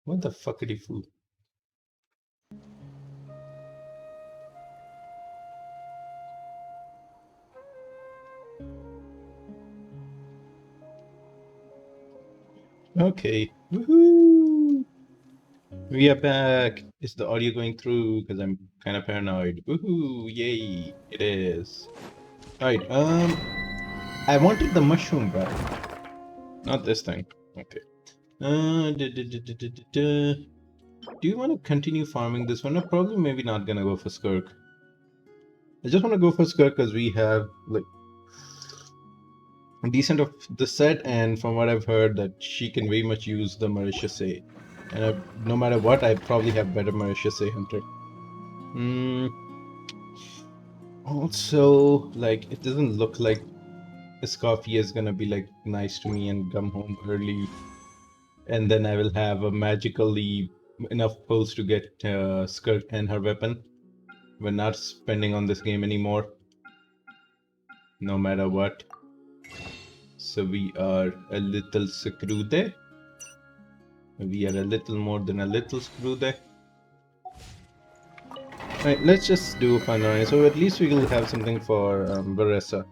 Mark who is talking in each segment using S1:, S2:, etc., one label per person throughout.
S1: What the fuckity fool? Okay. Woohoo! We are back. Is the audio going through? Because I'm kind of paranoid. Woohoo! Yay! It is. Alright, I wanted the mushroom guy. Not this thing. Okay. Do you want to continue farming this one? I'm probably maybe not gonna go for Skirk. I just want to go for Skirk because we have like a decent of the set, and from what I've heard, that she can very much use the Mauritius. And no matter what, I probably have better Mauritius Hunter. Also, like, it doesn't look like Escoffier is gonna be like nice to me and come home early, and then I will have a magically enough pulls to get Skirt and her weapon. We're not spending on this game anymore, no matter what. So we are a little screwed. We are a little more than a little screwed. Alright, let's just do Hanoi, so at least we will have something for Baressa.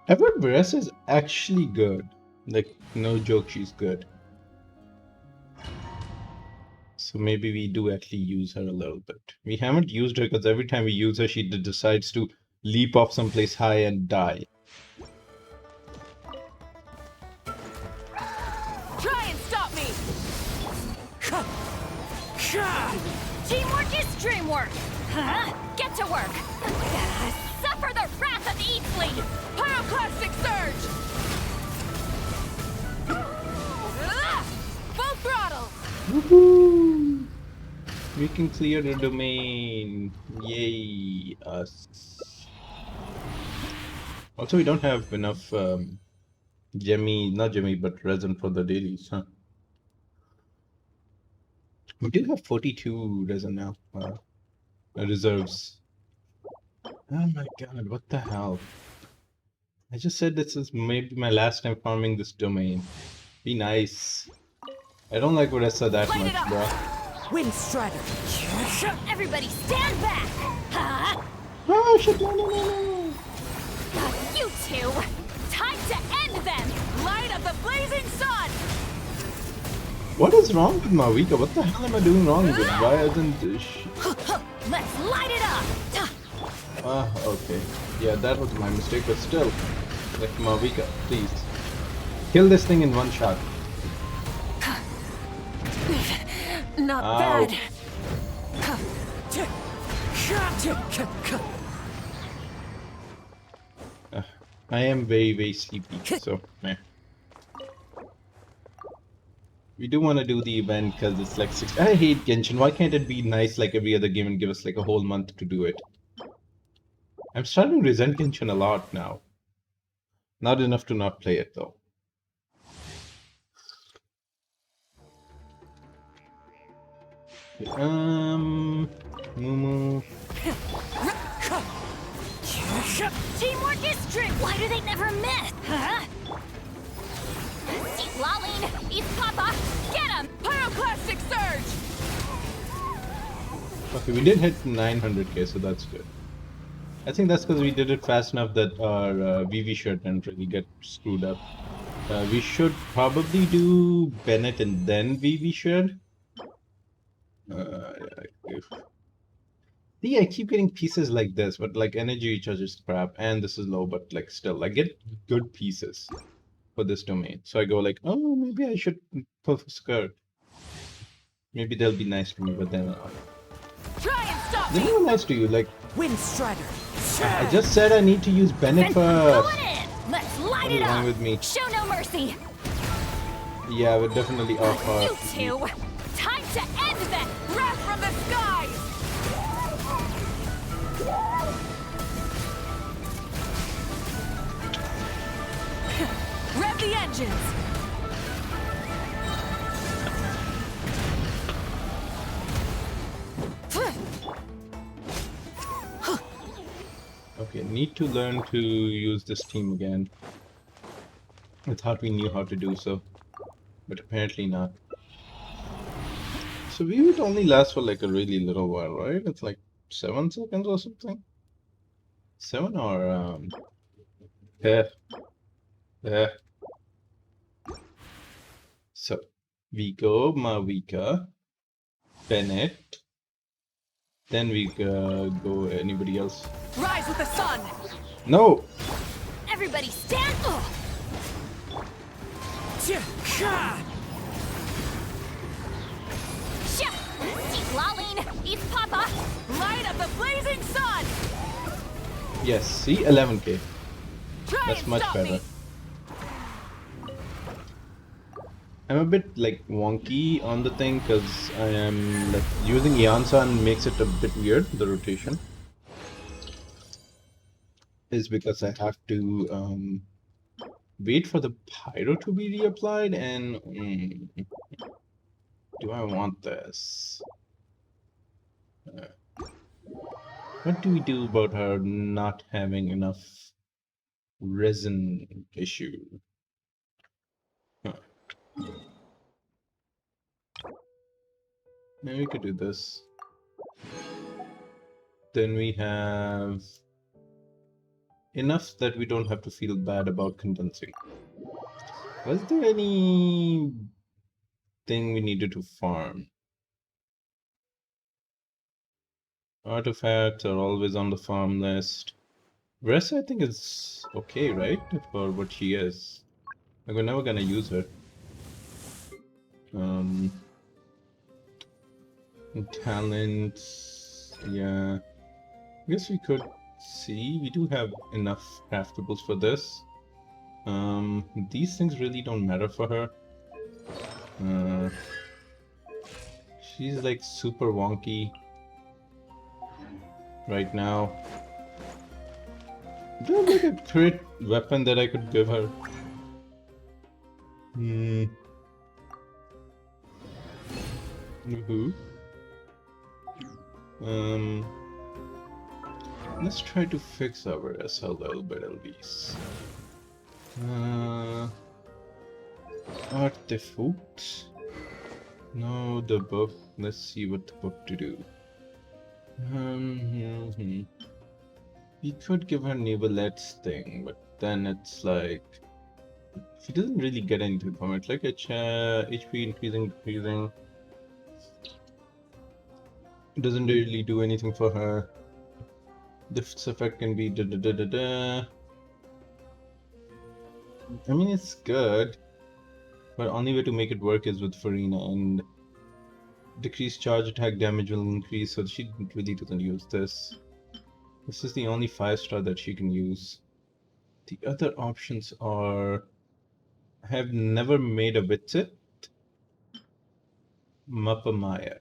S1: I've heard Baressa is actually good. Like, no joke, she's good. So maybe we do actually use her a little bit. We haven't used her because every time we use her, she decides to leap off someplace high and die.
S2: Try and stop me! Teamwork is dreamwork! Huh? Get to work! Suffer the wrath of Eatsley! Pyroclastic surge! Full throttle!
S1: Woohoo! We can clear the domain. Yay, us. Also, we don't have enough not gemmy, but resin for the dailies, huh? We do have 42 resin now. Reserves. Oh my god, what the hell? I just said this is maybe my last time farming this domain. Be nice. I don't like Oressa that
S2: Light
S1: much, bro.
S2: Wind Strider! Everybody stand back! Huh?
S1: Oh shit, no.
S2: You two! Time to end them! Light of the blazing sun!
S1: What is wrong with Mavika? What the hell am I doing wrong with? Why isn't this
S2: Let's light it up!
S1: Okay. Yeah, that was my mistake, but still. Like, Mavika, please. Kill this thing in one shot.
S2: Not
S1: Ow.
S2: bad.
S1: I am very sleepy, so meh. We do want to do the event because it's like 6. I hate Genshin. Why can't it be nice like every other game and give us like a whole month to do it? I'm starting to resent Genshin a lot now. Not enough to not play it though. Mumu.
S2: Teamwork is strength. Why do they never miss? Huh? See Laline, East Papa, get him! Pyroclastic surge!
S1: Okay, we did hit 900k, so that's good. I think that's because we did it fast enough that our VV shirt didn't really get screwed up. We should probably do Bennett and then VV shirt. See, I keep getting pieces like this, but like energy recharge is crap, and this is low, but like still, I get good pieces for this domain. So I go like, oh, maybe I should pull for Skirt. Maybe they'll be nice to me, but then
S2: Try and stop
S1: they're
S2: me!
S1: not nice to you. Like,
S3: Wind Strider.
S1: I just said I need to use Bennett first.
S2: Going in! Let's light
S1: What
S2: it
S1: is wrong
S2: up!
S1: with me?
S2: Show no mercy!
S1: Yeah, we're definitely off our.
S2: You two! Time to end them! Wrath from the skies! Rev the engines!
S1: Okay, need to learn to use this team again. I thought we knew how to do so. but apparently not. So we would only last for like a really little while, right? It's like 7 seconds or something. 7 or yeah, yeah. So we go Mavika, Bennett, then we go anybody else.
S2: Rise with the sun!
S1: No,
S2: Everybody stand! Seek Laline! East Papa! Light up the blazing sun!
S1: yes, see 11k.
S2: Try
S1: That's
S2: and
S1: much
S2: stop
S1: better.
S2: me!
S1: I'm a bit like wonky on the thing because I am like using Yansan makes it a bit weird. The rotation is because I have to wait for the pyro to be reapplied, and do I want this? What do we do about her not having enough resin issue? Huh. Maybe we could do this. Then we have enough that we don't have to feel bad about condensing. Was there any thing we needed to farm? Artifacts are always on the farm list. Rest, I think, is okay, right? For what she is. Like, we're never gonna use her. Um, talents, yeah. I guess we could see. We do have enough craftables for this. These things really don't matter for her. Uh, she's like super wonky right now. Do you have like a crit weapon that I could give her? Hmm. Woohoo. Um. Let's try to fix our SL a little bit at least. Artifact. No, the book. Let's see what the book to do. We could give her Nivelette's thing, but then it's like she doesn't really get anything from it. Like HP increasing, decreasing. It doesn't really do anything for her. This effect can be da da da da da. I mean, it's good, but only way to make it work is with Farina, and decreased charge attack damage will increase, so she really doesn't use this. This is the only 5-star that she can use. The other options are... I have never made a Witsit. Mappa Maya.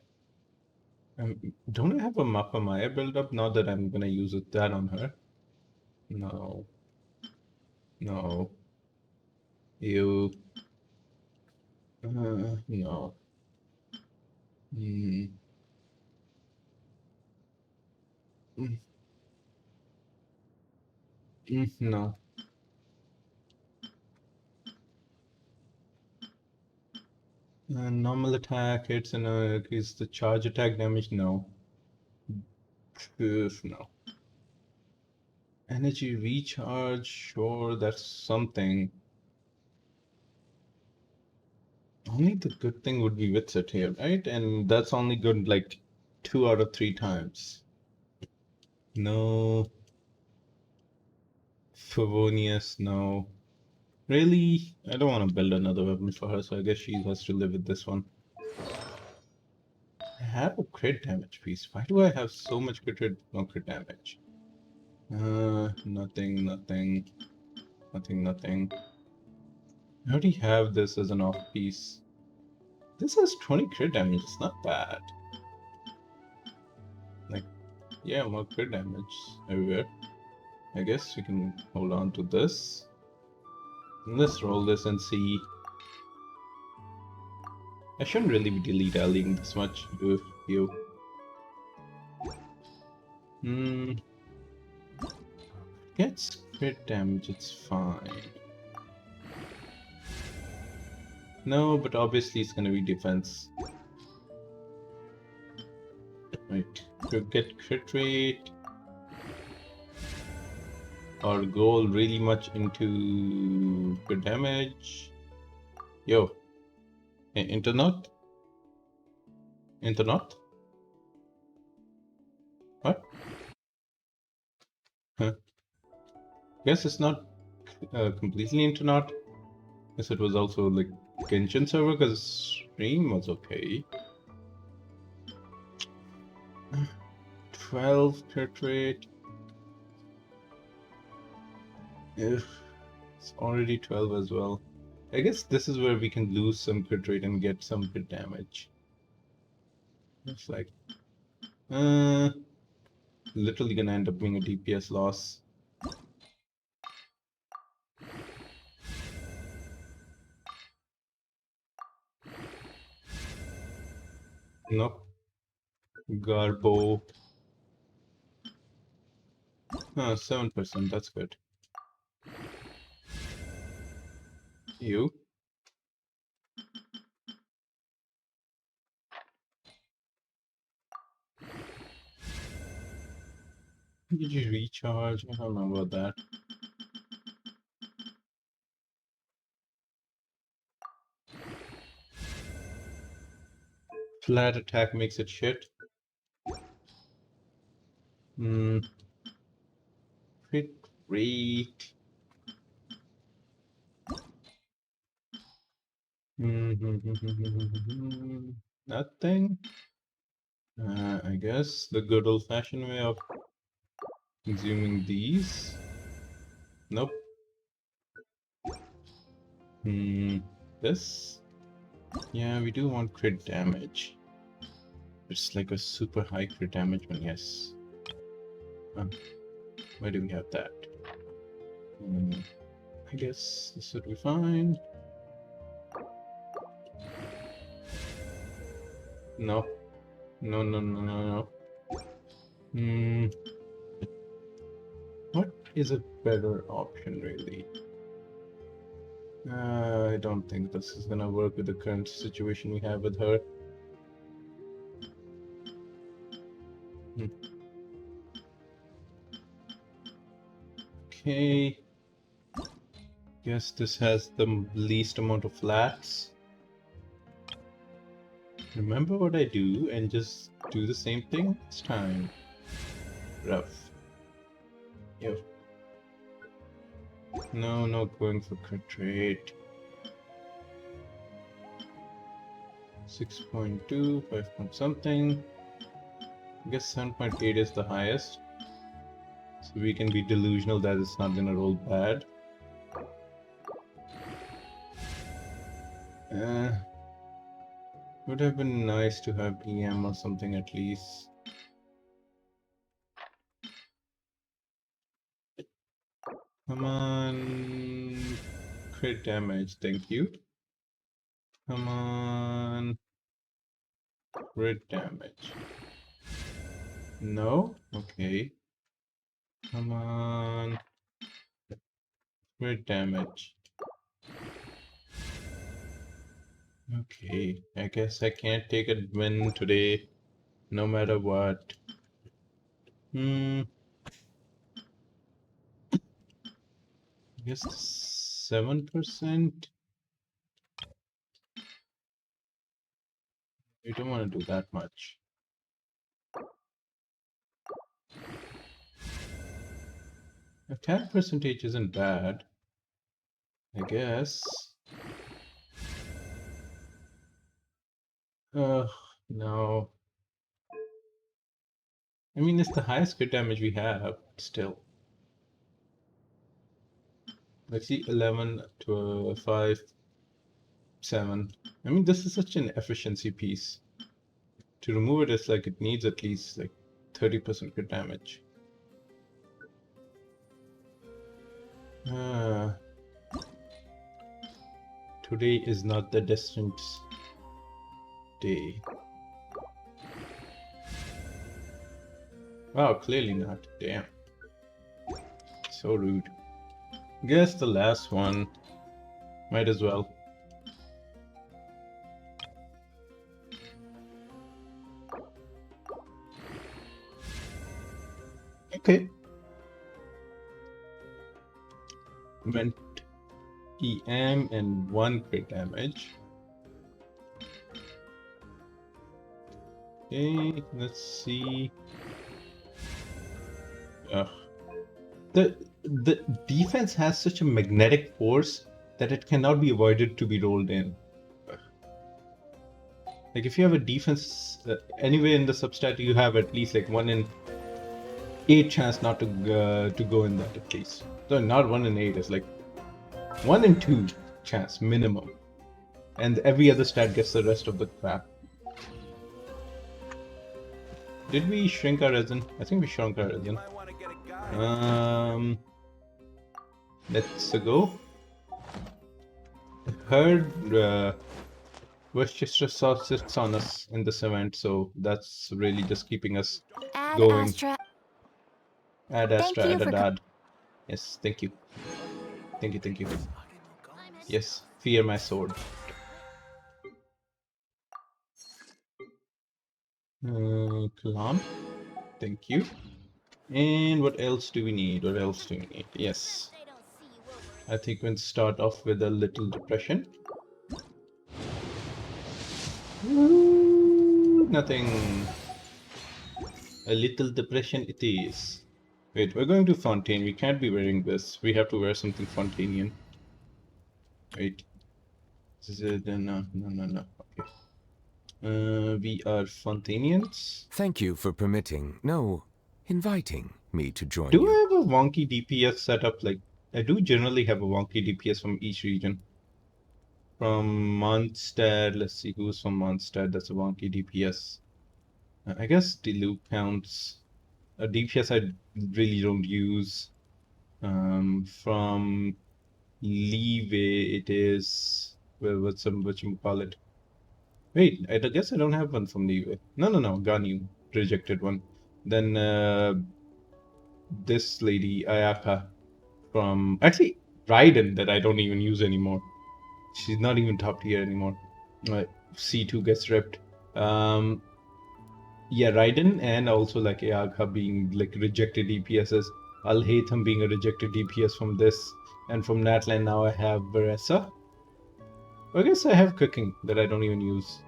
S1: Don't I have a Mappa Maya build up? Not that I'm gonna use that on her. No. No. You. No. Mm. Mm. No. Normal attack hits and increase the charge attack damage? No. No. Energy recharge? Sure, that's something. Only the good thing would be Witsit here, right? And that's only good like 2 out of 3 times. No. Favonius, no. Really? I don't want to build another weapon for her, so I guess she has to live with this one. I have a crit damage piece. Why do I have so much no crit damage? Nothing, nothing, nothing, nothing. I already have this as an off piece. This has 20 crit damage, it's not bad. Like, yeah, more crit damage everywhere. I guess we can hold on to this. Let's roll this and see. I shouldn't really be dilly-dallying this much with you. Gets crit damage, it's fine. No, but obviously it's gonna be defense. Right. To get crit rate or go really much into crit damage. Yo. Internet? Internet? What? Huh. Guess it's not completely internet. Guess it was also like Genshin server because stream was okay. 12 crit rate. If it's already 12 as well. I guess this is where we can lose some crit rate and get some crit damage. It's like, literally gonna end up being a DPS loss. Nope. Garbo. 7%, that's good. You? Did you recharge? I don't know about that. Flat attack makes it shit. Hmm. Crit rate. Nothing. I guess the good old-fashioned way of consuming these. Nope. This. Yeah, we do want crit damage. It's like a super high crit damage one, yes. Why do we have that? I guess this should be fine. No. No, no, no, no, no. What is a better option, really? I don't think this is gonna work with the current situation we have with her. Okay. Guess this has the least amount of flats. Remember what I do and just do the same thing this time. Rough. Yep. No, not going for crit rate. 6.2, 5 point something. I guess 7.8 is the highest. So we can be delusional that it's not gonna roll bad. Would have been nice to have EM or something at least. Come on. Crit damage, thank you. Come on. Crit damage. No? Okay. Come on. Crit damage. Okay, I guess I can't take a win today, no matter what. I guess 7%? We don't want to do that much. Attack percentage isn't bad, I guess. Ugh, no. I mean, it's the highest crit damage we have, still. Let's see, 11, 12, 5, 7. I mean, this is such an efficiency piece. To remove it, it's like it needs at least like 30% crit damage. Today is not the destined day. Wow, clearly not. Damn. So rude. Guess the last one. Might as well. Went EM and 1 crit damage. Okay, let's see. Ugh. The defense has such a magnetic force that it cannot be avoided to be rolled in. Like if you have a defense anyway in the substat, you have at least like 1 in 8 chance not to go in that at least. So not 1 in 8, it's like 1 in 2 chance minimum, and every other stat gets the rest of the crap. Did we shrink our resin? I think we shrunk our resin. Let's go. Heard Westchester sauce sits on us in this event, so that's really just keeping us
S2: Ad
S1: going.
S2: Astra.
S1: Add
S2: Thank
S1: Astra,
S2: you
S1: add a
S2: for
S1: dad. Yes, thank you. Thank you, thank you. Yes, fear my sword. Kalam. Thank you. And what else do we need? What else do we need? Yes. I think we'll start off with a little depression. Nothing. A little depression it is. Wait, we're going to Fontaine. We can't be wearing this. We have to wear something Fontainian. Wait. Is it? No. Okay. We are Fontainians.
S3: Thank you for permitting, no, inviting me to join
S1: Do
S3: you.
S1: I have a wonky DPS setup? Like, I do generally have a wonky DPS from each region. From Mondstadt, let's see who's from Mondstadt. That's a wonky DPS. I guess Diluc counts. A DPS I really don't use. From Leeway, it is. Well, what you call it? Wait, I guess I don't have one from Leeway. No, Ganyu, rejected one. Then this lady Ayaka from actually Raiden that I don't even use anymore. She's not even top tier anymore. C2 gets ripped. Yeah, Raiden and also like Ayaka being like rejected DPSs. Al-Haytham being a rejected DPS from this, and from Natlan now I have Baressa. I guess I have Cooking that I don't even use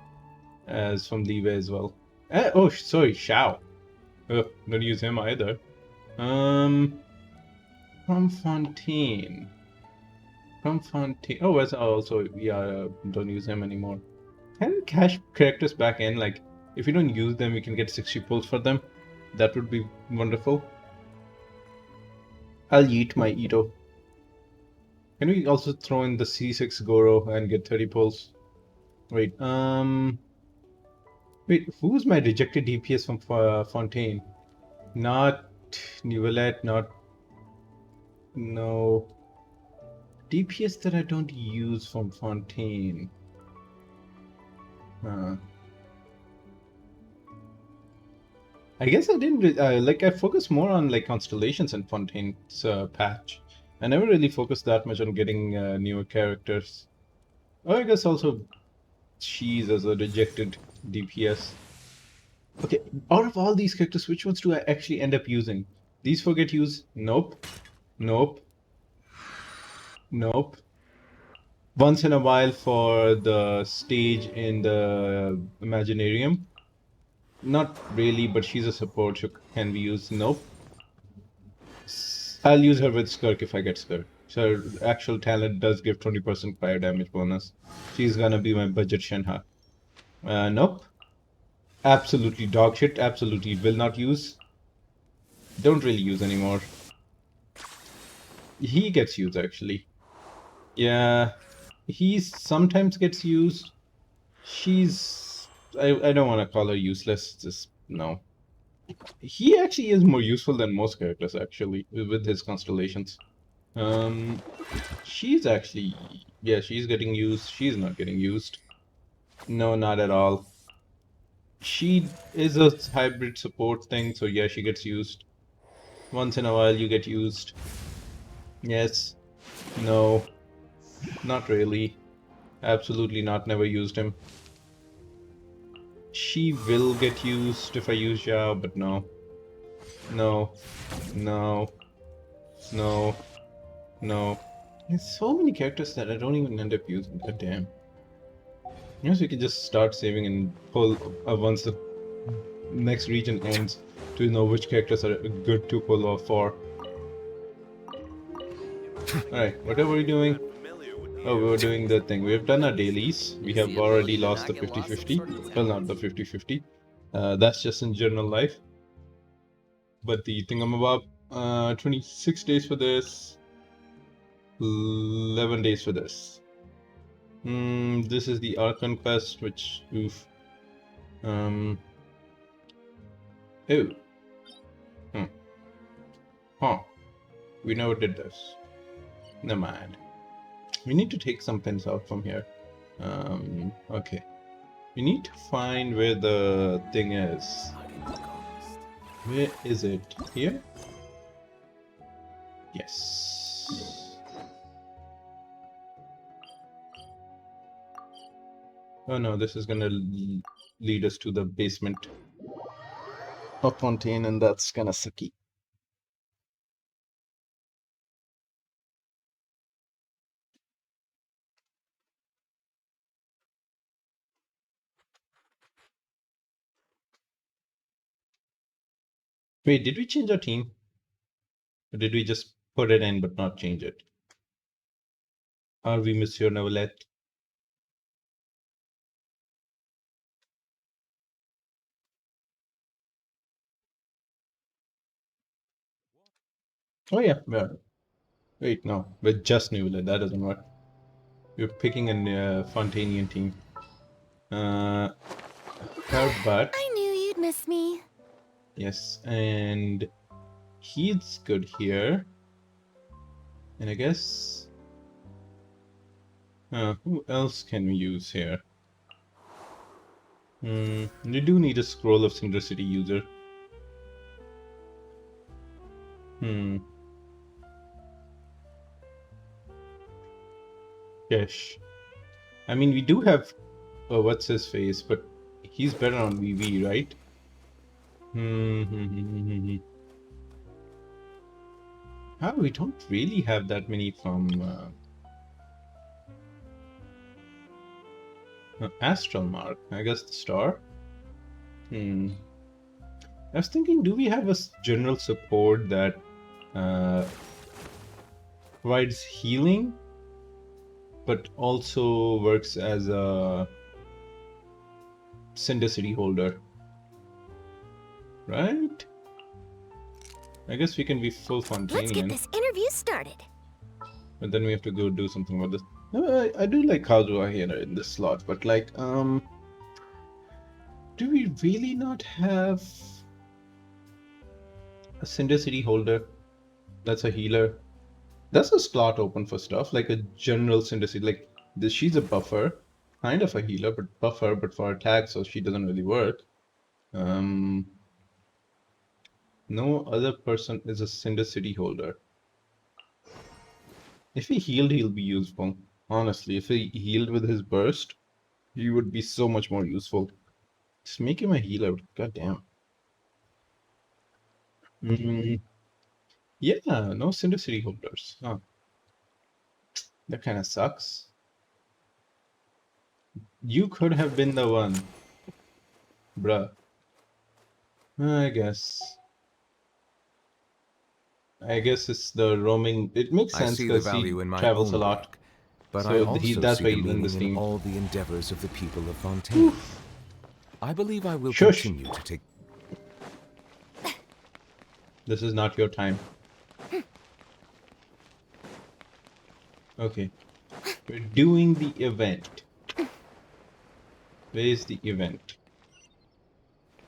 S1: as from Leeway as well. Oh, sorry, Shao. Don't use him either. From Fontaine. Oh, also, yeah, don't use him anymore. Can we cash characters back in? Like, if you don't use them, we can get 60 pulls for them. That would be wonderful. I'll eat my Ito. Can we also throw in the C6 Goro and get 30 pulls? Wait, wait, who's my rejected DPS from Fontaine? Not Nivelette, not... No. DPS that I don't use from Fontaine. I guess I didn't like. I focused more on like constellations in Fontaine's patch. I never really focused that much on getting newer characters. Oh, I guess also Cheese as a rejected DPS. Okay, out of all these characters, which ones do I actually end up using? These four get used? Nope. Once in a while for the stage in the Imaginarium. Not really, but she's a support, so can be used. Nope. I'll use her with Skirk if I get Skirk. So her actual talent does give 20% fire damage bonus. She's gonna be my budget Shenha. Nope. Absolutely dog shit. Absolutely will not use. Don't really use anymore. He gets used actually. Yeah. He sometimes gets used. She's... I don't want to call her useless. Just no. He actually is more useful than most characters actually with his constellations. She's actually... Yeah, she's getting used. She's not getting used. No, not at all. She is a hybrid support thing, so yeah, she gets used. Once in a while you get used. Yes. No. Not really. Absolutely not. Never used him. She will get used if I use Zhao, but no. No. There's so many characters that I don't even end up using. God damn. Yes, we can just start saving and pull once the next region ends to know which characters are good to pull off for. Alright, whatever we're doing. Oh, we were doing the thing. We have done our dailies. We have already lost the 50-50. Well, not the 50-50. That's just in general life. But the thingamabob, 26 days for this, 11 days for this. This is the Archon quest, which, oof. Oh. Huh. We never did this. Never mind. We need to take some pins out from here. Okay. We need to find where the thing is. Where is it? Here? Yes. Oh no, this is gonna lead us to the basement of Fontaine, and that's kinda sucky. Wait, did we change our team? Or did we just put it in but not change it? Are we Monsieur Novelette? Oh yeah, wait, no, we're just Novelette. That doesn't work. We're picking a Fontanian team. Her butt.
S2: I knew you'd miss me.
S1: Yes, and he's good here. And I guess... who else can we use here? We do need a Scroll of Synchronicity user. Yes. I mean, we do have... what's his face? But he's better on VV, right? Oh, we don't really have that many from... Astral Mark. I guess the star? I was thinking, do we have a general support that provides healing, but also works as a Syndicity holder? Right? I guess we can be full Fontanian.
S2: Let's get this interview started.
S1: But then we have to go do something about this. No, I do like Kazuha here in this slot, but like, do we really not have a Syndicity holder that's a healer? That's a slot open for stuff, like a general Syndicity. Like, she's a buffer, kind of a healer, but buffer, but for attack, so she doesn't really work. No other person is a Syndicity holder. If he healed, he'll be useful. Honestly, if he healed with his burst, he would be so much more useful. Just make him a healer. God damn. Yeah, no Syndicity holders. Huh. That kind of sucks. You could have been the one. Bruh. I guess it's the roaming. It makes sense because he travels a lot.
S3: Work, but
S1: so
S3: I also
S1: that's
S3: see
S1: why
S3: the
S1: he's in this
S3: meaning in
S1: team.
S3: all the endeavors of the people of Fontaine. I believe I will
S1: Shush.
S3: continue to take...
S1: This is not your time. Okay. We're doing the event. Where is the event?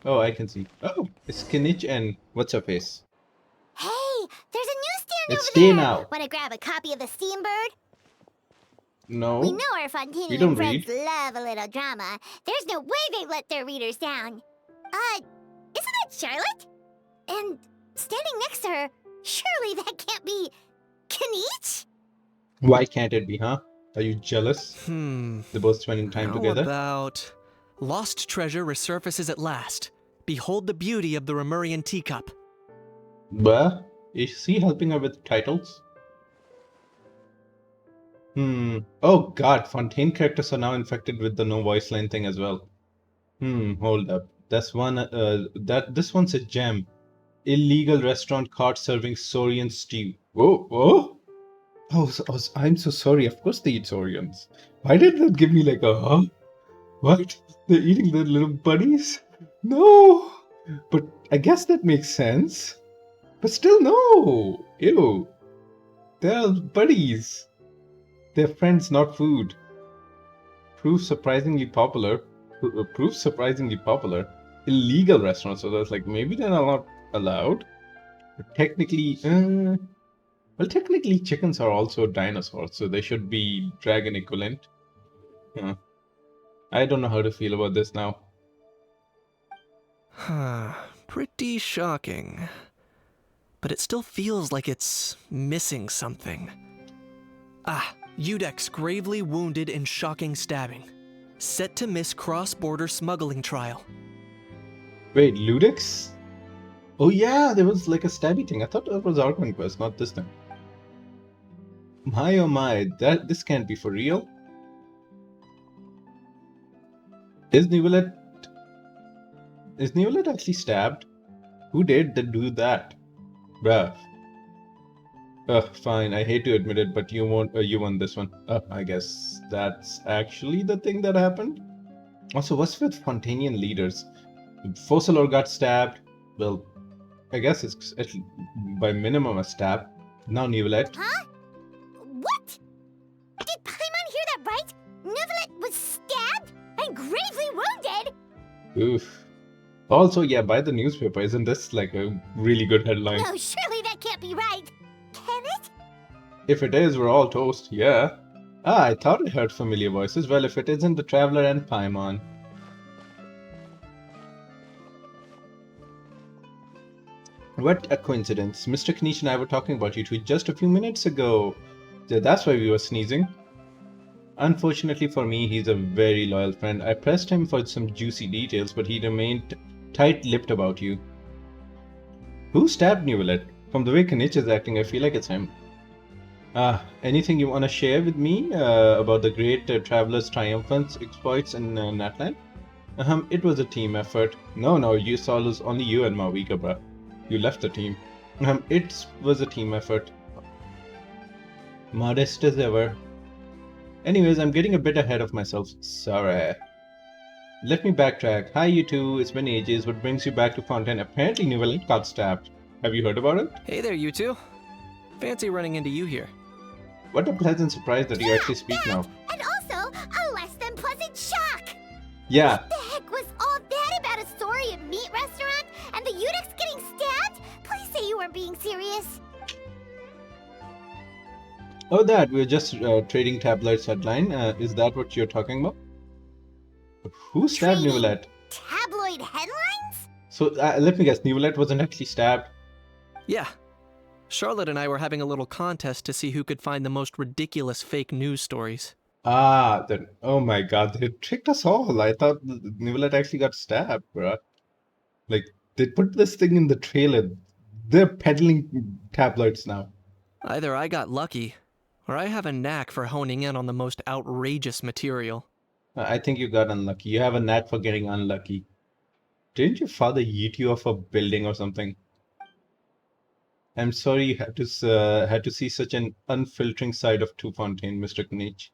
S1: Oh, I can see. Oh, it's Kinich and what's her face?
S2: Hey, there's a newsstand
S1: It's
S2: over
S1: Stay
S2: there.
S1: Now.
S2: Want to grab a copy of the Steambird?
S1: No.
S2: We know our Fontanian
S1: We don't
S2: friends
S1: read.
S2: love a little drama. There's no way they let their readers down. Isn't that Charlotte? And standing next to her, surely that can't be Kinich?
S1: Why can't it be, huh? Are you jealous? They're both spending time
S4: How
S1: together?
S4: about... Lost treasure resurfaces at last. Behold the beauty of the Remurian teacup.
S1: Bah, is he helping her with titles? Oh God, Fontaine characters are now infected with the no voice line thing as well. Hold up. That's one. This one's a gem. Illegal restaurant caught serving Saurian stew. Whoa, whoa. I'm so sorry. Of course they eat Saurians. Why did that give me like a huh? What? They're eating their little buddies? No. But I guess that makes sense. But still, no. Ew. They're buddies. They're friends, not food. Proof surprisingly popular. Proof surprisingly popular. Illegal restaurants. So that's like maybe they're not allowed. But technically, well, technically chickens are also dinosaurs, so they should be dragon equivalent. Huh. I don't know how to feel about this now.
S4: Pretty shocking. But it still feels like it's missing something. Udex gravely wounded in shocking stabbing. Set to miss cross-border smuggling trial.
S1: Wait, Ludex? Oh yeah, there was like a stabby thing. I thought that was our conquest, not this time. My oh my, this can't be for real. Is Nivelet actually stabbed? Who did do that? Bruh. Ugh, fine. I hate to admit it, but you won this one. I guess that's actually the thing that happened. Also, what's with Fontanian leaders? Fossilor got stabbed. Well, I guess it's by minimum a stab. Now Nivelet.
S2: Huh? What? Did Paimon hear that right? Neuvillette was stabbed and gravely wounded?
S1: Oof. Also, yeah, by the newspaper. Isn't this like a really good headline?
S2: No, surely that can't be right. Can it?
S1: If it is, we're all toast. Yeah. I thought I heard familiar voices. Well, if it isn't the Traveler and Paimon. What a coincidence. Mr. Knish and I were talking about you two just a few minutes ago. That's why we were sneezing. Unfortunately for me, he's a very loyal friend. I pressed him for some juicy details, but he remained tight-lipped about you. Who stabbed Neuvillette? From the way Knish is acting, I feel like it's him. Anything you want to share with me about the great Traveler's triumphant exploits in Natland? It was a team effort. No, you saw it was only you and Mawika, bruh. You left the team. It was a team effort. Modest as ever. Anyways, I'm getting a bit ahead of myself. Sorry. Let me backtrack. Hi, you two. It's been ages. What brings you back to Fontaine? Apparently, Neuvillette got stabbed. Have you heard about it?
S4: Hey there, you two. Fancy running into you here.
S1: What a pleasant surprise that you actually speak now.
S2: And also, a less than pleasant shock!
S1: Yeah.
S2: What the heck was all that about a Saurian meat restaurant and the Udex getting stabbed? Please say you weren't being serious.
S1: Oh, that. We're just trading tabloids headline. Is that what you're talking about? Who stabbed
S2: Trading
S1: Neuvillette?
S2: Tabloid headlines?
S1: So, let me guess. Neuvillette wasn't actually stabbed?
S4: Yeah. Charlotte and I were having a little contest to see who could find the most ridiculous fake news stories.
S1: Then. Oh my god. They tricked us all. I thought Neuvillette actually got stabbed, bruh. Like, they put this thing in the trailer. They're peddling tabloids now.
S4: Either I got lucky, or I have a knack for honing in on the most outrageous material.
S1: I think you got unlucky. You have a knack for getting unlucky. Didn't your father yeet you off a building or something? I'm sorry you had to see such an unfiltering side of Two Fontaine, Mr. Knight.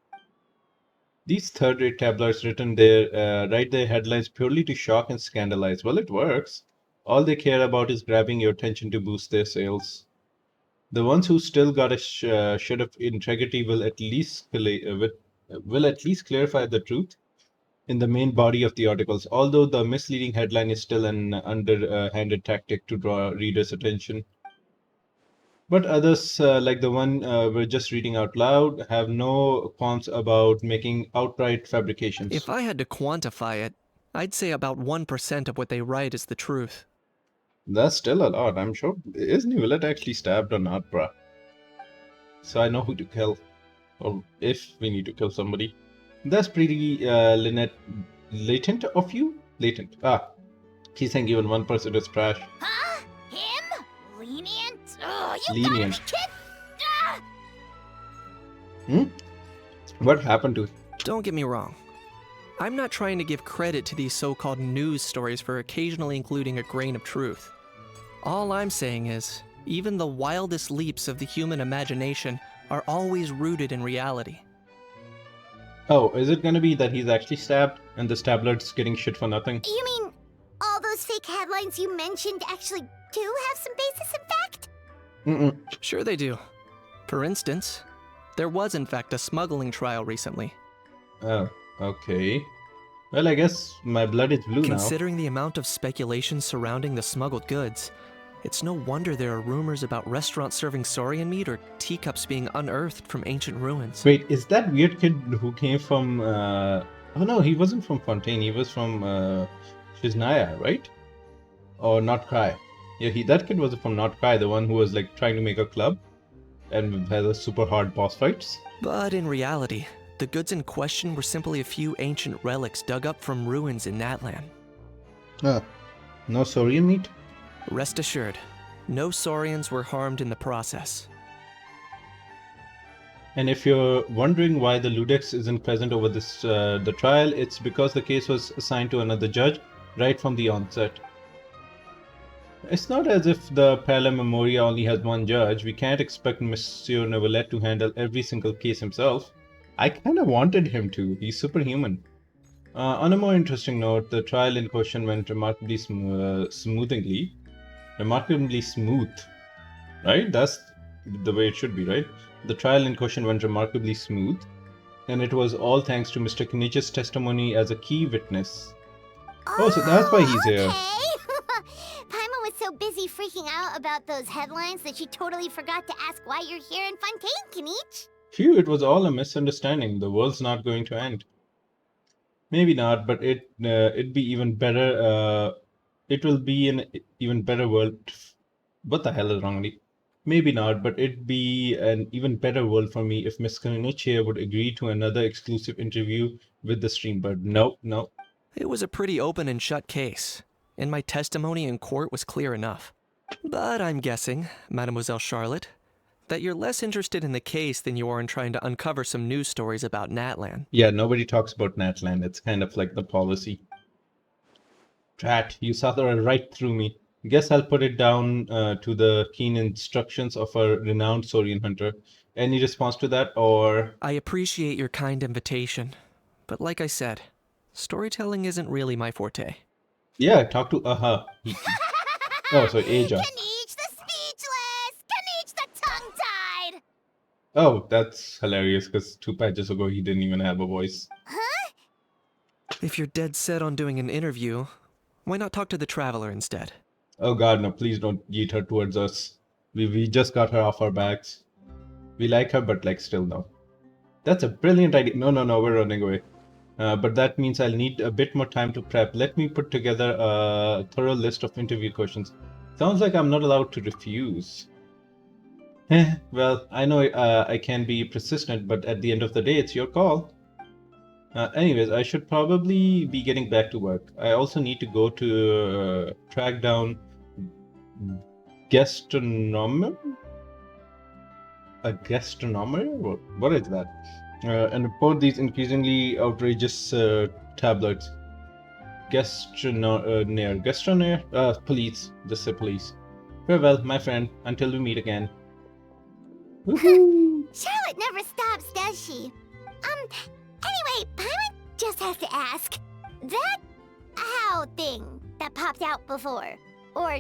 S1: These third-rate tabloids written there write their headlines purely to shock and scandalize. Well, it works. All they care about is grabbing your attention to boost their sales. The ones who still got a shred of integrity will at least clarify the truth in the main body of the articles, although the misleading headline is still an underhanded tactic to draw readers' attention. But others, like the one we're just reading out loud, have no qualms about making outright fabrications.
S4: If I had to quantify it, I'd say about 1% of what they write is the truth.
S1: That's still a lot, I'm sure. Is Neuvillette actually stabbed or not, bruh? So I know who to kill. Or if we need to kill somebody. That's pretty latent of you? Latent. He's saying even 1% is trash.
S2: Huh? Him? Lenient? Oh, you
S1: Lenient.
S2: got me, kid! Ah!
S1: What happened to it?
S4: Don't get me wrong. I'm not trying to give credit to these so-called news stories for occasionally including a grain of truth. All I'm saying is, even the wildest leaps of the human imagination are always rooted in reality.
S1: Oh, is it gonna be that he's actually stabbed and the stabler's getting shit for nothing?
S2: You mean all those fake headlines you mentioned actually do have some basis in fact?
S1: Mm-mm.
S4: Sure they do. For instance, there was in fact a smuggling trial recently.
S1: Oh, okay. Well, I guess my blood is blue now.
S4: Considering the amount of speculation surrounding the smuggled goods, it's no wonder there are rumors about restaurants serving saurian meat or teacups being unearthed from ancient ruins.
S1: Wait, is that weird kid who came from, oh no, he wasn't from Fontaine, he was from, Shiznaya, right? Or Not Cry. Yeah, that kid was from Not Cry, the one who was like trying to make a club and had a super hard boss fights.
S4: But in reality, the goods in question were simply a few ancient relics dug up from ruins in Natlan.
S1: No saurian meat?
S4: Rest assured, no saurians were harmed in the process.
S1: And if you're wondering why the Ludex isn't present over this the trial, it's because the case was assigned to another judge right from the onset. It's not as if the Pala Memoria only has one judge. We can't expect Monsieur Neuvillette to handle every single case himself. I kind of wanted him to. He's superhuman. On a more interesting note, the trial in question went remarkably remarkably smooth, right? That's the way it should be, right? The trial in question went remarkably smooth, and it was all thanks to Mr. Knich's testimony as a key witness. Oh, so that's why he's here.
S2: Paimon was so busy freaking out about those headlines that she totally forgot to ask why you're here in Fontaine, Knich.
S1: Phew, it was all a misunderstanding. The world's not going to end. Maybe not, but it'd be even better. It will be an even better world. What the hell is wrong with me? Maybe not, but it'd be an even better world for me if Miss Knich here would agree to another exclusive interview with the stream. But no.
S4: It was a pretty open and shut case, and my testimony in court was clear enough. But I'm guessing, Mademoiselle Charlotte, that you're less interested in the case than you are in trying to uncover some news stories about Natlan.
S1: Yeah, nobody talks about Natlan. It's kind of like the policy. Drat, you saw right through me. Guess I'll put it down to the keen instructions of a renowned saurian hunter. Any response to that, or...?
S4: I appreciate your kind invitation, but like I said, storytelling isn't really my forte.
S1: Yeah, talk to Aha. Oh, sorry, Aja.
S2: Knich the speechless! Knich the tongue-tied!
S1: Oh, that's hilarious, because 2 patches ago he didn't even have a voice.
S2: Huh?
S4: If you're dead set on doing an interview, why not talk to the Traveler instead?
S1: Oh god, no, please don't yeet her towards us. We just got her off our backs. We like her, but like still no. That's a brilliant idea. No, we're running away. But that means I'll need a bit more time to prep. Let me put together a thorough list of interview questions. Sounds like I'm not allowed to refuse. Well, I know I can be persistent, but at the end of the day, it's your call. Anyways, I should probably be getting back to work. I also need to go to track down gastronomer? A gastronomer? What is that? And report these increasingly outrageous tablets. Gastronaire? Police. Just say police. Farewell, my friend, until we meet again. Woohoo!
S2: Charlotte never stops, does she? Anyway, Paimon just has to ask. That how thing that popped out before, or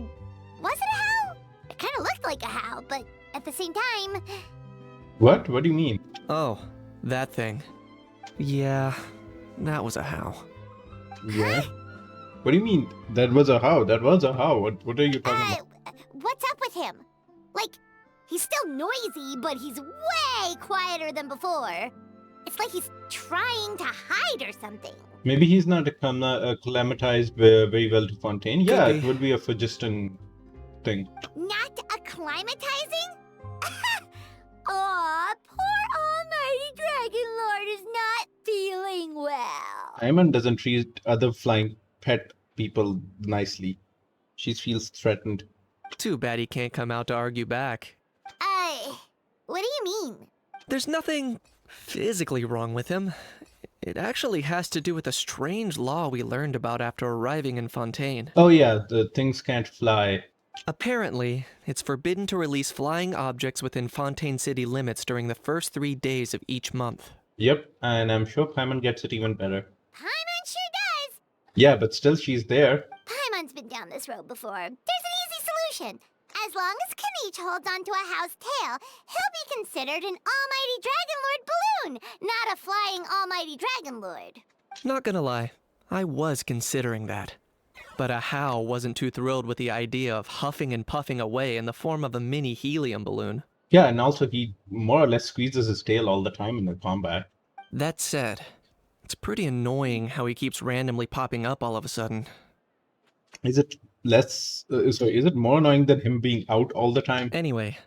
S2: was it a how? It kind of looked like a how, but at the same time...
S1: What? What do you mean?
S4: Oh, that thing. Yeah, that was a how.
S1: Yeah? What do you mean? That was a how? That was a how? What are you talking about?
S2: What's up with him? Like, he's still noisy, but he's way quieter than before. It's like he's trying to hide or something.
S1: Maybe he's not acclimatized very well to Fontaine. Yeah,
S4: Could
S1: it
S4: be.
S1: would be a phlogiston thing.
S2: Not acclimatizing? Aw, poor almighty Dragon Lord is not feeling well.
S1: Paimon doesn't treat other flying pet people nicely. She feels threatened.
S4: Too bad he can't come out to argue back.
S2: What do you mean?
S4: There's nothing physically wrong with him. It actually has to do with a strange law we learned about after arriving in Fontaine.
S1: Oh yeah, the things can't fly.
S4: Apparently, it's forbidden to release flying objects within Fontaine city limits during the first 3 days of each month.
S1: Yep, and I'm sure Paimon gets it even better.
S2: Paimon sure does.
S1: Yeah, but still she's there.
S2: Paimon's been down this road before. There's an easy solution. As long as Kanich holds onto a house tail, he'll be considered an almighty Dragon Lord balloon, not a flying almighty Dragon Lord.
S4: Not gonna lie, I was considering that. But Ahau wasn't too thrilled with the idea of huffing and puffing away in the form of a mini helium balloon.
S1: Yeah, and also he more or less squeezes his tail all the time in the combat.
S4: That said, it's pretty annoying how he keeps randomly popping up all of a sudden.
S1: Is it is it more annoying than him being out all the time?
S4: Anyway,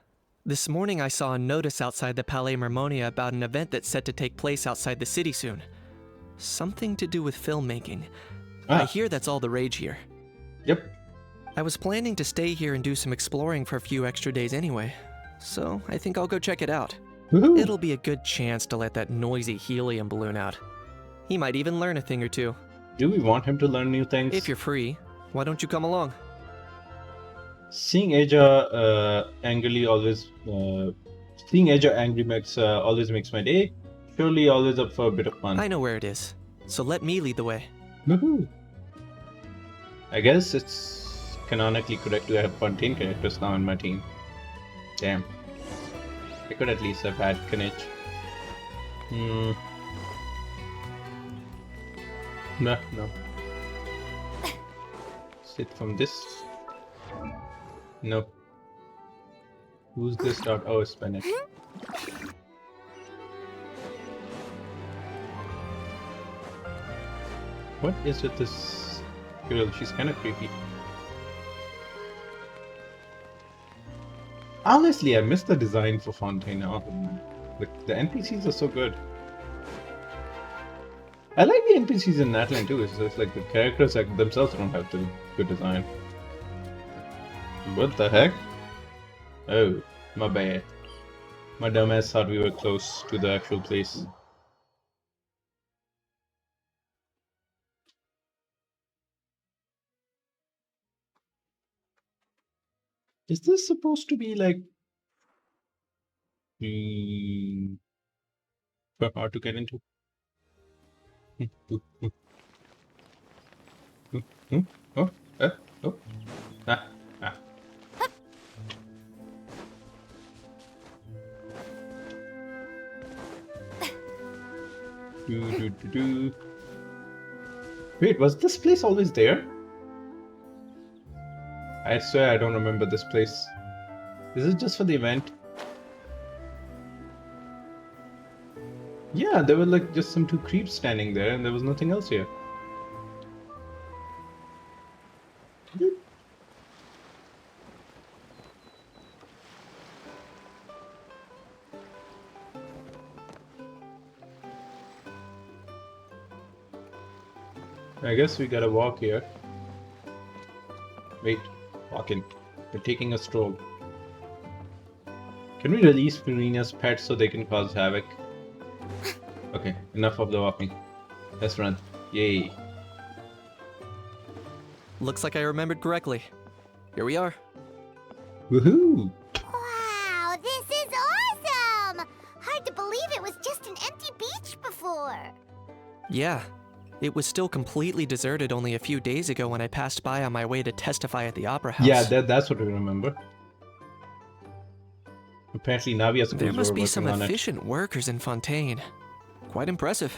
S4: this morning I saw a notice outside the Palais Mermonia about an event that's set to take place outside the city soon. Something to do with filmmaking. I hear that's all the rage here.
S1: Yep.
S4: I was planning to stay here and do some exploring for a few extra days anyway, so I think I'll go check it out.
S1: Woohoo.
S4: It'll be a good chance to let that noisy helium balloon out. He might even learn a thing or two.
S1: Do we want him to learn new things?
S4: If you're free, why don't you come along?
S1: Seeing Aja angry always makes my day. Surely always up for a bit of fun.
S4: I know where it is, so let me lead the way.
S1: Woohoo! I guess it's canonically correct to have Fontaine characters now in my team. Damn. I could at least have had Kanich. No. Sit from this. No. Who's this dot? Oh, it's Spanish. What is with this girl? She's kind of creepy. Honestly, I miss the design for Fontaine now. The NPCs are so good. I like the NPCs in Natlan too. It's just like the characters themselves don't have the good design. What the heck? Oh, my bad. My dumbass thought we were close to the actual place. Is this supposed to be like hard to get into? Oh, oh, ah. Wait, was this place always there? I swear I don't remember this place. Is it just for the event? Yeah, there were like just some two creeps standing there and there was nothing else here. I guess we gotta walk here. Wait, walking. We're taking a stroll. Can we release Furina's pets so they can cause havoc? Okay, enough of the walking. Let's run. Yay.
S4: Looks like I remembered correctly. Here we are.
S1: Woohoo!
S2: Wow, this is awesome! Hard to believe it was just an empty beach before.
S4: Yeah, it was still completely deserted only a few days ago when I passed by on my way to testify at the Opera House.
S1: Yeah, that's what we remember. Apparently Navia's
S4: There must be some
S1: on
S4: efficient workers in Fontaine. Quite impressive.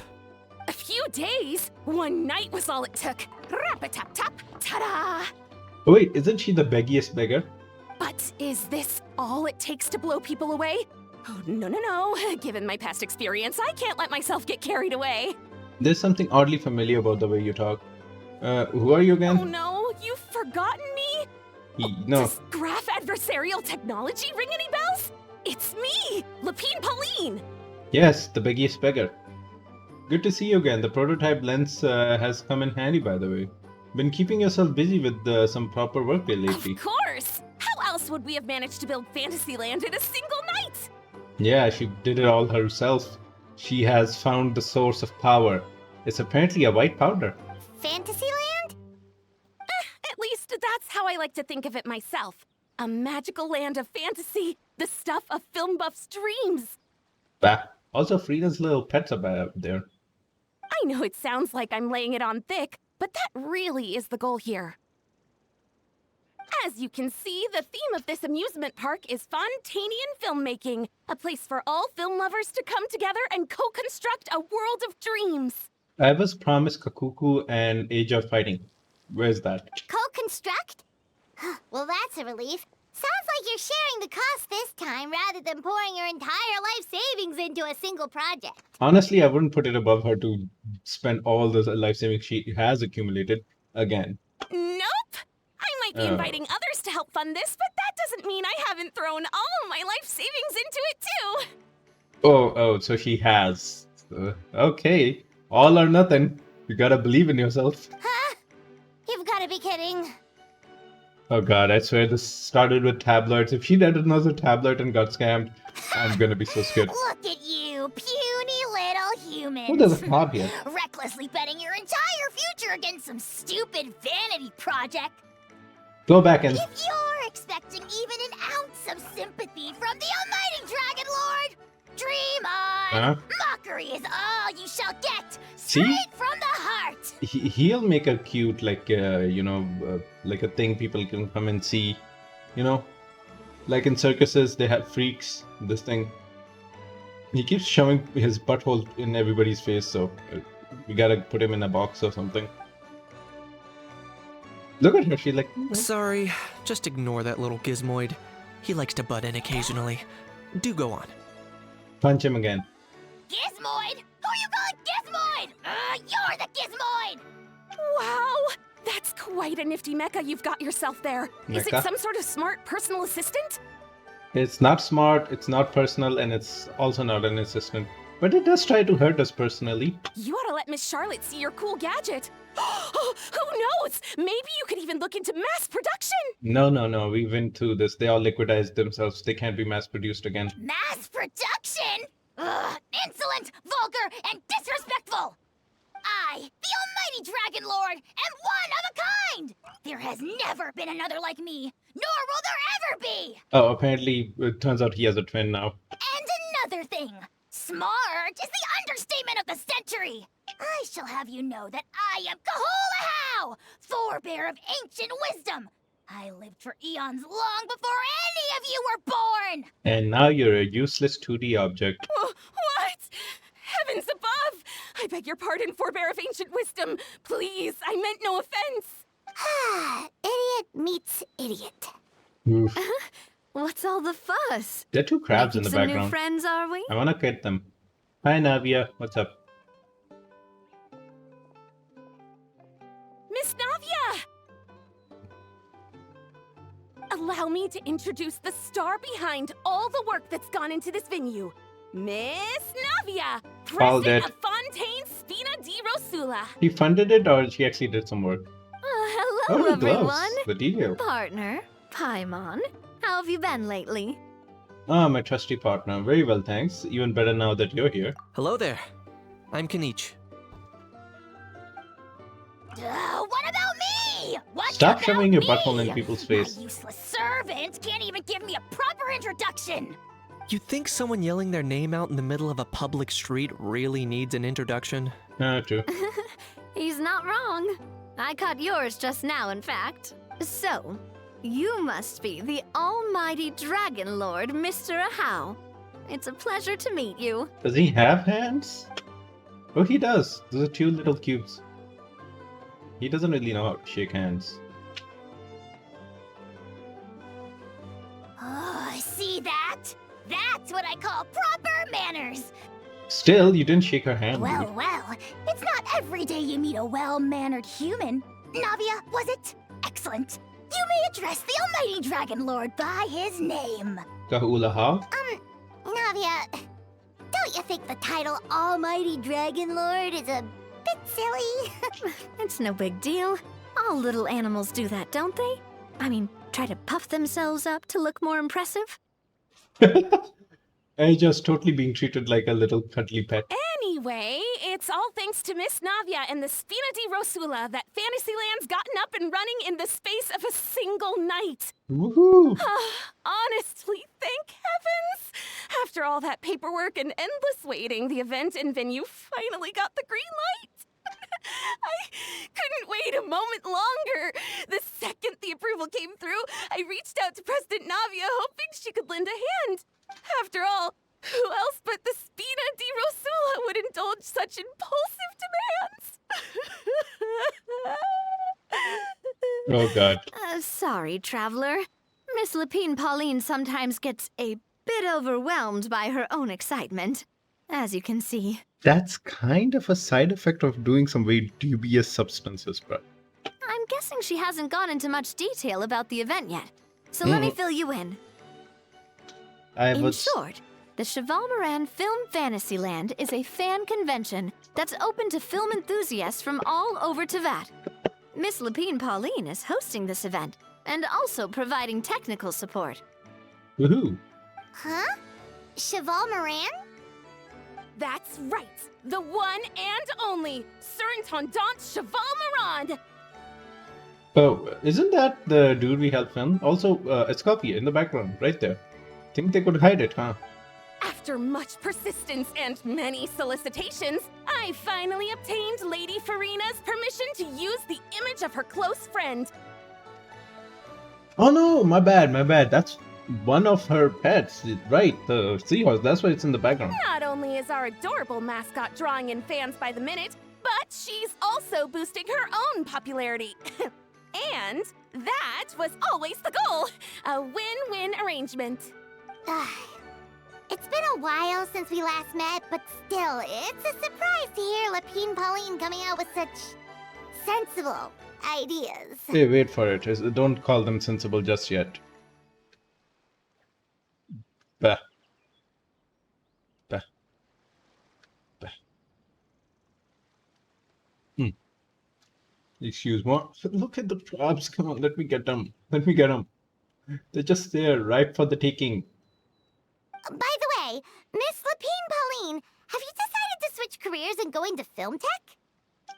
S5: A few days? One night was all it took. Rap-a-tap-tap, ta-da!
S1: Oh wait, isn't she the beggiest beggar?
S5: But is this all it takes to blow people away? Oh, no. Given my past experience, I can't let myself get carried away.
S1: There's something oddly familiar about the way you talk. Who are you again?
S5: Oh no, you've forgotten me?
S1: No.
S5: Does graph adversarial technology ring any bells? It's me, Lapine Pauline!
S1: Yes, the beggiest beggar. Good to see you again. The prototype lens has come in handy, by the way. Been keeping yourself busy with some proper work lately.
S5: Of course! How else would we have managed to build Fantasyland in a single night?
S1: Yeah, she did it all herself. She has found the source of power. It's apparently a white powder.
S2: Fantasyland?
S5: At least that's how I like to think of it myself. A magical land of fantasy, the stuff of film buffs' dreams.
S1: Bah. Also, Frieda's little pets are up there.
S5: I know it sounds like I'm laying it on thick, but that really is the goal here. As you can see, the theme of this amusement park is Fontanian filmmaking, a place for all film lovers to come together and co-construct a world of dreams.
S1: I was promised Kakuku and Age of Fighting. Where's that?
S2: Co-construct? Well, that's a relief. Sounds like you're sharing the cost this time rather than pouring your entire life savings into a single project.
S1: Honestly, I wouldn't put it above her to spend all the life savings she has accumulated again.
S5: Nope! I might be
S1: Oh.
S5: inviting others to help fund this, but that doesn't mean I haven't thrown all my life savings into it too!
S1: Oh, so she has. Okay. All or nothing. You gotta believe in yourself.
S2: Huh? You've got to be kidding.
S1: Oh god, I swear this started with tabloids. If she did another tabloid and got scammed, I'm gonna be so scared.
S2: Look at you, puny little human.
S1: Who does a cop here?
S2: Recklessly betting your entire future against some stupid vanity project.
S1: Go back and...
S2: If you're expecting even an ounce of sympathy from the almighty Dragon Lord, dream on!
S1: Huh?
S2: Mockery is all you shall get,
S1: See?
S2: straight from the heart!
S1: He'll make a cute, like, like a thing people can come and see. You know? Like in circuses, they have freaks. This thing. He keeps shoving his butthole in everybody's face, so we gotta put him in a box or something. Look at her, she's like...
S4: Sorry, just ignore that little gizmoid. He likes to butt in occasionally. Do go on.
S1: Punch him again.
S2: Gizmoid? Who you calling Gizmoid? You're the Gizmoid!
S5: Wow! That's quite a nifty mecha you've got yourself there. Is it
S1: Mecha?
S5: some sort of smart personal assistant?
S1: It's not smart, it's not personal, and it's also not an assistant. But it does try to hurt us personally.
S5: You ought to let Miss Charlotte see your cool gadget. Who knows? Maybe you could even look into mass production.
S1: No, we went through this. They all liquidized themselves. They can't be mass-produced again.
S2: Mass production? Ugh, insolent, vulgar, and disrespectful! I, the almighty Dragon Lord, am one of a kind! There has never been another like me, nor will there ever be!
S1: Oh, apparently, it turns out he has a twin now.
S2: And another thing, smart is the understatement of the century! I shall have you know that I am Kahulahau, forebear of ancient wisdom! I lived for eons long before any of you were born!
S1: And now you're a useless 2D object.
S5: What? Heavens above! I beg your pardon, forebear of ancient wisdom. Please, I meant no offense.
S2: Idiot meets idiot.
S1: Oof.
S6: What's all the fuss?
S1: There are two crabs in
S6: Making
S1: the
S6: some
S1: background.
S6: new friends, are we?
S1: I wanna get them. Hi, Navia. What's up?
S5: Miss Navia! Allow me to introduce the star behind all the work that's gone into this venue. Miss Navia,
S1: Called
S5: president
S1: it.
S5: of Fontaine Spina di Rosula.
S1: She funded it or she actually did some work?
S6: Hello,
S1: the
S6: everyone.
S1: gloves. The detail.
S6: Partner, Paimon. How have you been lately?
S1: Ah, my trusty partner. Very well, thanks. Even better now that you're here.
S4: Hello there. I'm Kanich.
S2: What about me? What
S1: Stop
S2: about
S1: shoving your
S2: me?
S1: butthole in people's face.
S2: My useless servant can't even give me a proper introduction.
S4: You think someone yelling their name out in the middle of a public street really needs an introduction?
S1: True.
S6: He's not wrong. I caught yours just now, in fact. So, you must be the almighty Dragon Lord, Mr. Ahau. It's a pleasure to meet you.
S1: Does he have hands? Oh, he does. Those are two little cubes. He doesn't really know how to shake hands.
S2: Oh, see that? That's what I call proper manners.
S1: Still, you didn't shake her hand.
S2: Well,
S1: dude.
S2: well, it's not every day you meet a well-mannered human. Navia, was it? Excellent. You may address the almighty Dragon Lord by his name.
S1: Kahulaha?
S2: Navia, don't you think the title Almighty Dragon Lord is a bit silly?
S6: It's no big deal. All little animals do that, don't they? I mean, try to puff themselves up to look more impressive.
S1: I just totally being treated like a little cuddly pet.
S5: Anyway, it's all thanks to Miss Navia and the Spina di Rosula that Fantasyland's gotten up and running in the space of a single night.
S1: Woohoo!
S5: Honestly, thank heavens! After all that paperwork and endless waiting, the event and venue finally got the green light. I couldn't wait a moment longer. The second the approval came through, I reached out to President Navia hoping she could lend a hand. After all, who else but the Spina di Rosula would indulge such impulsive demands?
S1: Oh god.
S6: Sorry, traveler. Miss Lapine Pauline sometimes gets a bit overwhelmed by her own excitement, as you can see.
S1: That's kind of a side effect of doing some very dubious substances, bro.
S6: I'm guessing she hasn't gone into much detail about the event yet, so let me fill you in. In short, the Cheval Moran Film Fantasyland is a fan convention that's open to film enthusiasts from all over Teyvat. Miss Lapine Pauline is hosting this event and also providing technical support.
S1: Woohoo!
S2: Huh? Cheval Moran?
S5: That's right! The one and only Surintendant Cheval Moran!
S1: Oh, isn't that the dude we helped film? Also, Escopia in the background, right there. Think they could hide it, huh?
S5: After much persistence and many solicitations, I finally obtained Lady Farina's permission to use the image of her close friend.
S1: Oh no, my bad. That's one of her pets, right? The seahorse. That's why it's in the background.
S5: Not only is our adorable mascot drawing in fans by the minute, but she's also boosting her own popularity. And that was always the goal. A win-win arrangement.
S2: It's been a while since we last met, but still, it's a surprise to hear Lapine Pauline coming out with such sensible ideas.
S1: Hey, wait for it. Don't call them sensible just yet. Bah. Bah. Bah. Excuse me. Look at the crabs. Come on, let me get them. They're just there, ripe for the taking.
S2: By the way, Miss Lapine Pauline, have you decided to switch careers and go into film tech?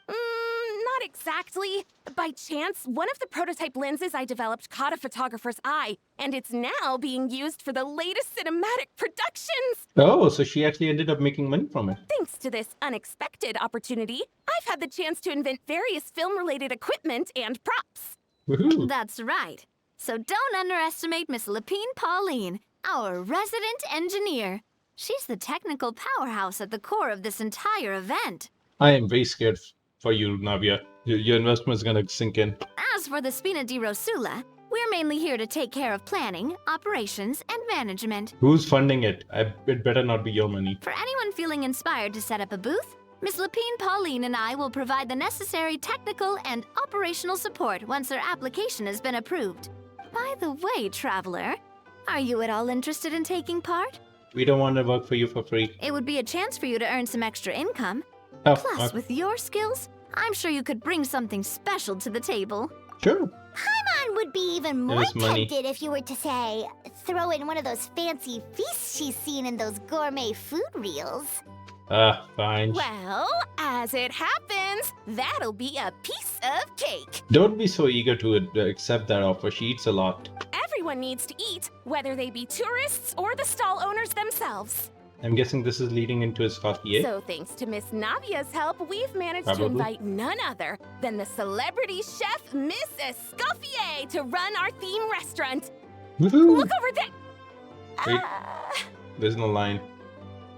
S5: Not exactly. By chance, one of the prototype lenses I developed caught a photographer's eye, and it's now being used for the latest cinematic productions.
S1: Oh, so she actually ended up making money from it.
S5: Thanks to this unexpected opportunity, I've had the chance to invent various film-related equipment and props.
S1: Woohoo!
S6: That's right. So don't underestimate Miss Lapine Pauline, our resident engineer. She's the technical powerhouse at the core of this entire event.
S1: I am very scared for you, Navia. Your investment is gonna sink in.
S6: As for the Spina di Rosula, we're mainly here to take care of planning, operations, and management.
S1: Who's funding it? It better not be your money.
S6: For anyone feeling inspired to set up a booth, Miss Lapine Pauline and I will provide the necessary technical and operational support once their application has been approved. By the way, traveler, are you at all interested in taking part?
S1: We don't want to work for you for free.
S6: It would be a chance for you to earn some extra income.
S1: Oh,
S6: Plus, with your skills, I'm sure you could bring something special to the table.
S1: sure.
S2: Paimon would be even more
S1: is money.
S2: tempted if you were to say, throw in one of those fancy feasts she's seen in those gourmet food reels.
S1: Fine.
S5: Well, as it happens, that'll be a piece of cake.
S1: Don't be so eager to accept that offer. She eats a lot.
S5: Everyone needs to eat, whether they be tourists or the stall owners themselves.
S1: I'm guessing this is leading into his coffee, eh?
S5: So thanks to Miss Navia's help, we've managed
S1: Probably.
S5: to invite none other than the celebrity chef, Miss Escoffier, to run our theme restaurant.
S1: Woohoo!
S5: Look over there!
S1: Wait.
S5: Ah.
S1: There's no line.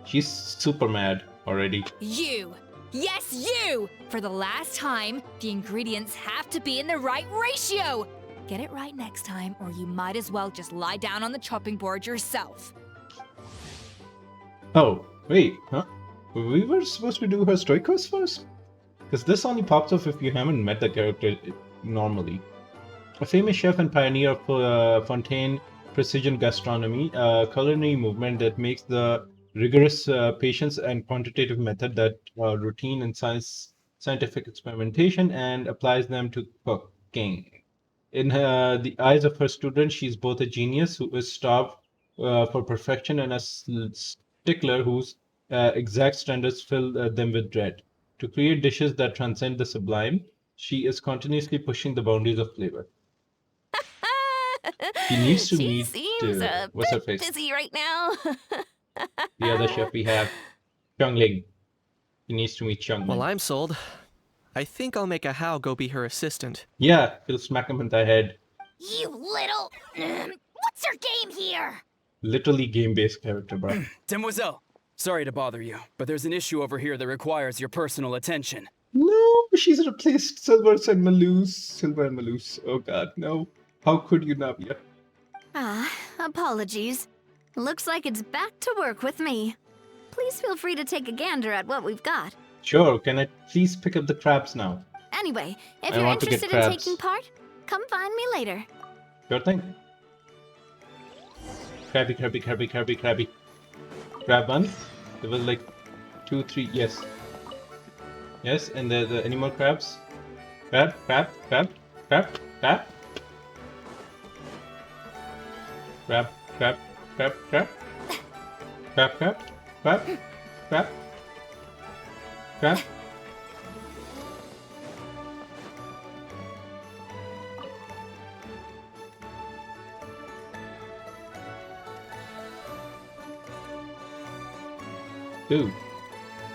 S1: She's super mad already.
S7: You! Yes, you! For the last time, the ingredients have to be in the right ratio! Get it right next time, or you might as well just lie down on the chopping board yourself.
S1: Oh, wait, huh? We were supposed to do her stoikos first? Because this only pops up if you haven't met the character normally. A famous chef and pioneer of Fontaine precision gastronomy, a culinary movement that makes the rigorous patience and quantitative method that routine in scientific experimentation and applies them to cooking. In the eyes of her students, she's both a genius who is starved for perfection and a stickler whose exact standards fill them with dread. To create dishes that transcend the sublime, she is continuously pushing the boundaries of flavor. She needs to
S5: She
S1: meet
S5: seems a
S1: what's her
S5: bit
S1: face?
S5: busy right now.
S1: The other chef we have, Ling. She needs to meet
S4: Well,
S1: Ling.
S4: I'm sold. I think I'll make a How go be her assistant.
S1: Yeah, he'll smack him in the head.
S2: You little... What's your game here?
S1: Literally game-based character, bro.
S8: Demoiselle, sorry to bother you, but there's an issue over here that requires your personal attention.
S1: No, she's replaced Silver and Maloose. Silver and Maloose. Oh god, no. How could you, Navia?
S6: Apologies. Looks like it's back to work with me. Please feel free to take a gander at what we've got.
S1: Sure, can I please pick up the crabs now?
S6: Anyway, if
S1: I
S6: you're
S1: want to get
S6: interested in
S1: crabs.
S6: taking part, come find me later.
S1: Sure thing. Crabby, crabby, crabby, crabby, crabby. Crab one. There was like 2, 3, yes. Yes, and the any more crabs? Crab, crab, crab, crab, crab. Crab, crab, crab, crab. Crab, crab, crab, crab. Crab. Ooh.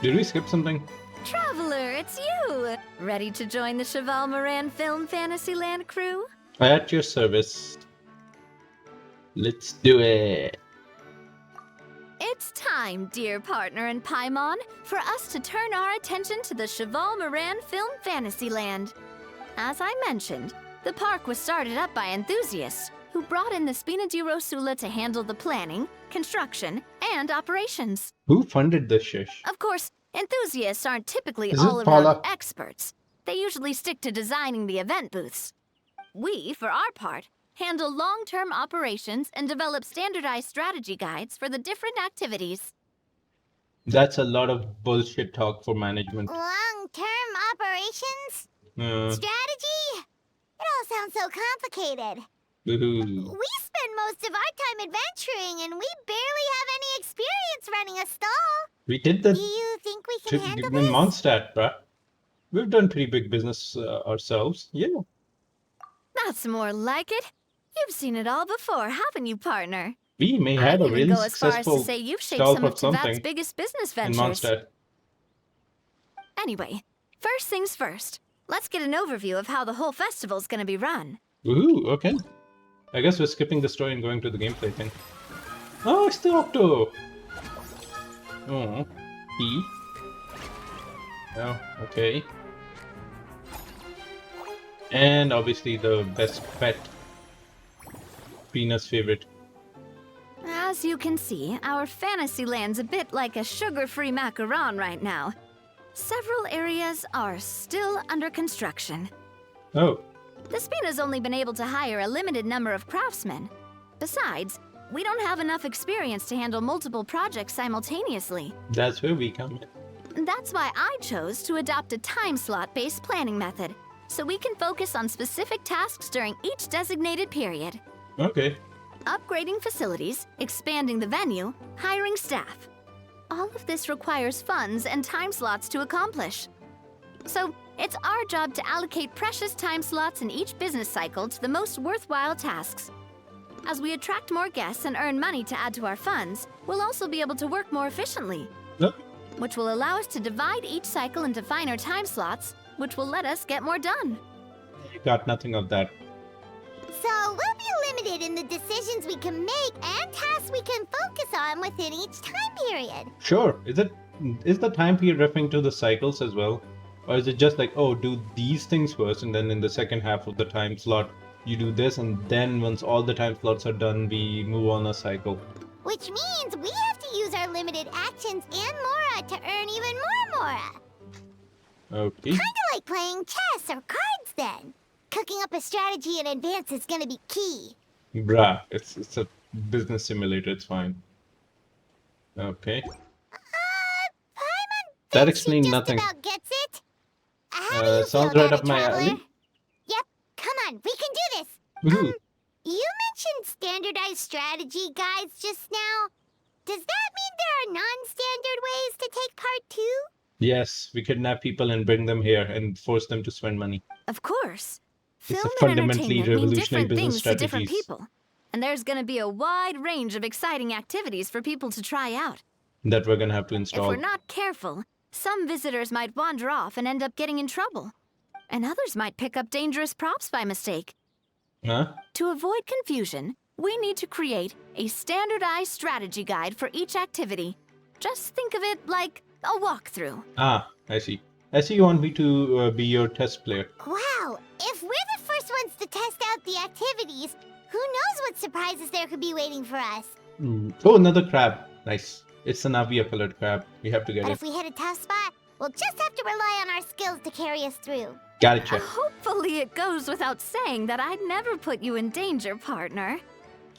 S1: Did we skip something?
S6: Traveler, it's you! Ready to join the Cheval Moran Film Fantasyland crew?
S1: At your service. Let's do it.
S6: It's time, dear partner in Paimon, for us to turn our attention to the Cheval Moran Film Fantasyland. As I mentioned, the park was started up by enthusiasts who brought in the Spina di Rosula to handle the planning, construction, and operations.
S1: Who funded this shish?
S6: Of course, enthusiasts aren't typically
S1: Is it
S6: all-around
S1: Paula?
S6: experts. They usually stick to designing the event booths. We, for our part, handle long-term operations and develop standardized strategy guides for the different activities.
S1: That's a lot of bullshit talk for management.
S2: Long-term operations?
S1: Uh,
S2: Strategy? It all sounds so complicated.
S1: woohoo.
S2: We spend most of our time adventuring, and we barely have any experience running a stall.
S1: We did
S2: Do
S1: that
S2: you think we can handle
S1: in
S2: this?
S1: Mondstadt, bruh. We've done pretty big business ourselves. Yeah.
S6: That's more like it. You've seen it all before, haven't you, partner?
S1: We may
S6: I'd
S1: have a
S6: even
S1: really
S6: go as far as to
S1: successful
S6: say you've shaped
S1: stall
S6: some
S1: for
S6: of Teyvat's
S1: something
S6: biggest business
S1: in
S6: ventures.
S1: Mondstadt.
S6: Anyway, first things first. Let's get an overview of how the whole festival's gonna be run.
S1: Woohoo, okay. I guess we're skipping the story and going to the gameplay thing. Oh, it's the Octo! Oh, he. Oh, okay. And obviously the best pet. Pina's favorite.
S6: As you can see, our Fantasyland's a bit like a sugar-free macaron right now. Several areas are still under construction.
S1: Oh,
S6: The Spina's only been able to hire a limited number of craftsmen. Besides, we don't have enough experience to handle multiple projects simultaneously.
S1: that's where we come in.
S6: That's why I chose to adopt a time slot-based planning method, so we can focus on specific tasks during each designated period.
S1: Okay.
S6: Upgrading facilities, expanding the venue, hiring staff. All of this requires funds and time slots to accomplish. So, it's our job to allocate precious time slots in each business cycle to the most worthwhile tasks. As we attract more guests and earn money to add to our funds, we'll also be able to work more efficiently,
S1: Look,
S6: which will allow us to divide each cycle into finer time slots, which will let us get more done.
S1: you got nothing of that.
S2: So we'll be limited in the decisions we can make and tasks we can focus on within each time period.
S1: Sure. Is the time period referring to the cycles as well? Or is it just like, oh, do these things first, and then in the second half of the time slot, you do this, and then once all the time slots are done, we move on a cycle?
S2: Which means we have to use our limited actions and Mora to earn even more Mora.
S1: Okay.
S2: Kinda like playing chess or cards then. Cooking up a strategy in advance is gonna be key.
S1: Bruh, it's a business simulator, it's fine. Okay.
S2: Paimon
S1: That
S2: thinks
S1: explained
S2: she just
S1: nothing.
S2: about gets it. How do you
S1: Sounds
S2: feel,
S1: right
S2: Data
S1: up my
S2: Traveler?
S1: alley.
S2: Yep, come on, we can do this.
S1: Woohoo.
S2: You mentioned standardized strategy guides just now. Does that mean there are non-standard ways to take part too?
S1: Yes, we kidnap people and bring them here and force them to spend money.
S6: Of course.
S1: It's
S6: Film
S1: a
S6: and
S1: fundamentally
S6: entertainment mean
S1: revolutionary
S6: different
S1: business
S6: things to different
S1: strategies
S6: people. And there's gonna be a wide range of exciting activities for people to try out.
S1: that we're gonna have to
S6: If
S1: install.
S6: we're not careful, some visitors might wander off and end up getting in trouble. And others might pick up dangerous props by mistake.
S1: Huh?
S6: To avoid confusion, we need to create a standardized strategy guide for each activity. Just think of it like a walkthrough.
S1: Ah, I see. I see you want me to be your test player.
S2: Wow, if we're the first ones to test out the activities, who knows what surprises there could be waiting for us?
S1: Oh, another crab. Nice. It's an Navia colored crab. We have to get
S2: But
S1: it.
S2: if we hit a tough spot, we'll just have to rely on our skills to carry us through.
S1: Got it, check.
S6: Hopefully it goes without saying that I'd never put you in danger, partner.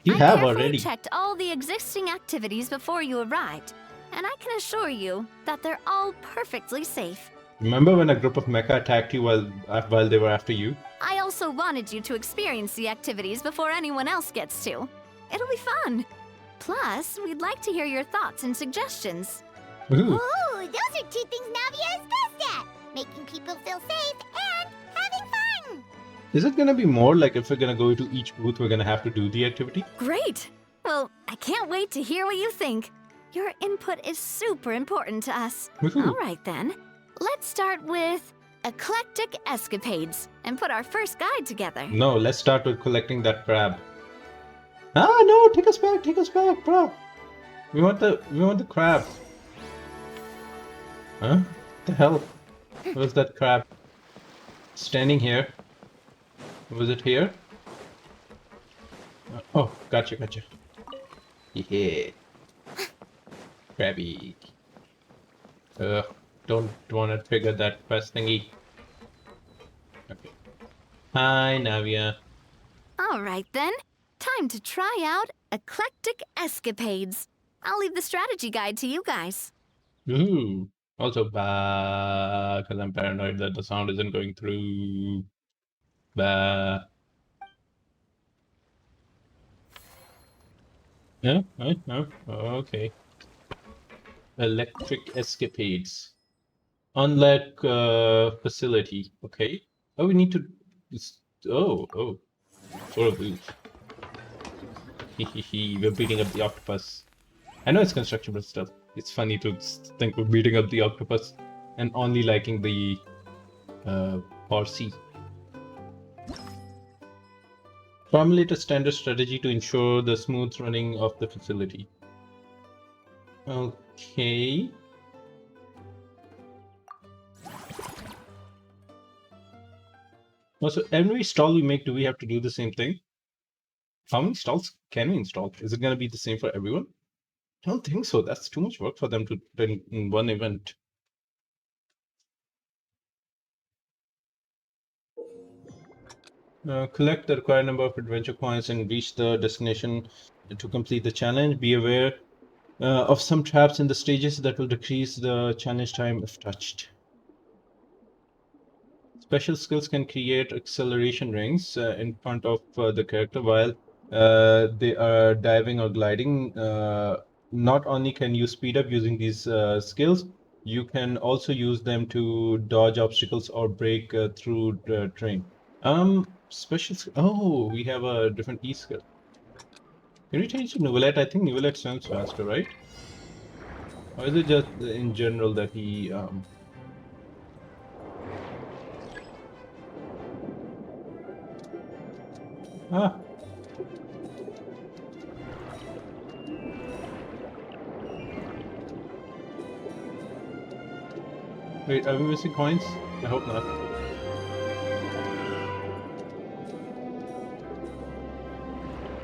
S1: You
S6: I
S1: have
S6: carefully
S1: already.
S6: checked all the existing activities before you arrived, and I can assure you that they're all perfectly safe.
S1: Remember when a group of mecha attacked you while they were after you?
S6: I also wanted you to experience the activities before anyone else gets to. It'll be fun. Plus, we'd like to hear your thoughts and suggestions.
S1: Ooh.
S2: Ooh, those are two things Navia is best at. Making people feel safe and having fun.
S1: Is it gonna be more like if we're gonna go to each booth, we're gonna have to do the activity?
S6: Great! Well, I can't wait to hear what you think. Your input is super important to us.
S1: Woohoo.
S6: All right then. Let's start with eclectic escapades and put our first guide together.
S1: No, let's start with collecting that crab. Ah, no! Take us back, bro. We want the crab. Huh? What the hell? Where's that crab? Standing here. Was it here? Oh, gotcha. Yeah. Crabby. Don't want to trigger that quest thingy. Okay. Hi, Navia.
S6: All right then. Time to try out eclectic escapades. I'll leave the strategy guide to you guys.
S1: Ooh. Also, because I'm paranoid that the sound isn't going through. Bah. Yeah, no. Okay. Electric escapades. Unlock facility. Okay. Oh, we need to. Oh. Sort of move. We're beating up the octopus. I know it's construction, but still. It's funny to think we're beating up the octopus and only liking the Parsi. Formulate a standard strategy to ensure the smooth running of the facility. Okay. Also, every stall we make, do we have to do the same thing? How many stalls can we install? Is it going to be the same for everyone? I don't think so. That's too much work for them to do in one event. Collect the required number of adventure coins and reach the destination to complete the challenge. Be aware of some traps in the stages that will decrease the challenge time if touched. Special skills can create acceleration rings in front of the character while they are diving or gliding. Not only can you speed up using these skills, you can also use them to dodge obstacles or break through the terrain. Oh, we have a different E skill. Can we change to Novelette? I think Novelette sounds faster, right? Or is it just in general that he Ah. Wait, are we missing coins? I hope not.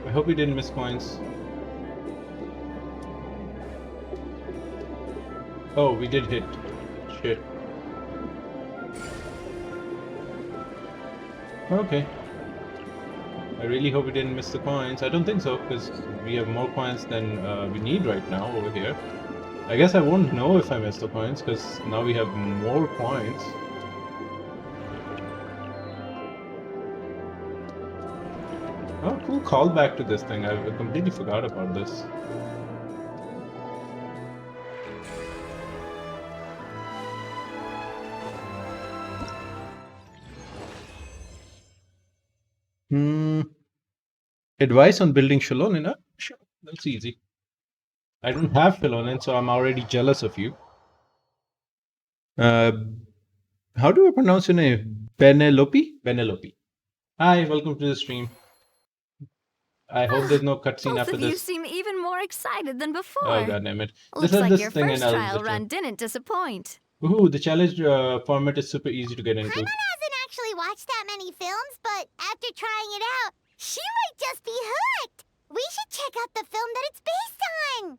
S1: I hope we didn't miss coins. Oh, we did hit. Shit. Okay. I really hope we didn't miss the coins. I don't think so, because we have more coins than we need right now over here. I guess I won't know if I missed the coins, because now we have more coins. Oh, cool callback to this thing. I completely forgot about this. Hmm. Advice on building Shalonin? Sure, that's easy. I don't have Shalonin, so I'm already jealous of you. Uh, how do I pronounce your name? Benelope? Benelope. Hi, welcome to the stream. I hope there's no cutscene
S6: Both
S1: after
S6: of you
S1: this.
S6: seem even more excited than
S1: Oh,
S6: before.
S1: god damn it.
S6: Looks
S1: This is
S6: like
S1: this
S6: your
S1: thing and
S6: first
S1: I'll
S6: trial
S1: just...
S6: run didn't disappoint.
S1: Woohoo, the challenge format is super easy to get into.
S2: Paimon hasn't actually watched that many films, but after trying it out, she might just be hooked. We should check out the film that it's based on.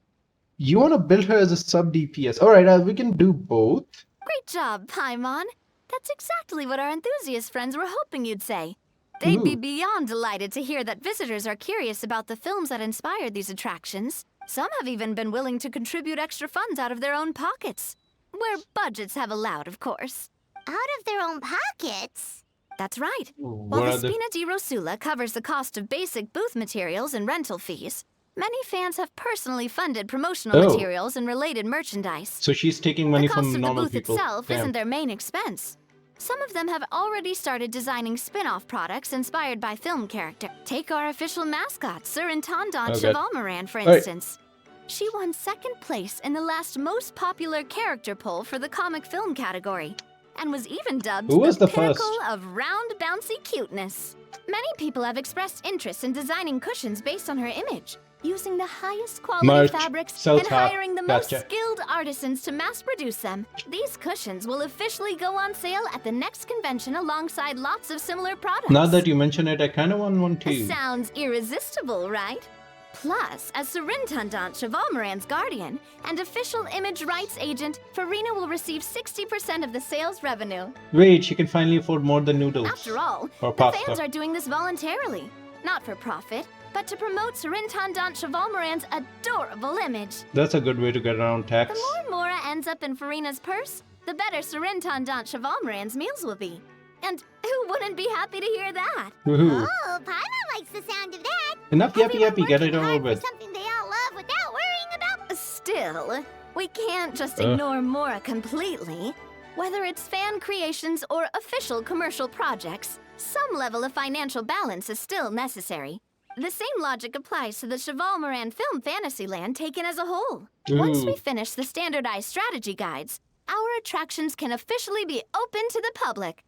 S1: You want to build her as a sub DPS. Alright, we can do both.
S6: Great job, Paimon. That's exactly what our enthusiast friends were hoping you'd say. They'd be
S1: Ooh.
S6: beyond delighted to hear that visitors are curious about the films that inspired these attractions. Some have even been willing to contribute extra funds out of their own pockets. Where budgets have allowed, of course.
S2: Out of their own pockets?
S6: That's right.
S1: What
S6: While the
S1: are the...
S6: Spina di Rosula covers the cost of basic booth materials and rental fees, many fans have personally funded promotional
S1: Oh.
S6: materials and related merchandise.
S1: So she's taking money
S6: The cost
S1: from
S6: of the
S1: normal
S6: booth
S1: people.
S6: itself
S1: Damn.
S6: isn't their main expense. Some of them have already started designing spin-off products inspired by film character. Take our official mascot, Sir Intendant
S1: Oh, God.
S6: Chevalmoran, for
S1: Alright.
S6: instance. She won second place in the last most popular character poll for the comic film category, and was even dubbed
S1: Who was the
S6: pinnacle
S1: first?
S6: of round, bouncy cuteness. Many people have expressed interest in designing cushions based on her image, using the highest quality
S1: Merch,
S6: fabrics
S1: sell
S6: and
S1: top.
S6: hiring the most
S1: Gotcha.
S6: skilled artisans to mass produce them. These cushions will officially go on sale at the next convention alongside lots of similar products.
S1: Now that you mention it, I kind of want one too.
S6: Sounds irresistible, right? Plus, as Surintendant Chevalmoran's guardian and official image rights agent, Farina will receive 60% of the sales revenue.
S1: Wait, she can finally afford more than noodles.
S6: After all,
S1: Or
S6: the
S1: pasta.
S6: fans are doing this voluntarily, not for profit, but to promote Surintendant Chevalmoran's adorable image.
S1: That's a good way to get around
S6: The
S1: tax.
S6: more Mora ends up in Farina's purse, the better Surintendant Chevalmoran's meals will be. And who wouldn't be happy to hear that?
S1: Woohoo.
S2: Oh, Paimon likes the sound of that.
S1: Enough yappy
S2: Everyone
S1: yappy, get it
S2: working
S1: over
S2: hard for
S1: with.
S2: something they all love without worrying about.
S6: Still, we can't just
S1: Ugh.
S6: ignore Mora completely. Whether it's fan creations or official commercial projects, some level of financial balance is still necessary. The same logic applies to the Chevalmoran film Fantasyland taken as a whole. Once we
S1: Ooh.
S6: finish the standardized strategy guides, our attractions can officially be open to the public.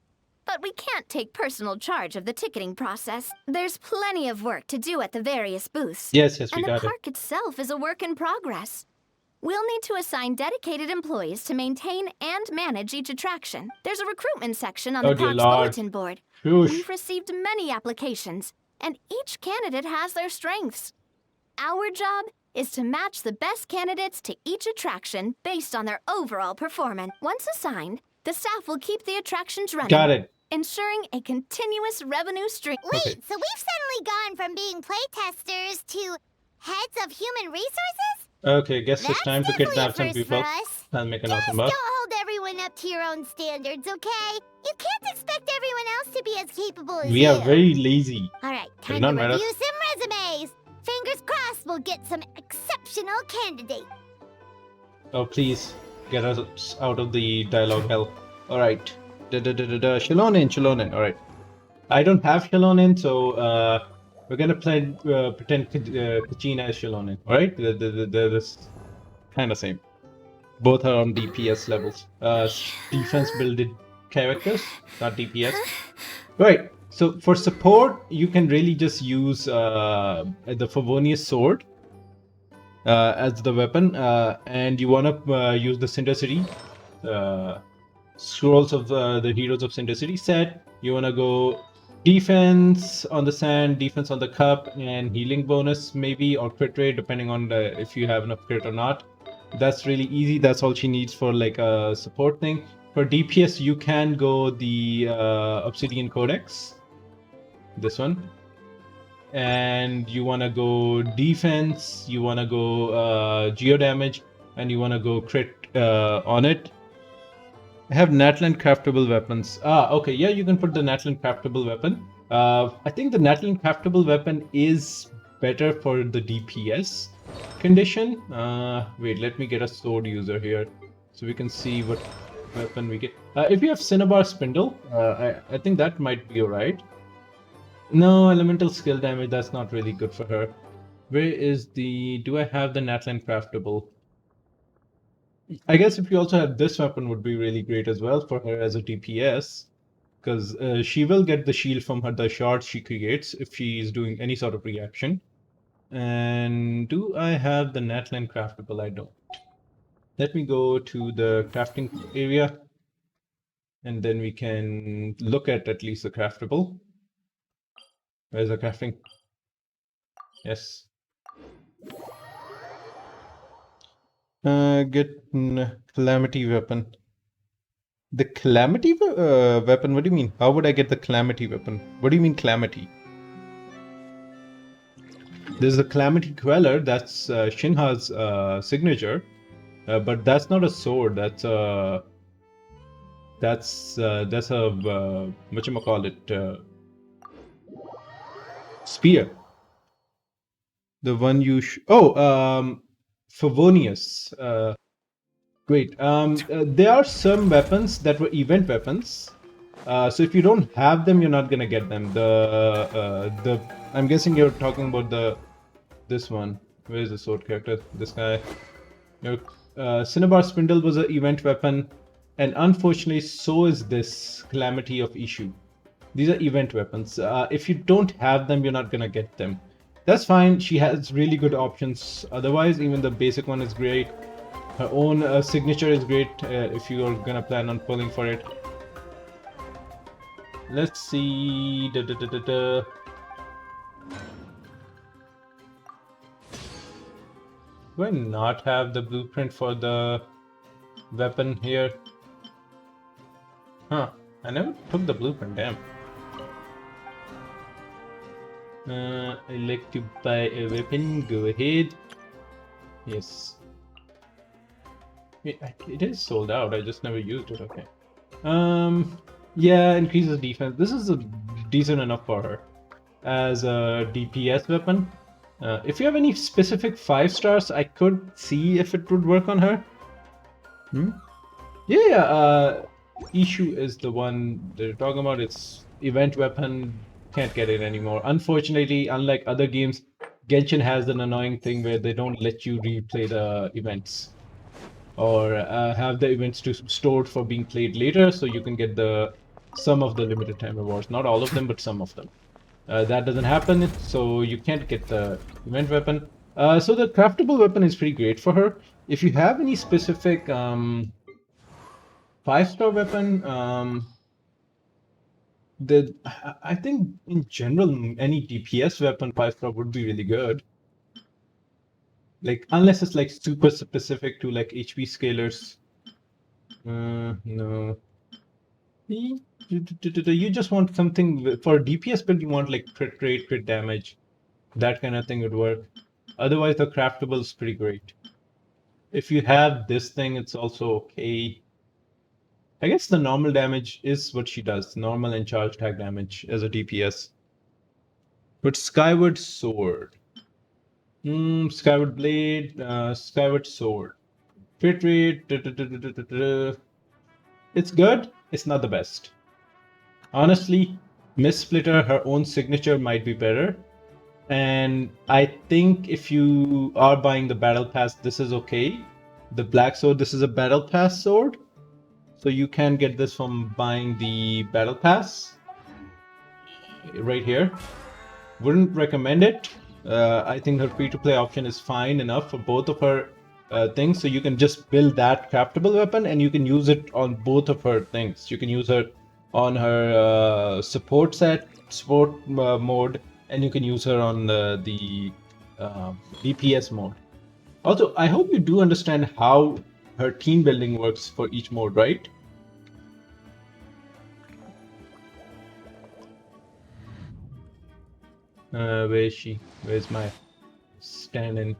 S6: But we can't take personal charge of the ticketing process. There's plenty of work to do at the various booths.
S1: Yes, we
S6: And the
S1: got it.
S6: park itself is a work in progress. We'll need to assign dedicated employees to maintain and manage each attraction. There's a recruitment section on
S1: Oh,
S6: the
S1: dear
S6: park's
S1: Lord.
S6: bulletin board.
S1: Whoosh.
S6: We've received many applications, and each candidate has their strengths. Our job is to match the best candidates to each attraction based on their overall performance. Once assigned, the staff will keep the attractions running,
S1: Got it.
S6: ensuring a continuous revenue stream.
S2: Wait,
S1: Okay.
S2: so we've suddenly gone from being playtesters to heads of human resources?
S1: Okay, guess it's
S2: That's
S1: time to
S2: definitely
S1: kidnap
S2: a
S1: some
S2: first
S1: people.
S2: for us.
S1: I'll make an
S2: Just
S1: awesome
S2: don't
S1: buff.
S2: hold everyone up to your own standards, okay? You can't expect everyone else to be as capable as
S1: We
S2: you.
S1: are very lazy.
S2: All right,
S1: Did
S2: time
S1: not
S2: to
S1: matter.
S2: review some resumes. Fingers crossed we'll get some exceptional candidates.
S1: Oh, please get us out of the dialogue hell. Alright. Shalonin. Alright. I don't have Shalonin, so we're gonna pretend Kachina is Shalonin. Alright? They're this kind of same. Both are on DPS levels. Defense builded characters, not DPS. Right. So for support, you can really just use the Favonius sword as the weapon, and you want to use the Cinder City scrolls of the Heroes of Cinder City set. You want to go defense on the sand, defense on the cup, and healing bonus maybe, or crit rate depending on if you have enough crit or not. That's really easy. That's all she needs for like a support thing. For DPS, you can go the Obsidian Codex, this one, and you want to go defense, you want to go geo damage, and you want to go crit on it. I have Natlan craftable weapons. Okay, yeah, you can put the Natlan craftable weapon. I think the Natlin craftable weapon is better for the DPS condition. Wait, let me get a sword user here so we can see what weapon we get. If you have Cinnabar Spindle, I think that might be alright. No, elemental skill damage, that's not really good for her. Where is the... do I have the Natlin craftable? I guess if you also have this weapon would be really great as well for her as a DPS. Because she will get the shield from the shards she creates if she is doing any sort of reaction. And do I have the Natlan craftable? I don't. Let me go to the crafting area, and then we can look at least the craftable. Where's the crafting? Yes. Get calamity weapon. The calamity weapon? What do you mean? How would I get the calamity weapon? What do you mean calamity? There's the calamity queller. That's Shinha's signature, but that's not a sword. That's a whatchamacallit, spear. The one you Favonius. Great. There are some weapons that were event weapons. So if you don't have them, you're not gonna get them. I'm guessing you're talking about this one. Where's the sword character? This guy. Your Cinnabar Spindle was an event weapon, and unfortunately, so is this Calamity of Issue. These are event weapons. If you don't have them, you're not gonna get them. That's fine. She has really good options. Otherwise, even the basic one is great. Her own signature is great if you are gonna plan on pulling for it. Let's see. Do I not have the blueprint for the weapon here? Huh. I never took the blueprint, damn. I like to buy a weapon. Go ahead. Yes. It is sold out. I just never used it. Okay. Yeah, increases defense. This is decent enough for her as a DPS weapon. If you have any specific 5 stars, I could see if it would work on her. Yeah. Issue is the one they're talking about. It's event weapon. Can't get it anymore. Unfortunately, unlike other games, Genshin has an annoying thing where they don't let you replay the events or have the events stored for being played later, so you can get some of the limited time rewards. Not all of them, but some of them. That doesn't happen, so you can't get the event weapon. So the craftable weapon is pretty great for her. If you have any specific 5-star weapon, I think in general any DPS weapon 5-star would be really good. Like unless it's like super specific to like HP scalers. No. You just want something for a DPS build. You want like crit rate, crit damage, that kind of thing would work. Otherwise, the craftable is pretty great. If you have this thing, it's also okay. I guess the normal damage is what she does. Normal and charge tag damage as a DPS. But Skyward Sword. Skyward Blade, Skyward Sword. Crit rate. It's good. It's not the best. Honestly, Miss Splitter, her own signature might be better. And I think if you are buying the Battle Pass, this is okay. The Black Sword, this is a Battle Pass sword. So you can get this from buying the Battle Pass. Right here. Wouldn't recommend it. I think her free-to-play option is fine enough for both of her things. So you can just build that craftable weapon and you can use it on both of her things. You can use her on her support mode, and you can use her on the DPS mode. Also, I hope you do understand how her team building works for each mode, right? Where is she? Where's my stand-in?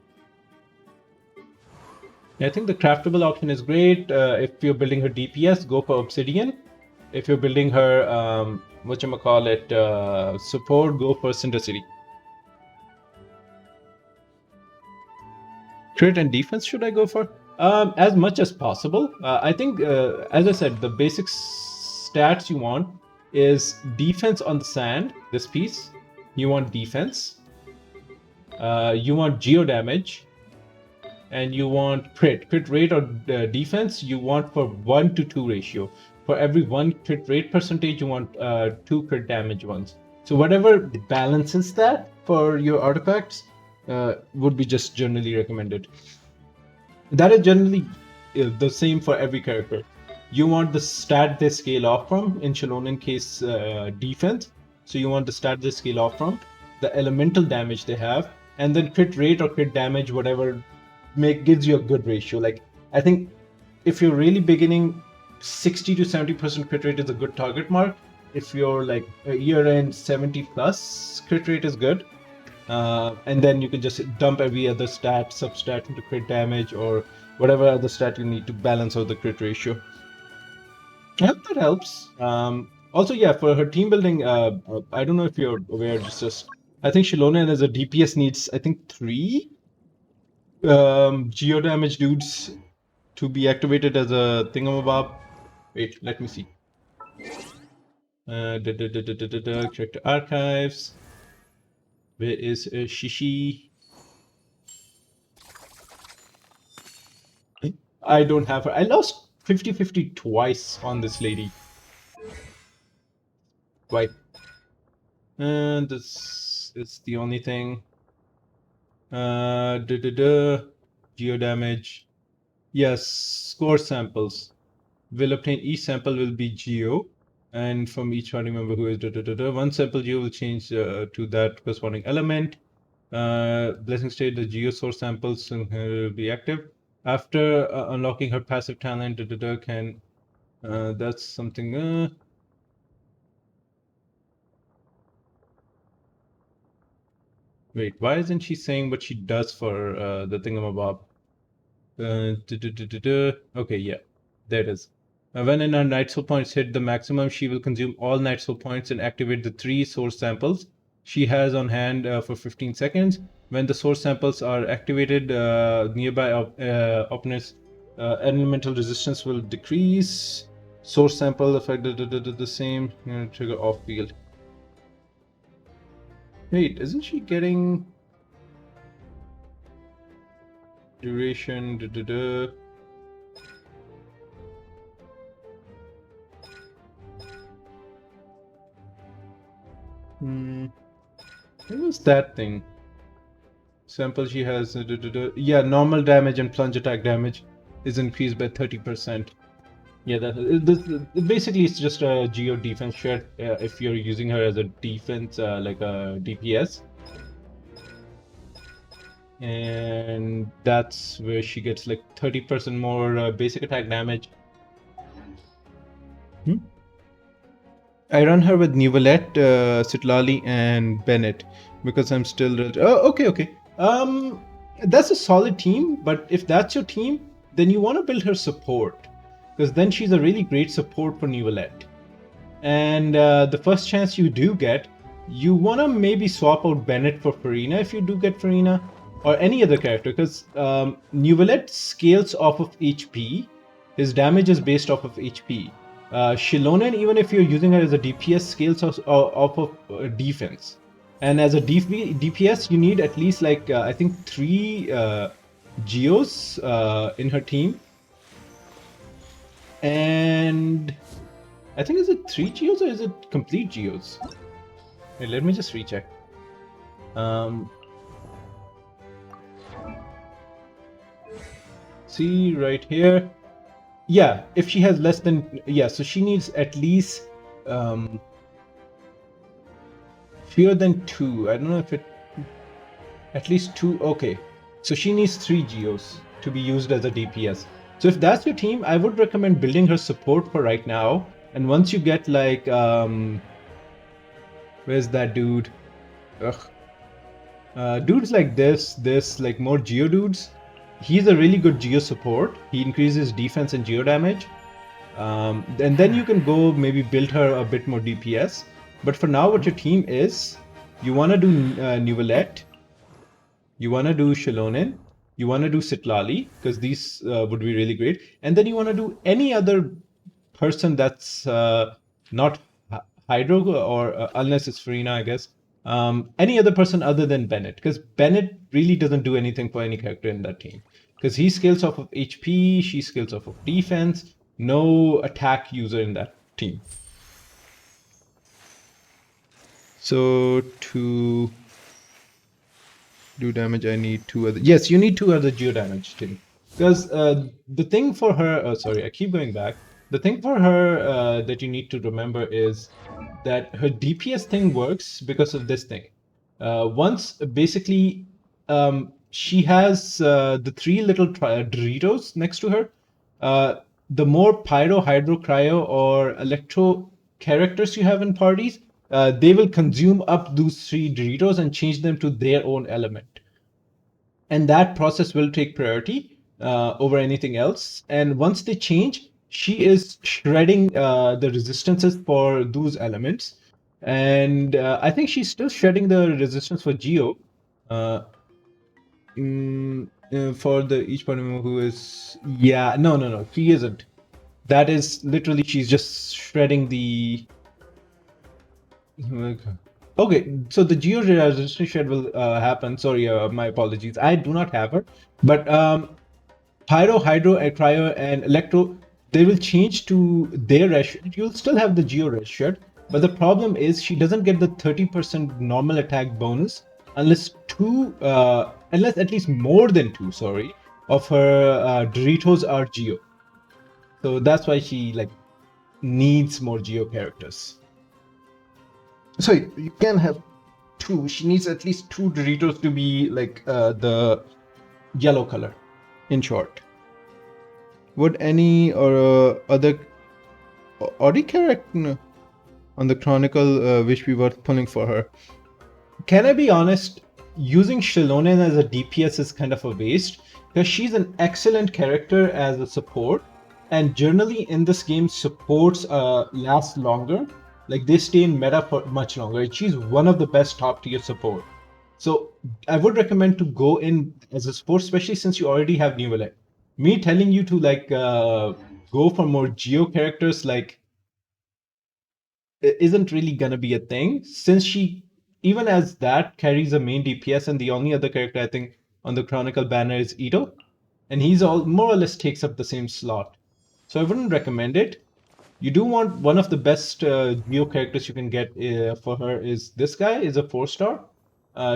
S1: I think the craftable option is great. If you're building her DPS, go for Obsidian. if you're building her, whatchamacallit, support, go for Cinder City. Crit and defense should I go for? As much as possible. I think, as I said, the basic stats you want is defense on the sand, this piece. You want defense. You want geo damage. And you want crit. Crit rate or defense, you want for 1 to 2 ratio. For every 1 crit rate percentage, you want 2 crit damage ones. So whatever balances that for your artifacts would be just generally recommended. That is generally the same for every character. You want the stat they scale off from, in Shalonen case defense. So you want the stat they scale off from, the elemental damage they have, and then crit rate or crit damage, whatever gives you a good ratio. Like, I think if you're really beginning, 60 to 70% crit rate is a good target mark. If you're like a year end, 70 plus crit rate is good. And then you can just dump every other stat, substat into crit damage or whatever other stat you need to balance out the crit ratio. I hope that helps. Also, yeah, for her team building, I don't know if you're aware, just I think Shilonen as a DPS needs, I think, 3 geo damage dudes to be activated as a thingamabob. Wait, let me see. Character archives. Where is Shishi? I don't have her. I lost 50-50 twice on this lady. Why? And this is the only thing. Geo damage. Yes, score samples. Will obtain each sample will be geo. And from each party member who is one sample geo will change to that corresponding element. Blessing state, the geo source samples will be active. After unlocking her passive talent, can that's something. Wait, why isn't she saying what she does for the thingamabob? Okay, yeah, there it is. When her night soul points hit the maximum, she will consume all night soul points and activate the 3 source samples she has on hand for 15 seconds. When the source samples are activated, nearby opponents' elemental resistance will decrease. Source sample effect the same. Trigger off field. Wait, isn't she getting duration? What was that thing? Sample she has. Yeah, normal damage and plunge attack damage is increased by 30%. Yeah, basically it's just a geo defense shred if you're using her as a defense, like a DPS. And that's where she gets like 30% more basic attack damage. I run her with Nuvalette, Citlali, and Bennett because I'm still. Oh, okay. That's a solid team. But if that's your team, then you want to build her support because then she's a really great support for Nuvalette. And the first chance you do get, you want to maybe swap out Bennett for Farina if you do get Farina, or any other character, because Nuvalette scales off of HP. His damage is based off of HP. Shilonen, even if you're using her as a DPS, scales off of defense. And as a DPS, you need at least like, I think 3 Geos in her team. And I think, is it 3 Geos or is it complete Geos? Hey, let me just recheck. See right here. Yeah, if she has less than, yeah, so she needs at least fewer than 2. I don't know if it, at least 2. Okay, so she needs 3 Geos to be used as a DPS. So if that's your team, I would recommend building her support for right now. And once you get like, where's that dude? Dudes like this, like more Geo dudes. He's a really good Geo support. He increases defense and Geo damage. And then you can go maybe build her a bit more DPS. But for now, what your team is, you want to do Nuvalette, you want to do Shilonen, you want to do Sitlali, because these would be really great. And then you want to do any other person that's not Hydro, or unless it's Farina, I guess. Any other person other than Bennett, because Bennett really doesn't do anything for any character in that team. Because he scales off of HP, she scales off of defense, no attack user in that team. So to do damage, I need 2 other. Yes, you need 2 other geo damage too. Because the thing for her, sorry, I keep going back. The thing for her that you need to remember is that her DPS thing works because of this thing. Once basically she has the 3 little Doritos next to her. The more Pyro, Hydro, Cryo, or Electro characters you have in parties, they will consume up those 3 Doritos and change them to their own element. And that process will take priority over anything else. And once they change, she is shredding the resistances for those elements. And I think she's still shredding the resistance for Geo. For the each party member who is... Yeah, no, she isn't. That is literally, she's just shredding the... Okay, so the Geo resistance shred will happen. Sorry, my apologies. I do not have her. But Pyro, Hydro, Cryo, and Electro, they will change to their res shred. You'll still have the Geo res shred, but the problem is she doesn't get the 30% normal attack bonus unless at least more than 2, sorry, of her Doritos are Geo. So that's why she needs more Geo characters. So you can have 2. She needs at least 2 Doritos to be the yellow color, in short. Would any or other Audi character on the Chronicle wish we were pulling for her? Can I be honest? Using Shilonen as a DPS is kind of a waste, because she's an excellent character as a support, and generally in this game supports last longer. They stay in meta for much longer. She's one of the best top tier support. So I would recommend to go in as a support, especially since you already have Nuvalette. Me telling you to go for more Geo characters isn't really gonna be a thing, since she, even as that, carries a main DPS, and the only other character I think on the Chronicle banner is Ito, and he's more or less takes up the same slot. So I wouldn't recommend it. You do want one of the best Geo characters you can get for her is this guy, is a 4-star.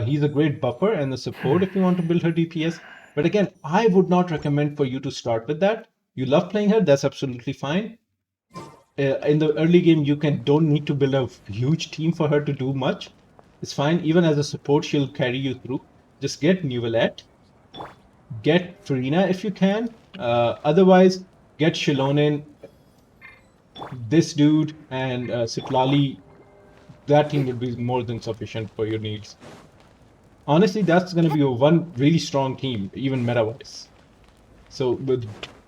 S1: He's a great buffer and a support if you want to build her DPS. But again, I would not recommend for you to start with that. You love playing her, that's absolutely fine. In the early game, you don't need to build a huge team for her to do much. It's fine. Even as a support, she'll carry you through. Just get Nuvalette. Get Farina if you can. Otherwise, get Shilonen, this dude, and Sitlali. That team would be more than sufficient for your needs. Honestly, that's going to be one really strong team, even meta-wise. So with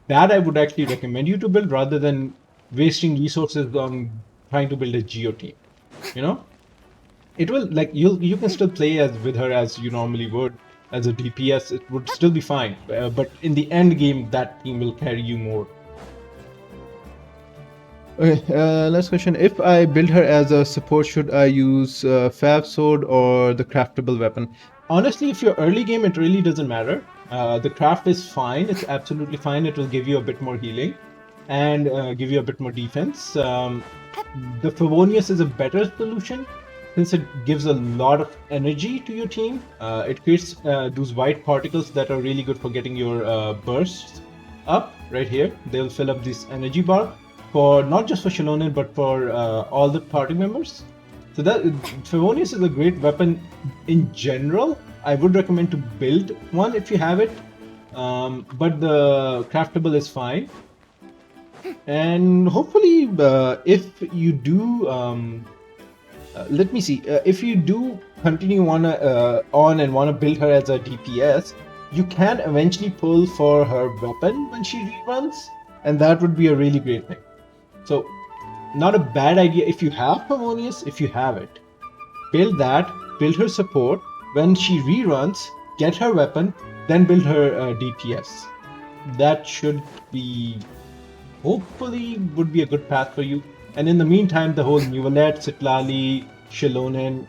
S1: that, I would actually recommend you to build rather than wasting resources on trying to build a Geo team. It will you can still play with her as you normally would as a DPS. It would still be fine, but in the end game, that team will carry you more. Okay, last question. If I build her as a support, should I use Fab Sword or the craftable weapon? Honestly, if you're early game, it really doesn't matter. The craft is fine. It's absolutely fine. It will give you a bit more healing and give you a bit more defense. The Favonius is a better solution since it gives a lot of energy to your team. It creates those white particles that are really good for getting your bursts up right here. They'll fill up this energy bar. For not just for Shilonen, but for all the party members. So that Favonius is a great weapon in general. I would recommend to build one if you have it, but the craftable is fine. And hopefully, if you do, let me see. If you do continue on and want to build her as a DPS, you can eventually pull for her weapon when she reruns, and that would be a really great thing. So, not a bad idea if you have Harmonious, if you have it. Build that, build her support. When she reruns, get her weapon, then build her DPS. That should be, hopefully, would be a good path for you. And in the meantime, the whole Nuvalet, Citlali, Shilonen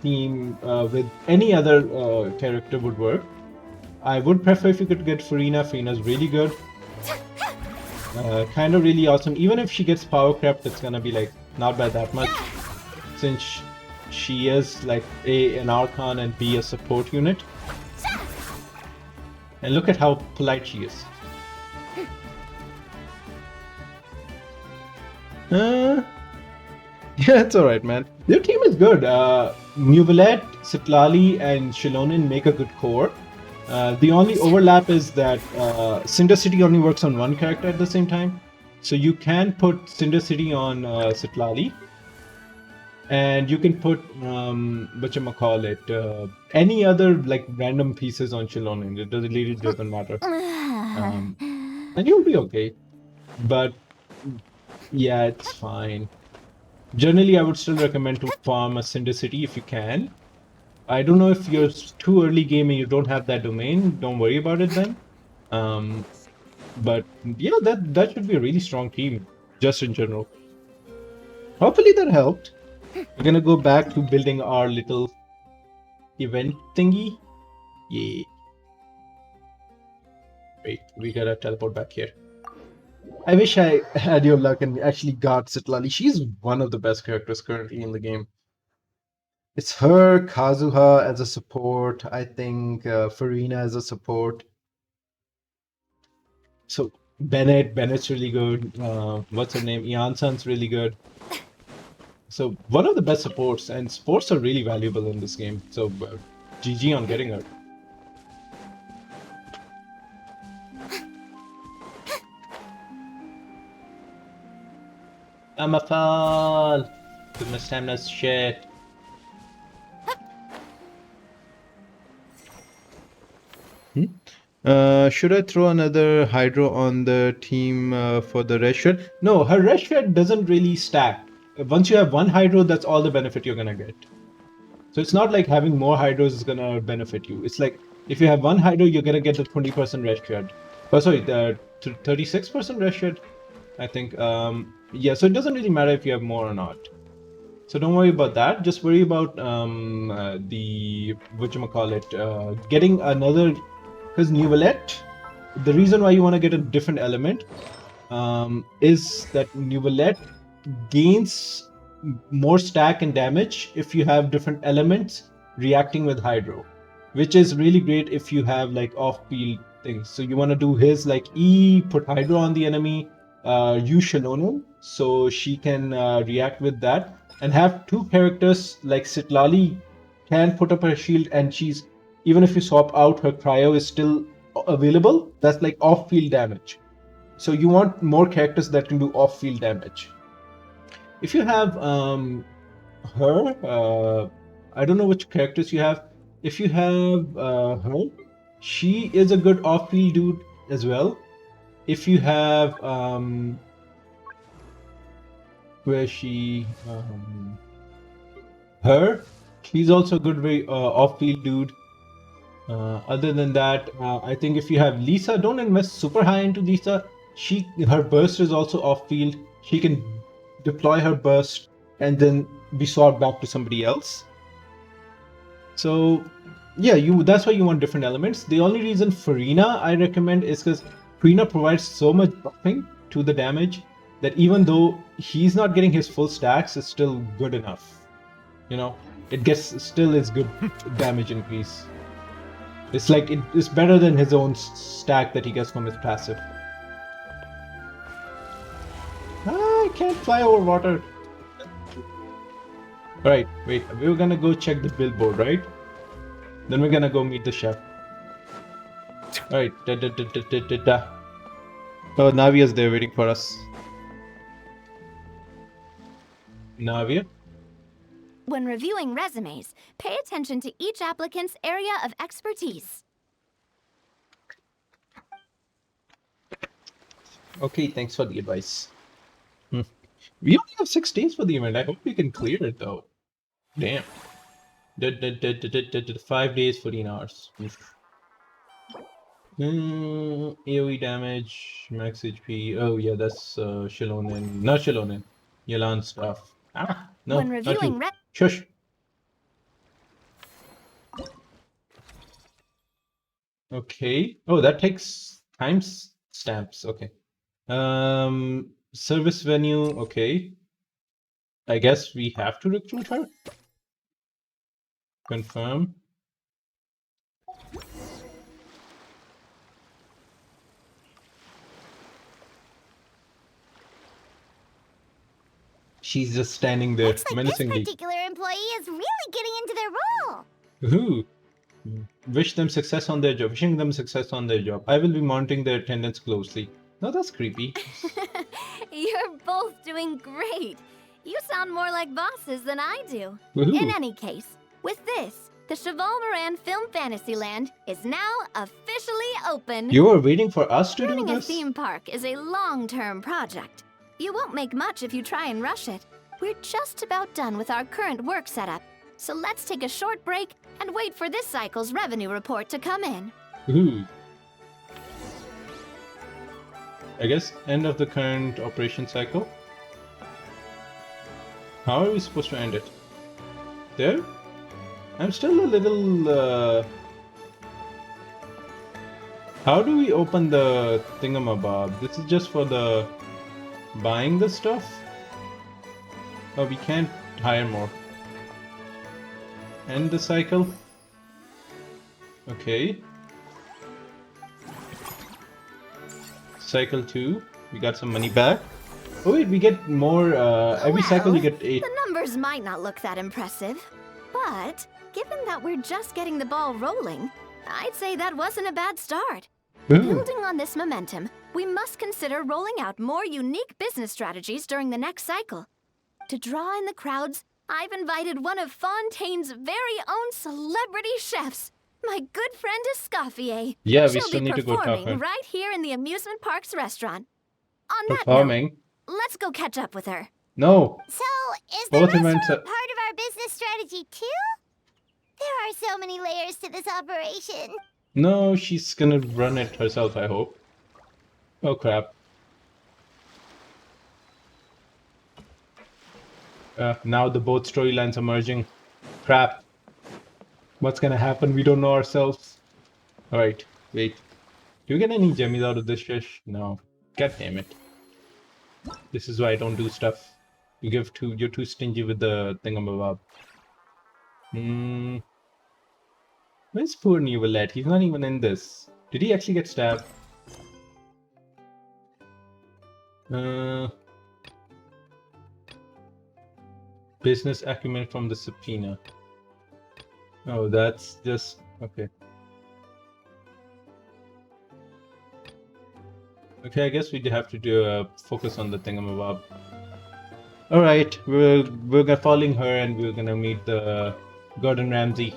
S1: theme with any other character would work. I would prefer if you could get Farina. Farina's really good. Kind of really awesome. Even if she gets power crept, it's gonna be like not by that much, since she is like A, an Archon, and B, a support unit. And look at how polite she is. Yeah, it's alright, man. Their team is good. Nuvalet, Citlali, and Shilonen make a good core. The only overlap is that Cinder City only works on one character at the same time. So you can put Cinder City on Citlali. And you can put, any other like random pieces on Shilonen. It really doesn't matter. And you'll be okay. But yeah, it's fine. Generally, I would still recommend to farm a Cinder City if you can. I don't know if you're too early game and you don't have that domain. Don't worry about it then. But yeah, that should be a really strong team, just in general. Hopefully that helped. We're gonna go back to building our little event thingy. Yeah. Wait, we gotta teleport back here. I wish I had your luck and actually got Citlali. She's one of the best characters currently in the game. It's her, Kazuha as a support, I think Farina as a support. So Bennett's really good. What's her name? Iansan's really good. So one of the best supports, and supports are really valuable in this game. So GG on getting her. I'm a fall. My stamina's shit. Should I throw another Hydro on the team for the red shred? No, her red shred doesn't really stack. Once you have one Hydro, that's all the benefit you're gonna get. So it's not like having more Hydros is gonna benefit you. It's like if you have one Hydro, you're gonna get the 20% red shred. Oh, sorry, the 36% red shred, I think. Yeah, so it doesn't really matter if you have more or not. So don't worry about that. Just worry about getting another. Because Nuvalet, the reason why you want to get a different element is that Nuvalet gains more stack and damage if you have different elements reacting with Hydro, which is really great if you have like off-field things. So you want to do his like E, put Hydro on the enemy, use Shilonen so she can react with that, and have two characters like Citlali can put up her shield, and she's, even if you swap out, her cryo is still available. That's like off-field damage. So you want more characters that can do off-field damage. If you have her, I don't know which characters you have. If you have her, she is a good off-field dude as well. If you have where is she? Her, she's also a good off-field dude. Other than that, I think if you have Lisa, don't invest super high into Lisa. Her burst is also off-field. She can deploy her burst and then be swapped back to somebody else. So yeah, that's why you want different elements. The only reason Farina I recommend is because Farina provides so much buffing to the damage that even though he's not getting his full stacks, it's still good enough. You know, still is good damage increase. It's like it's better than his own stack that he gets from his passive. I can't fly over water. Alright, wait, we were gonna go check the billboard, right? Then we're gonna go meet the chef. Alright, Oh, Navia's there waiting for us. Navia?
S2: When reviewing resumes, pay attention to each applicant's area of expertise.
S1: Okay, thanks for the advice. Hmm. We only have 6 days for the event. I hope we can clear it though. Damn. 5 days, 14 hours. AoE damage, max HP. Oh yeah, that's Shilonen. Not Shilonen. Yelan stuff. Ah,
S6: When
S1: no, not
S6: reviewing
S1: you. Shush. Okay. Oh, that takes time stamps. Okay. Service venue. Okay. I guess we have to recruit her. Confirm. She's just standing there
S2: Looks like this
S1: menacingly.
S2: particular employee is really getting into their role.
S1: Ooh. Wish them success on their job. Wishing them success on their job. I will be monitoring their attendance closely. No, that's creepy.
S6: You're both doing great. You sound more like bosses than I do.
S1: Woohoo.
S6: In any case, with this, the Cheval Film Fantasyland is now officially open.
S1: You were waiting for us to do
S6: Running a
S1: this?
S6: theme park is a long-term project. You won't make much if you try and rush it. We're just about done with our current work setup, so let's take a short break and wait for this cycle's revenue report to come in.
S1: Ooh. I guess end of the current operation cycle. How are we supposed to end it? There? I'm still a little... How do we open the thingamabob? This is just for the... buying the stuff? Oh, we can't hire more. End the cycle? Okay. Cycle 2. We got some money back. Oh wait, we get more, every cycle you get 8.
S6: The numbers might not look that impressive, but given that we're just getting the ball rolling, I'd say that wasn't a bad start.
S1: Ooh.
S6: Building on this momentum, we must consider rolling out more unique business strategies during the next cycle. To draw in the crowds, I've invited one of Fontaine's very own celebrity chefs, my good friend Escoffier.
S1: Yeah, we
S6: She'll
S1: still
S6: be
S1: need to go talk to
S6: performing
S1: her.
S6: right here in the amusement park's restaurant. On that note,
S1: Performing?
S6: let's go catch up with her.
S1: No.
S2: So, is the
S1: Both
S2: restaurant
S1: events
S2: part
S1: are...
S2: of our business strategy too? There are so many layers to this operation.
S1: No, she's gonna run it herself, I hope. Oh crap. Now the both storylines are merging. Crap. What's gonna happen? We don't know ourselves. Alright, wait. Do you get any jemmies out of this fish? No. God damn it. This is why I don't do stuff. You're too stingy with the thingamabob. Where's poor Neuvillette? He's not even in this. Did he actually get stabbed? Business acumen from the subpoena. Oh, that's just... okay. Okay, I guess we have to do a focus on the thingamabob. Alright, we're following her and we're gonna meet the Gordon Ramsay.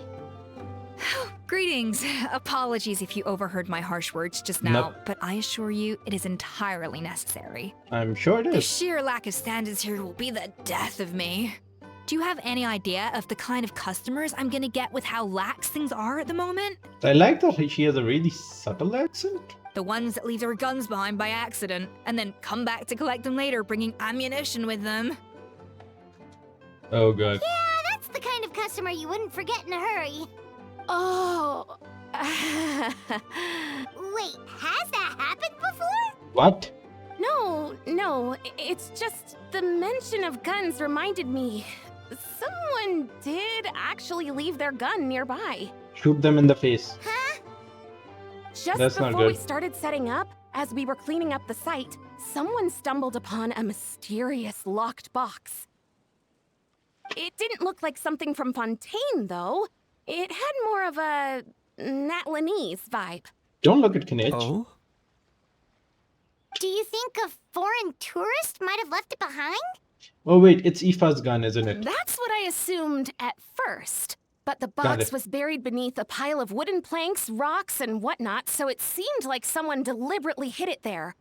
S7: Greetings. Apologies if you overheard my harsh words just now,
S1: Nope.
S7: but I assure you it is entirely necessary.
S1: I'm sure it
S7: The
S1: is.
S7: sheer lack of standards here will be the death of me. Do you have any idea of the kind of customers I'm gonna get with how lax things are at the moment?
S1: I like that she has a really subtle accent.
S7: The ones that leave their guns behind by accident and then come back to collect them later bringing ammunition with them.
S1: Oh god.
S2: Yeah, that's the kind of customer you wouldn't forget in a hurry.
S5: Oh.
S2: Wait, has that happened before?
S1: What?
S5: No, it's just the mention of guns reminded me. Someone did actually leave their gun nearby.
S1: Shoot them in the face.
S2: Huh?
S5: Just
S1: That's not
S5: before we
S1: good.
S5: started setting up, as we were cleaning up the site, someone stumbled upon a mysterious locked box. It didn't look like something from Fontaine, though. It had more of a Natlanese vibe.
S1: Don't look at Kinich.
S4: Oh?
S2: Do you think a foreign tourist might have left it behind?
S1: Oh wait, it's Aoife's gun, isn't it?
S5: That's what I assumed at first. But the
S1: Got
S5: box
S1: it.
S5: was buried beneath a pile of wooden planks, rocks, and whatnot, so it seemed like someone deliberately hid it there.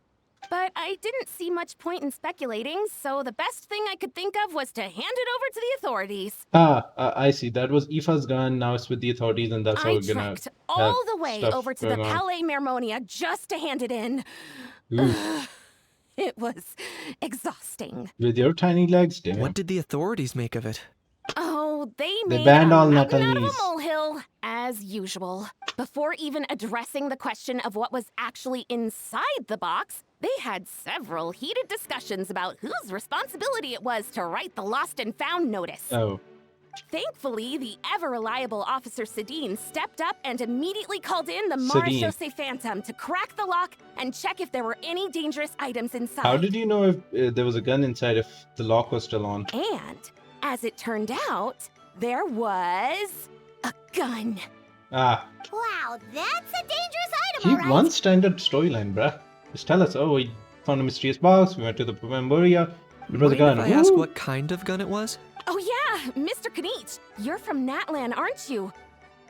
S5: But I didn't see much point in speculating, so the best thing I could think of was to hand it over to the authorities.
S1: I see. That was Aoife's gun. Now it's with the authorities, and that's how
S5: I
S1: we're gonna
S5: trekked
S1: have
S5: all the way
S1: stuff
S5: over to the
S1: going on.
S5: Palais Mermonia just to hand it in.
S1: Ooh,
S5: It was exhausting.
S1: with your tiny legs, damn.
S4: What did the authorities make of it?
S5: Oh, they
S1: They
S5: made
S1: banned
S5: a
S1: all
S5: mountain out of a
S1: Nepalese.
S5: molehill, as usual. Before even addressing the question of what was actually inside the box, they had several heated discussions about whose responsibility it was to write the lost and found notice.
S1: Oh,
S5: Thankfully, the ever-reliable Officer Sedine stepped up and immediately called in the
S1: Sedine.
S5: Marechaussee Phantom to crack the lock and check if there were any dangerous items inside.
S1: how did you know if there was a gun inside if the lock was still on?
S5: And, as it turned out, there was a gun.
S1: Ah,
S2: Wow, that's a dangerous item,
S1: keep
S2: alright.
S1: one standard storyline, bruh. Just tell us, oh, we found a mysterious box, we went to the Memoria, it was a
S4: Mind
S1: gun.
S4: if I ask
S1: Ooh.
S4: what kind of gun it was?
S5: Oh yeah, Mr. Kanich, you're from Natlan, aren't you?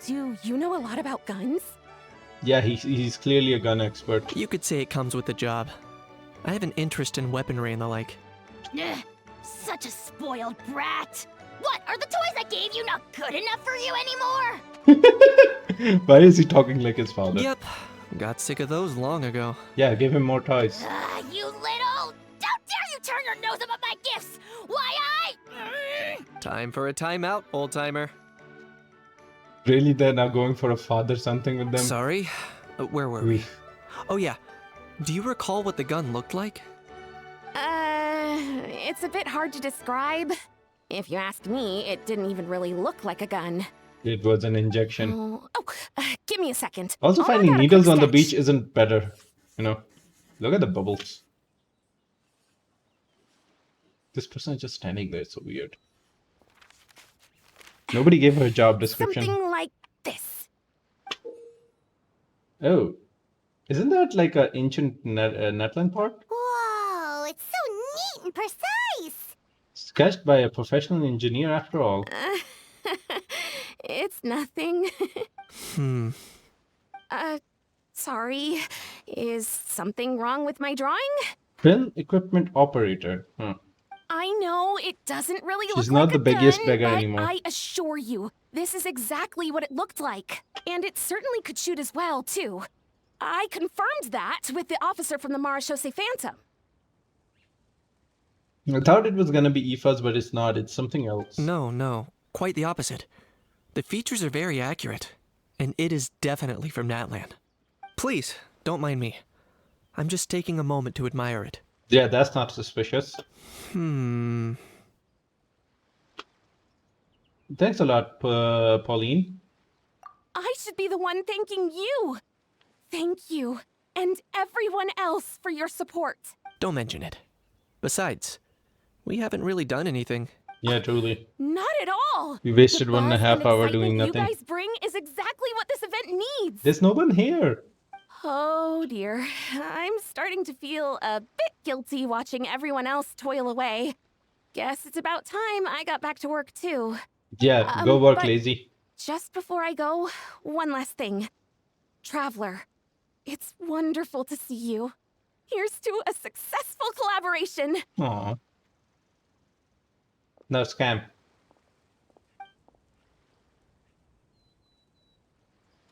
S5: Do you know a lot about guns?
S1: Yeah, he's clearly a gun expert.
S4: You could say it comes with the job. I have an interest in weaponry and the like.
S2: Ugh, such a spoiled brat. What, are the toys I gave you not good enough for you anymore?
S1: Why is he talking like his father?
S4: Yep, got sick of those long ago.
S1: Yeah, give him more toys.
S2: You little... Don't dare you turn your nose up at my gifts! Why,
S4: Time for a timeout, old timer.
S1: Really, they're now going for a father something with them?
S4: Sorry, where were we?
S1: Oof.
S4: Oh yeah, do you recall what the gun looked like?
S5: It's a bit hard to describe. If you ask me, it didn't even really look like a gun.
S1: It was an injection.
S5: Give me a second.
S1: Also,
S5: I'll
S1: finding
S5: knock out a
S1: needles
S5: quick
S1: on the
S5: sketch.
S1: beach isn't better. You know, look at the bubbles. This person is just standing there. It's so weird. Nobody gave her a job description.
S5: Something like this.
S1: Oh, isn't that like an ancient Netland part?
S2: Whoa, it's so neat and precise.
S1: Sketched by a professional engineer, after all.
S5: It's nothing.
S4: Hmm.
S5: Sorry. Is something wrong with my drawing?
S1: Film equipment operator. Huh.
S5: I know it doesn't really
S1: She's
S5: look
S1: not
S5: like
S1: the
S5: a
S1: biggest
S5: gun,
S1: beggar
S5: but
S1: anymore.
S5: I assure you, this is exactly what it looked like. And it certainly could shoot as well, too. I confirmed that with the officer from the Marechaussee Phantom.
S1: I thought it was gonna be Aoife's, but it's not. It's something else.
S4: No, quite the opposite. The features are very accurate, and it is definitely from Natlan. Please, don't mind me. I'm just taking a moment to admire it.
S1: Yeah, that's not suspicious.
S4: Hmm.
S1: Thanks a lot, Pauline.
S5: I should be the one thanking you. Thank you, and everyone else for your support.
S4: Don't mention it. Besides, we haven't really done anything.
S1: Yeah, truly.
S5: Not at all.
S1: We wasted
S5: The
S1: 1.5
S5: buzz and
S1: hours doing
S5: excitement
S1: nothing.
S5: You guys bring is exactly what this event needs.
S1: There's no one here.
S5: Oh dear, I'm starting to feel a bit guilty watching everyone else toil away. Guess it's about time I got back to work too.
S1: Yeah, go work,
S5: but
S1: lazy.
S5: Just before I go, one last thing. Traveler, it's wonderful to see you. Here's to a successful collaboration.
S1: Aw. No scam.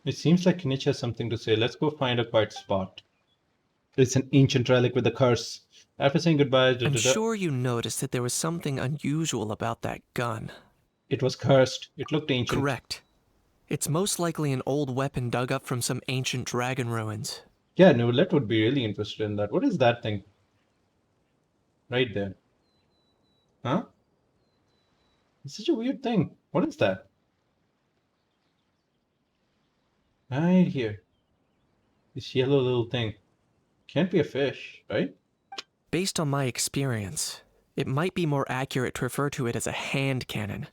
S1: It seems like Kinich has something to say. Let's go find a quiet spot. It's an ancient relic with a curse. After saying goodbye,
S4: I'm sure you noticed that there was something unusual about that gun.
S1: it was cursed. It looked ancient.
S4: Correct. It's most likely an old weapon dug up from some ancient dragon ruins.
S1: Yeah, Novelette would be really interested in that. What is that thing? Right there. Huh? It's such a weird thing. What is that? Right here. This yellow little thing. Can't be a fish, right?
S4: Based on my experience, it might be more accurate to refer to it as a hand cannon.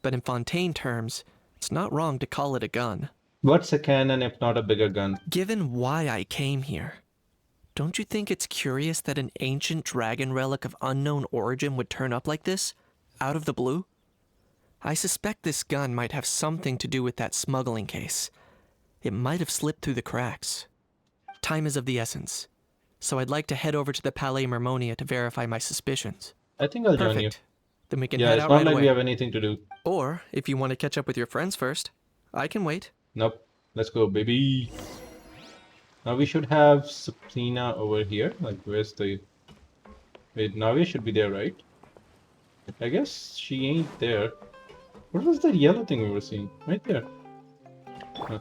S4: But in Fontaine terms, it's not wrong to call it a gun.
S1: What's a cannon if not a bigger gun?
S4: Given why I came here, don't you think it's curious that an ancient dragon relic of unknown origin would turn up like this, out of the blue? I suspect this gun might have something to do with that smuggling case. It might have slipped through the cracks. Time is of the essence. so I'd like to head over to the Palais Mermonia to verify my suspicions.
S1: I think I'll join you.
S4: Perfect. Then we can
S1: Yeah,
S4: head
S1: it's
S4: out
S1: not
S4: right
S1: like
S4: away.
S1: we have anything to do.
S4: Or, if you want to catch up with your friends first, I can wait.
S1: Nope. Let's go, baby. Now we should have Sabrina over here. Like, where's the... Wait, Navia should be there, right? I guess she ain't there. What was that yellow thing we were seeing? Right there. Huh.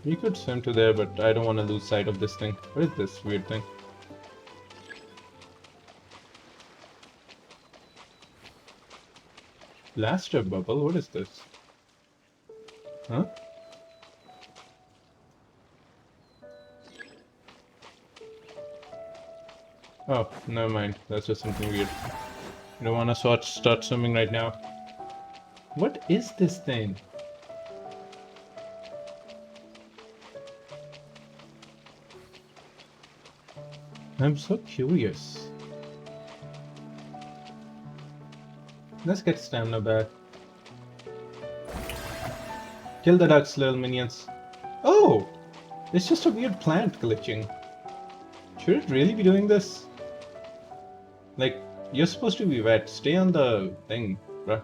S1: We could swim to there, but I don't want to lose sight of this thing. What is this weird thing? Blaster bubble? What is this? Huh? Oh, never mind. That's just something weird. I don't want to start swimming right now. What is this thing? I'm so curious. Let's get stamina back. Kill the ducks, little minions. Oh! It's just a weird plant glitching. Should it really be doing this? Like, you're supposed to be wet. Stay on the thing, bruh.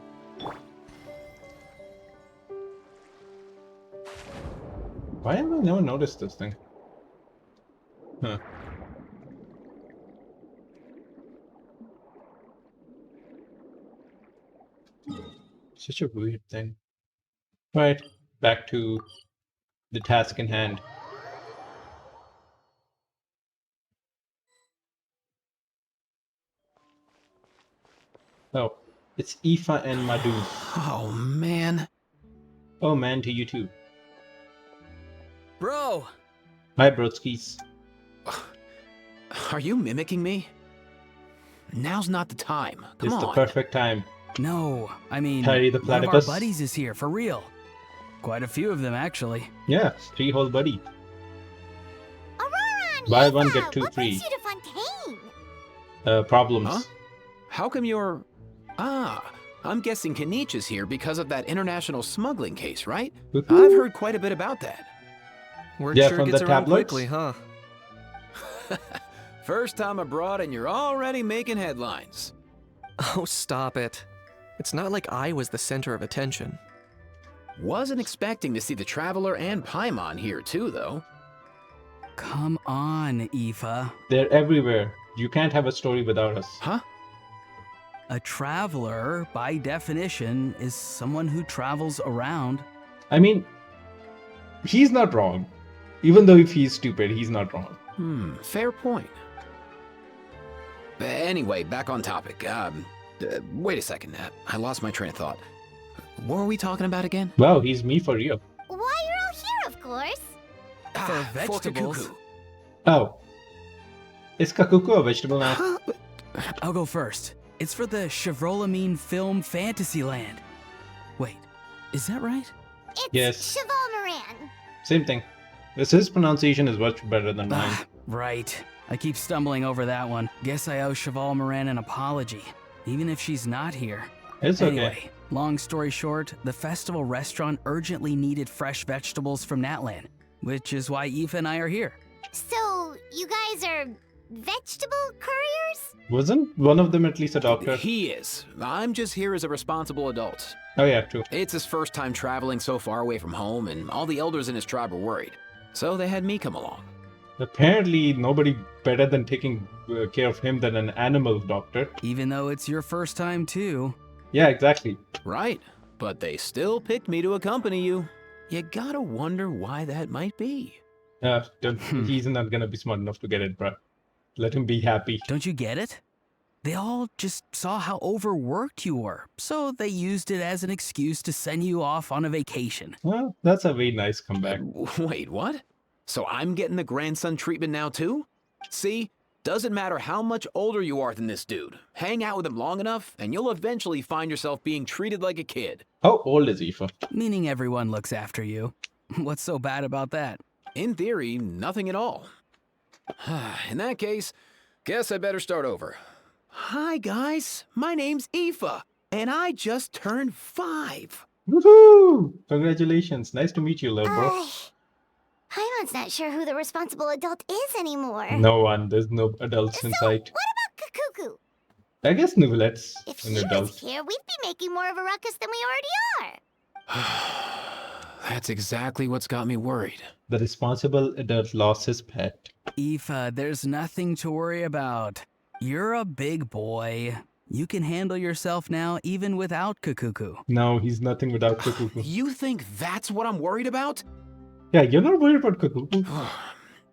S1: Why have I never noticed this thing? Huh. Such a weird thing. Right, back to the task in hand. Oh, it's Aoife and Madhu.
S8: Oh, man.
S1: Oh man, to you too.
S8: Bro!
S1: Hi, broskis.
S8: Are you mimicking me? Now's not the time. Come
S1: It's
S8: on.
S1: the perfect time.
S9: No, I mean,
S1: Harry the
S9: one of our
S1: platypus.
S9: buddies is here, for real. Quite a few of them, actually.
S1: Yeah, 3 whole buddy.
S2: Aurora and
S1: Buy
S2: Eva,
S1: one, get two
S2: what
S1: free.
S2: brings you to Fontaine?
S1: Problems.
S8: Huh? How come you're... Ah, I'm guessing Kanich is here because of that international smuggling case, right?
S1: Woohoo.
S8: I've heard quite a bit about that.
S4: Word
S1: Yeah,
S4: sure
S1: from
S4: gets
S1: the
S4: around
S1: tabloids?
S4: quickly, huh?
S8: First time abroad and you're already making headlines.
S4: Oh, stop it. It's not like I was the center of attention.
S8: Wasn't expecting to see the Traveler and Paimon here too, though.
S9: Come on, Aoife.
S1: They're everywhere. You can't have a story without us.
S8: Huh?
S9: A traveler, by definition, is someone who travels around.
S1: I mean, he's not wrong. Even though if he's stupid, he's not wrong.
S8: Fair point. Anyway, back on topic. Wait a second. I lost my train of thought. What were we talking about again?
S1: Wow, he's me for real.
S2: Why, you're all here, of course.
S9: For vegetables.
S8: Cuckoo.
S1: Oh. Is kakuku a vegetable now?
S8: Huh?
S9: I'll go first. It's for the Chevrolamine Film Fantasyland. Wait, is that right?
S2: It's
S1: Yes.
S2: Cheval Moran.
S1: Same thing. His pronunciation is much better than mine.
S9: Right. I keep stumbling over that one. Guess I owe Cheval Moran an apology, even if she's not here.
S1: It's okay.
S9: Anyway, long story short, the festival restaurant urgently needed fresh vegetables from Natlan, which is why Aoife and I are here.
S2: So, you guys are vegetable couriers?
S1: Wasn't one of them at least a doctor?
S8: He is. I'm just here as a responsible adult.
S1: Oh yeah, true.
S8: It's his first time traveling so far away from home, and all the elders in his tribe were worried. So they had me come along.
S1: Apparently, nobody better than taking care of him than an animal doctor.
S9: Even though it's your first time too.
S1: Yeah, exactly.
S8: Right. But they still picked me to accompany you. You gotta wonder why that might be.
S1: He's not gonna be smart enough to get it, bruh. Let him be happy.
S9: Don't you get it? They all just saw how overworked you were, so they used it as an excuse to send you off on a vacation.
S1: Well, that's a very nice comeback.
S8: Wait, what? So I'm getting the grandson treatment now too? See? Doesn't matter how much older you are than this dude. Hang out with him long enough, and you'll eventually find yourself being treated like a kid.
S1: How old is Aoife?
S9: Meaning everyone looks after you. What's so bad about that?
S8: In theory, nothing at all. In that case, guess I better start over. Hi guys, my name's Aoife, and I just turned 5.
S1: Woohoo! Congratulations. Nice to meet you, little bro.
S2: Paimon's not sure who the responsible adult is anymore.
S1: No one. There's no adults in
S2: So,
S1: sight.
S2: what about Kakuku?
S1: I guess Nivelette's
S2: If
S1: an
S2: he
S1: adult.
S2: was here, we'd be making more of a ruckus than we already are.
S8: That's exactly what's got me worried.
S1: The responsible adult lost his pet.
S9: Aoife, there's nothing to worry about. You're a big boy. You can handle yourself now even without Kakuku.
S1: No, he's nothing without Kukuku.
S8: You think that's what I'm worried about?
S1: Yeah, you're not worried about Kukuku.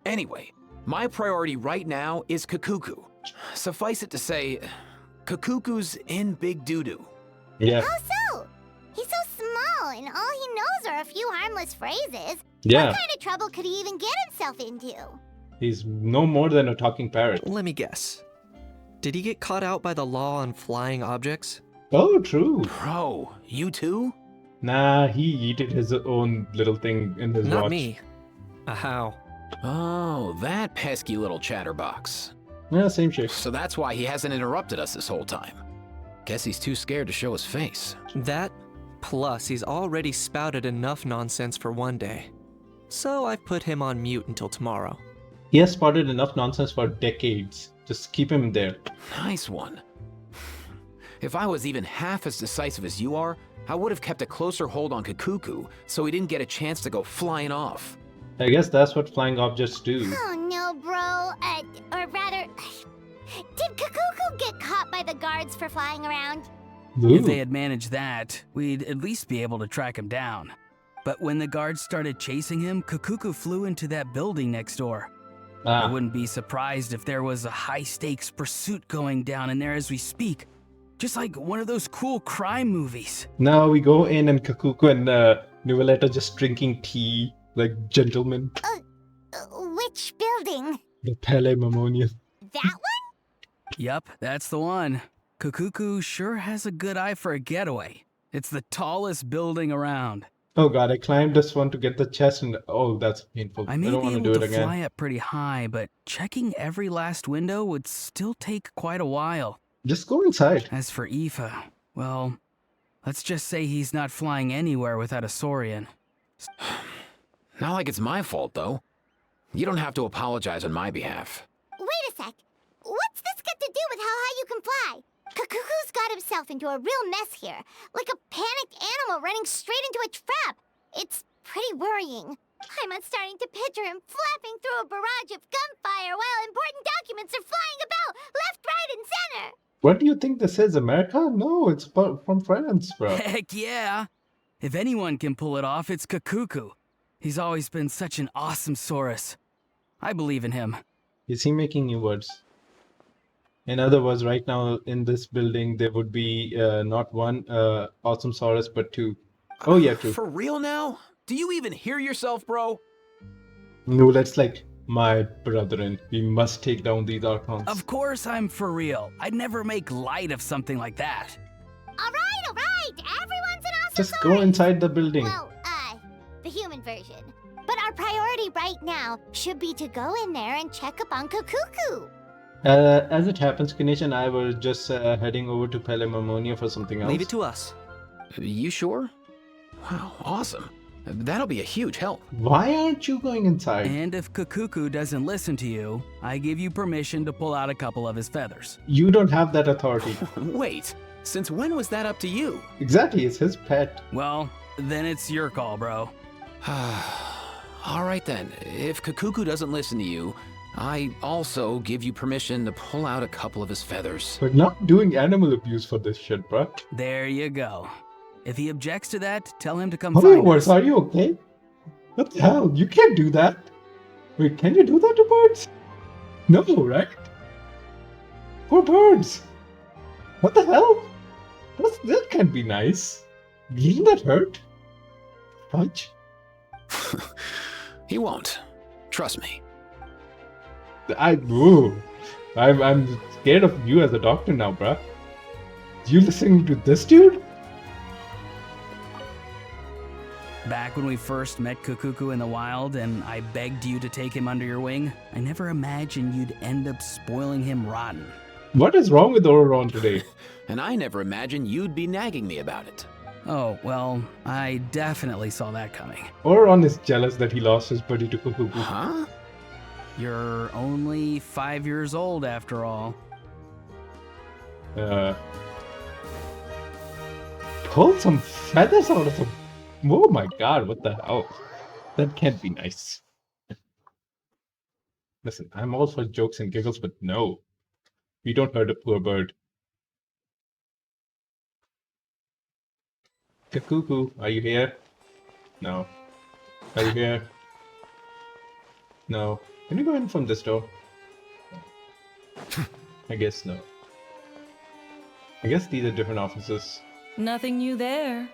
S8: Anyway, my priority right now is Kakuku. Suffice it to say, Kakuku's in big doo-doo.
S1: Yeah,
S2: How so? He's so small, and all he knows are a few harmless phrases.
S1: yeah.
S2: What kind of trouble could he even get himself into?
S1: He's no more than a talking parrot.
S4: Let me guess. Did he get caught out by the law on flying objects?
S1: Oh, true.
S8: Bro, you too?
S1: Nah, he did his own little thing in his
S4: Not
S1: watch.
S4: me. How?
S8: Oh, that pesky little chatterbox.
S1: Yeah, same shit.
S8: So that's why he hasn't interrupted us this whole time. Guess he's too scared to show his face.
S4: That, plus he's already spouted enough nonsense for one day. So I've put him on mute until tomorrow.
S1: He has spotted enough nonsense for decades. Just keep him there.
S8: Nice one. If I was even half as decisive as you are, I would have kept a closer hold on Kakuku so he didn't get a chance to go flying off.
S1: I guess that's what flying objects do.
S2: Oh no, bro. Or rather, did Kakuku get caught by the guards for flying around?
S9: If they
S1: Ooh.
S9: had managed that, we'd at least be able to track him down. But when the guards started chasing him, Kakuku flew into that building next door. I
S1: Ah,
S9: wouldn't be surprised if there was a high-stakes pursuit going down in there as we speak. Just like one of those cool crime movies.
S1: now we go in and Kakuku and Nivelette are just drinking tea like gentlemen.
S2: Which building?
S1: The Pele Mamonius.
S2: That one?
S9: Yup, that's the one. Kakuku sure has a good eye for a getaway. It's the tallest building around.
S1: Oh god, I climbed this one to get the chest and oh, that's painful.
S9: I may
S1: don't
S9: be
S1: want to
S9: able
S1: do it
S9: to
S1: again.
S9: fly up pretty high, but checking every last window would still take quite a while.
S1: Just go inside.
S9: As for Aoife, well, let's just say he's not flying anywhere without a Saurian.
S8: Not like it's my fault, though. You don't have to apologize on my behalf.
S2: Wait a sec. What's this got to do with how high you can fly? Kakuku's got himself into a real mess here. Like a panicked animal running straight into a trap. It's pretty worrying. I'm starting to picture him flapping through a barrage of gunfire while important documents are flying about left, right, and center.
S1: What do you think this is, America? No, it's from France, bro.
S9: Heck yeah! If anyone can pull it off, it's Kakuku. He's always been such an awesome Saurus. I believe in him.
S1: Is he making new words? In other words, right now in this building, there would be not one awesome Saurus, but two. Oh, yeah, true.
S8: For real now? Do you even hear yourself, bro?
S1: No, that's like, my brethren, we must take down these Archons.
S9: Of course I'm for real. I'd never make light of something like that.
S2: All right. Everyone's an awesome
S1: Just go
S2: Saurus.
S1: inside the building.
S2: Well, the human version. But our priority right now should be to go in there and check up on Kakuku.
S1: As it happens, Ganesh and I were just heading over to Pele Mammonia for something else.
S4: Leave it to us.
S8: You sure? Wow, awesome. That'll be a huge help.
S1: Why aren't you going inside?
S9: And if Kakuku doesn't listen to you, I give you permission to pull out a couple of his feathers.
S1: You don't have that authority.
S8: Wait, since when was that up to you?
S1: Exactly, it's his pet.
S9: Well, then it's your call, bro.
S8: All right then, if Kakuku doesn't listen to you, I also give you permission to pull out a couple of his feathers.
S1: We're not doing animal abuse for this shit, bro.
S9: There you go. If he objects to that, tell him to come find
S1: Hoverboards,
S9: us.
S1: are you okay? What the hell? You can't do that. Wait, can you do that to birds? No, right? Poor birds. What the hell? That can't be nice. Doesn't that hurt? Fudge.
S8: He won't. Trust me.
S1: I'm scared of you as a doctor now, bruh. You listening to this dude?
S9: Back when we first met Kakuku in the wild and I begged you to take him under your wing, I never imagined you'd end up spoiling him rotten.
S1: What is wrong with Ororon today?
S8: And I never imagined you'd be nagging me about it.
S9: Oh, well, I definitely saw that coming.
S1: Or Ron is jealous that he lost his buddy to Cuckoo.
S8: Huh?
S9: You're only 5 years old after all.
S1: Pull some feathers out of him. Oh my god, what the hell? That can't be nice. Listen, I'm all for jokes and giggles, but no. We don't hurt a poor bird. Cuckoo, are you here? No. Are you here? No. Can you go in from this door? I guess no. I guess these are different offices.
S10: Nothing new there.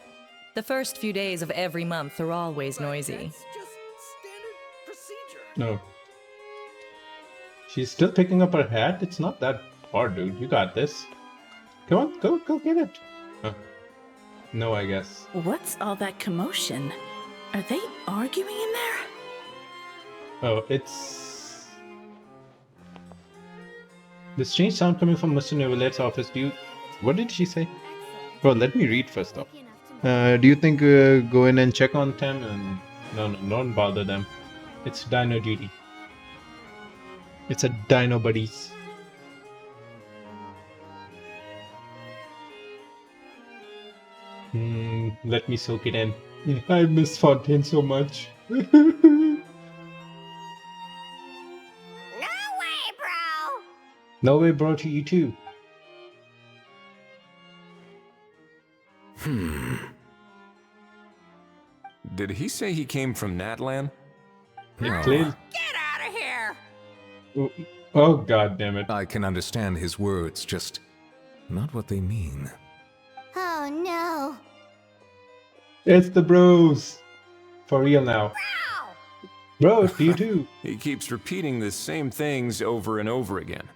S10: The first few days of every month are always noisy.
S3: That's just standard procedure.
S1: No. She's still picking up her hat? It's not that hard, dude. You got this. Come on, go get it. No, I guess.
S11: What's all that commotion? Are they arguing in there?
S1: Oh, it's... The strange sound coming from Mr. Neuville's office. What did she say? Well, let me read first off. Do you think go in and check on them? And no, don't bother them. It's dino duty. It's a dino buddies. Let me soak it in. I miss Fontaine so much.
S2: No way, bro!
S1: No way, bro, to you too.
S3: Did he say he came from Natlan?
S1: Yeah, clearly.
S11: Get out of here!
S1: Oh, god damn it.
S3: I can understand his words, just not what they mean.
S2: Oh no.
S1: It's the bros. For real now. Bro, to you too.
S3: He keeps repeating the same things over and over again.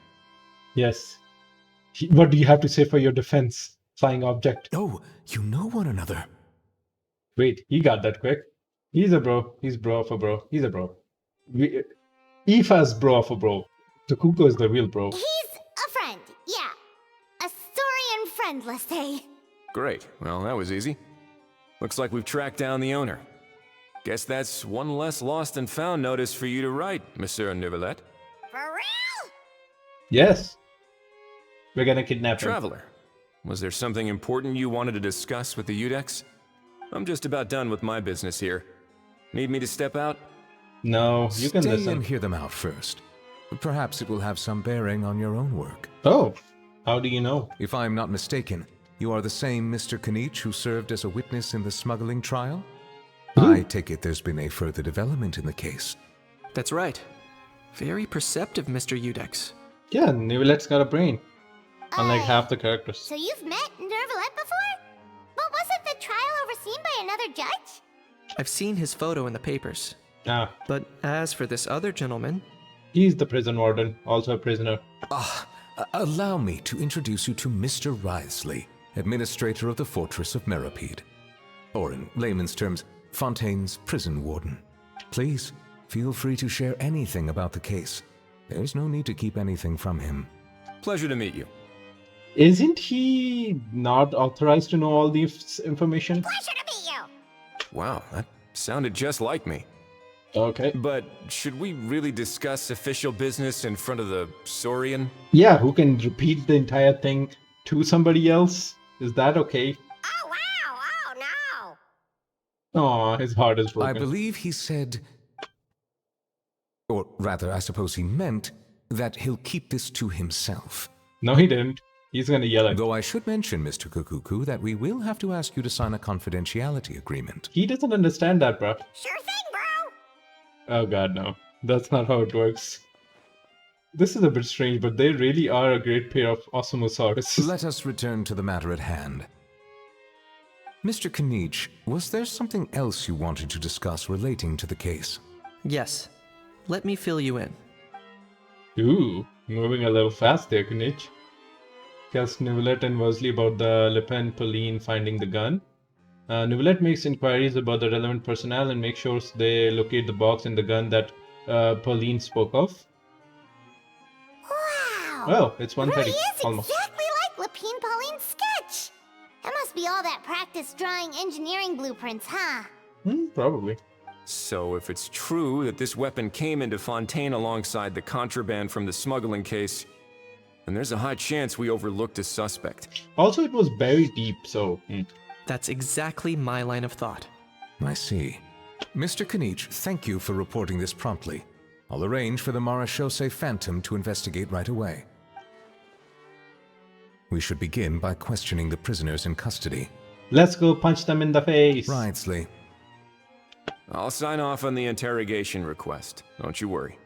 S1: Yes. What do you have to say for your defense, flying object?
S3: Oh, you know one another.
S1: Wait, he got that quick. He's a bro. He's bro for bro. He's a bro. Aoife's bro for bro. Takuko is the real bro.
S2: He's a friend, yeah. A Saurian friend, let's say.
S3: Great. Well, that was easy. Looks like we've tracked down the owner. Guess that's one less lost and found notice for you to write, Monsieur Neuvillette.
S2: For real?
S1: Yes. We're gonna kidnap him.
S3: Traveler, was there something important you wanted to discuss with the Udex? I'm just about done with my business here. Need me to step out?
S1: No, you can
S3: Stay
S1: listen.
S3: and hear them out first. Perhaps it will have some bearing on your own work.
S1: Oh, how do you know?
S3: If I'm not mistaken, you are the same Mr. Kanich who served as a witness in the smuggling trial? I take it there's been a further development in the case.
S4: That's right. Very perceptive, Mr. Udex.
S1: Yeah, Neuvillette's got a brain. Unlike half the characters.
S2: So you've met Neuvillette before? But wasn't the trial overseen by another judge?
S4: I've seen his photo in the papers.
S1: Ah,
S4: But as for this other gentleman,
S1: he's the prison warden, also a prisoner.
S3: Allow me to introduce you to Mr. Wriothesley, administrator of the Fortress of Meripede. Or in layman's terms, Fontaine's prison warden. Please, feel free to share anything about the case. There's no need to keep anything from him. Pleasure to meet you.
S1: Isn't he not authorized to know all the information?
S2: Pleasure to meet you!
S3: Wow, that sounded just like me.
S1: Okay.
S3: But should we really discuss official business in front of the Saurian?
S1: Yeah, who can repeat the entire thing to somebody else? Is that okay?
S2: Oh wow! Oh no!
S1: Aw, his heart is broken.
S3: I believe he said, or rather, I suppose he meant, that he'll keep this to himself.
S1: No, he didn't. He's gonna yell at
S3: Though I should mention, Mr. Kukuku, that we will have to ask you to sign a confidentiality agreement.
S1: He doesn't understand that, bruh.
S2: Sure thing, bro!
S1: Oh god, no. That's not how it works. This is a bit strange, but they really are a great pair of Osamosaurus.
S3: Let us return to the matter at hand. Mr. Kanich, was there something else you wanted to discuss relating to the case?
S4: yes. Let me fill you in.
S1: Ooh, moving a little fast there, Kunich. Tells Neuvillette and Worsley about the Le Pen Pauline finding the gun. Neuvillette makes inquiries about the relevant personnel and makes sure they locate the box and the gun that Pauline spoke of.
S2: Wow!
S1: Well, it's
S2: It really
S1: 1:30,
S2: is
S1: almost.
S2: exactly like Lapine Pauline's sketch! It must be all that practice drawing engineering blueprints, huh?
S1: Probably.
S12: So if it's true that this weapon came into Fontaine alongside the contraband from the smuggling case, then there's a high chance we overlooked a suspect.
S1: Also, it was buried deep, so...
S4: That's exactly my line of thought.
S3: I see. Mr. Kanich, thank you for reporting this promptly. I'll arrange for the Marechaussee Phantom to investigate right away. We should begin by questioning the prisoners in custody.
S1: Let's go punch them in the face.
S3: Wriothesley.
S12: I'll sign off on the interrogation request. Don't you worry.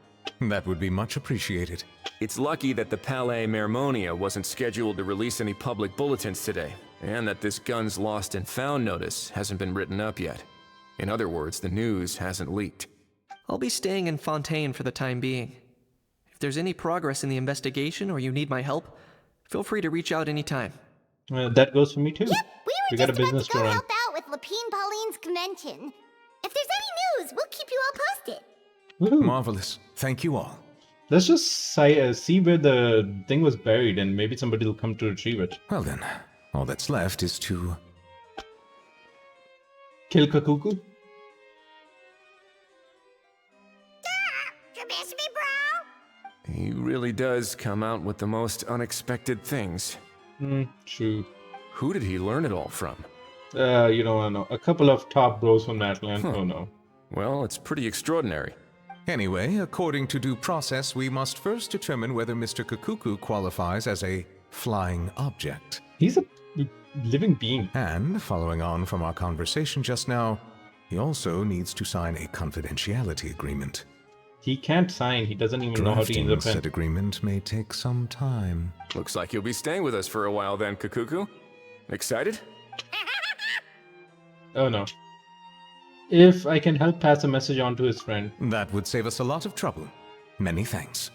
S3: That would be much appreciated.
S12: It's lucky that the Palais Mermonia wasn't scheduled to release any public bulletins today, and that this guns lost and found notice hasn't been written up yet. In other words, the news hasn't leaked.
S4: I'll be staying in Fontaine for the time being. If there's any progress in the investigation or you need my help, feel free to reach out anytime.
S1: That goes for me too.
S2: Yep, we
S1: got a
S2: were just about
S1: business
S2: to go
S1: to run.
S2: help out with Lapine Pauline's convention. If there's any news, we'll keep you all posted.
S1: Woohoo.
S3: Marvelous. Thank you all.
S1: Let's just see where the thing was buried and maybe somebody will come to retrieve it.
S3: Well then, all that's left is to...
S1: Kill Kakuku?
S2: You miss me, bro?
S12: He really does come out with the most unexpected things.
S1: True.
S12: Who did he learn it all from?
S1: You don't know. A couple of top bros from Natland. Oh no.
S12: Well, it's pretty extraordinary.
S3: Anyway, according to due process, we must first determine whether Mr. Kakuku qualifies as a flying object.
S1: He's a living being.
S3: And, following on from our conversation just now, he also needs to sign a confidentiality agreement.
S1: He can't sign. He doesn't even know how to use a
S3: Drafting
S1: pen.
S3: said agreement may take some time.
S12: Looks like you'll be staying with us for a while then, Kakuku. Excited?
S1: Oh no. If I can help pass a message on to his friend.
S3: That would save us a lot of trouble. Many thanks.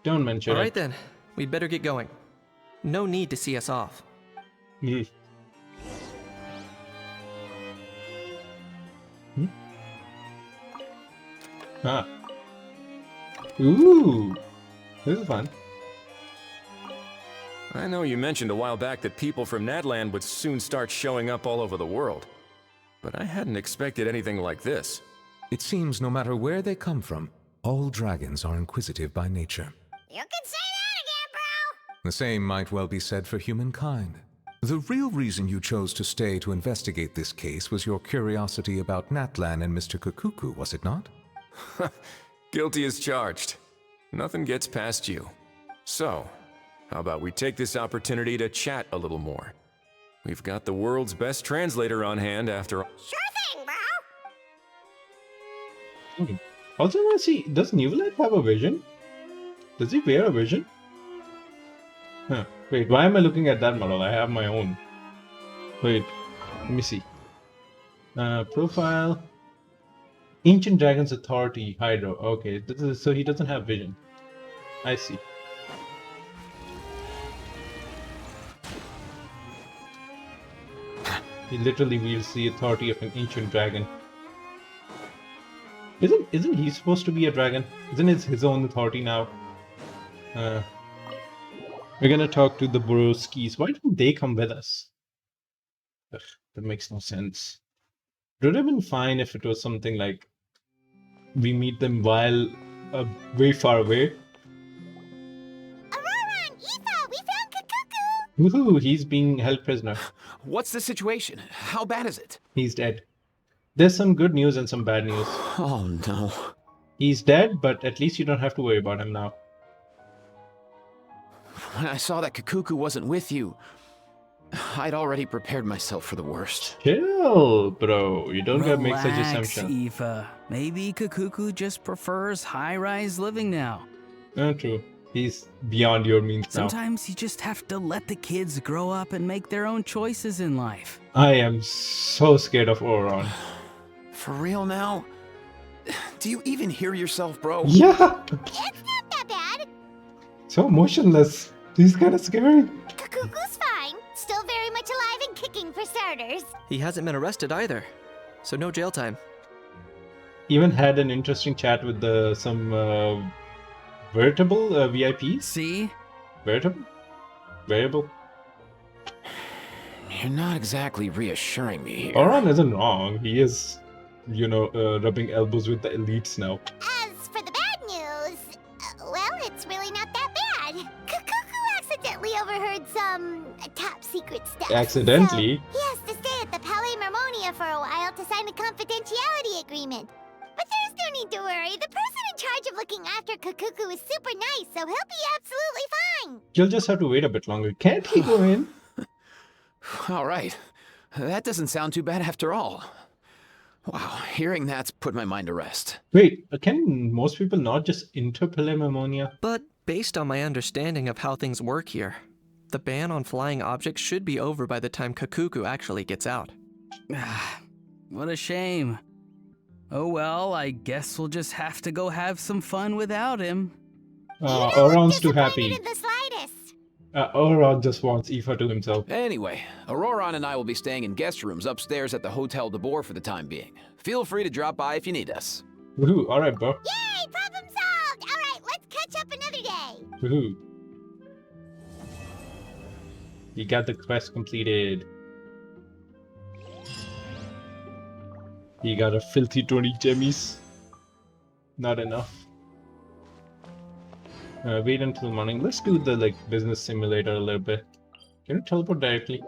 S1: Don't mention
S4: All
S1: it.
S4: right then, we'd better get going. No need to see us off.
S1: Hmm. Ah. Ooh. This is fun.
S12: I know you mentioned a while back that people from Natland would soon start showing up all over the world. But I hadn't expected anything like this.
S3: It seems no matter where they come from, all dragons are inquisitive by nature.
S2: You can say that again, bro!
S3: The same might well be said for humankind. The real reason you chose to stay to investigate this case was your curiosity about Natlan and Mr. Kakuku, was it not?
S12: Guilty as charged. Nothing gets past you. So, how about we take this opportunity to chat a little more? We've got the world's best translator on hand after all.
S2: Sure thing, bro!
S1: Also, I want to see, does Newlet have a vision? Does he wear a vision? Huh. Wait, why am I looking at that model? I have my own. Wait, let me see. Profile. Ancient Dragon's Authority, Hydro. Okay, this is, so he doesn't have vision. I see. He literally wields the authority of an ancient dragon. Isn't he supposed to be a dragon? Isn't it his own authority now? We're gonna talk to the Borowskis. Why don't they come with us? Ugh, that makes no sense. It would have been fine if it was something like we meet them while way far away.
S2: Aurora and Aoife, we found Kakuku!
S1: Woohoo, he's being held prisoner.
S8: What's the situation? How bad is it?
S1: He's dead. There's some good news and some bad news.
S8: Oh no.
S1: He's dead, but at least you don't have to worry about him now.
S8: When I saw that Kakuku wasn't with you, I'd already prepared myself for the worst.
S1: Chill, bro. You don't gotta make such assumptions.
S9: Aoife. Maybe Kakuku just prefers high-rise living now.
S1: True. He's beyond your means now.
S9: Sometimes you just have to let the kids grow up and make their own choices in life.
S1: I am so scared of Oron.
S8: For real now? Do you even hear yourself, bro?
S1: Yeah!
S2: It's not that bad.
S1: So motionless. He's kind of scary.
S2: Kakuku's fine. Still very much alive and kicking for starters.
S4: He hasn't been arrested either, so no jail time.
S1: Even had an interesting chat with some veritable VIPs.
S9: See?
S1: Veritable? Variable?
S8: You're not exactly reassuring me here.
S1: Oran isn't wrong. He is, rubbing elbows with the elites now.
S2: As for the bad news, well, it's really not that bad. Kukuku accidentally overheard some top secret stuff.
S1: Accidentally?
S2: So he has to stay at the Palais Marmonia for a while to sign a confidentiality agreement. But there's no need to worry. The person in charge of looking after Kukuku is super nice, so he'll be absolutely fine.
S1: You'll just have to wait a bit longer. Can't he go in?
S8: All right. That doesn't sound too bad after all. Wow, hearing that's put my mind to rest.
S1: Wait, can most people not just enter Palais Marmonia?
S4: But based on my understanding of how things work here, the ban on flying objects should be over by the time Kakuku actually gets out.
S9: What a shame. Oh well, I guess we'll just have to go have some fun without him.
S1: Oran's too happy.
S2: In the slightest.
S1: Oran just wants Aoife to himself.
S8: Anyway, Auroron and I will be staying in guest rooms upstairs at the Hotel de Boer for the time being. Feel free to drop by if you need us.
S1: Woohoo, alright, bro.
S2: Yay, problem solved! Alright, let's catch up another day.
S1: Woohoo. You got the quest completed. You got a filthy 20 gemmies. Not enough. Wait until morning. Let's do the business simulator a little bit. Can you teleport directly?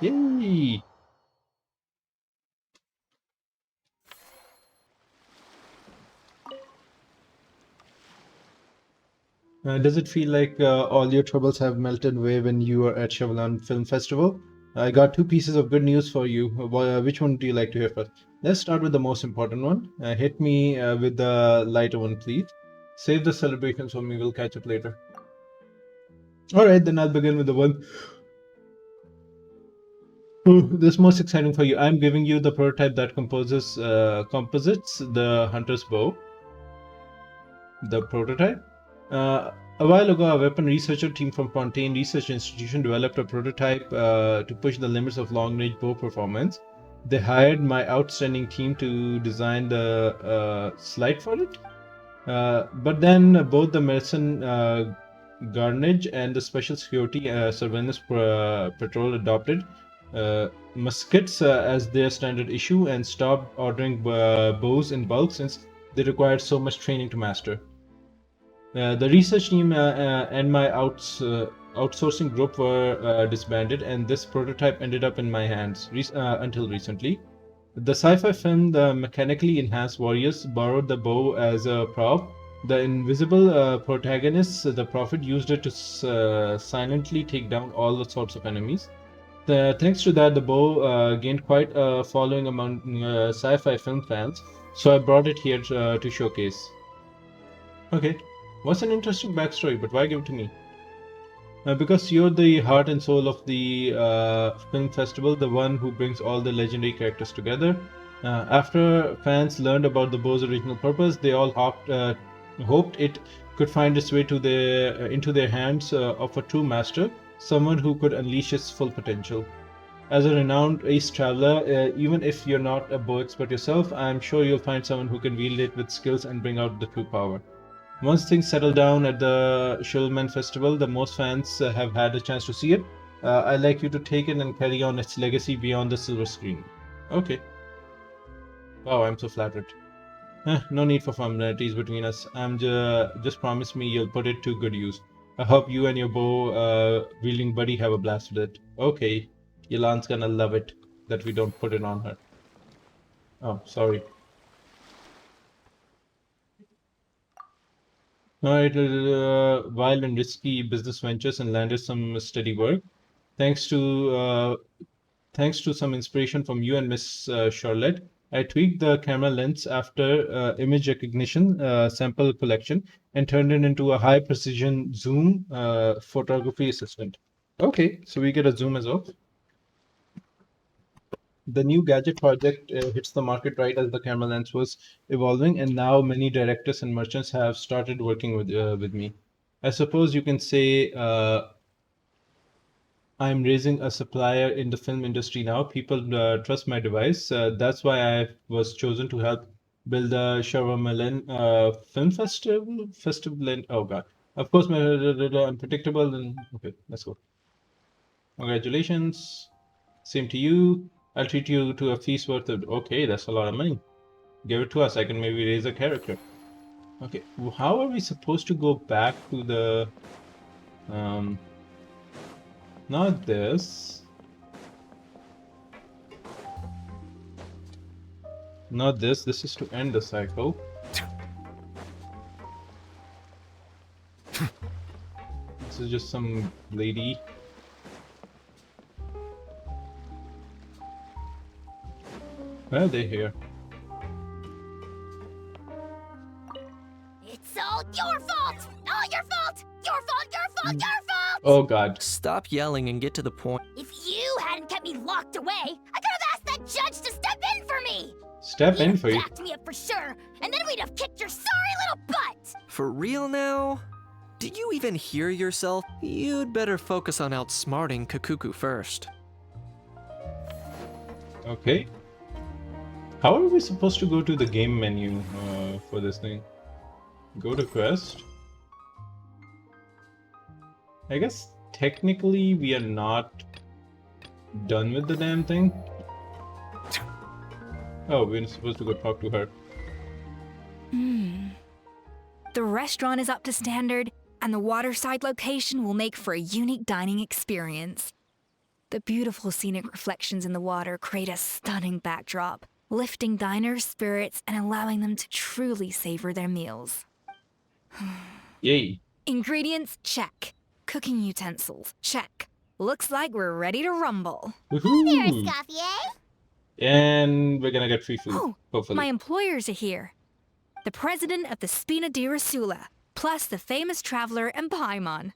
S1: Yay! Does it feel like all your troubles have melted away when you were at Chevalan Film Festival? I got two pieces of good news for you. Which one do you like to hear first? Let's start with the most important one. Hit me with the lighter one, please. Save the celebrations for me. We'll catch up later. Alright, then I'll begin with the one. Oh, this most exciting for you. I'm giving you the prototype that composites the Hunter's Bow. The prototype? A while ago, a weapon researcher team from Fontaine Research Institution developed a prototype to push the limits of long-range bow performance. They hired my outstanding team to design the slide for it. But then both the Medicine Garnage and the Special Security Surveillance Patrol adopted muskets as their standard issue and stopped ordering bows in bulk since they required so much training to master. The research team and my outsourcing group were disbanded, and this prototype ended up in my hands until recently. The sci-fi film The Mechanically Enhanced Warriors borrowed the bow as a prop. The invisible protagonist, the Prophet, used it to silently take down all the sorts of enemies. Thanks to that, the bow gained quite a following among sci-fi film fans, so I brought it here to showcase. Okay, what's an interesting backstory, but why give it to me? Because you're the heart and soul of the film festival, the one who brings all the legendary characters together. After fans learned about the bow's original purpose, they all hoped it could find its way to into their hands of a true master, someone who could unleash its full potential. As a renowned ace traveler, even if you're not a bow expert yourself, I'm sure you'll find someone who can wield it with skills and bring out the true power. Once things settle down at the Shulman Festival, the most fans have had a chance to see it. I'd like you to take it and carry on its legacy beyond the silver screen. Okay. Wow, I'm so flattered. No need for formalities between us. Just promise me you'll put it to good use. I hope you and your bow wielding buddy have a blast with it. Okay. Yolan's gonna love it that we don't put it on her. Oh, sorry. Alright, wild and risky business ventures and landed some steady work. Thanks to some inspiration from you and Miss Charlotte, I tweaked the camera lens after image recognition sample collection and turned it into a high precision zoom photography assistant. Okay, so we get a zoom as well. The new gadget project hits the market right as the camera lens was evolving, and now many directors and merchants have started working with me. I suppose you can say I'm raising a supplier in the film industry now. People trust my device. That's why I was chosen to help build the Sharamalan Film Festival. Oh God! Of course, my unpredictable. And okay, let's go. Congratulations. Same to you. I'll treat you to a feast worth of. Okay, that's a lot of money. Give it to us. I can maybe raise a character. Okay, how are we supposed to go back to the? Not this. Not this. This is to end the cycle. This is just some lady. Why are they here?
S2: It's all your fault! All your fault! Your fault, your fault, your fault!
S1: Oh god.
S4: Stop yelling and get to the point.
S2: If you hadn't kept me locked away, I could have asked that judge to step in for me!
S1: Step in for you.
S2: Backed me up for sure, and then we'd have kicked your sorry little butt!
S4: For real now? Did you even hear yourself? You'd better focus on outsmarting Kakuku first.
S1: Okay. How are we supposed to go to the game menu for this thing? Go to quest. I guess technically we are not done with the damn thing. Oh, we're supposed to go talk to her.
S7: The restaurant is up to standard, and the waterside location will make for a unique dining experience. The beautiful scenic reflections in the water create a stunning backdrop, lifting diners' spirits and allowing them to truly savor their meals.
S1: Yay.
S7: Ingredients, check. Cooking utensils, check. Looks like we're ready to rumble.
S1: Woohoo!
S2: Here, Scofier!
S1: And we're gonna get free food,
S7: Oh,
S1: hopefully.
S7: my employers are here. The president of the Spina di Rasula, plus the famous traveler and Paimon.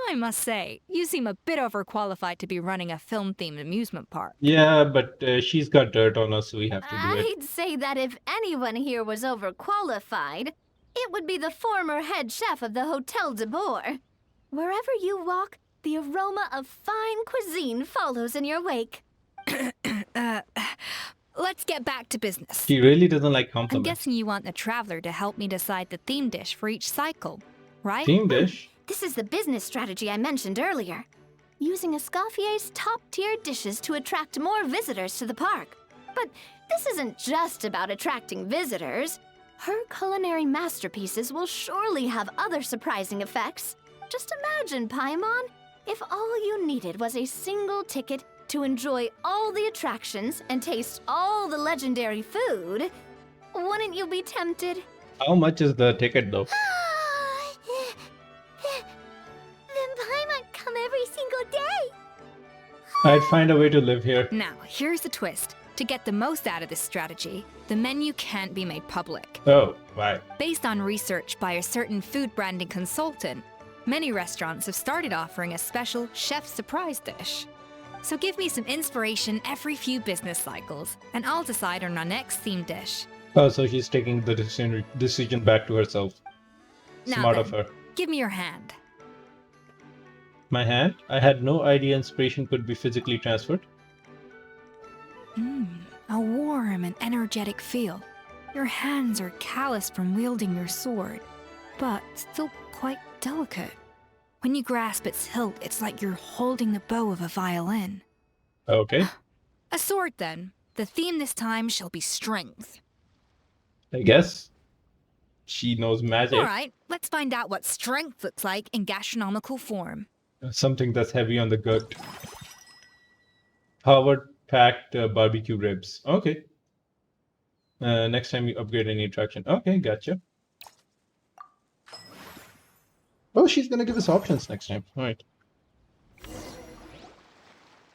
S7: I must say, you seem a bit overqualified to be running a film-themed amusement park.
S1: Yeah, but she's got dirt on us, so we have to do it.
S6: I'd say that if anyone here was overqualified, it would be the former head chef of the Hotel de Boer. Wherever you walk, the aroma of fine cuisine follows in your wake.
S7: Let's get back to business.
S1: She really doesn't like
S7: I'm
S1: compliments.
S7: guessing you want the traveler to help me decide the theme dish for each cycle, right?
S1: Theme dish?
S6: This is the business strategy I mentioned earlier. Using Escoffier's top-tier dishes to attract more visitors to the park. But this isn't just about attracting visitors. Her culinary masterpieces will surely have other surprising effects. Just imagine, Paimon, if all you needed was a single ticket to enjoy all the attractions and taste all the legendary food. Wouldn't you be tempted?
S1: How much is the ticket though?
S2: Then Paimon come every single day!
S1: I'd find a way to live here.
S7: Now, here's the twist. To get the most out of this strategy, the menu can't be made public.
S1: Oh, why?
S7: Based on research by a certain food branding consultant, many restaurants have started offering a special chef surprise dish. So give me some inspiration every few business cycles, and I'll decide on our next theme dish.
S1: Oh, so she's taking the decision back to herself.
S7: Now
S1: Smart
S7: then,
S1: of her.
S7: give me your hand.
S1: My hand? I had no idea inspiration could be physically transferred.
S7: A warm and energetic feel. Your hands are calloused from wielding your sword, but still quite delicate. When you grasp its hilt, it's like you're holding the bow of a violin.
S1: Okay.
S7: A sword, then. The theme this time shall be strength.
S1: I guess. She knows magic.
S7: All right, let's find out what strength looks like in gastronomical form.
S1: Something that's heavy on the gut. Powered packed barbecue ribs. Okay. Next time you upgrade any attraction. Okay, gotcha. Oh, she's gonna give us options next time. All right.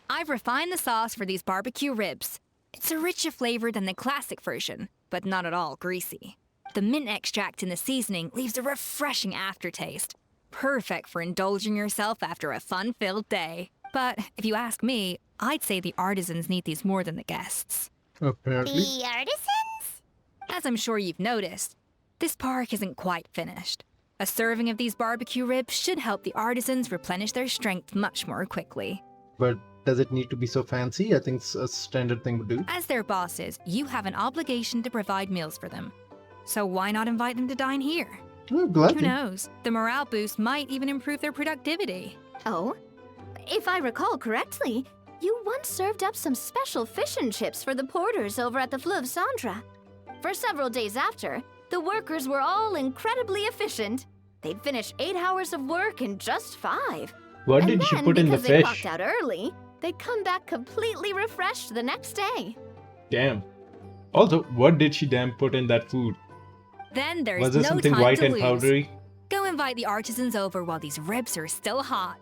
S7: I've refined the sauce for these barbecue ribs. It's a richer flavor than the classic version, but not at all greasy. The mint extract in the seasoning leaves a refreshing aftertaste, perfect for indulging yourself after a fun-filled day. But if you ask me, I'd say the artisans need these more than the guests.
S1: Apparently.
S2: The artisans?
S7: As I'm sure you've noticed, this park isn't quite finished. A serving of these barbecue ribs should help the artisans replenish their strength much more quickly.
S1: But does it need to be so fancy? I think it's a standard thing to do.
S7: As their bosses, you have an obligation to provide meals for them. So why not invite them to dine here?
S1: Oh, glad
S7: Who
S1: to.
S7: knows? The morale boost might even improve their productivity.
S6: Oh? If I recall correctly, You once served up some special fish and chips for the porters over at the Fleuve Cendra. For several days after, the workers were all incredibly efficient. They'd finish 8 hours of work in just 5.
S1: What
S6: And
S1: did she
S6: then,
S1: put in the
S6: because they
S1: fish?
S6: clocked out early, they'd come back completely refreshed the next day.
S1: Damn. Also, what did she damn put in that food?
S7: Then there's
S1: Was there
S7: no
S1: something
S7: time
S1: white
S7: to
S1: and
S7: lose.
S1: powdery?
S7: Go invite the artisans over while these ribs are still hot.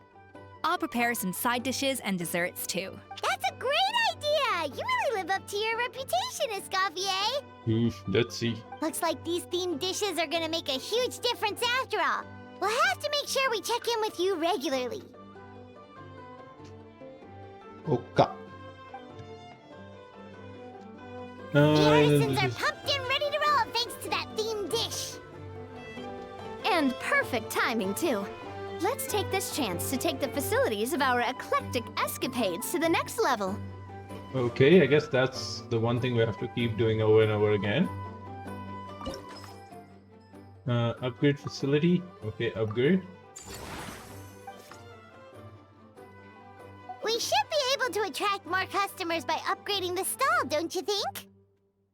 S7: I'll prepare some side dishes and desserts too.
S2: That's a great idea! You really live up to your reputation, Escoffier!
S1: Let's see.
S2: Looks like these themed dishes are gonna make a huge difference after all. We'll have to make sure we check in with you regularly.
S1: Okay.
S2: The artisans are pumped and ready to roll thanks to that themed dish.
S6: And perfect timing, too. Let's take this chance to take the facilities of our eclectic escapades to the next level.
S1: Okay, I guess that's the one thing we have to keep doing over and over again. Upgrade facility. Okay, upgrade.
S2: We should be able to attract more customers by upgrading the stall, don't you think?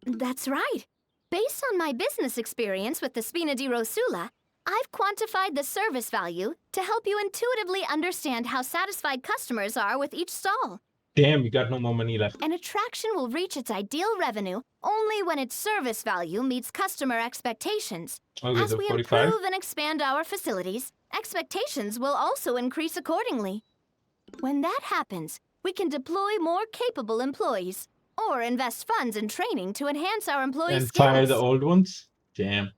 S6: That's right. Based on my business experience with the Spina di Rosula, I've quantified the service value to help you intuitively understand how satisfied customers are with each stall.
S1: Damn, we got no more money left.
S6: An attraction will reach its ideal revenue only when its service value meets customer expectations.
S1: Okay,
S6: As
S1: so
S6: we
S1: 45.
S6: improve and expand our facilities, expectations will also increase accordingly. When that happens, we can deploy more capable employees or invest funds in training to enhance our employees'
S1: And
S6: skills.
S1: fire the old ones? Damn.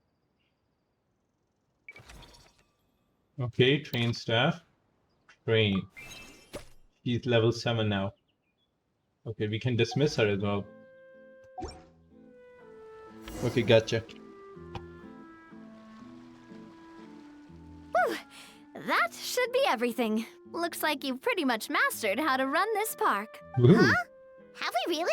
S1: Okay, train staff. Train. She's level 7 now. Okay, we can dismiss her as well. Okay, gotcha.
S6: Whew, that should be everything. Looks like you've pretty much mastered how to run this park.
S1: Woohoo.
S2: Have we really?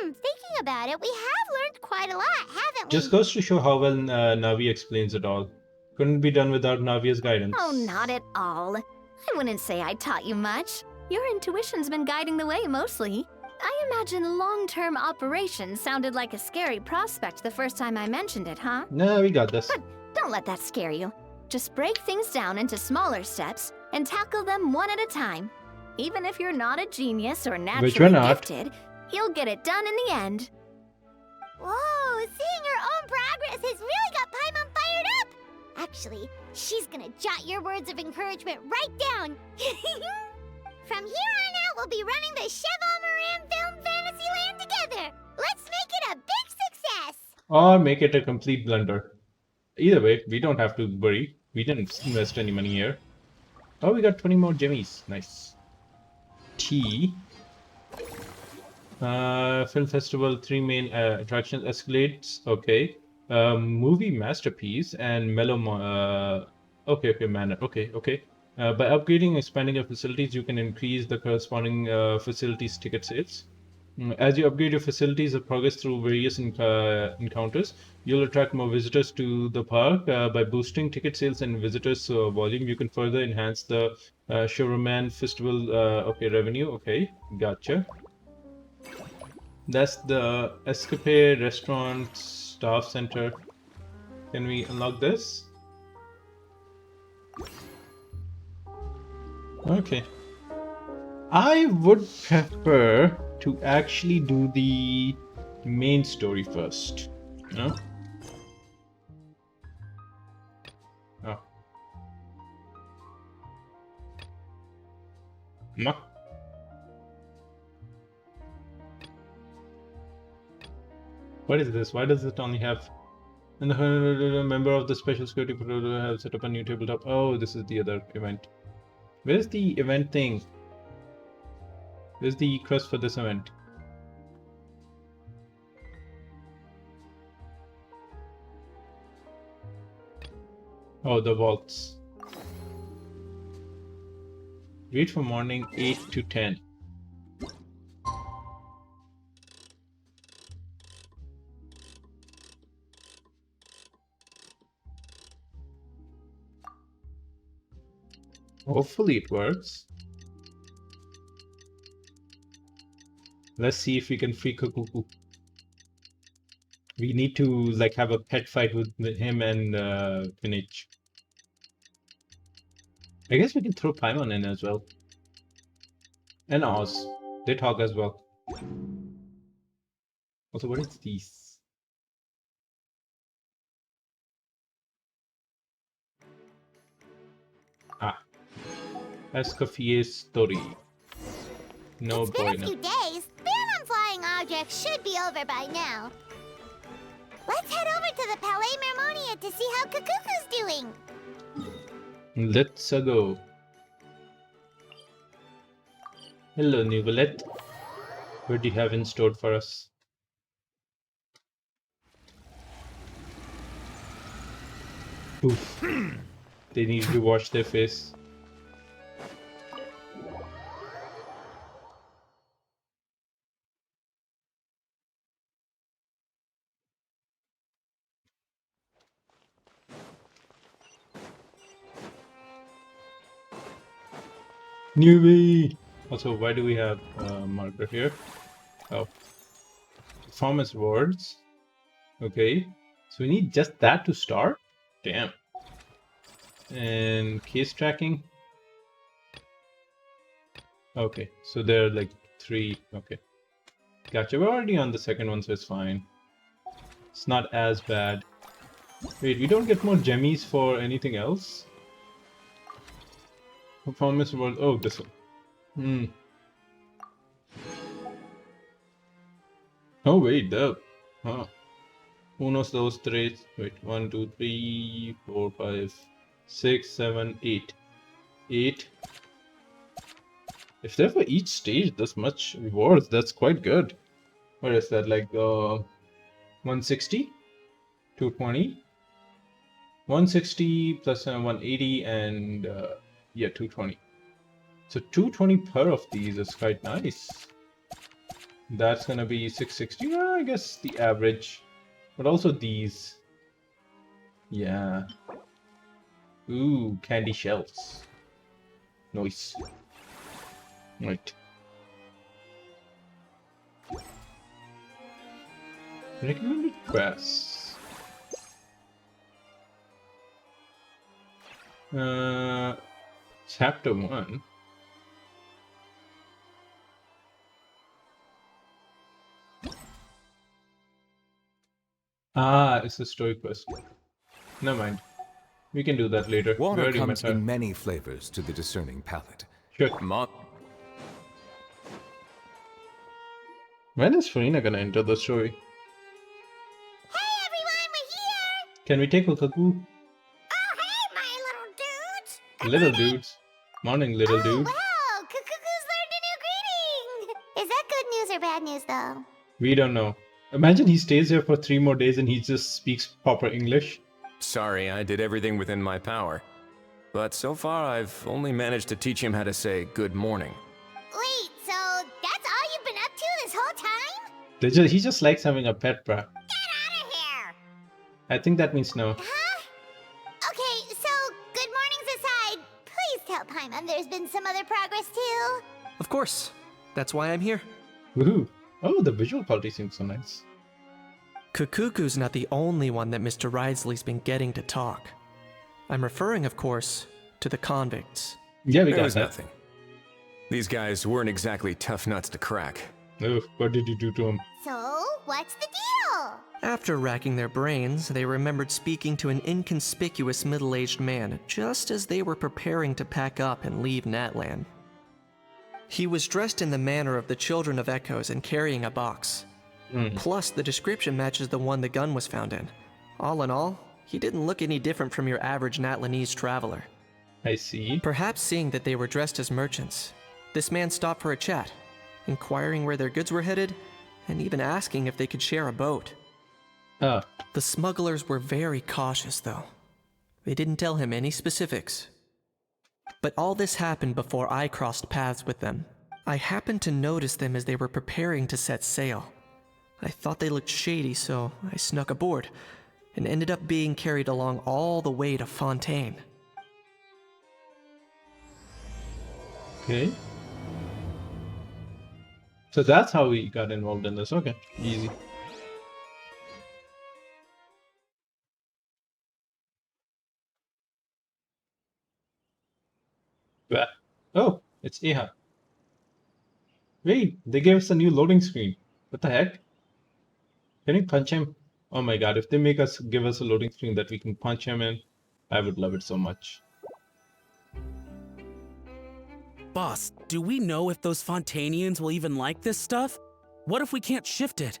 S2: Thinking about it, we have learned quite a lot, haven't we?
S1: Just goes to show how well Navi explains it all. Couldn't be done without Navia's guidance.
S6: Oh, not at all. I wouldn't say I taught you much. Your intuition's been guiding the way mostly. I imagine long-term operations sounded like a scary prospect the first time I mentioned it, huh?
S1: No, we got this.
S6: But don't let that scare you. Just break things down into smaller steps and tackle them one at a time. Even if you're not a genius or
S1: Which we're
S6: naturally
S1: not.
S6: gifted, you'll get it done in the end.
S2: Whoa, seeing her own progress has really got Paimon fired up! Actually, she's gonna jot your words of encouragement right down. From here on out, we'll be running the Cheval Moran Film Fantasyland together. Let's make it a big success!
S1: Or make it a complete blunder. Either way, we don't have to worry. We didn't invest any money here. Oh, we got 20 more jimmies. Nice. T. Film festival, 3 main attractions, escalates. Okay. Movie masterpiece and okay, manor. Okay. By upgrading and expanding your facilities, you can increase the corresponding facilities ticket sales. As you upgrade your facilities and progress through various encounters, you'll attract more visitors to the park. By boosting ticket sales and visitors volume, you can further enhance the Showroman Festival revenue. Okay, gotcha. That's the Escapade Restaurant Staff Center. Can we unlock this? Okay. I would prefer to actually do the main story first. No? Oh. No. What is this? Why does it only have... And the member of the special security patrol have set up a new tabletop. Oh, this is the other event. Where's the event thing? Where's the quest for this event? Oh, the Walts. Wait for morning 8 to 10. Hopefully it works. Let's see if we can free Kukuku. We need to like have a pet fight with him and Finich. I guess we can throw Paimon in as well. And Oz. They talk as well. Also, what is these? Ah. Escoffier's story. No
S2: It's been
S1: boy
S2: a few days. Ban on flying objects should be over by now. Let's head over to the Palais Mermonia to see how Kukuku's doing.
S1: Let's go. Hello, Nugalet. What do you have in store for us? Oof. They need to wash their face. Newbie! Also, why do we have a marker here? Oh. Performance rewards. Okay. So we need just that to start? Damn. And case tracking. Okay, so there are like 3. Okay. Gotcha. We're already on the second one, so it's fine. It's not as bad. Wait, we don't get more gemmies for anything else? Performance reward. Oh, this one. Oh, wait, the. Huh. Unos, dos, tres. Wait, 1, 2, 3, 4, 5, 6, 7, 8. 8. If they're for each stage this much rewards, that's quite good. What is that, like 160? 220? 160 plus 180 and yeah, 220. So 220 per of these is quite nice. That's gonna be 660. Yeah, I guess the average. But also these. Yeah. Ooh, candy shells. Nice. Right. Recommended quests. Chapter 1. Ah, it's a story quest. Never mind. We can do that later. We
S3: Water
S1: already met
S3: comes
S1: her.
S3: in many flavors to the discerning palate.
S1: Sure. When is Farina gonna enter the story?
S2: Hey everyone, we're here!
S1: Can we take a cuckoo?
S2: Oh, hey, my little dudes!
S1: Little dudes. Morning, little dude.
S2: Wow, Kukuku's learned a new greeting! Is that good news or bad news, though?
S1: We don't know. Imagine he stays here for 3 more days and he just speaks proper English.
S12: Sorry, I did everything within my power. But so far, I've only managed to teach him how to say good morning.
S2: Wait, so that's all you've been up to this whole time?
S1: He just likes having a pet, bruh.
S2: Get out of here!
S1: I think that means no.
S2: Huh? Okay, so good mornings aside, please tell Paimon there's been some other progress too.
S4: Of course. That's why I'm here.
S1: Woohoo. Oh, the visual quality seems so nice.
S4: Kukuku's not the only one that Mr. Risley's been getting to talk. I'm referring, of course, to the convicts.
S1: Yeah, we
S12: There
S1: got
S12: was
S1: that.
S12: nothing. These guys weren't exactly tough nuts to crack.
S1: Oh, what did you do to him?
S2: So, what's the deal?
S4: After racking their brains, they remembered speaking to an inconspicuous middle-aged man just as they were preparing to pack up and leave Natland. He was dressed in the manner of the Children of Echoes and carrying a box. Plus, the description matches the one the gun was found in. All in all, he didn't look any different from your average Natlanese traveler.
S1: I see.
S4: Perhaps seeing that they were dressed as merchants, this man stopped for a chat, inquiring where their goods were headed, and even asking if they could share a boat.
S1: Ah.
S4: The smugglers were very cautious, though. They didn't tell him any specifics. But all this happened before I crossed paths with them. I happened to notice them as they were preparing to set sail. I thought they looked shady, so I snuck aboard, and ended up being carried along all the way to Fontaine.
S1: Okay. So that's how we got involved in this. Okay, easy. Bah. Oh, it's Aha. Wait, they gave us a new loading screen. What the heck? Can you punch him? Oh my god, if they give us a loading screen that we can punch him in, I would love it so much.
S13: Boss, do we know if those Fontanians will even like this stuff? What if we can't shift it?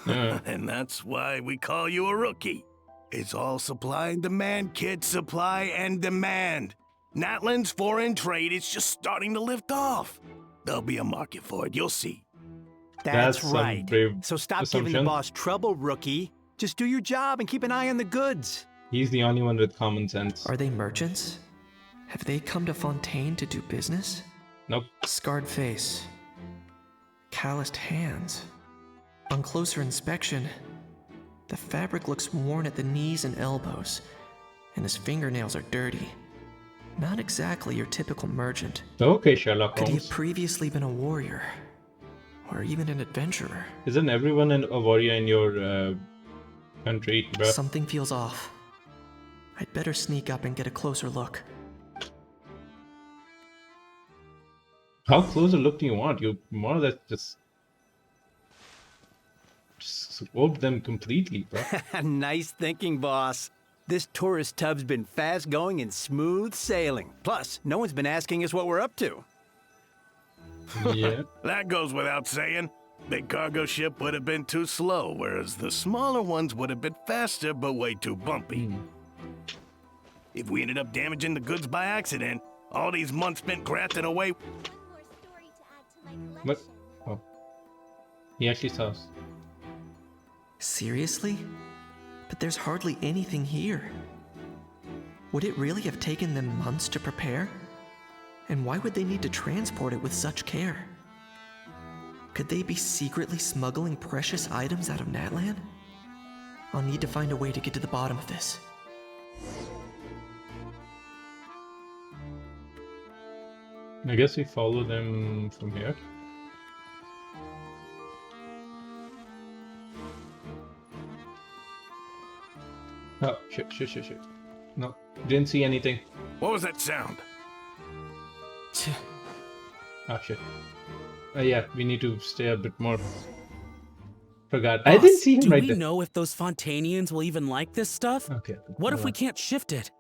S14: And that's why we call you a rookie. It's all supply and demand, kid. Supply and demand. Natlan's foreign trade is just starting to lift off. There'll be a market for it, you'll see.
S15: That's
S1: some
S15: right.
S1: brave
S15: So stop giving
S1: assumption.
S15: the boss trouble, rookie. Just do your job and keep an eye on the goods.
S1: He's the only one with common sense.
S4: Are they merchants? Have they come to Fontaine to do business?
S1: Nope.
S4: Scarred face. Calloused hands. On closer inspection, the fabric looks worn at the knees and elbows, and his fingernails are dirty. Not exactly your typical merchant.
S1: Okay, Sherlock
S4: Could he
S1: Holmes.
S4: have previously been a warrior? Or even an adventurer?
S1: Isn't everyone a warrior in your country, bro?
S4: Something feels off. I'd better sneak up and get a closer look.
S1: How close a look do you want? You more or less just scope them completely, bro.
S15: Nice thinking, boss. This tourist tub's been fast going and smooth sailing. Plus, no one's been asking us what we're up to.
S1: Yeah.
S14: That goes without saying. Big cargo ship would have been too slow, whereas the smaller ones would have been faster but way too bumpy. If we ended up damaging the goods by accident, all these months spent grafting away.
S1: What? Oh. He actually saw us.
S4: Seriously? But there's hardly anything here. Would it really have taken them months to prepare? And why would they need to transport it with such care? Could they be secretly smuggling precious items out of Natlan? I'll need to find a way to get to the bottom of this.
S1: I guess we follow them from here. Oh, shit. No, didn't see anything.
S14: What was that sound?
S1: Oh, shit. Yeah, we need to stay a bit more. Forgot.
S13: Boss,
S1: I didn't see him
S13: do
S1: right
S13: we
S1: there.
S13: know if those Fontanians will even like this stuff?
S1: Okay.
S13: What if we can't shift it?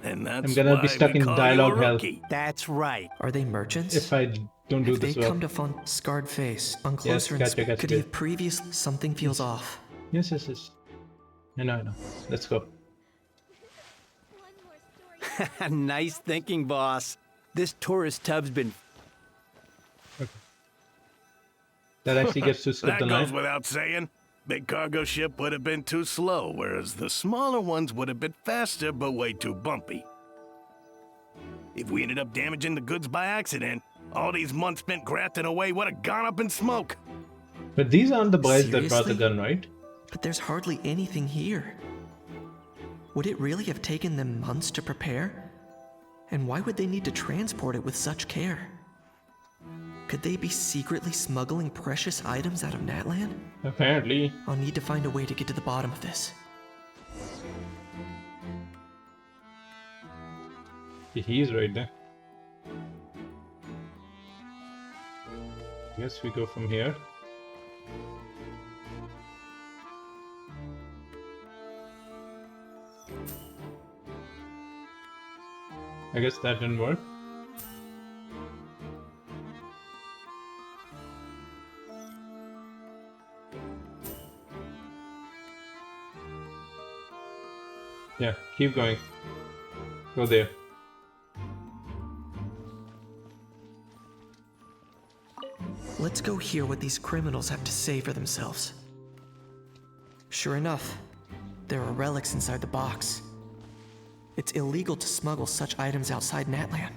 S14: And that's
S1: I'm gonna be
S14: why
S1: stuck
S14: we
S1: in
S14: call
S1: dialogue
S14: you a
S1: hell.
S14: rookie.
S15: That's right.
S4: Are they merchants?
S1: If I don't do
S4: Have they
S1: this well.
S4: come to Scarred face? On
S1: Yes,
S4: closer
S1: gotcha,
S4: inspection, could he
S1: good.
S4: have previous? Something feels off.
S1: Yes. I know. Let's go.
S15: Nice thinking, boss. This tourist tub's been...
S1: That actually gets to skip
S14: That
S1: the
S14: goes
S1: line.
S14: without saying. Big cargo ship would have been too slow, whereas the smaller ones would have been faster but way too bumpy. If we ended up damaging the goods by accident, all these months spent grafting away would have gone up in smoke.
S1: But these aren't the boys that brought the
S4: Seriously?
S1: gun, right?
S4: But there's hardly anything here. Would it really have taken them months to prepare? And why would they need to transport it with such care? Could they be secretly smuggling precious items out of Natlan?
S1: Apparently.
S4: I'll need to find a way to get to the bottom of this.
S1: He's right there. Guess we go from here. I guess that didn't work. Yeah, keep going. Go there.
S4: Let's go hear what these criminals have to say for themselves. Sure enough, there are relics inside the box. It's illegal to smuggle such items outside Natlan.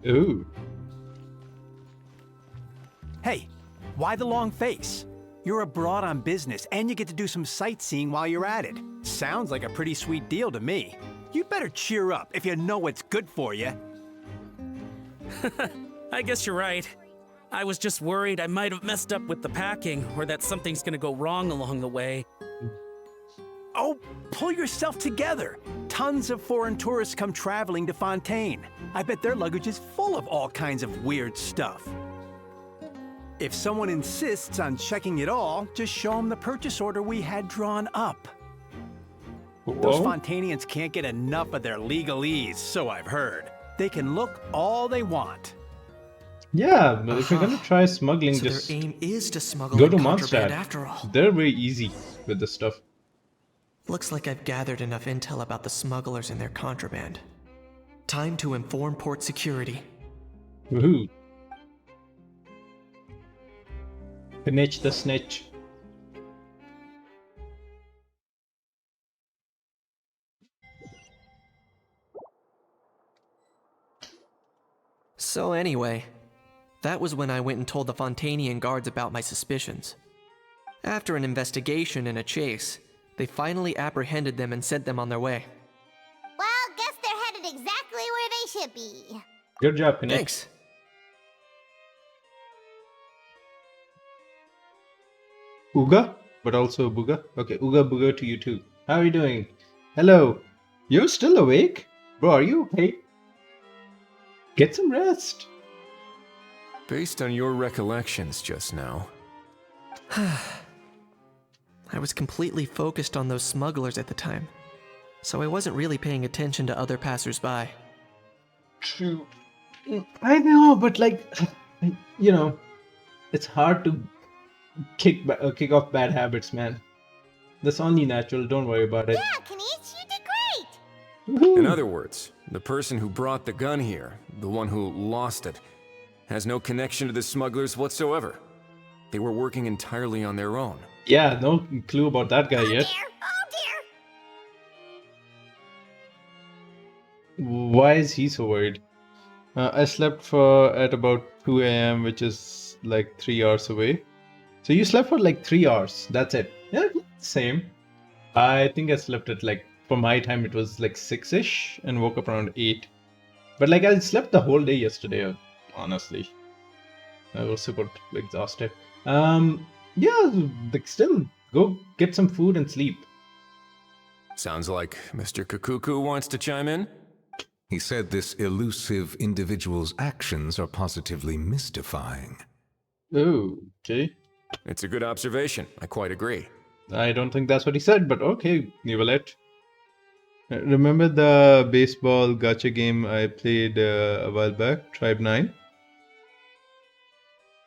S1: Ooh.
S15: Hey, why the long face? You're abroad on business, and you get to do some sightseeing while you're at it. Sounds like a pretty sweet deal to me. You better cheer up if you know what's good for you.
S13: I guess you're right. I was just worried I might have messed up with the packing, or that something's gonna go wrong along the way.
S15: Oh, pull yourself together. Tons of foreign tourists come traveling to Fontaine. I bet their luggage is full of all kinds of weird stuff. If someone insists on checking it all, just show them the purchase order we had drawn up. Those
S1: Whoa.
S15: Fontainians can't get enough of their legalese, so I've heard. They can look all they want.
S1: Yeah, but if you're gonna try smuggling,
S4: So
S1: just
S4: their aim is to smuggle
S1: go
S4: in
S1: to
S4: contraband
S1: Mondstadt.
S4: after all.
S1: They're very easy with this stuff.
S4: Looks like I've gathered enough intel about the smugglers and their contraband. Time to inform port security.
S1: Woohoo. Snitch the snitch.
S4: So anyway, that was when I went and told the Fontainian guards about my suspicions. After an investigation and a chase, they finally apprehended them and sent them on their way.
S2: Well, guess they're headed exactly where they should be.
S1: Good job, Snitch.
S4: Thanks.
S1: Uga, but also Booga. Okay, Uga Booga to you too. How are you doing? Hello. You're still awake? Bro, are you okay? Get some rest.
S12: Based on your recollections just now,
S4: I was completely focused on those smugglers at the time, so I wasn't really paying attention to other passersby.
S1: True. I know, but like, you know, it's hard to kick off bad habits, man. That's only natural. Don't worry about it.
S2: Yeah, Kanish, you did great.
S12: in other words, the person who brought the gun here, the one who lost it, has no connection to the smugglers whatsoever. They were working entirely on their own.
S1: Yeah, no clue about that guy yet. Why is he so worried? I slept at about 2 a.m., which is like 3 hours away. So you slept for like 3 hours. That's it. Yeah, same. I think I slept at like, for my time, it was like 6-ish and woke up around 8. But like I slept the whole day yesterday, honestly. I was super exhausted. Yeah, like still, go get some food and sleep.
S12: Sounds like Mr. Kukuku wants to chime in?
S3: He said this elusive individual's actions are positively mystifying.
S1: Oh, okay.
S12: It's a good observation. I quite agree.
S1: I don't think that's what he said, but okay, Nivalet. Remember the baseball gacha game I played a while back? Tribe 9?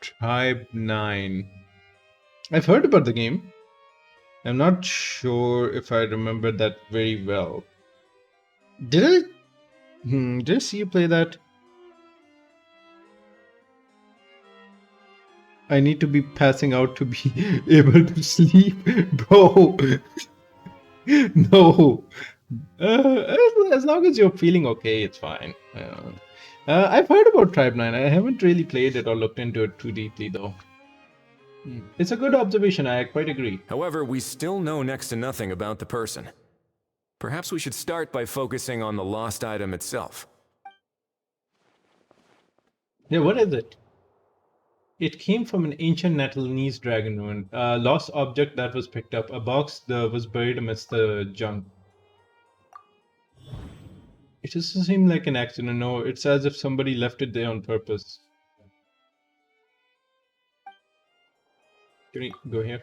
S1: Tribe 9. I've heard about the game. I'm not sure if I remember that very well. Did I see you play that? I need to be passing out to be able to sleep, bro. No. As long as you're feeling okay, it's fine. I've heard about Tribe 9. I haven't really played it or looked into it too deeply, though. It's a good observation. I quite agree.
S12: However, we still know next to nothing about the person. Perhaps we should start by focusing on the lost item itself.
S1: Yeah, what is it? It came from an ancient Natalese dragon ruin. A lost object that was picked up. A box that was buried amidst the junk. It doesn't seem like an accident, no. It's as if somebody left it there on purpose. Can we go here?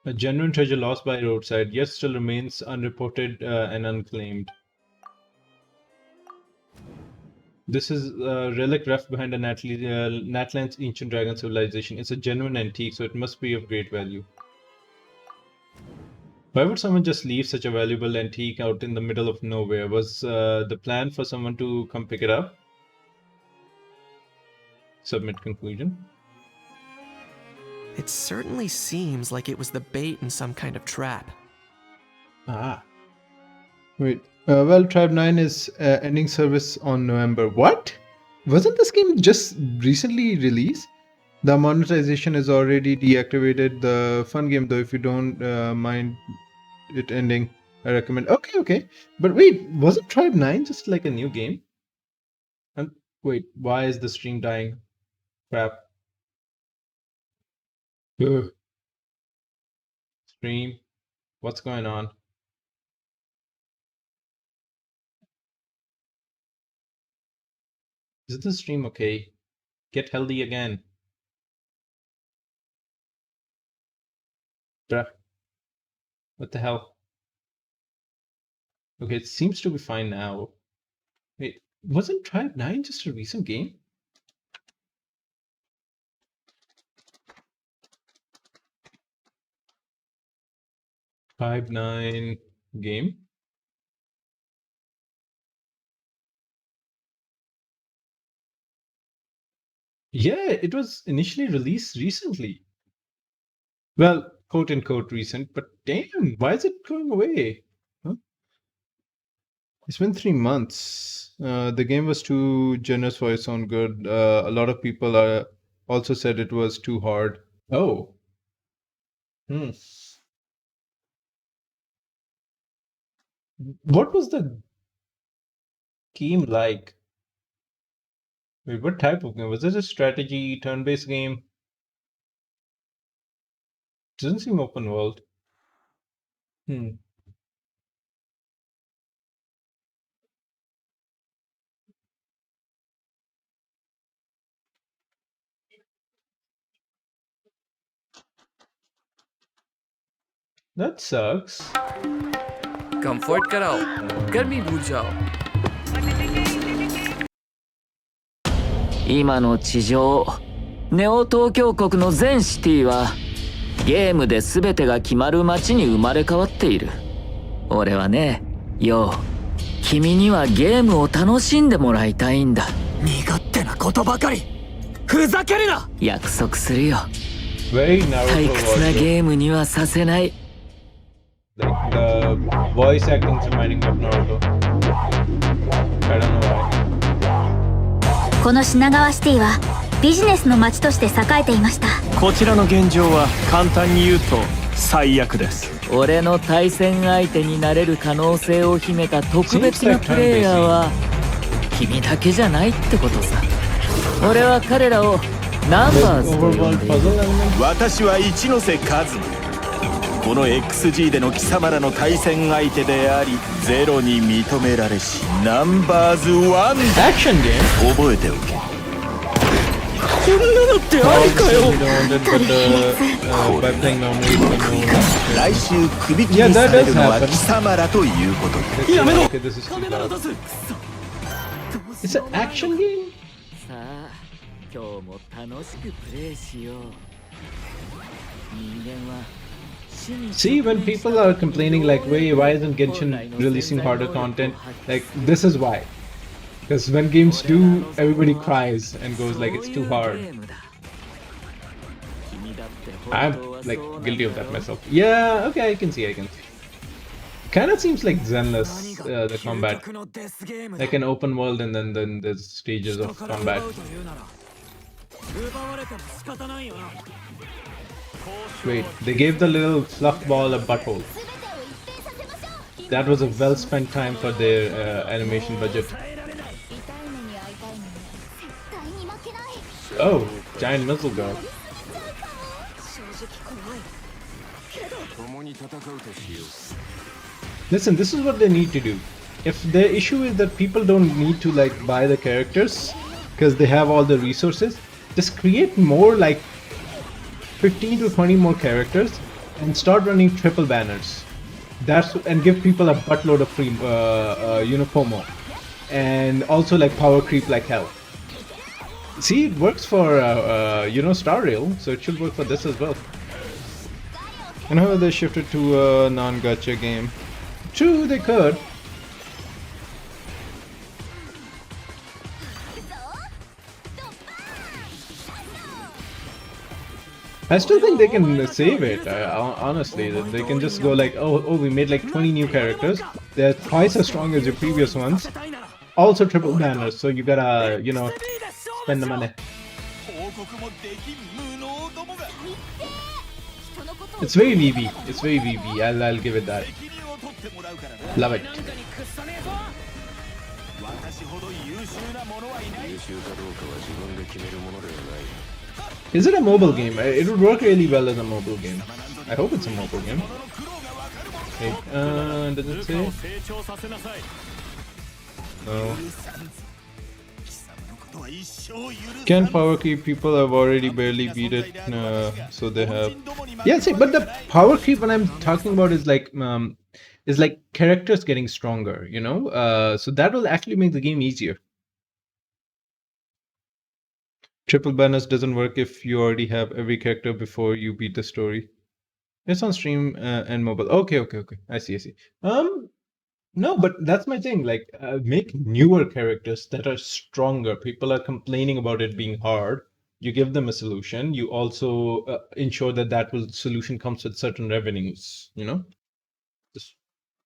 S1: A genuine treasure lost by roadside, yet still remains unreported and unclaimed. This is a relic left behind a Natlan's ancient dragon civilization. It's a genuine antique, so it must be of great value. Why would someone just leave such a valuable antique out in the middle of nowhere? Was the plan for someone to come pick it up? Submit conclusion.
S4: It certainly seems like it was the bait in some kind of trap.
S1: Ah. Wait. Well, Tribe 9 is ending service on November. What? Wasn't this game just recently released? The monetization is already deactivated. The fun game, though, if you don't mind it ending, I recommend. Okay. But wait, wasn't Tribe 9 just like a new game? And wait, why is the stream dying? Crap. Ugh. Stream. What's going on? Is the stream okay? Get healthy again. Bruh. What the hell? Okay, it seems to be fine now. Wait, wasn't Tribe 9 just a recent game? Tribe 9 game? Yeah, it was initially released recently. Well, quote unquote recent, but damn, why is it going away? Huh? It's been 3 months. The game was too generous for its own good. A lot of people also said it was too hard. Oh. Hmm. What was the game like? Wait, what type of game? Was it a strategy, turn-based game? Doesn't seem open world. Hmm. That sucks.
S16: Comfort कराओ गर्मी भूल जाओ
S17: 今の地上ネオ東京国の全シティはゲームで全てが決まる街に生まれ変わっている。俺はね、よう君にはゲームを楽しんでもらいたいんだ。身勝手なことばかりふざけるな。約束するよ。退屈なゲームにはさせない。
S1: Like the voice acting is reminding me of Naruto. I don't know why.
S18: この品川シティはビジネスの街として栄えていました。
S15: こちらの現状は簡単に言うと最悪です。
S17: 俺の対戦相手になれる可能性を秘めた特別なプレイヤーは君だけじゃないってことさ。俺は彼らをナンバーズと呼んでいる。
S19: 私は一ノ瀬和馬。この XG での貴様らの対戦相手でありゼロに認められしナンバーズワンだ。覚えておけ。こんなのってありかよ。来週首切りされるのは貴様らということだ。やめろ。カメラを出す。
S1: It's an action game?
S17: さあ、今日も楽しくプレイしよう。人間は
S1: See, when people are complaining like, why isn't Genshin releasing harder content? Like, this is why. Because when games do, everybody cries and goes like, it's too hard. I'm like guilty of that myself. Yeah, okay, I can see. Kind of seems like Zenless, the combat. Like an open world and then there's stages of combat. Wait, they gave the little fluff ball a butthole. That was a well-spent time for their animation budget. Oh, giant missile girl. Listen, this is what they need to do. If the issue is that people don't need to like buy the characters because they have all the resources, just create more like 15 to 20 more characters and start running triple banners. And give people a buttload of free FOMO. And also like power creep like hell. See, it works for Star Rail, so it should work for this as well. And how they shifted to a non-gacha game. True, they could. I still think they can save it, honestly. They can just go like, oh, we made like 20 new characters. They're twice as strong as your previous ones. Also triple banners, so you gotta, spend the money. It's very VB. It's very VB. I'll give it that. Love it.
S16: カメラの出す
S1: Love it.
S16: この言葉に屈さねえぞ
S1: It's very VB. It's very VB. I'll give it that. Love it.
S16: 人のことを敵に回さねえぞ
S1: Is it a mobile game? It would work really well as a mobile game. I hope it's a mobile game. Wait, does it say? No. Can power creep? People have already barely beat it, so they have. Yeah, see, but the power creep when I'm talking about is like characters getting stronger, you know. So that will actually make the game easier. Triple banners doesn't work if you already have every character before you beat the story. It's on stream and mobile. Okay. I see. No, but that's my thing. Like, make newer characters that are stronger. People are complaining about it being hard. You give them a solution. You also ensure that solution comes with certain revenues. You know,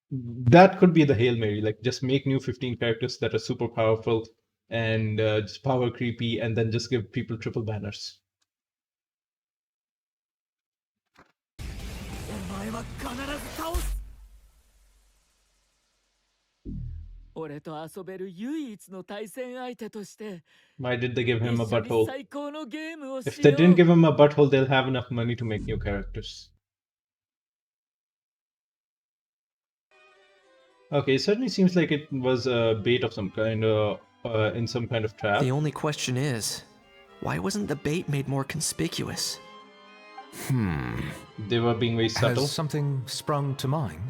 S1: that could be the Hail Mary. Like, just make new 15 characters that are super powerful and just power creepy, and then just give people triple banners.
S17: 俺と遊べる唯一の対戦相手として
S1: Why did they give him a
S17: 一緒に
S1: butthole?
S17: 最高のゲームをしよう
S1: If they didn't give him a butthole, they'll have enough money to make new characters. Okay, it certainly seems like it was a bait of some kind, in some kind of trap.
S4: The only question is, why wasn't the bait made more conspicuous?
S1: They were being very subtle.
S3: Has something sprung to mind?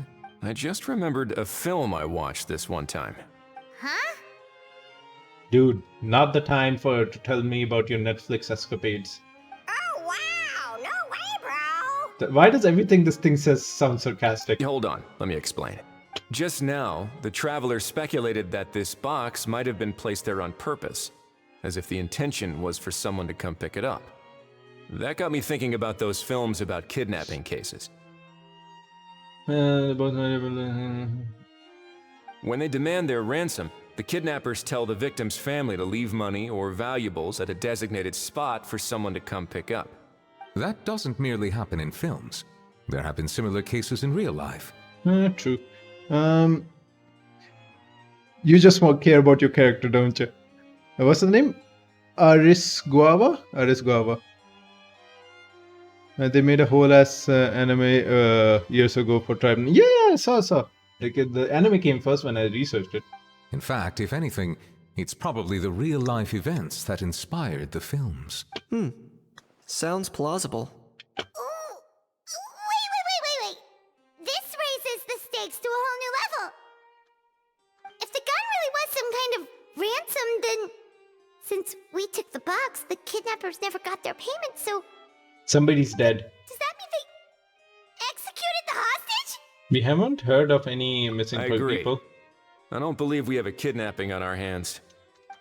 S12: I just remembered a film I watched this one time.
S2: Huh?
S1: Dude, not the time to tell me about your Netflix escapades.
S2: Oh, wow! No way, bro!
S1: Why does everything this thing says sound sarcastic?
S12: Hold on, let me explain. Just now, the traveler speculated that this box might have been placed there on purpose, as if the intention was for someone to come pick it up. That got me thinking about those films about kidnapping cases. When they demand their ransom, the kidnappers tell the victim's family to leave money or valuables at a designated spot for someone to come pick up.
S3: That doesn't merely happen in films. There have been similar cases in real life.
S1: True. You just care about your character, don't you? What's the name? Aris Guava? They made a whole ass anime years ago for Tribe. Yeah, I saw. Like, the anime came first when I researched it.
S3: In fact, if anything, it's probably the real-life events that inspired the films.
S4: Sounds plausible.
S2: Wait. This raises the stakes to a whole new level. If the gun really was some kind of ransom, then since we took the box, the kidnappers never got their payment, so...
S1: Somebody's dead.
S2: Does that mean they executed the hostage?
S1: We haven't heard of any missing
S12: I agree.
S1: people.
S12: I don't believe we have a kidnapping on our hands.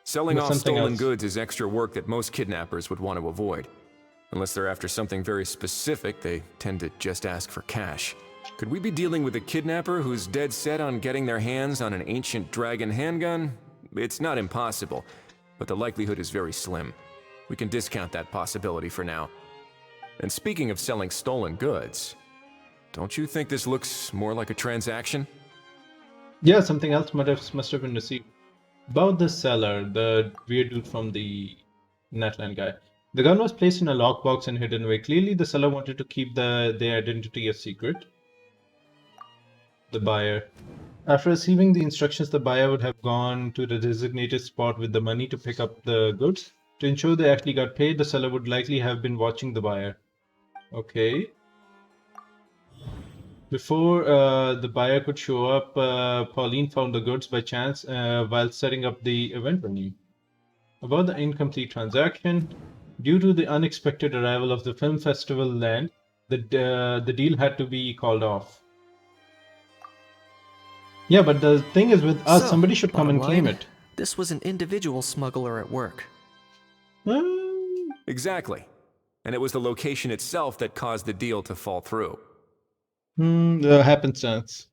S12: Selling
S1: But
S12: off
S1: something
S12: stolen
S1: else.
S12: goods is extra work that most kidnappers would want to avoid. Unless they're after something very specific, they tend to just ask for cash. Could we be dealing with a kidnapper who's dead set on getting their hands on an ancient dragon handgun? It's not impossible, but the likelihood is very slim. We can discount that possibility for now. And speaking of selling stolen goods, don't you think this looks more like a transaction?
S1: Yeah, something else must have been received. About the seller, the weird dude from the Netland guy. The gun was placed in a lockbox and hidden away. Clearly, the seller wanted to keep their identity a secret. The buyer. After receiving the instructions, the buyer would have gone to the designated spot with the money to pick up the goods. To ensure they actually got paid, the seller would likely have been watching the buyer. Okay. Before the buyer could show up, Pauline found the goods by chance while setting up the event venue. About the incomplete transaction, due to the unexpected arrival of the film festival land, the deal had to be called off. Yeah, but the thing is with us,
S4: So,
S1: somebody should come
S4: bottom
S1: and claim
S4: line,
S1: it.
S4: This was an individual smuggler at work.
S12: Exactly. And it was the location itself that caused the deal to fall through.
S1: Happenstance.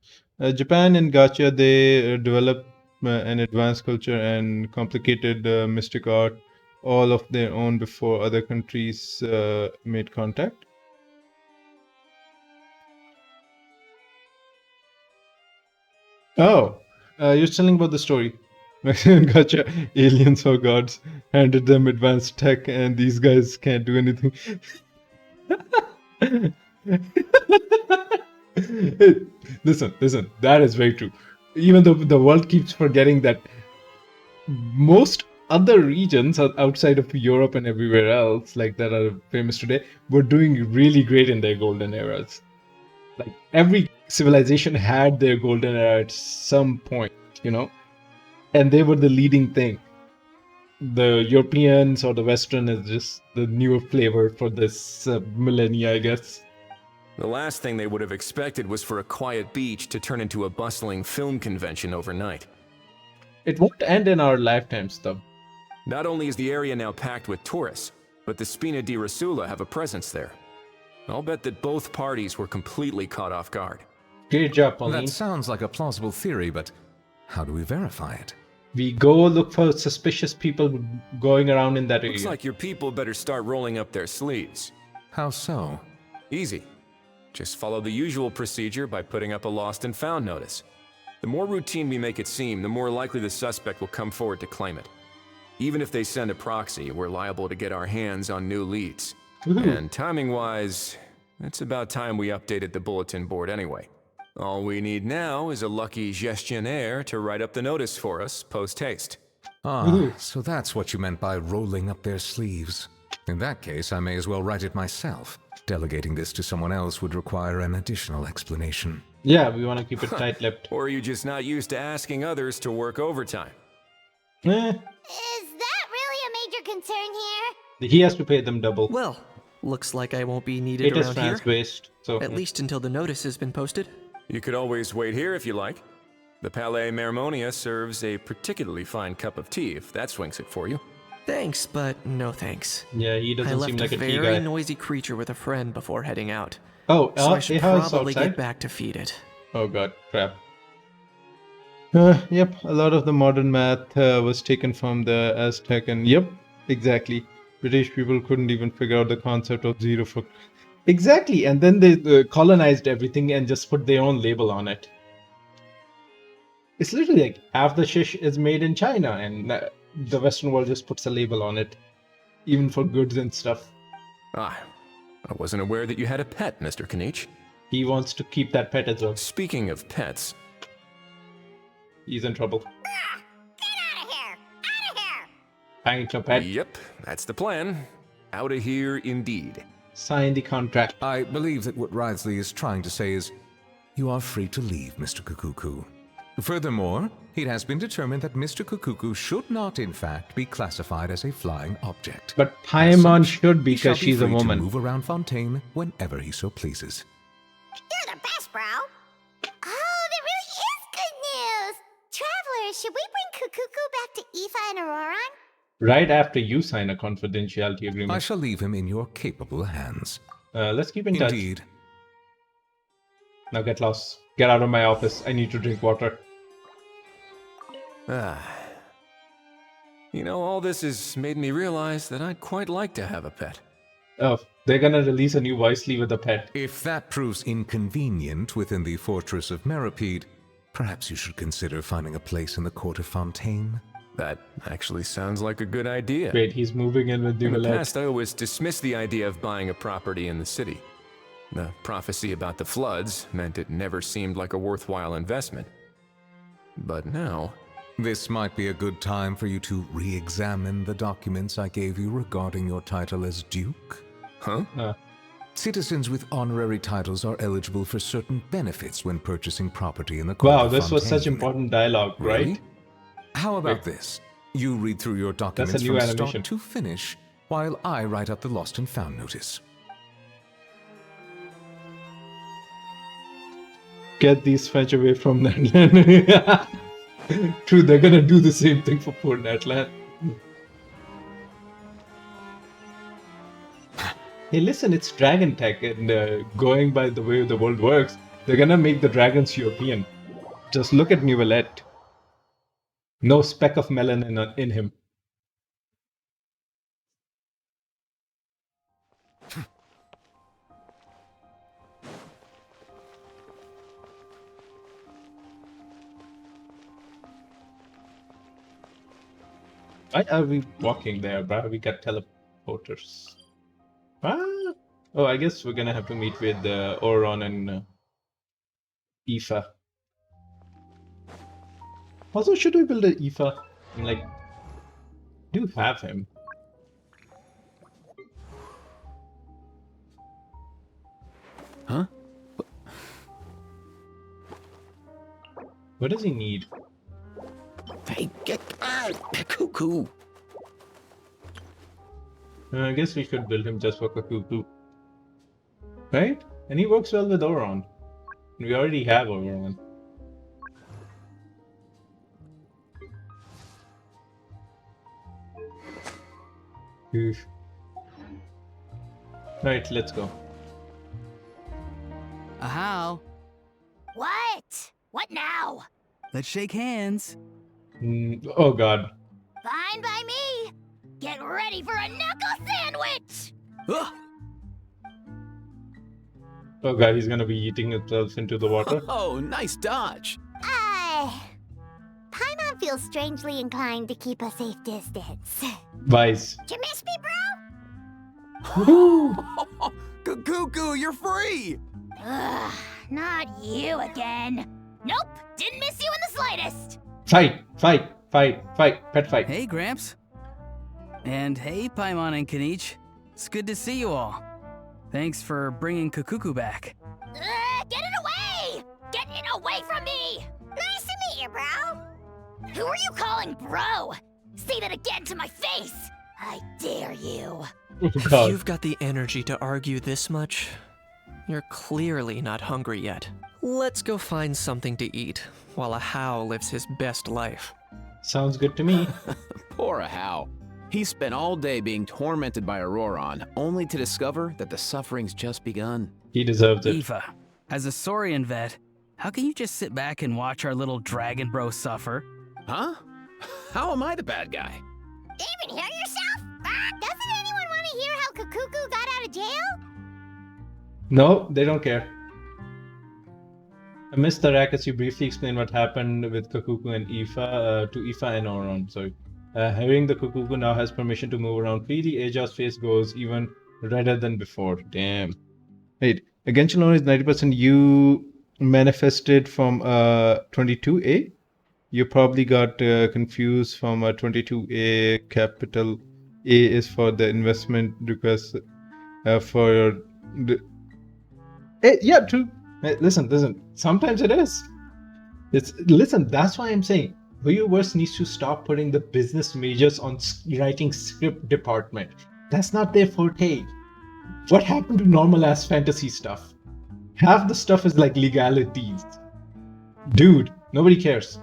S1: Japan and Gacha, they develop an advanced culture and complicated mystic art all of their own before other countries made contact. Oh, you're telling about the story. Gotcha. Aliens or gods handed them advanced tech, and these guys can't do anything. Hey, listen. That is very true. Even though the world keeps forgetting that most other regions outside of Europe and everywhere else, like that are famous today, were doing really great in their golden eras. Like every civilization had their golden era at some point, you know, and they were the leading thing. The Europeans or the Western is just the newer flavor for this millennia, I guess.
S12: The last thing they would have expected was for a quiet beach to turn into a bustling film convention overnight.
S1: It won't end in our lifetimes, though.
S12: Not only is the area now packed with tourists, but the Spina di Rosula have a presence there. I'll bet that both parties were completely caught off guard.
S1: Great job, Pauline.
S3: That sounds like a plausible theory, but how do we verify it?
S1: We go look for suspicious people going around in that area.
S12: Looks like your people better start rolling up their sleeves.
S3: How so?
S12: Easy. Just follow the usual procedure by putting up a lost and found notice. The more routine we make it seem, the more likely the suspect will come forward to claim it. Even if they send a proxy, we're liable to get our hands on new leads. And timing-wise, it's about time we updated the bulletin board anyway. All we need now is a lucky gestionnaire to write up the notice for us post-haste.
S3: Ah, so that's what you meant by rolling up their sleeves. In that case, I may as well write it myself. Delegating this to someone else would require an additional explanation.
S1: Yeah, we want to keep it tight-lipped.
S12: Or are you just not used to asking others to work overtime?
S2: Is that really a major concern here?
S1: He has to pay them double.
S4: Well, looks like I won't be needed
S1: It is
S4: around here.
S1: France-based, so
S4: At least until the notice has been posted.
S12: You could always wait here if you like. The Palais Mermonia serves a particularly fine cup of tea if that swings it for you.
S4: Thanks, but no thanks.
S1: Yeah, he doesn't seem like a tea guy.
S4: I left a very noisy creature with a friend before heading out.
S1: Oh,
S4: so I should
S1: Eha's
S4: probably
S1: outside?
S4: get back to feed it.
S1: Oh god, crap. Yep, a lot of the modern math was taken from the Aztec, and yep, exactly. British people couldn't even figure out the concept of zero for... Exactly, and then they colonized everything and just put their own label on it. It's literally like half the shish is made in China, and the Western world just puts a label on it, even for goods and stuff.
S12: Ah, I wasn't aware that you had a pet, Mr. Kanich.
S1: He wants to keep that pet as well.
S12: Speaking of pets...
S1: He's in trouble.
S2: Get out of here! Out of here!
S1: Find your pet.
S12: Yep, that's the plan. Out of here indeed.
S1: Sign the contract.
S3: I believe that what Wriothesley is trying to say is, you are free to leave, Mr. Kukuku. Furthermore, it has been determined that Mr. Kukuku should not, in fact, be classified as a flying object.
S1: But Paimon should
S3: He shall
S1: because she's a
S3: free
S1: woman.
S3: to move around Fontaine whenever he so pleases.
S2: You're the best, bro. Oh, that really is good news. Travelers, should we bring Kukuku back to Aoife and Auroran?
S1: Right after you sign a confidentiality agreement.
S3: I shall leave him in your capable hands.
S1: Let's keep in touch.
S3: Indeed.
S1: Now get lost. Get out of my office. I need to drink water.
S12: Ah. You know, all this has made me realize that I'd quite like to have a pet.
S1: Oh, they're gonna release a new Wisely with a pet.
S3: If that proves inconvenient within the fortress of Meripede, perhaps you should consider finding a place in the court of Fontaine.
S12: That actually sounds like a good idea.
S1: Wait, he's moving in with
S12: In the
S1: Duvalet.
S12: past, I always dismissed the idea of buying a property in the city. The prophecy about the floods meant it never seemed like a worthwhile investment. But now...
S3: This might be a good time for you to re-examine the documents I gave you regarding your title as Duke.
S12: Huh?
S3: Citizens with honorary titles are eligible for certain benefits when purchasing property in the court
S1: Wow,
S3: of
S1: this was such
S3: Fontaine.
S1: important dialogue, right?
S3: Really? How about this? You read through your documents
S1: new
S3: from
S1: animation.
S3: start to finish, while I write up the lost and found notice.
S1: Get these French away from Natlan. True, they're gonna do the same thing for poor Natlan. Hey, listen, it's Dragon Tech, and going by the way the world works, they're gonna make the dragons European. Just look at Neuvillette. No speck of melanin in him. Why are we walking there, bro? We got teleporters. Ah. Oh, I guess we're gonna have to meet with Oron and Aoife. Also, should we build an Aoife? I'm like, do have him.
S8: Huh?
S1: What does he need?
S8: Hey, get Cuckoo.
S1: I guess we should build him just for Cuckoo. Right? And he works well with Oron. We already have Oron. Oof. Right, let's go.
S9: How?
S2: What? What now?
S9: Let's shake hands.
S1: Oh god.
S2: Fine by me. Get ready for a knuckle sandwich!
S1: Oh god, he's gonna be eating himself into the water.
S8: Oh, nice dodge.
S2: Paimon feels strangely inclined to keep a safe distance.
S1: Wise.
S2: Did you miss me, bro?
S8: Cuckoo, you're free!
S2: Ugh, not you again. Nope, didn't miss you in the slightest.
S1: Fight! Pet fight.
S9: Hey, Gramps. And hey, Paimon and Kanich. It's good to see you all. Thanks for bringing Kukuku back.
S2: Get it away! Get it away from me! Nice to meet you, bro. Who are you calling bro? Say that again to my face. I dare you.
S4: If you've got the energy to argue this much, you're clearly not hungry yet. Let's go find something to eat while a How lives his best life.
S1: Sounds good to me.
S8: Poor How. He spent all day being tormented by Auroron, only to discover that the suffering's just begun.
S1: He deserves it.
S9: Aoife, as a Saurian vet, how can you just sit back and watch our little dragon bro suffer?
S8: Huh? How am I the bad guy?
S2: Even hear yourself? Doesn't anyone want to hear how Kukuku got out of jail?
S1: No, they don't care. I missed the rack as you briefly explained what happened with Kukuku and Aoife, to Aoife and Oron, sorry. Having the Kukuku now has permission to move around freely, Aja's face goes even redder than before. Damn. Wait, Genshin Lore is 90%. You manifested from 22A? You probably got confused from 22A. Capital A is for the investment request for... yeah, true. Hey, listen. Sometimes it is. Listen, that's why I'm saying Weverse needs to stop putting the business majors on writing script department. That's not their forte. What happened to normal ass fantasy stuff? Half the stuff is like legalities. Dude, nobody cares.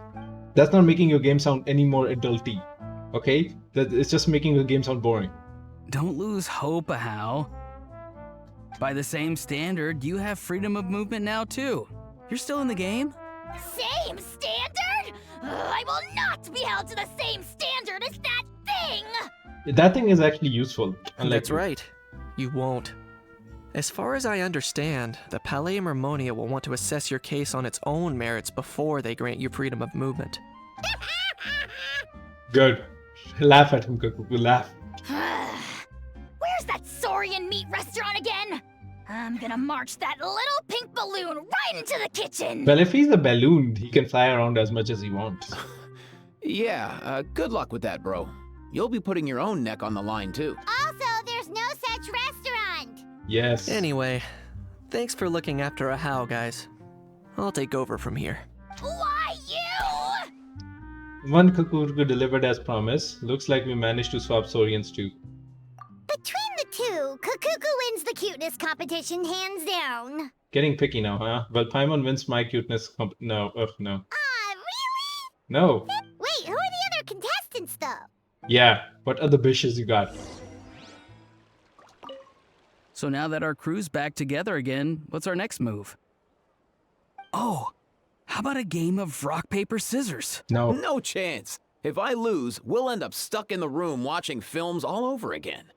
S1: That's not making your game sound any more adulty. Okay? It's just making your game sound boring.
S9: Don't lose hope, How. By the same standard, you have freedom of movement now too. You're still in the game?
S2: Same standard? I will not be held to the same standard as that thing!
S1: That thing is actually useful.
S4: That's right. You won't. As far as I understand, the Palais Mermonia will want to assess your case on its own merits before they grant you freedom of movement.
S1: Good. Laugh at him, Kukuku, laugh.
S2: Where's that Saurian meat restaurant again? I'm gonna march that little pink balloon right into the kitchen!
S1: Well, if he's a balloon, he can fly around as much as he wants.
S8: Yeah, good luck with that, bro. You'll be putting your own neck on the line, too.
S2: Also, there's no such restaurant!
S1: Yes.
S4: Anyway, thanks for looking after a How, guys. I'll take over from here.
S2: Why you?
S1: One Kukuku delivered as promised. Looks like we managed to swap Saurians too.
S2: Between the two, Kukuku wins the cuteness competition hands down.
S1: Getting picky now, huh? Well, Paimon wins my cuteness no.
S2: Really?
S1: No.
S2: Wait, who are the other contestants, though?
S1: Yeah, what other bishes you got?
S9: So now that our crew's back together again, what's our next move? Oh, how about a game of rock, paper, scissors?
S1: No.
S8: No chance. If I lose, we'll end up stuck in the room watching films all over again.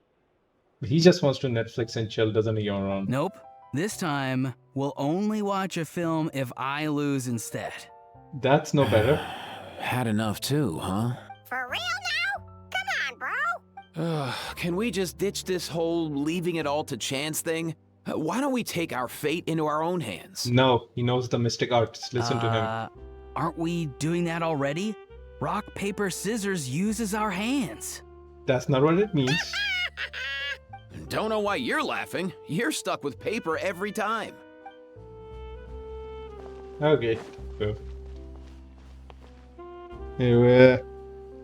S1: He just wants to Netflix and chill, doesn't he, Oron?
S9: Nope. This time, we'll only watch a film if I lose instead.
S1: That's no better.
S8: Had enough too, huh?
S2: For real now? Come
S8: Can we just ditch this whole leaving it all to chance thing? Why don't we take our fate into our own hands?
S1: No, he knows the mystic arts. Listen to him.
S9: Aren't we doing that already? Rock, paper, scissors uses our hands.
S1: That's not what it means.
S8: Don't know why you're laughing. You're stuck with paper every time.
S1: Okay. So. Anyway,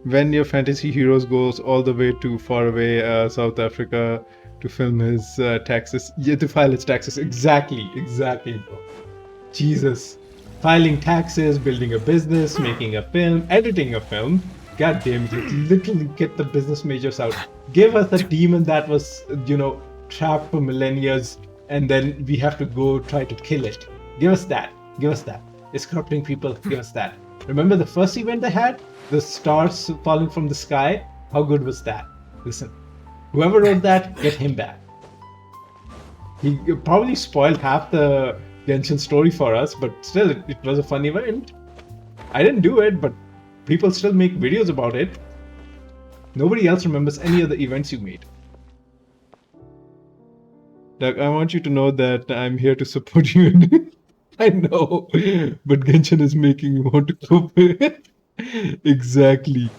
S1: when your fantasy heroes goes all the way to far away South Africa to film his taxes, to file his taxes. Exactly, bro. Jesus. Filing taxes, building a business, making a film, editing a film. God damn it, literally get the business majors out. Give us a demon that was, trapped for millennia, and then we have to go try to kill it. Give us that. It's corrupting people. Give us that. Remember the first event they had? The stars falling from the sky? How good was that? Listen, whoever wrote that, get him back. He probably spoiled half the Genshin story for us, but still, it was a fun event. I didn't do it, but people still make videos about it. Nobody else remembers any of the events you made. Doug, I want you to know that I'm here to support you. I know, but Genshin is making me want to go play. Exactly.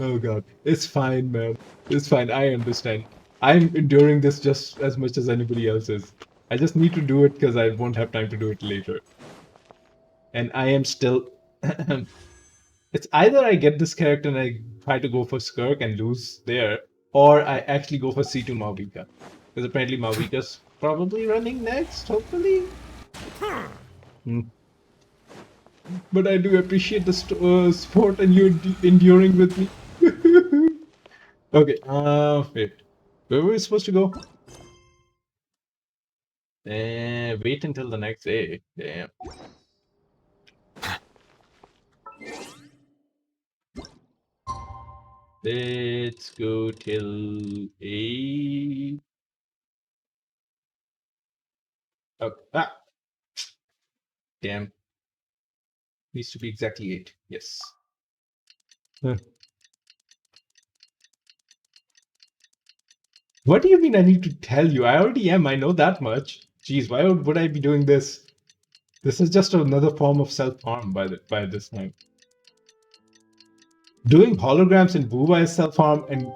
S1: Oh god. It's fine, man. It's fine. I understand. I'm enduring this just as much as anybody else is. I just need to do it because I won't have time to do it later. And I am still... It's either I get this character and I try to go for Skirk and lose there, or I actually go for C2 Mauvika. Because apparently Mauvika's probably running next, hopefully. But I do appreciate the support and you enduring with me. Okay, wait. Where were we supposed to go? Wait until the next day. Damn. Let's go till 8. Oh, damn. Needs to be exactly 8. Yes. What do you mean I need to tell you? I already am. I know that much. Jeez, why would I be doing this? This is just another form of self-harm by this time. Doing holograms in Booba is self-harm, and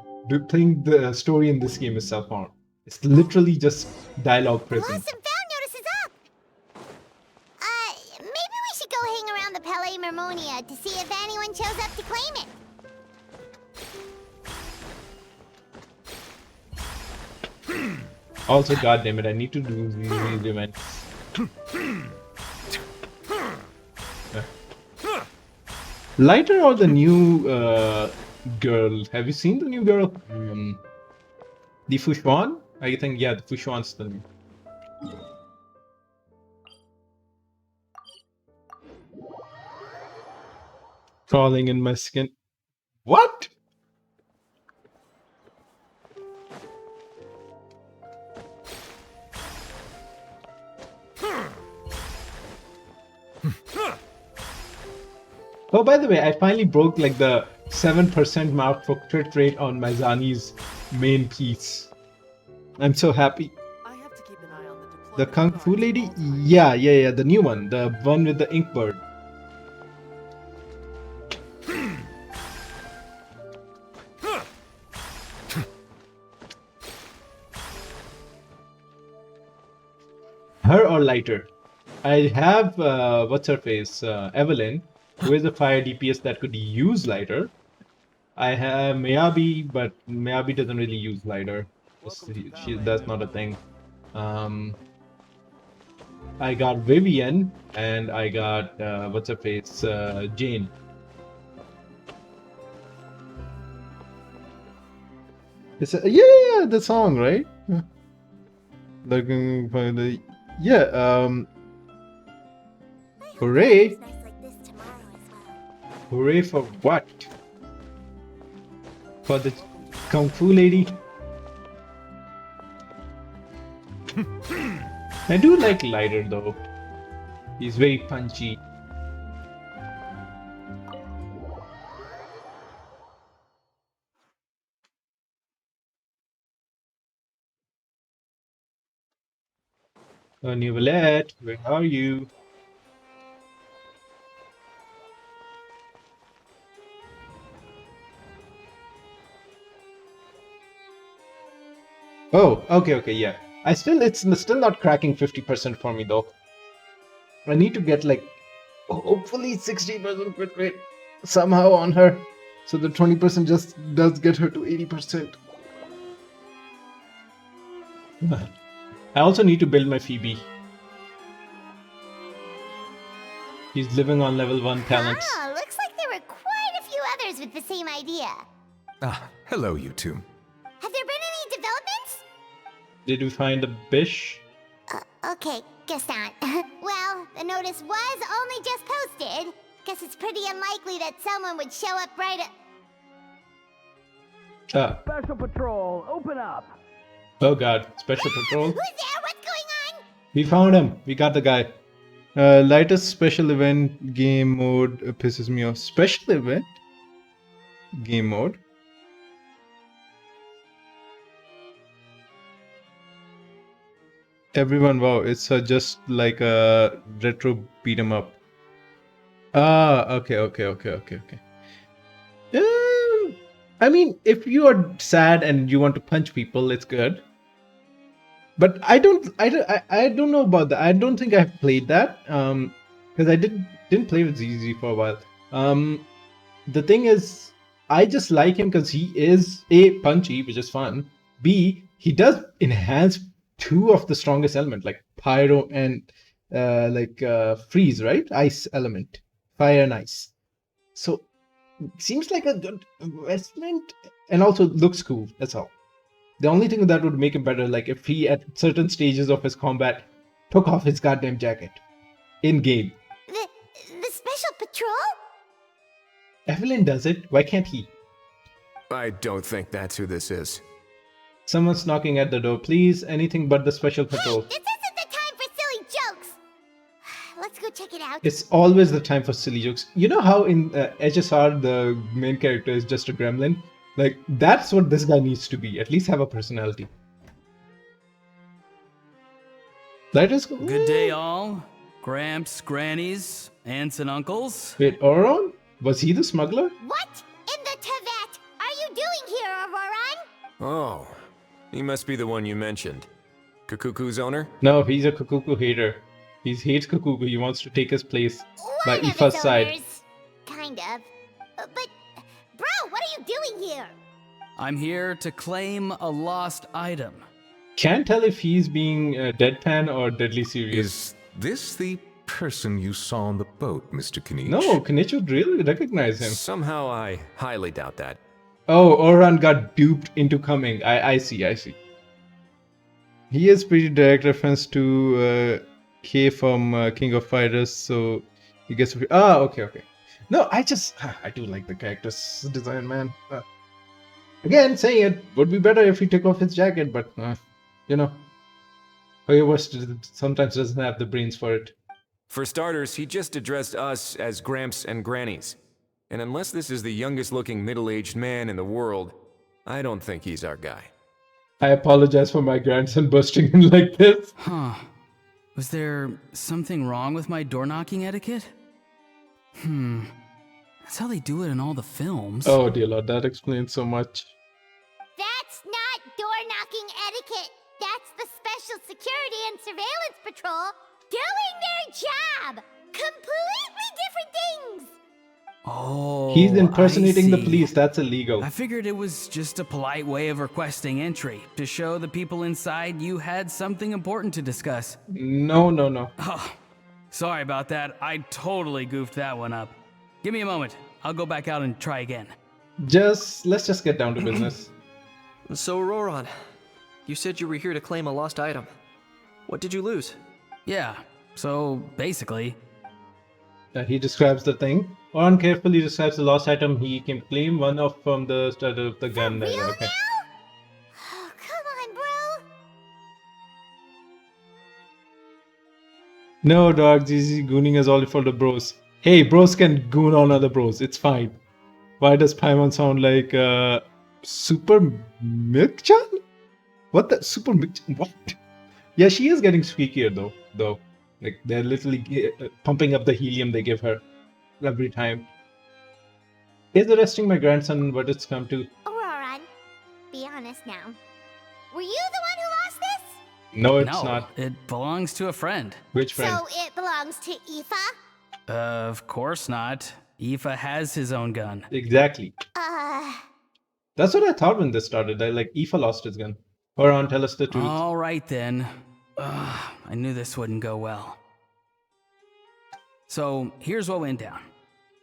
S1: playing the story in this game is self-harm. It's literally just dialogue prison.
S2: Lost and found notice is up! Maybe we should go hang around the Palais Mermonia to see if anyone shows up to claim it.
S1: Also, goddammit, I need to do these events. Lighter or the new girl? Have you seen the new girl? The Fushuan? I think, yeah, the Fushuan's the new. Crawling in my skin. What? Oh, by the way, I finally broke like the 7% mark for crit rate on my Zani's main piece. I'm so happy. The Kung Fu lady? Yeah, the new one. The one with the ink bird. Her or lighter? I have, what's her face? Evelyn, who is a fire DPS that could use lighter. I have Miyabi, but Miyabi doesn't really use lighter. That's not a thing. I got Vivian, and I got, what's her face? Jane. It's yeah, the song, right? Looking for the hooray! Hooray for what? For the Kung Fu lady? I do like lighter though. He's very punchy. Oh, Nicolette, where are you? Oh, okay, yeah. It's still not cracking 50% for me though. I need to get like hopefully 60% quit rate somehow on her, so the 20% just does get her to 80%. I also need to build my Phoebe. He's living on level 1 talents.
S2: Ah, looks like there were quite a few others with the same idea.
S3: Ah, hello, you two.
S2: Have there been any developments?
S1: Did we find a bish?
S2: Okay, guess not. Well, the notice was only just posted. Guess it's pretty unlikely that someone would show up right at...
S15: Special Patrol, open up!
S1: Oh god, Special Patrol.
S2: Who's there? What's going on?
S1: We found him. We got the guy. Lightest special event game mode pisses me off. Special event? Game mode? Everyone, wow, it's just like a retro beat 'em up. Ah, okay. I mean, if you are sad and you want to punch people, it's good. But I don't know about that. I don't think I've played that. Because I didn't play with ZZ for a while. The thing is, I just like him because he is A, punchy, which is fun. B, he does enhance two of the strongest element, like pyro and freeze, right? Ice element, fire and ice. So seems like a good investment, and also looks cool. That's all. The only thing that would make him better, like if he at certain stages of his combat took off his goddamn jacket in game.
S2: The Special Patrol?
S1: Evelyn does it. Why can't he?
S12: I don't think that's who this is.
S1: Someone's knocking at the door. Please, anything but the Special Patrol.
S2: This isn't the time for silly jokes. Let's go check it out.
S1: It's always the time for silly jokes. You know how in HSR the main character is just a gremlin? Like, that's what this guy needs to be. At least have a personality. That is cool.
S9: Good day, all. Gramps, grannies, aunts, and uncles.
S1: Wait, Auron? Was he the smuggler?
S2: What in the Tevet are you doing here, Auroron?
S12: Oh, he must be the one you mentioned. Kukuku's owner?
S1: No, he's a Kukuku hater. He hates Kukuku. He wants to take his place by Ifa's side.
S2: Kind of. But, bro, what are you doing here?
S9: I'm here to claim a lost item.
S1: Can't tell if he's being deadpan or deadly serious.
S3: Is this the person you saw on the boat, Mr. Knight?
S1: No, Knight would really recognize him.
S12: Somehow I highly doubt that.
S1: Oh, Auron got duped into coming. I see. He is pretty direct reference to K from King of Fighters, so he gets... okay. No, I do like the character's design, man. Again, saying it would be better if he took off his jacket, but, you know, whoever sometimes doesn't have the brains for it.
S12: For starters, he just addressed us as Gramps and Grannies. And unless this is the youngest looking middle-aged man in the world, I don't think he's our guy.
S1: I apologize for my grandson bursting in like this.
S9: Huh. Was there something wrong with my door-knocking etiquette? That's how they do it in all the films.
S1: Oh dear Lord, that explains so much.
S2: That's not door-knocking etiquette. That's the Special Security and Surveillance Patrol doing their job. Completely different things.
S9: Oh,
S1: He's impersonating the
S9: I see.
S1: police. That's illegal.
S9: I figured it was just a polite way of requesting entry to show the people inside you had something important to discuss.
S1: No.
S9: Oh, sorry about that. I totally goofed that one up. Give me a moment. I'll go back out and try again.
S1: Let's just get down to business.
S4: So, Auroron, you said you were here to claim a lost item. What did you lose?
S9: Yeah, so basically...
S1: He describes the thing. Auron carefully describes the lost item he can claim, one of from the start of the gun. Okay.
S2: Oh, come on, bro.
S1: No, dog. ZZ gooning is all for the bros. Hey, bros can goon on other bros. It's fine. Why does Paimon sound like Super Milk-chan? What the Super Milk-chan? What? Yeah, she is getting squeakier though. Like they're literally pumping up the helium they give her every time. Is arresting my grandson what it's come to?
S2: Auroran, be honest now. Were you the one who lost this?
S1: No, it's
S9: No,
S1: not.
S9: it belongs to a friend.
S1: Which friend?
S2: So it belongs to Aoife?
S9: Of course not. Aoife has his own gun.
S1: Exactly. That's what I thought when this started. Aoife lost his gun. Auron, tell us the truth.
S9: All right then. I knew this wouldn't go well. So here's what went down.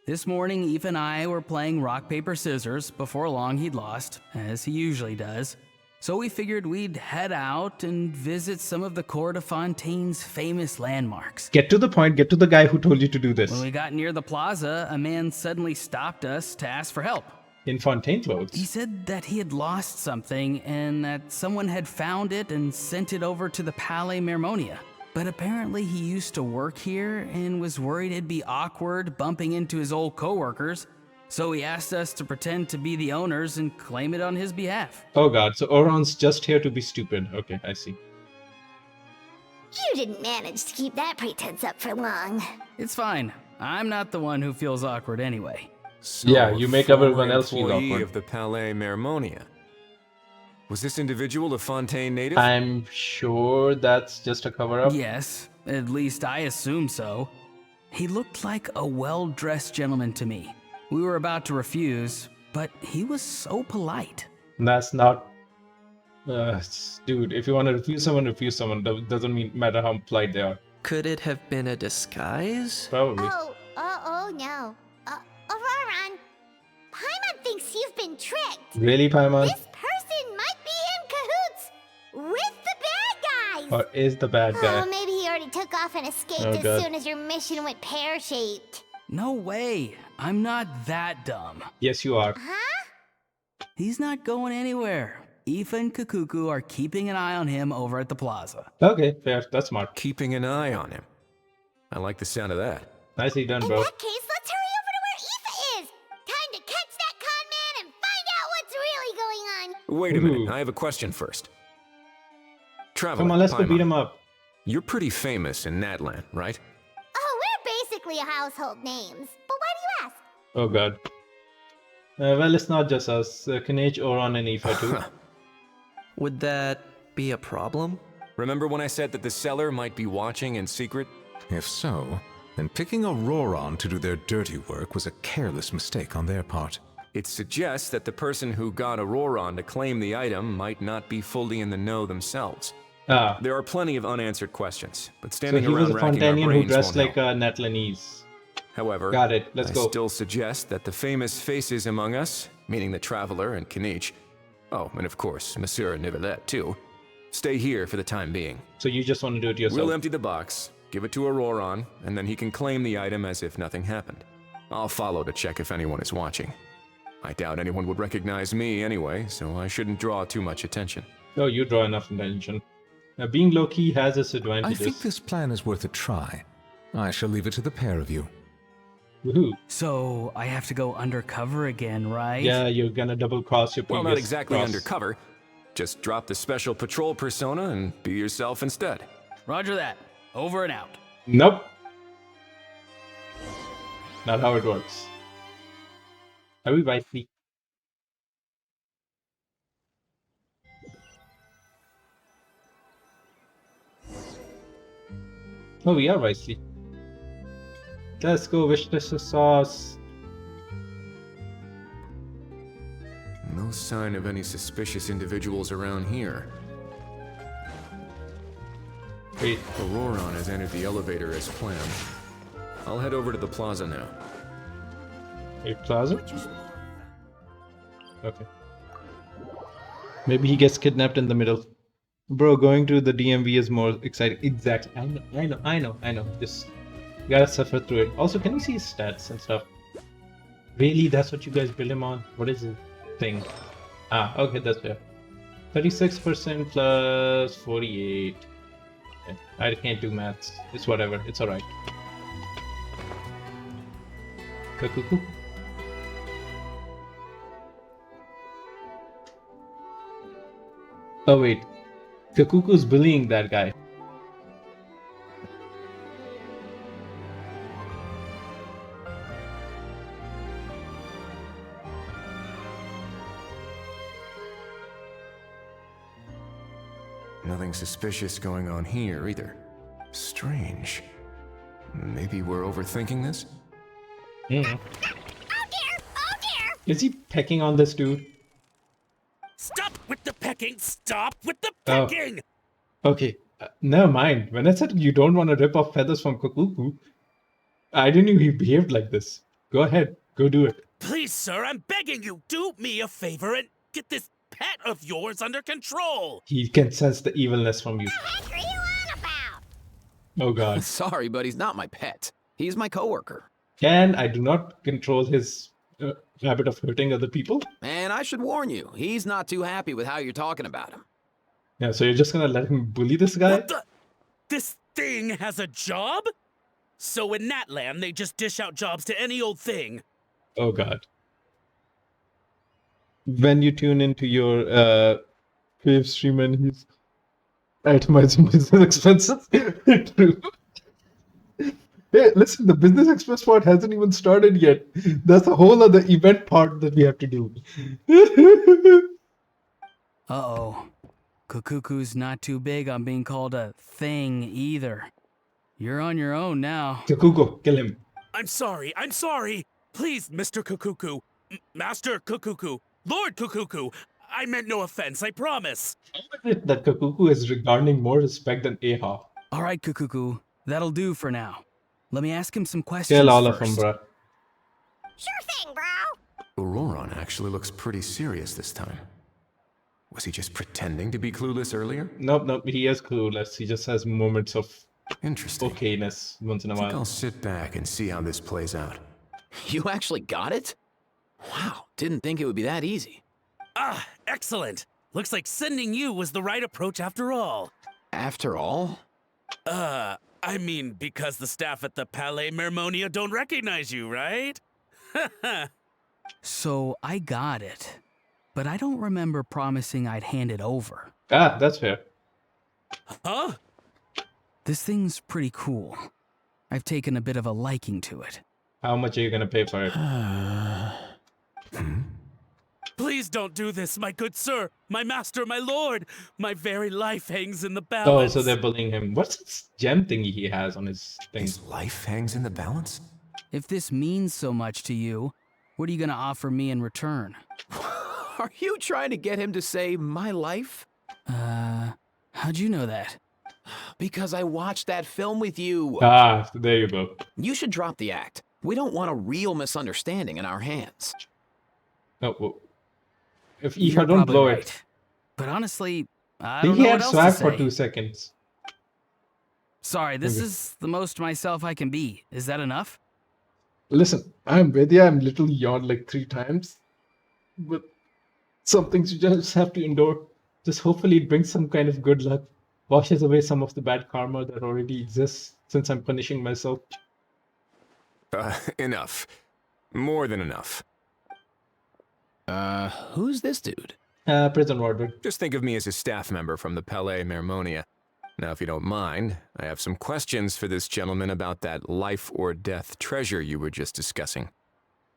S9: This morning, Eve and I were playing rock, paper, scissors. Before long, he'd lost, as he usually does. So we figured we'd head out and visit some of the Court of Fontaine's famous landmarks.
S1: Get to the point. Get to the guy who told you to do this.
S9: When we got near the plaza, a man suddenly stopped us to ask for help.
S1: In Fontaine clothes?
S9: He said that he had lost something and that someone had found it and sent it over to the Palais Mermonia. But apparently he used to work here and was worried it'd be awkward bumping into his old coworkers. So he asked us to pretend to be the owners and claim it on his behalf.
S1: Oh god, so Auron's just here to be stupid. Okay, I see.
S2: You didn't manage to keep that pretense up for long.
S9: It's fine. I'm not the one who feels awkward anyway.
S12: So,
S1: Yeah, you make everyone else feel
S12: employee
S1: awkward.
S12: of the Palais Mermonia. Was this individual a Fontaine native?
S1: I'm sure that's just a cover-up.
S9: Yes, at least I assume so. He looked like a well-dressed gentleman to me. We were about to refuse, but he was so polite.
S1: That's not... dude, if you want to refuse someone. Doesn't matter how polite they are.
S4: Could it have been a disguise?
S1: Probably.
S2: Oh no. Auroran, Paimon thinks you've been tricked.
S1: Really, Paimon?
S2: This person might be in cahoots with the bad guys.
S1: Or is the bad guy?
S2: Oh, maybe he already took off and escaped
S1: Oh,
S2: as
S1: God.
S2: soon as your mission went pear-shaped.
S9: No way. I'm not that dumb.
S1: Yes, you are.
S2: Huh?
S9: He's not going anywhere. Aoife and Kakuku are keeping an eye on him over at the plaza.
S1: Okay, fair. That's smart.
S12: Keeping an eye on him. I like the sound of that.
S1: Nicely done,
S2: In
S1: bro.
S2: that case, let's hurry over to where Aoife is. Time to catch that con man and find out what's really going on.
S12: Wait a minute, I have a question first. Traveler,
S1: Come on, let's go
S12: Paimon,
S1: beat him up.
S12: You're pretty famous in Natlan, right?
S2: Oh, we're basically household names. But why do you ask?
S1: Oh god. Well, it's not just us. Kinech, Auron, and Aoife too.
S4: Would that be a problem?
S12: Remember when I said that the seller might be watching in secret?
S3: If so, then picking Auroron to do their dirty work was a careless mistake on their part.
S12: It suggests that the person who got Auroron to claim the item might not be fully in the know themselves.
S1: Ah.
S12: There are plenty of unanswered questions, but
S1: So
S12: standing
S1: he was
S12: around
S1: a
S12: racking our
S1: Fontanian who
S12: brains
S1: dressed
S12: won't
S1: like
S12: help.
S1: a Natlanese.
S12: However,
S1: Got it. Let's
S12: I
S1: go.
S12: still suggest that the famous faces among us, meaning the Traveler and Kinech, oh, and of course, Monsieur Nivelet too, stay here for the time being.
S1: So you just want to do it yourself?
S12: We'll empty the box, give it to Auroron, and then he can claim the item as if nothing happened. I'll follow to check if anyone is watching. I doubt anyone would recognize me anyway, so I shouldn't draw too much attention.
S1: Oh, you draw enough attention. Now, being low-key has its
S3: I
S1: advantages.
S3: think this plan is worth a try. I shall leave it to the pair of you.
S1: Woohoo.
S9: So I have to go undercover again, right?
S1: Yeah, you're gonna double-cross your previous
S12: Well, not exactly
S1: cross.
S12: undercover. Just drop the special patrol persona and be yourself instead.
S9: Roger that. Over and out.
S1: Nope. Not how it works. Are we Wisely? Oh, we are Wisely. Let's go, wish this a sauce.
S12: No sign of any suspicious individuals around here.
S1: Wait.
S12: Auroron has entered the elevator as planned. I'll head over to the plaza now.
S1: A plaza? Okay. Maybe he gets kidnapped in the middle. Bro, going to the DMV is more exciting. Exactly. I know. Just gotta suffer through it. Also, can we see his stats and stuff? Really? That's what you guys build him on? What is his thing? Ah, okay, that's fair. 36% plus 48. Okay. I can't do maths. It's whatever. It's alright. Cuckoo. Oh wait, Kakuku's bullying that guy.
S12: Nothing suspicious going on here either. Strange. Maybe we're overthinking this?
S1: Is he pecking on this dude?
S13: Stop with the pecking! Stop with the
S1: Oh.
S13: pecking!
S1: Okay, never mind. When I said you don't want to rip off feathers from Kukuku, I didn't know he behaved like this. Go ahead, go do it.
S13: Please, sir, I'm begging you, do me a favor and get this pet of yours under control!
S1: He can sense the evilness from you. Oh god.
S8: Sorry, but he's not my pet. He's my coworker.
S1: And I do not control his habit of hurting other people.
S8: And I should warn you, he's not too happy with how you're talking about him.
S1: Yeah, so you're just gonna let him bully this guy?
S13: What the? This thing has a job? So in that land, they just dish out jobs to any old thing.
S1: Oh god. When you tune into your fave stream and he's itemizing business expenses. True. Hey, listen, the business expense part hasn't even started yet. That's a whole other event part that we have to do.
S9: Uh-oh. Kukuku's not too big on being called a thing either. You're on your own now.
S1: Kukuku, kill him.
S13: I'm sorry. Please, Mr. Kukuku. Master Kukuku. Lord Kukuku. I meant no offense, I promise.
S1: How is it that Kukuku is regarding more respect than Aha?
S9: All right, Kukuku. That'll do for now. Let me ask him some questions
S1: Kill all of
S9: first.
S1: them, bruh.
S2: Sure thing, bro.
S12: Auroron actually looks pretty serious this time. Was he just pretending to be clueless earlier?
S1: Nope, he is clueless. He just has moments of
S12: interesting
S1: okayness once in a
S12: I think
S1: while.
S12: I'll sit back and see how this plays out.
S8: You actually got it? Wow, didn't think it would be that easy.
S13: Ah, excellent. Looks like sending you was the right approach after all.
S8: After all?
S13: I mean, because the staff at the Palais Mermonia don't recognize you, right?
S9: So I got it, but I don't remember promising I'd hand it over.
S1: Ah, that's fair.
S13: Huh?
S9: This thing's pretty cool. I've taken a bit of a liking to it.
S1: How much are you gonna pay for it?
S13: Please don't do this, my good sir, my master, my lord. My very life hangs in the
S1: Oh,
S13: balance.
S1: so they're bullying him. What's this gem thingy he has on his thing?
S12: His life hangs in the balance?
S9: If this means so much to you, what are you gonna offer me in return?
S8: Are you trying to get him to say my life?
S9: How'd you know that?
S8: Because I watched that film with you.
S1: Ah, there you go.
S8: You should drop the act. We don't want a real misunderstanding in our hands.
S1: Oh, well, if
S9: You're
S1: Iha don't
S9: probably
S1: blow
S9: right.
S1: it.
S9: But honestly, I
S1: He
S9: don't know
S1: had
S9: what else
S1: swag
S9: to
S1: for
S9: say.
S1: 2 seconds.
S9: Sorry, this
S1: Okay.
S9: is the most myself I can be. Is that enough?
S1: Listen, I'm with you. I'm literally yawned like 3 times. But some things you just have to endure. Just hopefully it brings some kind of good luck. Washes away some of the bad karma that already exists since I'm punishing myself.
S12: Enough. More than enough.
S8: Who's this dude?
S1: Prison warden.
S12: Just think of me as a staff member from the Palais Mermonia. Now, if you don't mind, I have some questions for this gentleman about that life or death treasure you were just discussing.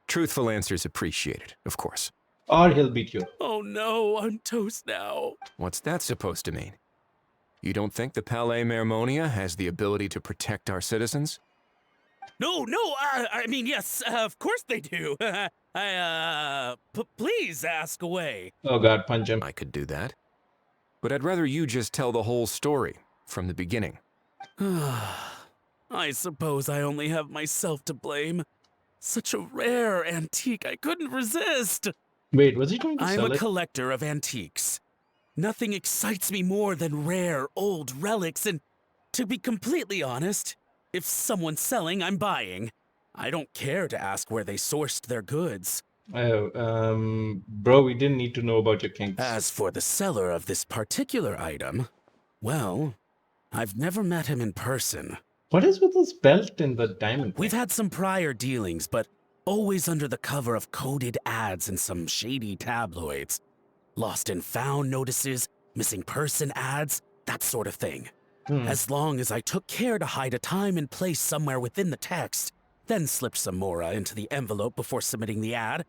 S12: Truthful answers appreciated, of course.
S1: Or he'll beat you.
S13: Oh no, I'm toast now.
S12: What's that supposed to mean? You don't think the Palais Mermonia has the ability to protect our citizens?
S13: No, I mean, yes, of course they do. Please ask away.
S1: Oh god, punch him.
S12: I could do that. But I'd rather you just tell the whole story, from the beginning.
S13: I suppose I only have myself to blame. Such a rare antique, I couldn't resist.
S1: Wait, was he trying to
S13: I'm
S1: sell
S13: a
S1: it?
S13: collector of antiques. Nothing excites me more than rare, old relics, and to be completely honest, if someone's selling, I'm buying. I don't care to ask where they sourced their goods.
S1: Oh, bro, we didn't need to know about your kinks.
S13: As for the seller of this particular item, well, I've never met him in person.
S1: What is with this belt and the diamond?
S13: We've had some prior dealings, but always under the cover of coded ads in some shady tabloids. Lost and found notices, missing person ads, that sort of thing. As long as I took care to hide a time and place somewhere within the text, then slipped some mora into the envelope before submitting the ad,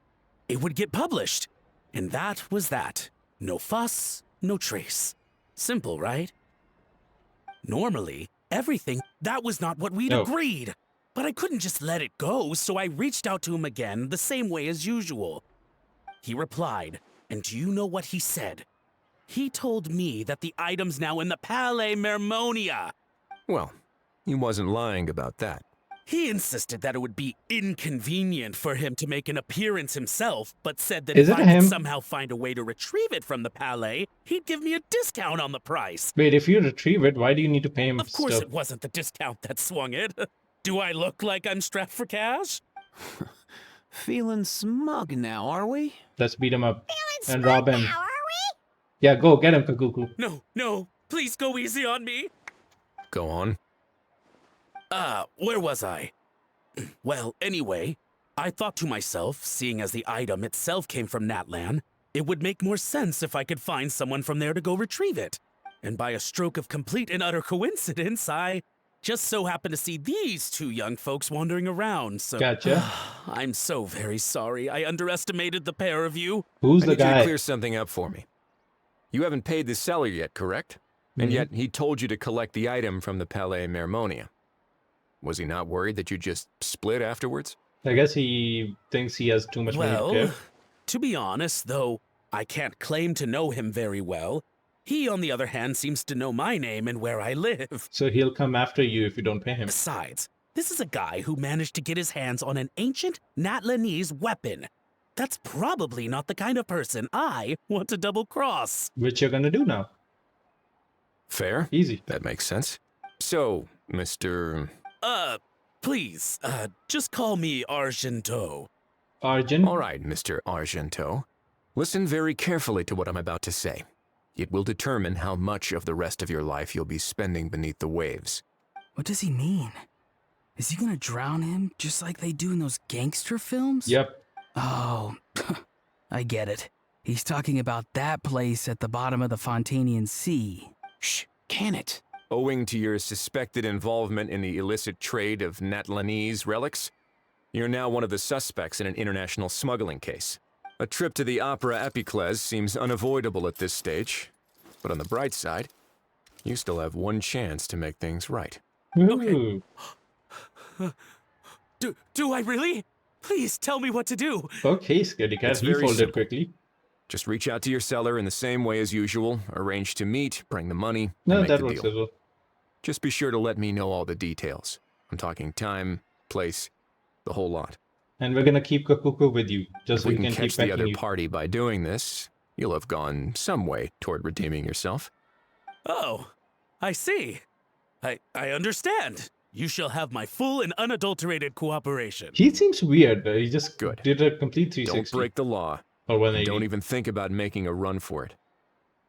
S13: it would get published. And that was that. No fuss, no trace. Simple, right? Normally, everything, that was not what we'd agreed. But I couldn't just let it go, so I reached out to him again the same way as usual. He replied, and do you know what he said? He told me that the item's now in the Palais Mermonia.
S12: Well, he wasn't lying about that.
S13: He insisted that it would be inconvenient for him to make an appearance himself, but said that
S1: Is
S13: if
S1: it
S13: I could
S1: him?
S13: somehow find a way to retrieve it from the Palais, he'd give me a discount on the price.
S1: Wait, if you retrieve it, why do you need to pay him
S13: Of course
S1: stuff?
S13: it wasn't the discount that swung it. Do I look like I'm strapped for cash?
S8: Feeling smug now, are we?
S1: Let's beat him up and rob him. Yeah, go get him, Kakuku.
S13: No, please go easy on me.
S12: Go on.
S13: Where was I? Well, anyway, I thought to myself, seeing as the item itself came from Natlan, it would make more sense if I could find someone from there to go retrieve it. And by a stroke of complete and utter coincidence, I just so happened to see these two young folks wandering around, so...
S1: Gotcha.
S13: I'm so very sorry. I underestimated the pair of you.
S1: Who's
S12: I
S1: the
S12: need you
S1: guy?
S12: to clear something up for me. You haven't paid the seller yet, correct? And yet he told you to collect the item from the Palais Mermonia. Was he not worried that you just split afterwards?
S1: I guess he thinks he has too much money to
S13: Well,
S1: pay.
S13: to be honest, though I can't claim to know him very well, he, on the other hand, seems to know my name and where I live.
S1: So he'll come after you if you don't pay him.
S13: Besides, this is a guy who managed to get his hands on an ancient Natlanese weapon. That's probably not the kind of person I want to double-cross.
S1: Which you're gonna do now.
S12: Fair.
S1: Easy.
S12: That makes sense. So, Mr.
S13: Please, just call me Argento.
S1: Argent?
S12: All right, Mr. Argento. Listen very carefully to what I'm about to say. It will determine how much of the rest of your life you'll be spending beneath the waves.
S9: What does he mean? Is he gonna drown him just like they do in those gangster films?
S1: Yep.
S9: Oh, I get it. He's talking about that place at the bottom of the Fontanian Sea.
S8: Shh, can it?
S12: Owing to your suspected involvement in the illicit trade of Natlanese relics, you're now one of the suspects in an international smuggling case. A trip to the Opera Epiclese seems unavoidable at this stage, but on the bright side, you still have one chance to make things right.
S1: Okay.
S13: Do I really? Please tell me what to do.
S1: Okay, Scaredy Cat.
S12: It's
S1: He
S12: very
S1: folded
S12: simple.
S1: quickly.
S12: Just reach out to your seller in the same way as usual, arrange to meet, bring the money,
S1: No,
S12: and make
S1: that
S12: the
S1: works
S12: deal.
S1: as well.
S12: Just be sure to let me know all the details. I'm talking time, place, the whole lot.
S1: And we're gonna keep Kakuku with you, just
S12: If
S1: so
S12: we
S1: we
S12: can
S1: can
S12: catch
S1: keep
S12: the
S1: pecking
S12: other
S1: you.
S12: party by doing this, you'll have gone some way toward redeeming yourself.
S13: Oh, I see. I understand. You shall have my full and unadulterated cooperation.
S1: He seems weird. He just
S12: Good.
S1: did a complete
S12: Don't
S1: 360.
S12: break the law.
S1: Or
S12: And
S1: 180.
S12: don't even think about making a run for it.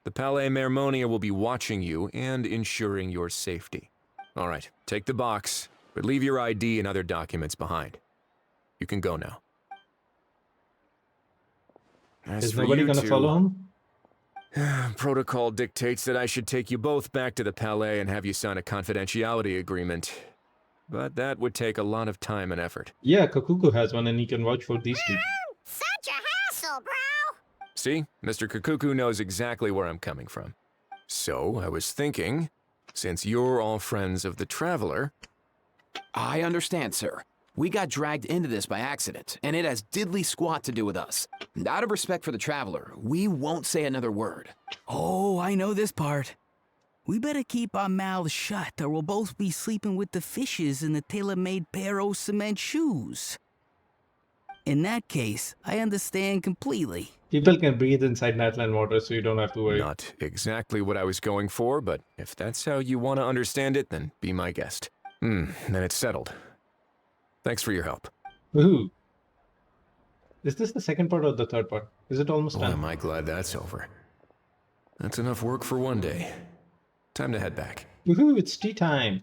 S12: The Palais Mermonia will be watching you and ensuring your safety. All right, take the box, but leave your ID and other documents behind. You can go now. As
S1: Is
S12: for
S1: nobody
S12: you
S1: gonna
S12: two,
S1: follow him?
S12: protocol dictates that I should take you both back to the Palais and have you sign a confidentiality agreement. But that would take a lot of time and effort.
S1: Yeah, Kakuku has one and he can vouch for these two.
S2: Such a hassle, bro.
S12: See, Mr. Kakuku knows exactly where I'm coming from. So, I was thinking, since you're all friends of the Traveler...
S8: I understand, sir. We got dragged into this by accident, and it has diddly squat to do with us. And out of respect for the Traveler, we won't say another word.
S9: Oh, I know this part. We better keep our mouths shut or we'll both be sleeping with the fishes in the tailor-made pair of cement shoes. In that case, I understand completely.
S1: People can breathe inside Natlan water, so you don't have to worry.
S12: Not exactly what I was going for, but if that's how you want to understand it, then be my guest. Then it's settled. Thanks for your help.
S1: Woohoo! Is this the second part or the third part? Is it almost
S12: Oh,
S1: done?
S12: am I glad that's over. That's enough work for one day. Time to head back.
S1: Woohoo! It's tea time.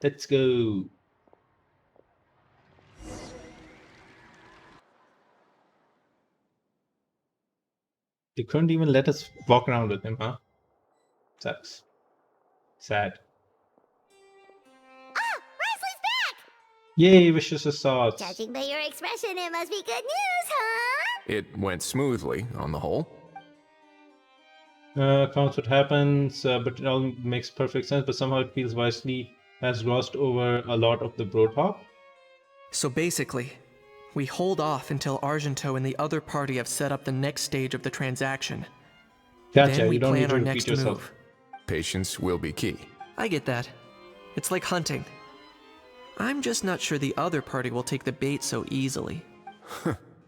S1: Let's go. They couldn't even let us walk around with him, huh? Sucks. Sad.
S2: Ah, Wesley's back!
S1: Yay, Vicious Assaults.
S2: Judging by your expression, it must be good news, huh?
S12: It went smoothly, on the whole.
S1: Counts what happens, but it all makes perfect sense. But somehow it feels wisely has glossed over a lot of the Broadhawk.
S4: So basically, we hold off until Argento and the other party have set up the next stage of the transaction.
S1: Gotcha,
S4: Then we
S1: you don't need
S4: plan
S1: to
S4: our
S1: repeat
S4: next
S1: yourself.
S4: move.
S12: Patience will be key.
S4: I get that. It's like hunting. I'm just not sure the other party will take the bait so easily.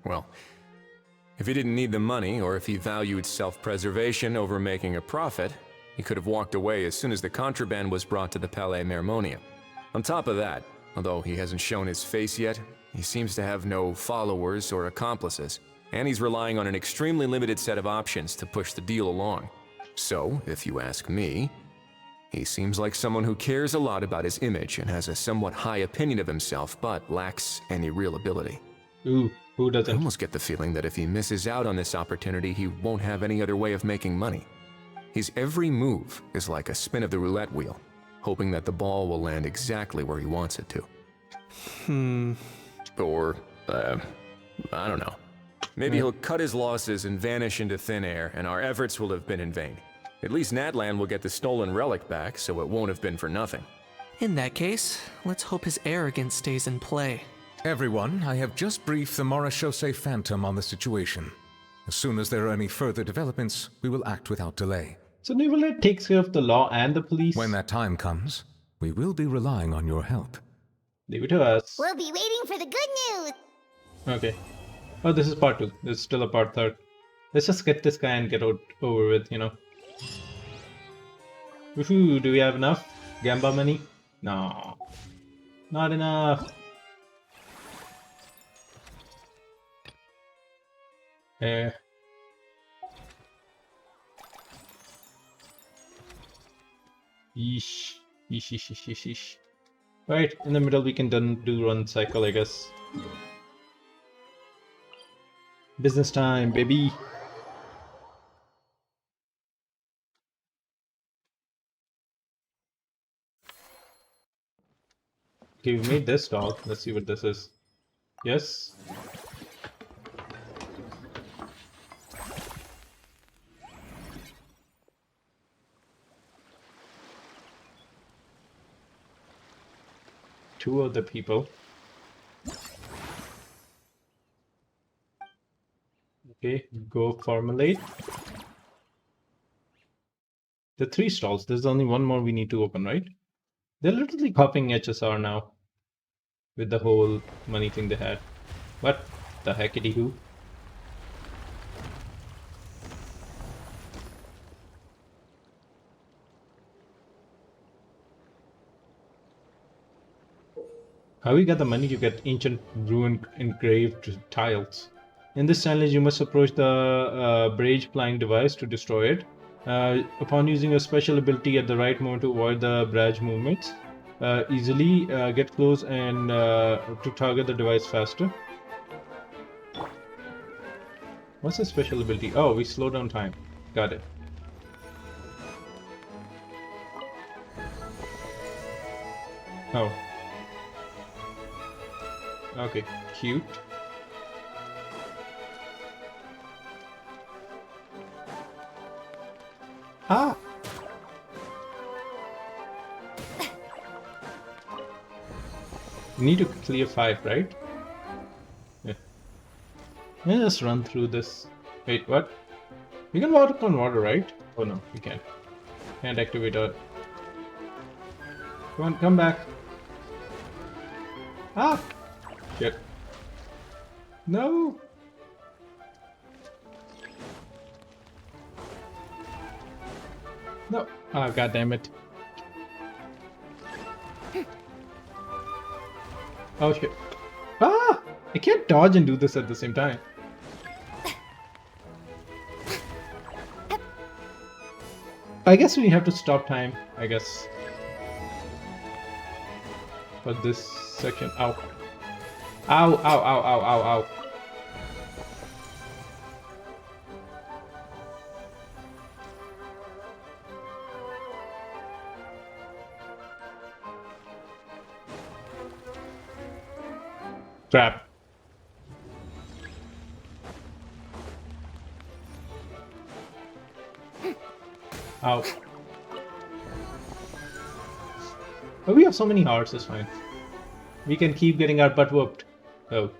S12: Well, if he didn't need the money, or if he valued self-preservation over making a profit, he could have walked away as soon as the contraband was brought to the Palais Mermonia. On top of that, although he hasn't shown his face yet, he seems to have no followers or accomplices, and he's relying on an extremely limited set of options to push the deal along. So, if you ask me, he seems like someone who cares a lot about his image and has a somewhat high opinion of himself, but lacks any real ability.
S1: Ooh, who doesn't?
S12: I almost get the feeling that if he misses out on this opportunity, he won't have any other way of making money. His every move is like a spin of the roulette wheel, hoping that the ball will land exactly where he wants it to. Or, I don't know. Maybe he'll cut his losses and vanish into thin air, and our efforts will have been in vain. At least Natlan will get the stolen relic back, so it won't have been for nothing.
S4: In that case, let's hope his arrogance stays in play.
S3: Everyone, I have just briefed the Marechaussee Phantom on the situation. As soon as there are any further developments, we will act without delay.
S1: So Nivalet takes care of the law and the police?
S3: When that time comes, we will be relying on your help.
S1: Leave it to us.
S2: We'll be waiting for the good news.
S1: Okay. Oh, this is part 2. There's still a part 3. Let's just get this guy and get it over with, you know. Woohoo, do we have enough Gamba money? No. Not enough. Yeesh. Yeesh, yeesh, yeesh, yeesh, yeesh. Right, in the middle we can do run cycle, I guess. Business time, baby. Okay, we made this doll. Let's see what this is. Yes. Two of the people. Okay, go formulate. The 3 stalls. There's only one more we need to open, right? They're literally copying HSR now. With the whole money thing they had. What the heckity who? How you get the money? You get ancient ruined engraved tiles. In this challenge, you must approach the Brage flying device to destroy it. Upon using a special ability at the right moment to avoid the Brage movements, easily get close and to target the device faster. What's the special ability? Oh, we slow down time. Got it. Oh. Okay, cute. Ah! We need to clear 5, right? Yeah. Let's just run through this. Wait, what? We can walk on water, right? Oh no, we can't. Can't activate our... Come on, come back. Ah! Shit. No! No! Ah, god damn it. Oh shit. Ah! I can't dodge and do this at the same time. I guess we have to stop time, I guess. For this section. Ow. Ow, ow, ow, ow, ow, ow. Crap. Ow. But we have so many hearts, it's fine. We can keep getting our butt whooped. Oh.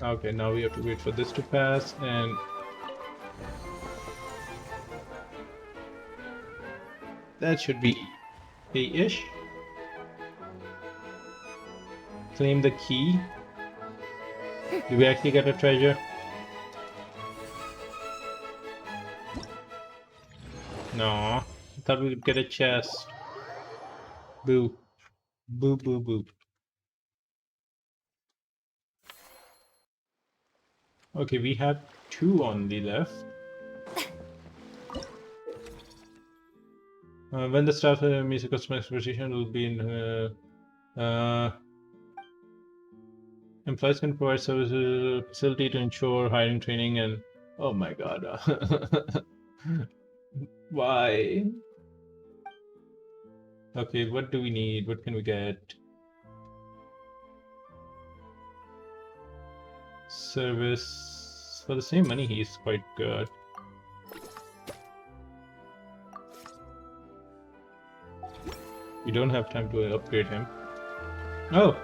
S1: Okay, now we have to wait for this to pass and... That should be A-ish. Claim the key. Do we actually get a treasure? No. I thought we would get a chest. Boo. Boo, boo, boo. Okay, we have 2 only left. When the staff meets a customer expectation will be in employees can provide services facility to ensure hiring, training, and oh my god. Why? Okay, what do we need? What can we get? Service for the same money. He's quite good. We don't have time to upgrade him. Oh!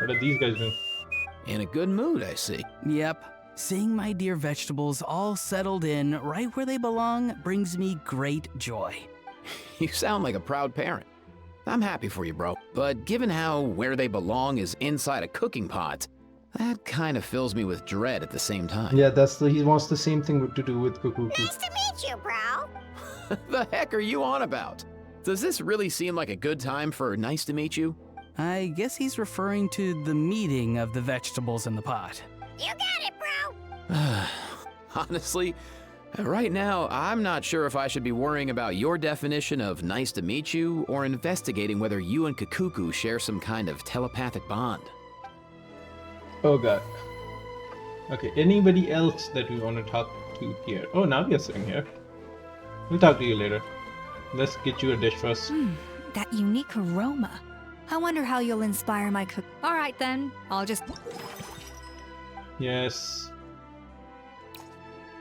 S1: What are these guys doing?
S8: In a good mood, I see.
S9: Yep. Seeing my dear vegetables all settled in right where they belong brings me great joy.
S8: You sound like a proud parent. I'm happy for you, bro. But given how where they belong is inside a cooking pot, that kind of fills me with dread at the same time.
S1: Yeah, he wants the same thing to do with Cuckoo.
S2: Nice to meet you, bro.
S8: The heck are you on about? Does this really seem like a good time for nice to meet you?
S9: I guess he's referring to the meeting of the vegetables in the pot.
S2: You got it, bro.
S8: Honestly, right now, I'm not sure if I should be worrying about your definition of nice to meet you or investigating whether you and Kakuku share some kind of telepathic bond.
S1: Oh god. Okay, anybody else that we want to talk to here? Oh, now we are sitting here. We'll talk to you later. Let's get you a dish first.
S7: That unique aroma. I wonder how you'll inspire my cook. All right then, I'll just...
S1: Yes.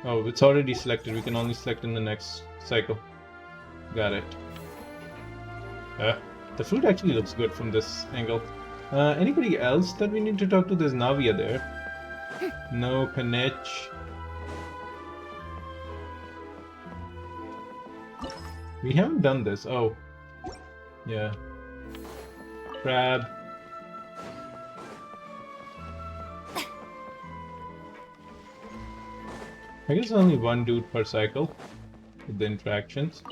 S1: Oh, it's already selected. We can only select in the next cycle. Got it. The fruit actually looks good from this angle. Anybody else that we need to talk to? There's Navia there. No, Kanech. We haven't done this. Oh. Yeah. Crab. I guess only one dude per cycle with the interactions.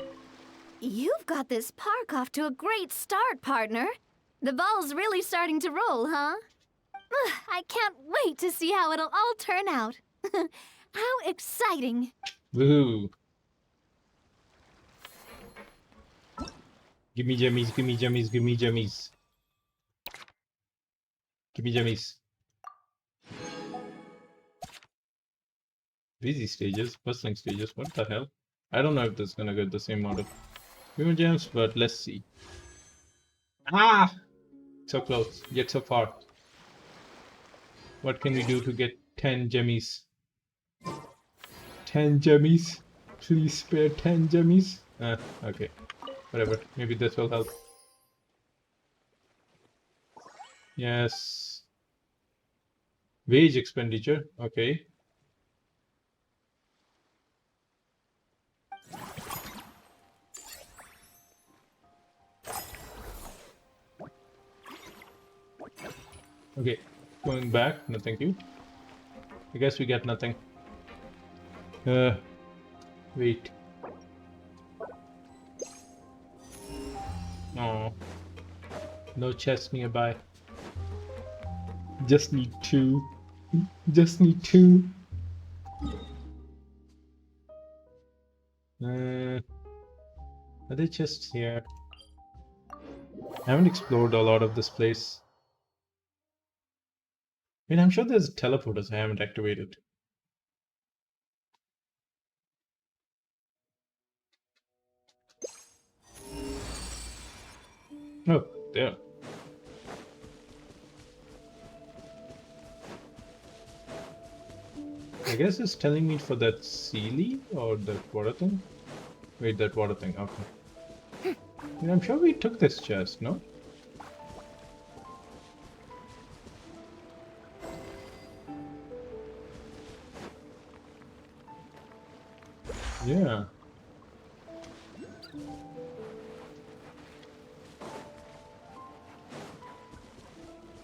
S6: You've got this park off to a great start, partner. The ball's really starting to roll, huh? I can't wait to see how it'll all turn out. How exciting!
S1: Woohoo! Gimme jummies, gimme jummies, gimme jummies. Gimme jummies. Busy stages, bustling stages, what the hell? I don't know if this is gonna get the same amount of human gems, but let's see. Ah! So close, yet so far. What can we do to get 10 jummies? 10 jummies? Please spare 10 jummies? Okay. Whatever, maybe this will help. Yes. Wage expenditure, okay. Okay, going back, no thank you. I guess we get nothing. Wait. Oh, no chest nearby. Just need 2. Just need 2. Are they chests here? I haven't explored a lot of this place. I mean, I'm sure there's teleporters I haven't activated. Oh, there. I guess it's telling me for that Sealy or that water thing. Wait, that water thing. Okay. Yeah, I'm sure we took this chest, no? Yeah.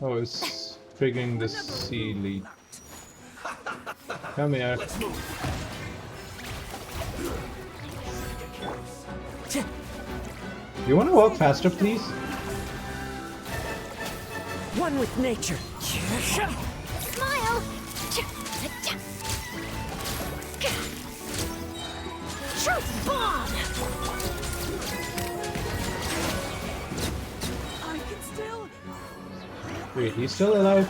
S1: Oh, it's triggering the Sealy. Come here. You want to walk faster, please?
S20: One with nature.
S2: Smile! Truth bomb!
S20: I can still.
S1: Wait, he's still alive?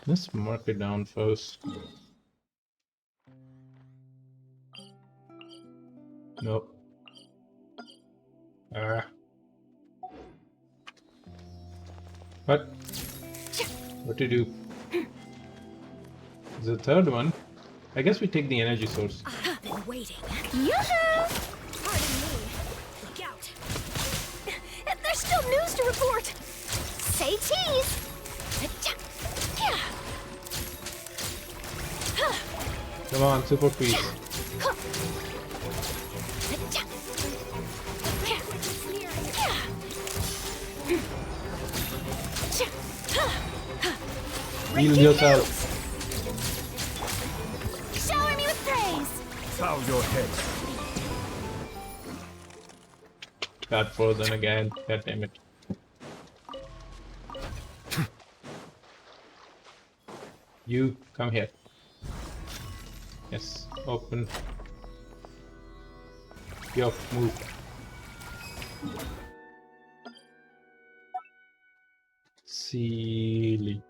S1: Let's mark it down first. Nope. What? What to do? The third one? I guess we take the energy source.
S2: I've been waiting. Yoo-hoo! Pardon me. Look out. There's still news to report. Say cheese.
S1: Come on, super freeze. Heal yourself.
S2: Shower me with praise.
S15: Bow your head.
S1: Got frozen again. God damn it. You come here. Yes, open. Yo, move. Sealy.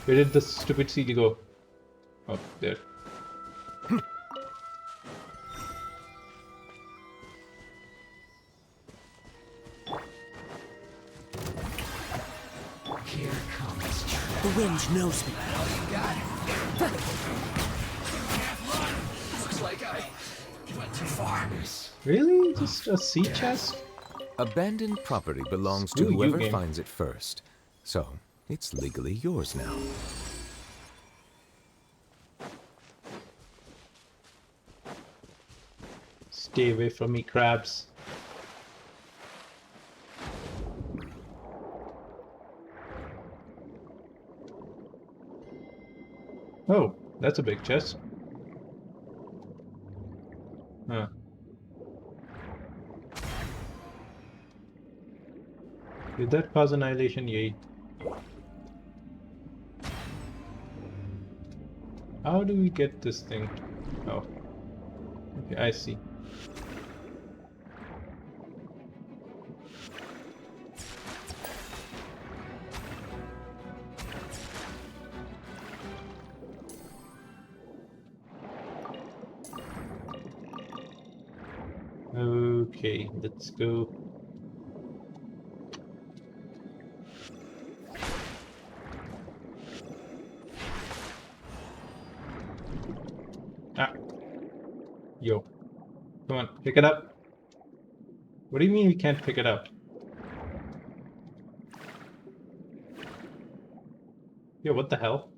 S1: Where did the stupid Sealy go? Oh, there.
S20: Here comes the wind knows me.
S16: Looks like I went too far.
S1: Really? Just a sea chest?
S3: Abandoned property belongs to
S1: Screw you,
S3: whoever
S1: game.
S3: finds it first. So, it's legally yours now.
S1: Stay away from me, crabs. Oh, that's a big chest. Huh. Did that cause annihilation? Yay. How do we get this thing? Oh. Okay, I see. Okay, let's go. Ah. Yo. Come on, pick it up. What do you mean we can't pick it up? Yo, what the hell?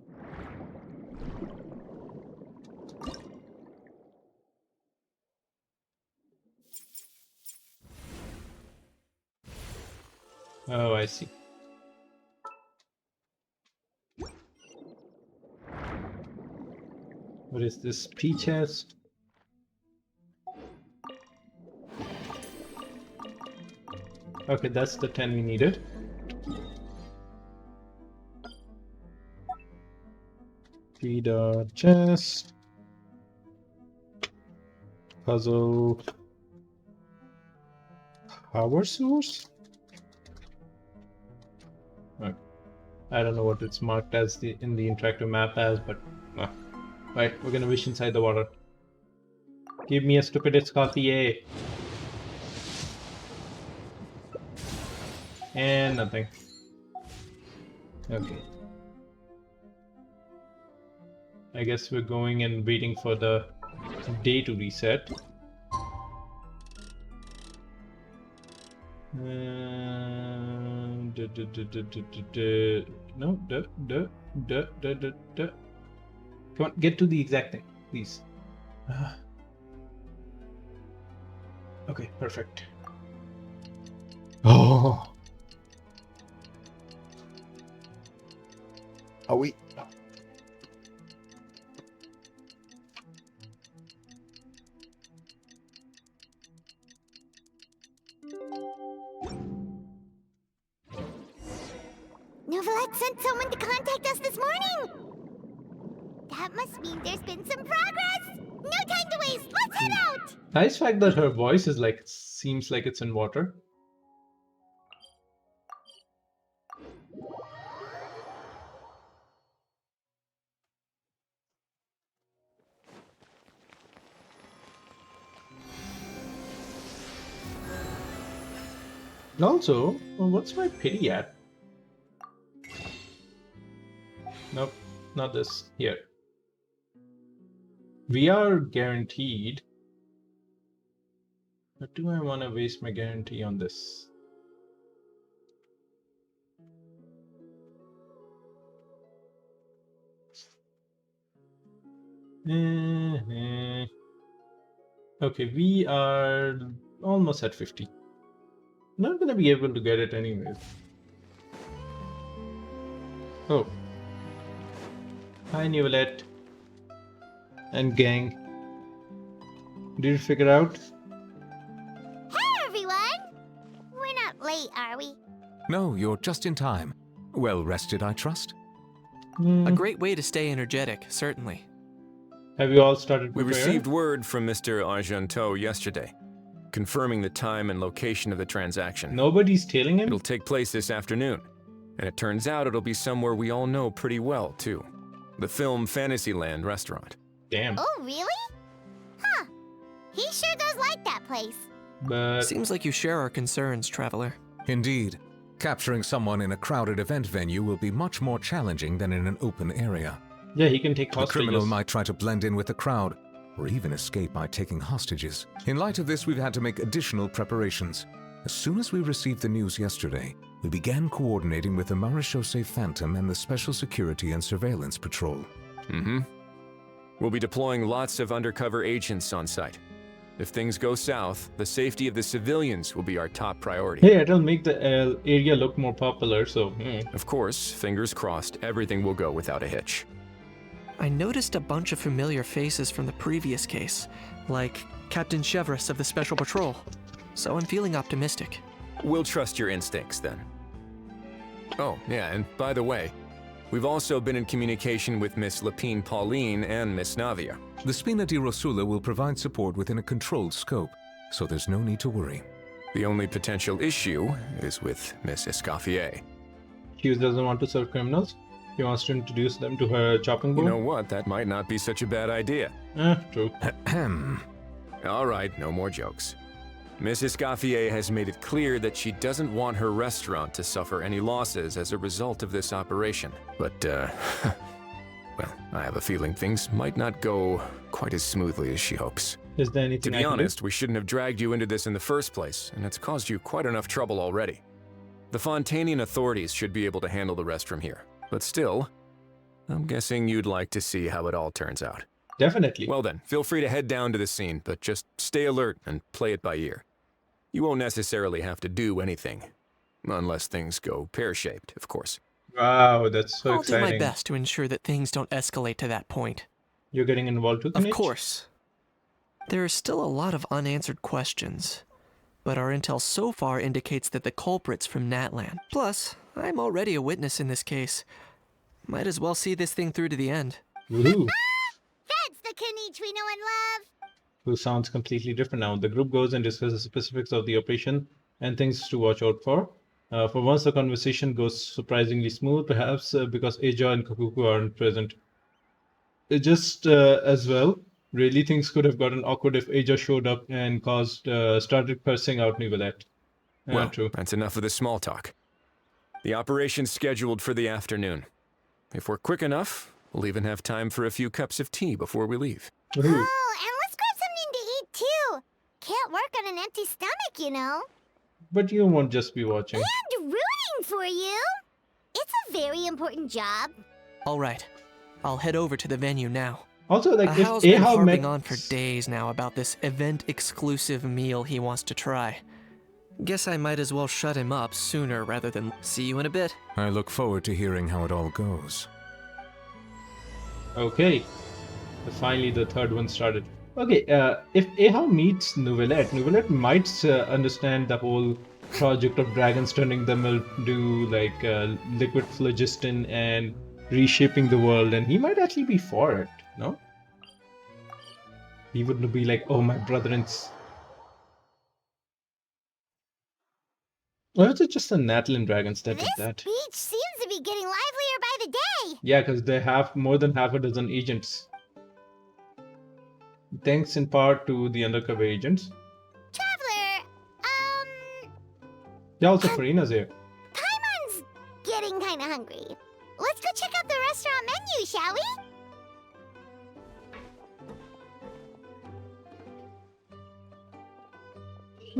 S1: Oh, I see. What is this? P chest? Okay, that's the 10 we needed. Feed our chest. Puzzle. Power source? Okay. I don't know what it's marked as in the interactive map as, but right, we're gonna wish inside the water. Give me a stupid Escoffier. And nothing. Okay. I guess we're going and waiting for the day to reset. No, come on, get to the exact thing, please. Okay, perfect. Oh. Are we?
S2: Novelette sent someone to contact us this morning! That must mean there's been some progress! No time to waste! Let's head out!
S1: Nice fact that her voice is like, seems like it's in water. Also, what's my pity at? Nope, not this. Here. We are guaranteed. But do I want to waste my guarantee on this? Okay, we are almost at 50. Not gonna be able to get it anyways. Oh. Hi, Novelette. And gang. Did you figure out?
S2: Hey, everyone! We're not late, are we?
S3: No, you're just in time. Well rested, I trust?
S4: A great way to stay energetic, certainly.
S1: Have you all started
S12: We
S1: preparing?
S12: received word from Mr. Argenteau yesterday, confirming the time and location of the transaction.
S1: Nobody's tailing him?
S12: It'll take place this afternoon, and it turns out it'll be somewhere we all know pretty well, too. The film Fantasyland restaurant.
S1: Damn.
S2: Oh, really? Huh. He sure does like that place.
S1: But
S4: seems like you share our concerns, traveler.
S3: Indeed. Capturing someone in a crowded event venue will be much more challenging than in an open area.
S1: Yeah, he can take
S3: The
S1: hostages.
S3: criminal might try to blend in with the crowd, or even escape by taking hostages. In light of this, we've had to make additional preparations. As soon as we received the news yesterday, we began coordinating with the Marechaussee Phantom and the Special Security and Surveillance Patrol.
S12: We'll be deploying lots of undercover agents on site. If things go south, the safety of the civilians will be our top priority.
S1: Hey, it'll make the area look more popular, so...
S12: Of course, fingers crossed, everything will go without a hitch.
S4: I noticed a bunch of familiar faces from the previous case, like Captain Chevres of the Special Patrol, so I'm feeling optimistic.
S12: We'll trust your instincts then. Oh, yeah, and by the way, we've also been in communication with Miss Lapine Pauline and Miss Navia.
S3: The Spina di Rosula will provide support within a controlled scope, so there's no need to worry.
S12: The only potential issue is with Miss Escoffier.
S1: Hughes doesn't want to serve criminals. He wants to introduce them to her chopping board.
S12: You know what? That might not be such a bad idea.
S1: True.
S12: All right, no more jokes. Miss Escoffier has made it clear that she doesn't want her restaurant to suffer any losses as a result of this operation. But, well, I have a feeling things might not go quite as smoothly as she hopes.
S1: Is there anything
S12: To be honest, we shouldn't have dragged you into this in the first place, and it's caused you quite enough trouble already. The Fontainian authorities should be able to handle the rest from here. But still, I'm guessing you'd like to see how it all turns out.
S1: Definitely.
S12: Well then, feel free to head down to the scene, but just stay alert and play it by ear. You won't necessarily have to do anything. Unless things go pear-shaped, of course.
S1: Wow, that's so
S4: I'll
S1: exciting.
S4: do my best to ensure that things don't escalate to that point.
S1: You're getting involved too,
S4: Of
S1: Kanich?
S4: course. There are still a lot of unanswered questions, but our intel so far indicates that the culprit's from Natlan. Plus, I'm already a witness in this case. Might as well see this thing through to the end.
S1: Woohoo.
S2: That's the Kanich we know and love!
S1: Who sounds completely different now. The group goes and discusses the specifics of the operation and things to watch out for. For once, the conversation goes surprisingly smooth, perhaps because Aja and Kakuku aren't present. Just as well, Really, things could have gotten awkward if Aja showed up and started cursing out Nicolette.
S12: Well,
S1: True.
S12: that's enough of the small talk. The operation's scheduled for the afternoon. If we're quick enough, we'll even have time for a few cups of tea before we leave.
S2: Oh, and let's grab something to eat too. Can't work on an empty stomach, you know.
S1: But you won't just be watching.
S2: And rooting for you. It's a very important job.
S4: All right, I'll head over to the venue now.
S1: Also, like, if
S4: Ahal's been
S1: Ahal
S4: harping
S1: met...
S4: on for days now about this event-exclusive meal he wants to try. Guess I might as well shut him up sooner rather than see you in a bit.
S3: I look forward to hearing how it all goes.
S1: Okay. Finally, the third one started. Okay, if Ahal meets Nouvellette, Nouvellette might understand the whole project of dragons turning them into like liquid phlogiston and reshaping the world, and he might actually be for it, no? He wouldn't be like, oh, my brethrens. Or is it just the Natlan dragons that did that?
S2: Beach seems to be getting livelier by the day.
S1: Yeah, because they have more than half a dozen agents. Thanks in part to the undercover agents.
S2: Traveler,
S1: Yeah, also Farina's here.
S2: Paimon's getting kinda hungry. Let's go check out the restaurant menu, shall we?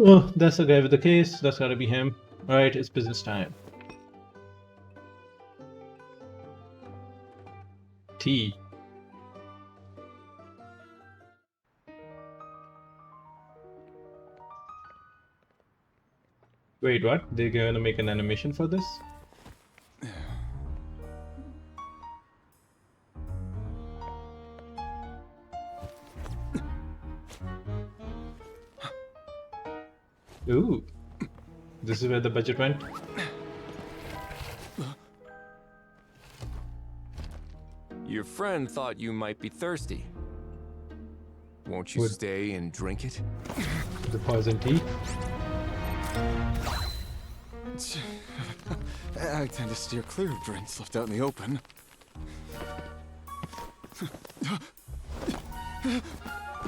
S1: Oh, that's the guy with the case. That's gotta be him. Alright, it's business time. Tea. Wait, what? They're gonna make an animation for this? Ooh. This is where the budget went?
S12: Your friend thought you might be thirsty. Won't you
S1: Would-
S12: stay and drink it?
S1: The poison tea?
S21: I tend to steer clear of drinks left out in the open.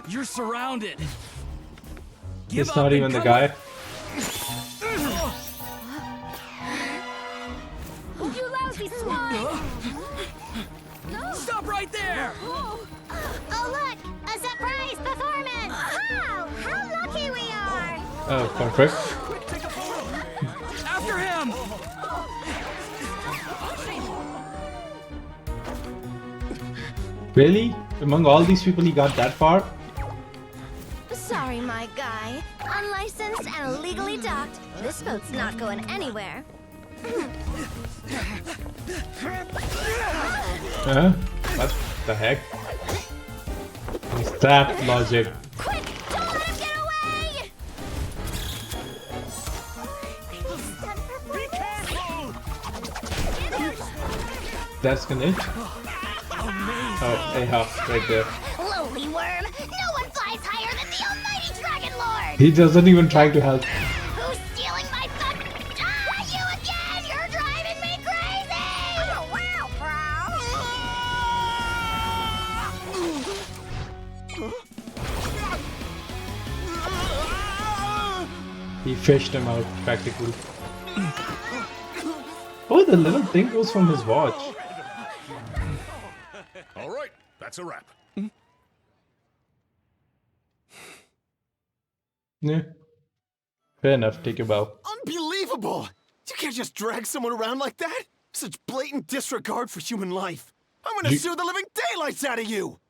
S9: You're surrounded. Give
S1: It's
S9: up
S1: not
S9: and
S1: even the
S9: come-
S1: guy.
S6: You lousy swine!
S9: Stop right there!
S2: Oh, look! A surprise performance! Wow! How lucky we are!
S1: Oh, perfect.
S9: After him!
S1: Really? Among all these people, he got that far?
S6: Sorry, my guy. Unlicensed and illegally docked. This boat's not going anywhere.
S1: Huh? What the heck? Is that logic?
S2: Quick! Don't let him get away!
S21: Be careful!
S1: That's gonna it? Oh, Ahal, right there.
S2: Lowly worm! No one flies higher than the almighty Dragon Lord!
S1: He doesn't even try to help.
S2: Who's stealing my fun? Ah, you again! You're driving me crazy! Oh, wow,
S1: He fished him out, practically. Oh, the little thing goes from his watch.
S21: All right, that's a wrap.
S1: Yeah. Fair enough, take your bow.
S15: Unbelievable! You can't just drag someone around like that! Such blatant disregard for human life! I'm gonna
S1: You-
S15: sue the living daylights out of you!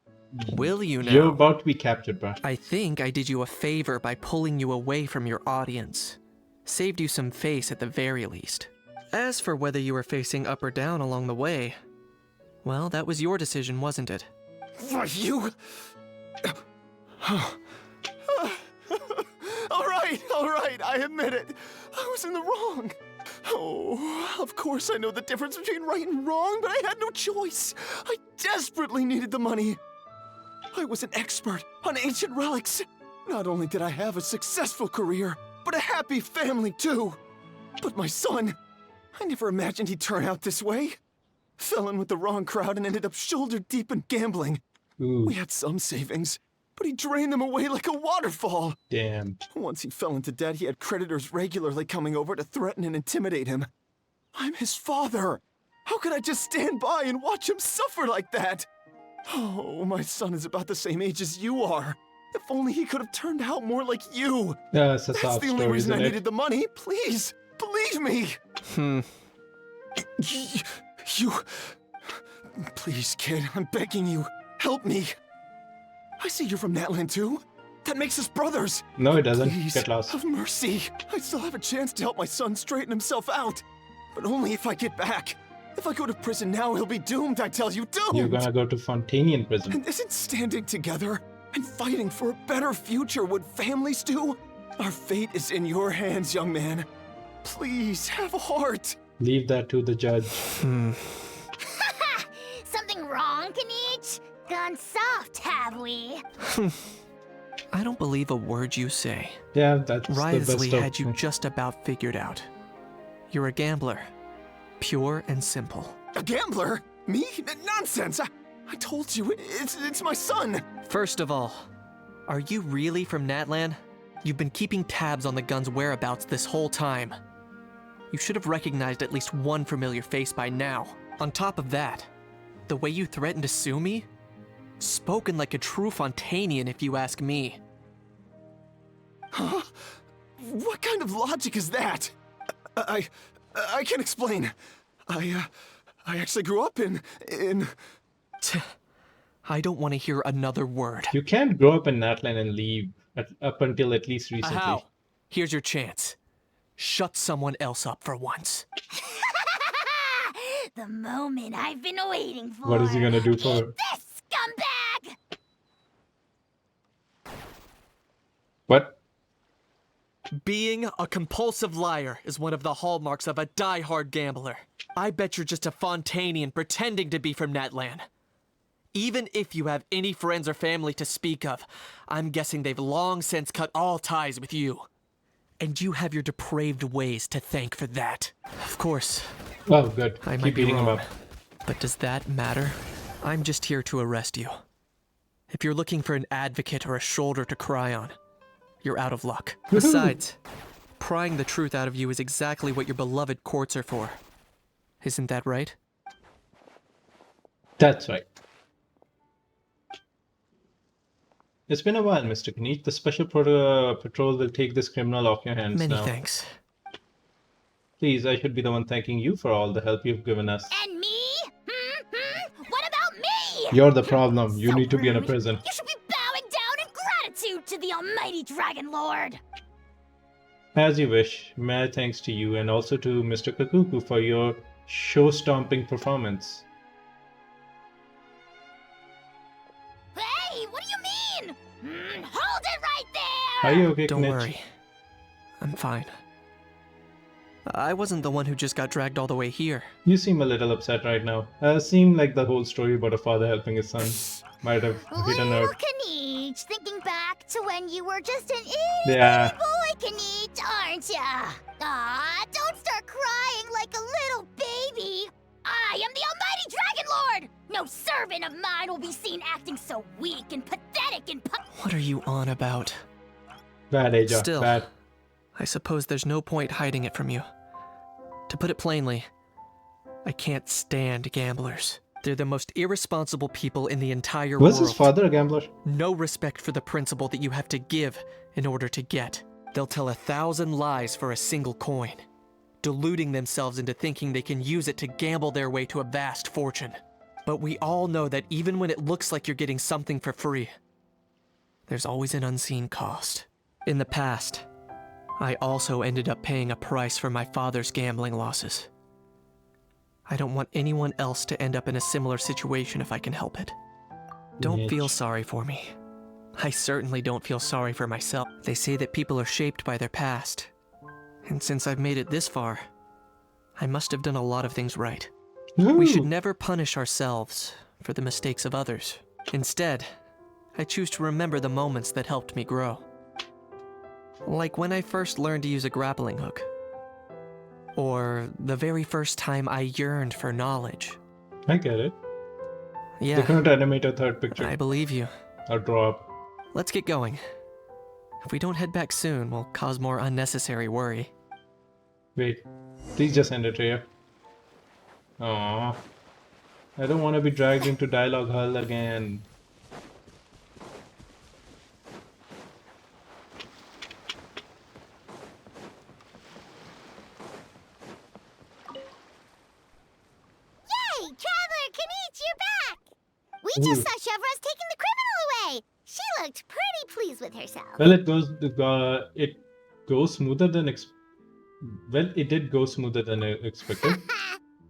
S4: Will you now?
S1: You're about to be captured, bro.
S4: I think I did you a favor by pulling you away from your audience. Saved you some face at the very least. As for whether you were facing up or down along the way, well, that was your decision, wasn't it?
S15: Why, you... all right, I admit it. I was in the wrong. Oh, of course I know the difference between right and wrong, but I had no choice. I desperately needed the money. I was an expert on ancient relics. Not only did I have a successful career, but a happy family too. But my son, I never imagined he'd turn out this way. Fell in with the wrong crowd and ended up shoulder deep in gambling.
S1: Ooh.
S15: We had some savings,
S19: but he drained them away like a waterfall.
S1: Damn.
S19: Once he fell into debt, he had creditors regularly coming over to threaten and intimidate him. I'm his father. How could I just stand by and watch him suffer like that? Oh, my son is about the same age as you are. If only he could have turned out more like you.
S1: Yeah, it's a
S19: That's
S1: sob
S19: the only
S1: story,
S19: reason I
S1: isn't it?
S19: needed the money. Please, believe me. You... Please, kid, I'm begging you. Help me. I see you're from Natland too. That makes us brothers.
S1: No, it doesn't.
S19: Please,
S1: Get lost.
S19: have mercy. I still have a chance to help my son straighten himself out. But only if I get back. If I go to prison now, he'll be doomed, I tell you, doomed!
S1: You're gonna go to Fontanian prison.
S19: And isn't standing together and fighting for a better future what families do? Our fate is in your hands, young man. Please, have a heart.
S1: Leave that to the judge.
S2: Something wrong, Kanich? Gone soft, have we?
S4: I don't believe a word you say.
S1: Yeah, that's the
S4: Wriothesley
S1: best
S4: had you just about figured out. You're a gambler. Pure and simple.
S19: A gambler? Me? Nonsense! I told you, it's my son!
S4: First of all, are you really from Natlan? You've been keeping tabs on the gun's whereabouts this whole time. You should have recognized at least one familiar face by now. On top of that, the way you threatened to sue me? Spoken like a true Fontanian, if you ask me.
S19: Huh? What kind of logic is that? I can't explain. I actually grew up in...
S4: I don't want to hear another word.
S1: You can't grow up in Natlan and leave up until at least recently.
S4: Ahau. Here's your chance. Shut someone else up for once.
S2: The moment I've been waiting for.
S1: What is he gonna do for?
S2: Eat this, scumbag!
S1: What?
S4: Being a compulsive liar is one of the hallmarks of a die-hard gambler. I bet you're just a Fontanian pretending to be from Natlan. Even if you have any friends or family to speak of, I'm guessing they've long since cut all ties with you. And you have your depraved ways to thank for that. Of course.
S1: Oh, good.
S4: I
S1: Keep
S4: might be
S1: beating him
S4: wrong,
S1: up.
S4: but does that matter? I'm just here to arrest you. If you're looking for an advocate or a shoulder to cry on, you're out of luck. Besides, prying the truth out of you is exactly what your beloved courts are for. Isn't that right?
S1: That's right. It's been a while, Mr. Kanich. The special patrol will take this criminal off your hands
S4: Many
S1: now.
S4: thanks.
S1: Please, I should be the one thanking you for all the help you've given us.
S2: And me? What about me?
S1: You're the problem. You need to be in a prison.
S2: You should be bowing down in gratitude to the almighty Dragon Lord.
S1: As you wish. Many thanks to you and also to Mr. Kakuku for your show-stomping performance.
S2: Hey, what do you mean? Hold it right there!
S1: Are you okay,
S4: Don't
S1: Kanich?
S4: worry. I'm fine. I wasn't the one who just got dragged all the way here.
S1: You seem a little upset right now. Seemed like the whole story about a father helping his son might have hit a nerve.
S2: Kanich, thinking back to when you were just an itty
S1: Yeah.
S2: bitty boy, Kanich, aren't ya? Aw, don't start crying like a little baby. I am the almighty Dragon Lord! No servant of mine will be seen acting so weak and pathetic and
S4: What are you on about?
S1: Bad, Aja.
S4: Still,
S1: Bad.
S4: I suppose there's no point hiding it from you. To put it plainly, I can't stand gamblers. They're the most irresponsible people in the entire
S1: Was
S4: world.
S1: his father a gambler?
S4: No respect for the principle that you have to give in order to get. They'll tell 1,000 lies for a single coin, deluding themselves into thinking they can use it to gamble their way to a vast fortune. But we all know that even when it looks like you're getting something for free, there's always an unseen cost. In the past, I also ended up paying a price for my father's gambling losses. I don't want anyone else to end up in a similar situation if I can help it. Don't feel sorry for me. I certainly don't feel sorry for myself. They say that people are shaped by their past. And since I've made it this far, I must have done a lot of things right. We should never punish ourselves for the mistakes of others. Instead, I choose to remember the moments that helped me grow. Like when I first learned to use a grappling hook. Or the very first time I yearned for knowledge.
S1: I get it.
S4: Yeah.
S1: They couldn't animate a third picture.
S4: I believe you.
S1: Or draw up.
S4: let's get going. If we don't head back soon, we'll cause more unnecessary worry.
S1: Wait, please just end it here. Aww. I don't want to be dragged into dialogue hell again.
S2: Yay! Traveler Kanichi, you're back! We just saw Chevro's taking the criminal away! She looked pretty pleased with herself.
S1: Well, it goes smoother than well, it did go smoother than expected.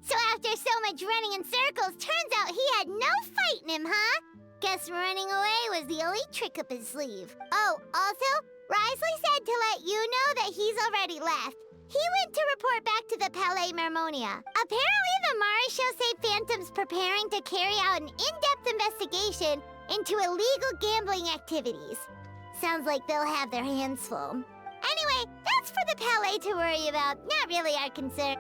S2: So after so much running in circles, turns out he had no fight in him, huh? Guess running away was the only trick up his sleeve. Oh, also, Risley said to let you know that he's already left. He went to report back to the Palais Mermonia. Apparently, the Marisho say Phantom's preparing to carry out an in-depth investigation into illegal gambling activities. Sounds like they'll have their hands full. Anyway, that's for the Palais to worry about, not really our concern.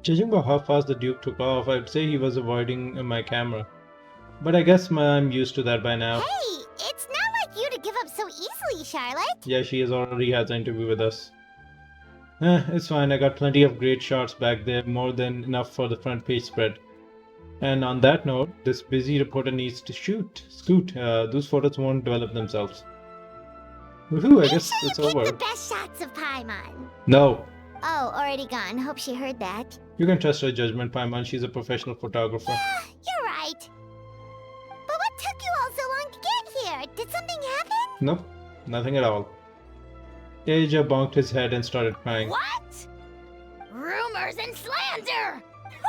S1: Judging by how fast the Duke took off, I'd say he was avoiding my camera. But I guess I'm used to that by now.
S2: Hey, it's not like you to give up so easily, Charlotte.
S1: Yeah, she already has an interview with us. It's fine, I got plenty of great shots back there, more than enough for the front page spread. And on that note, this busy reporter needs to scoot. Those photos won't develop themselves. Woohoo, I guess it's over.
S2: The best shots of Paimon.
S1: No.
S2: Oh, already gone. Hope she heard that.
S1: You can trust her judgment, Paimon. She's a professional photographer.
S2: Yeah, you're right. But what took you all so long to get here? Did something happen?
S1: Nope, nothing at all. Aja bonked his head and started crying.
S5: What? Rumors and slander!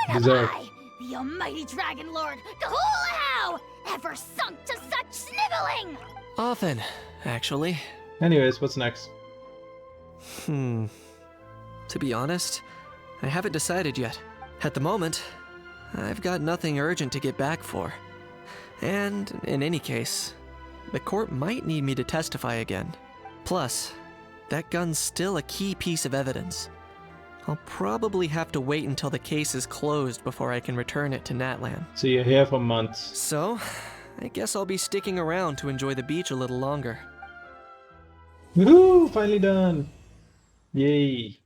S5: When
S1: Deserve.
S5: have I, the almighty Dragon Lord, Kahulahow, ever sunk to such sniveling?
S4: Often, actually.
S1: Anyways, what's next?
S4: To be honest, I haven't decided yet. At the moment, I've got nothing urgent to get back for. And in any case, the court might need me to testify again. Plus, that gun's still a key piece of evidence. I'll probably have to wait until the case is closed before I can return it to Natlan.
S1: So you're here for months.
S4: So, I guess I'll be sticking around to enjoy the beach a little longer.
S1: Woohoo! Finally done! Yay!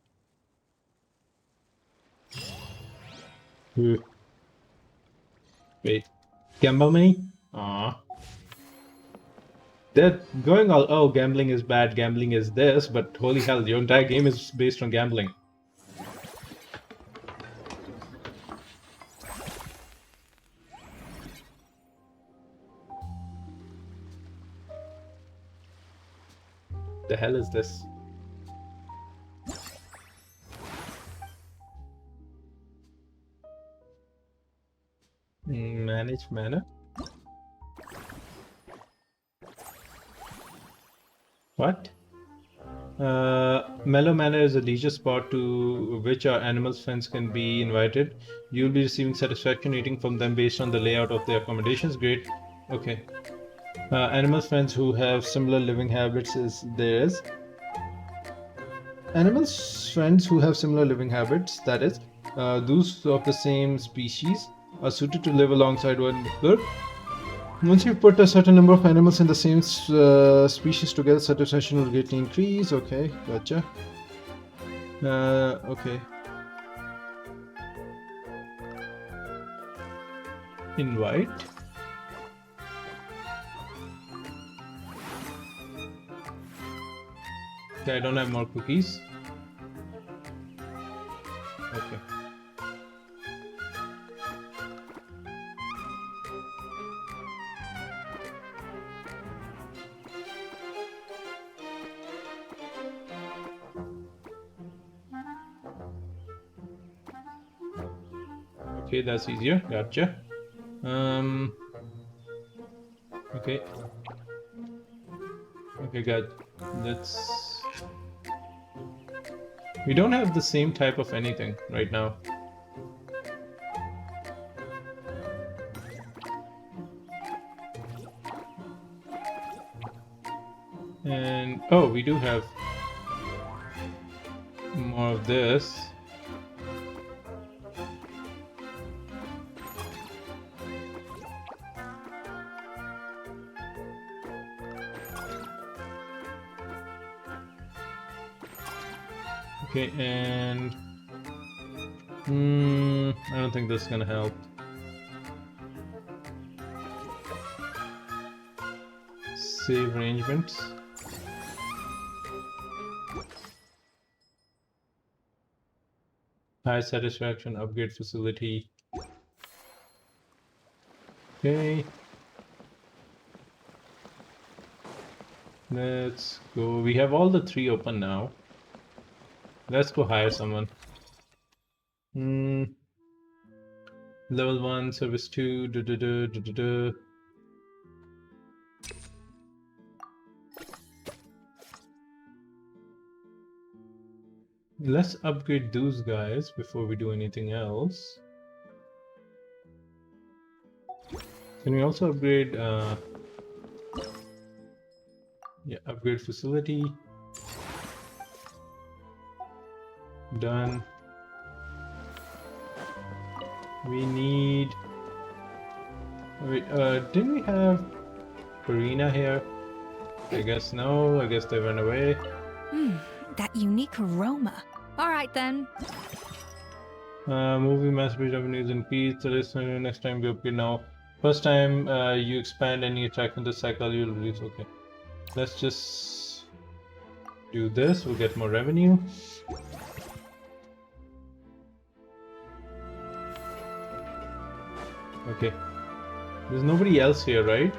S1: Wait. Gamble money? Aww. They're going all, oh, gambling is bad, gambling is this, but holy hell, your entire game is based on gambling. The hell is this? Manage mana? What? Mellow Manor is a leisure spot to which our animals' friends can be invited. You'll be receiving satisfaction eating from them based on the layout of their accommodations. Great. Okay. Animal friends who have similar living habits Animals friends who have similar living habits, that is, those of the same species, are suited to live alongside one another. Once you put a certain number of animals in the same species together, satisfaction will greatly increase. Okay, gotcha. Okay. Invite. Okay, I don't have more cookies. Okay. Okay, that's easier. Gotcha. Okay. Okay, good. Let's... We don't have the same type of anything right now. And... oh, we do have more of this. Okay, and I don't think this is gonna help. Save arrangements. High satisfaction, upgrade facility. Okay. Let's go. We have all the 3 open now. Let's go hire someone. Level 1, service 2, Let's upgrade those guys before we do anything else. Can we also upgrade, yeah, upgrade facility. Done. We need... Wait, didn't we have Karina here? I guess no, I guess they went away.
S7: That unique aroma. All right then.
S1: Movie mass-based revenues increase. So this next time we upgrade now. First time you expand any attraction to cycle, you'll release. Okay. Let's just do this. We'll get more revenue. Okay. There's nobody else here, right?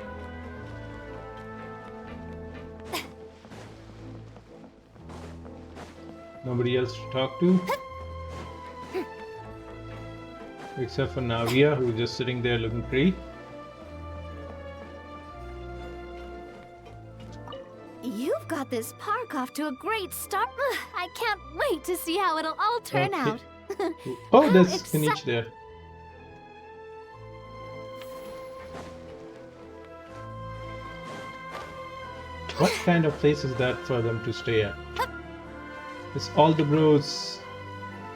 S1: Nobody else to talk to? Except for Navia, who's just sitting there looking pretty.
S6: You've got this park off to a great start. I can't wait to see how it'll all turn
S1: Okay.
S6: out.
S1: Oh,
S6: How
S1: there's
S6: exci-
S1: Kanichi there. What kind of place is that for them to stay at? It's all the bros.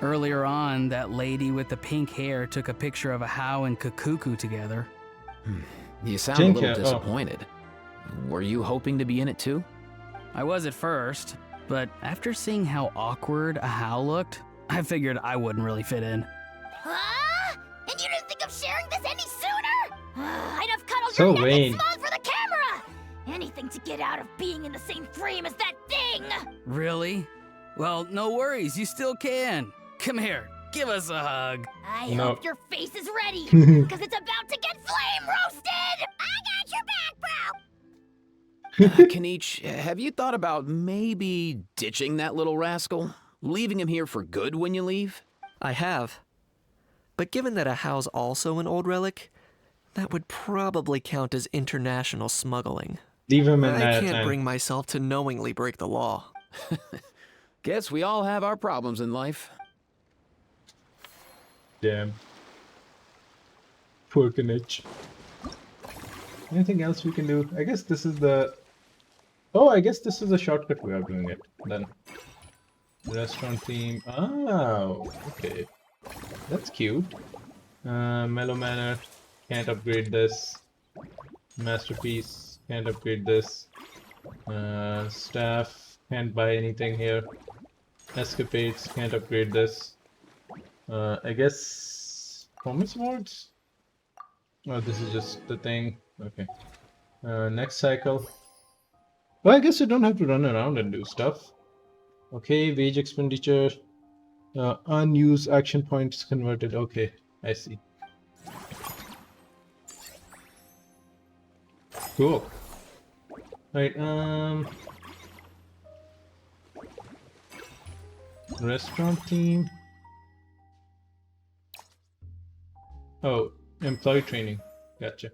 S9: Earlier on, that lady with the pink hair took a picture of a How and Kakuku together.
S8: You sound a little
S1: Jinka, oh.
S8: disappointed. Were you hoping to be in it too?
S9: I was at first, but after seeing how awkward a How looked, I figured I wouldn't really fit in.
S5: Huh? And you didn't think of sharing this any sooner? I'd have cuddled
S1: So
S5: your neck
S1: vain.
S5: and smiled for the camera! Anything to get out of being in the same frame as that thing!
S9: Really? Well, no worries, you still can. Come here, give us a hug.
S5: I
S1: No.
S5: hope your face is ready, because it's about to get flame roasted! I got your back, bro!
S8: Kanich, have you thought about maybe ditching that little rascal? Leaving him here for good when you leave?
S4: I have. But given that a How's also an old relic, that would probably count as international smuggling.
S1: Leave him in
S4: I
S1: that
S4: can't
S1: time.
S4: bring myself to knowingly break the law.
S8: Guess we all have our problems in life.
S1: Damn. Poor Kanichi. Anything else we can do? I guess this is the... Oh, I guess this is a shortcut way of doing it. Then. Restaurant theme. Oh, okay. That's cute. Mellow Manor. Can't upgrade this. Masterpiece. Can't upgrade this. Staff. Can't buy anything here. Escapades. Can't upgrade this. I guess... Promise Awards? Oh, this is just the thing. Okay. Next cycle. Well, I guess you don't have to run around and do stuff. Okay, wage expenditure. Unused action points converted. Okay, I see. Cool. Right, restaurant theme. Oh, employee training. Gotcha.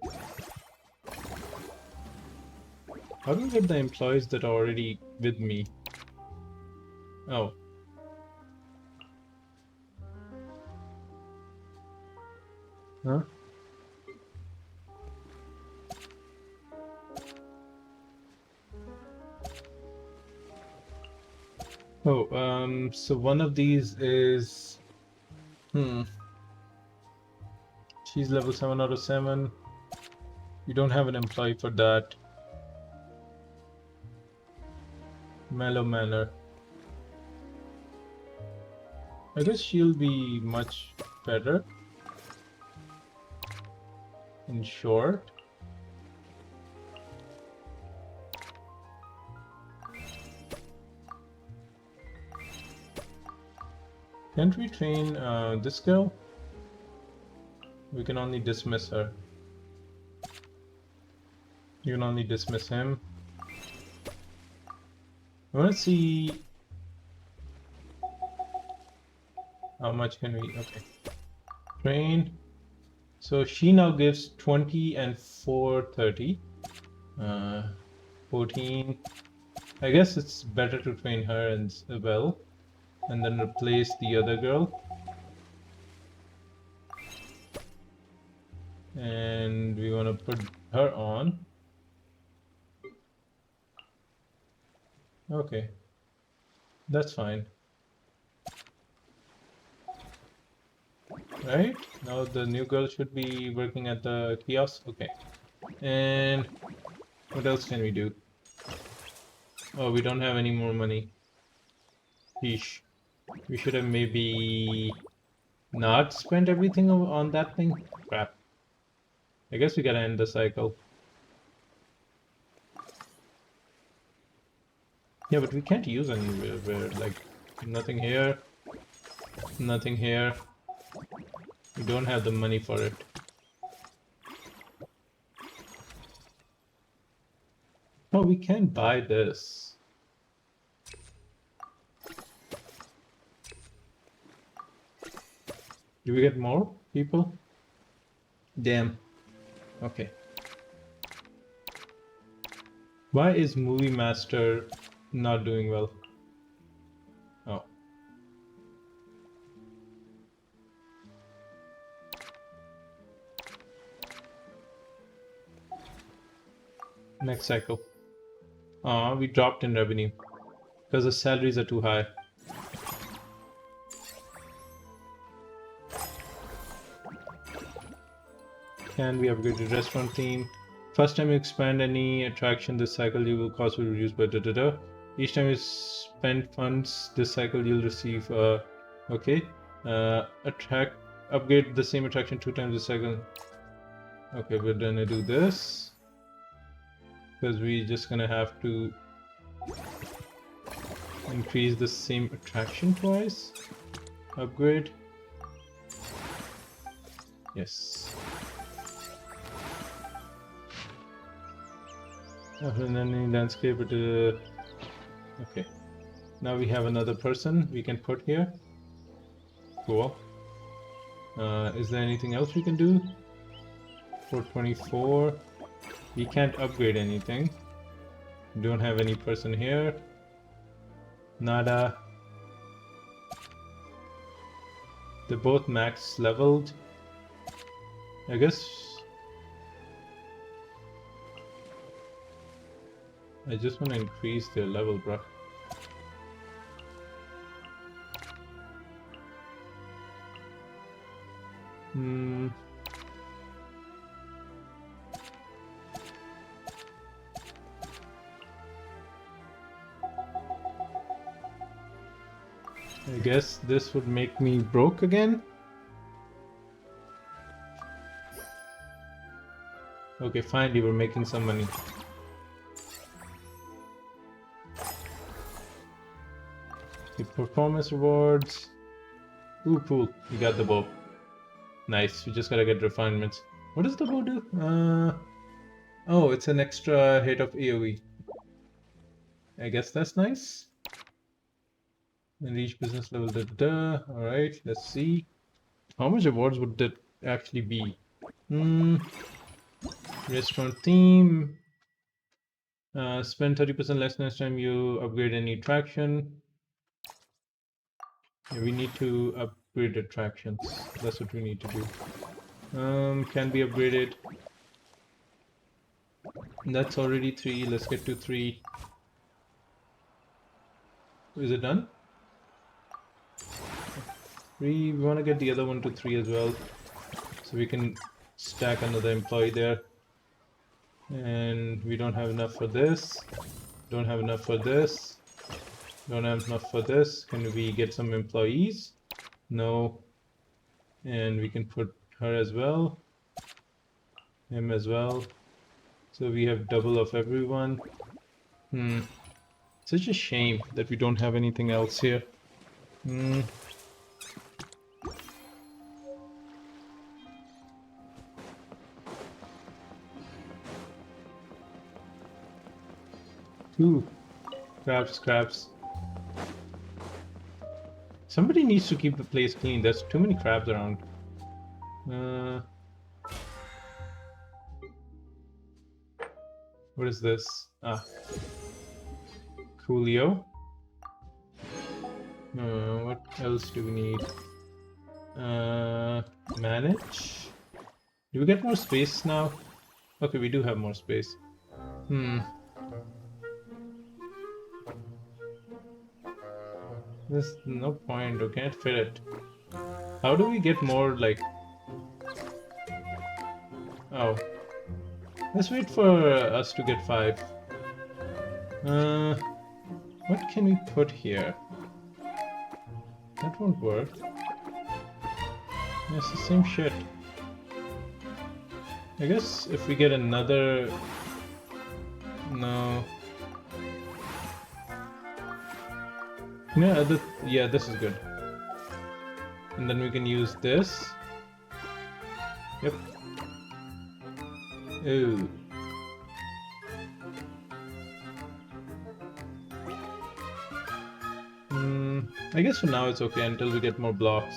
S1: How do I get the employees that are already with me? Oh. Huh? Oh, so one of these is... She's level 7 out of 7. You don't have an employee for that. Mellow Manor. I guess she'll be much better. In short. Can't we train this girl? We can only dismiss her. You can only dismiss him. I want to see how much can we... Okay. Train. So she now gives 20 and 430. 14. I guess it's better to train her and well, and then replace the other girl. And we want to put her on. Okay. That's fine. Right? Now the new girl should be working at the kiosk. Okay. And what else can we do? Oh, we don't have any more money. Yeesh. We should have maybe not spent everything on that thing. Crap. I guess we gotta end the cycle. Yeah, but we can't use anywhere. Like, nothing here. Nothing here. We don't have the money for it. Oh, we can buy this. Do we get more people? Damn. Okay. Why is Movie Master not doing well? Oh. Next cycle. We dropped in revenue because the salaries are too high. Can we upgrade the restaurant theme? First time you expand any attraction this cycle, you will cost will reduce by da. Each time you spend funds this cycle, you'll receive okay. Upgrade the same attraction 2 times this cycle. Okay, we're gonna do this because we're just gonna have to increase the same attraction twice. Upgrade. Yes. After any landscape, okay. Now we have another person we can put here. Cool. Is there anything else we can do? 424. We can't upgrade anything. Don't have any person here. Nada. They're both max leveled. I guess I just want to increase their level, bro. I guess this would make me broke again. Okay, finally we're making some money. Okay, performance rewards. Ooh, cool. We got the bow. Nice. We just gotta get refinements. What does the bow do? Oh, it's an extra hit of AoE. I guess that's nice. And reach business level. Alright, let's see. How much rewards would that actually be? Restaurant theme. Spend 30% less next time you upgrade any attraction. Yeah, we need to upgrade attractions. That's what we need to do. Can be upgraded. That's already 3. Let's get to 3. Is it done? 3. We want to get the other one to 3 as well. So we can stack another employee there. And we don't have enough for this. Don't have enough for this. Don't have enough for this. Can we get some employees? No. And we can put her as well. Him as well. So we have double of everyone. Such a shame that we don't have anything else here. Ooh. Crabs. Somebody needs to keep the place clean. There's too many crabs around. What is this? Coolio. What else do we need? Manage? Do we get more space now? Okay, we do have more space. There's no point, we can't fit it. How do we get more, like... Oh. Let's wait for us to get 5. What can we put here? That won't work. It's the same shit. I guess if we get another... No. Yeah, this is good. And then we can use this. Yep. Ooh. I guess for now it's okay until we get more blocks.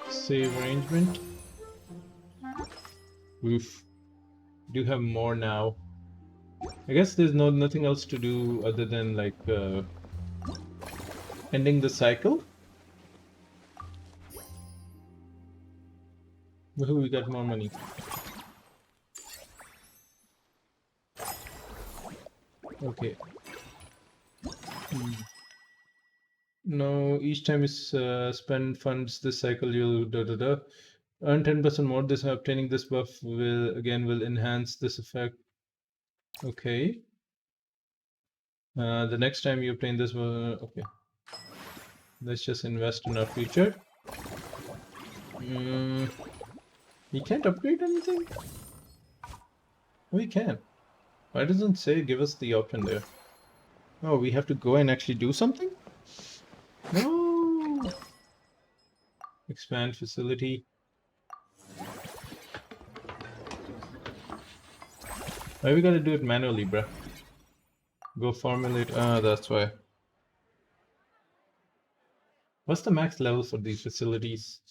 S1: Save arrangement. Oof. Do have more now. I guess there's nothing else to do other than like ending the cycle. Woohoo, we got more money. Okay. No, each time you spend funds this cycle, you'll earn 10% more. This obtaining this buff will enhance this effect. Okay. The next time you obtain this, okay. Let's just invest in our future. We can't upgrade anything? We can. Why doesn't it say give us the option there? Oh, we have to go and actually do something? No! Expand facility. Why we gotta do it manually, bruh? Go formulate. That's why. What's the max level for these facilities?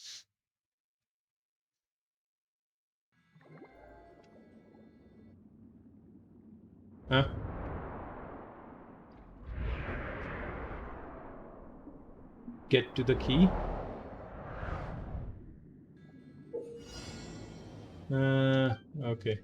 S1: Huh? Get to the key? Okay.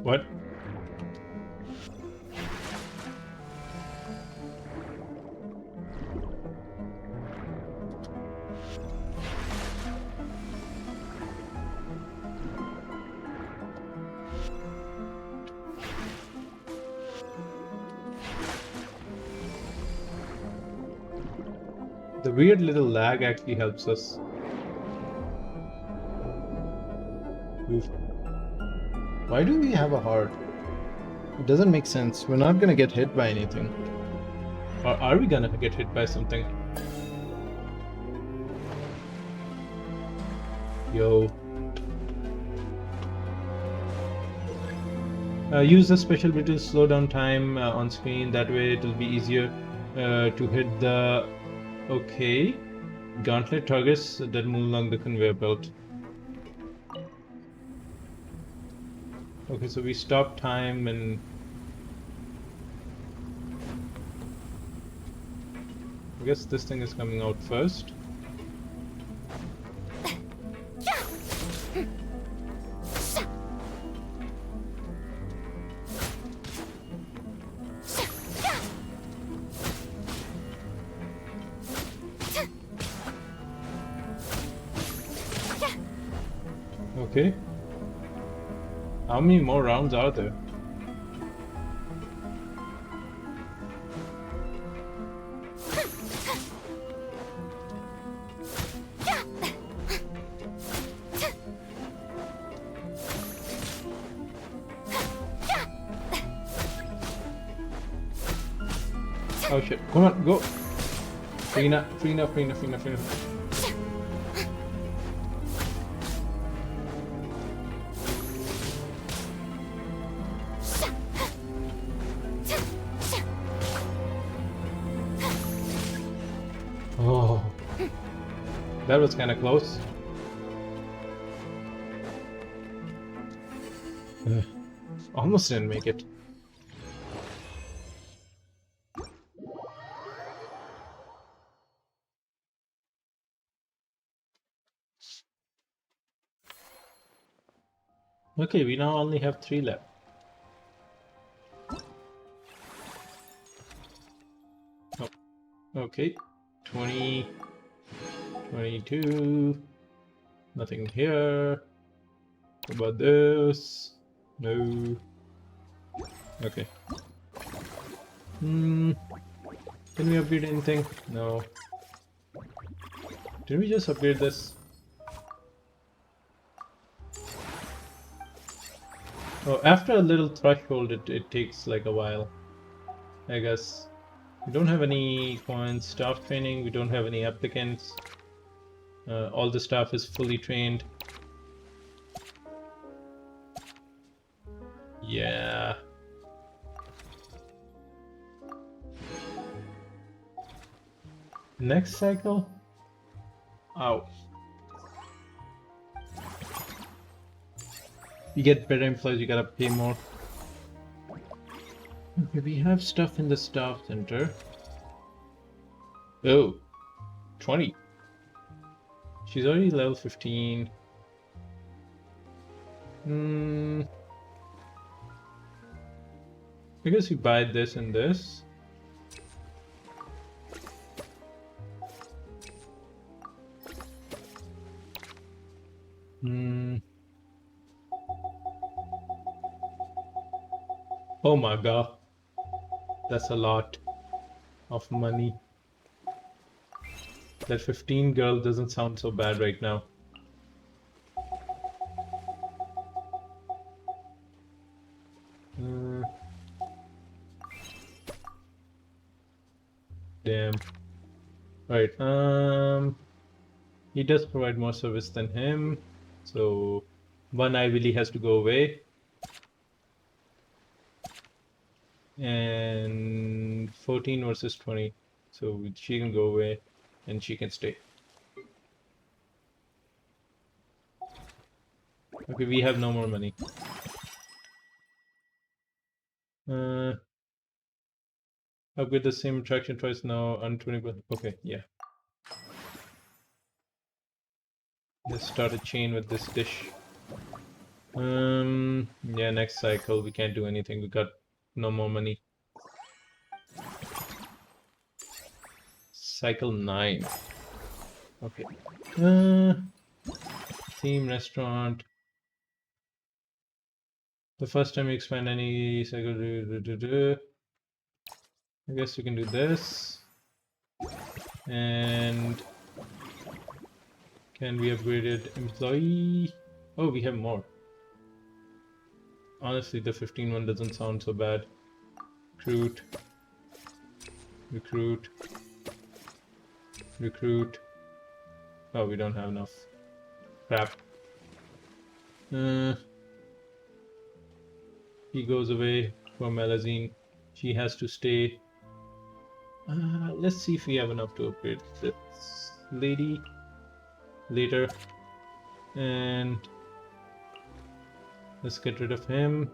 S1: What? The weird little lag actually helps us. Oof. Why do we have a heart? It doesn't make sense. We're not gonna get hit by anything. Or are we gonna get hit by something? Yo. Use the special ability to slow down time on screen. That way it will be easier to hit the... Okay. Gauntlet targets that move along the conveyor belt. Okay, so we stop time and... I guess this thing is coming out first. Okay. How many more rounds are there? Oh shit, come on, go! Freena. Oh, that was kind of close. Almost didn't make it. Okay, we now only have 3 left. Oh, okay. 20, 22. Nothing here. What about this? No. Okay. Can we upgrade anything? No. Did we just upgrade this? Oh, after a little threshold, it takes like a while, I guess. We don't have any coins. Staff training, we don't have any applicants. All the staff is fully trained. Yeah. Next cycle? Ow. You get better employees, you gotta pay more. Okay, we have stuff in the staff center. Oh, 20. She's already level 15. I guess we buy this and this. Oh my god. That's a lot of money. That 15 girl doesn't sound so bad right now. Damn. Alright, he does provide more service than him, so one eye really has to go away. And 14 versus 20, so she can go away and she can stay. Okay, we have no more money. Upgrade the same attraction twice now on 20%. Okay, yeah. Let's start a chain with this dish. Yeah, next cycle we can't do anything. We got no more money. Cycle 9. Okay. Theme restaurant. The first time you expand any cycle, I guess we can do this. And can we upgraded employee? Oh, we have more. Honestly, the 15 one doesn't sound so bad. Recruit. Recruit. Recruit. Oh, we don't have enough. Crap. He goes away for Malazine. She has to stay. Let's see if we have enough to upgrade this lady later. And let's get rid of him.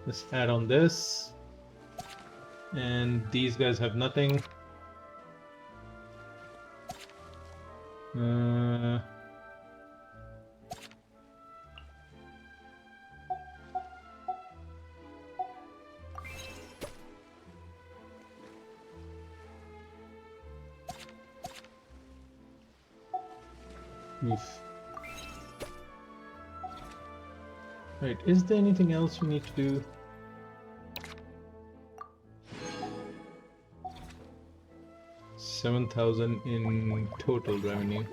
S1: Let's add on this. And these guys have nothing. Oof. Right, is there anything else we need to do? $7,000 in total revenue.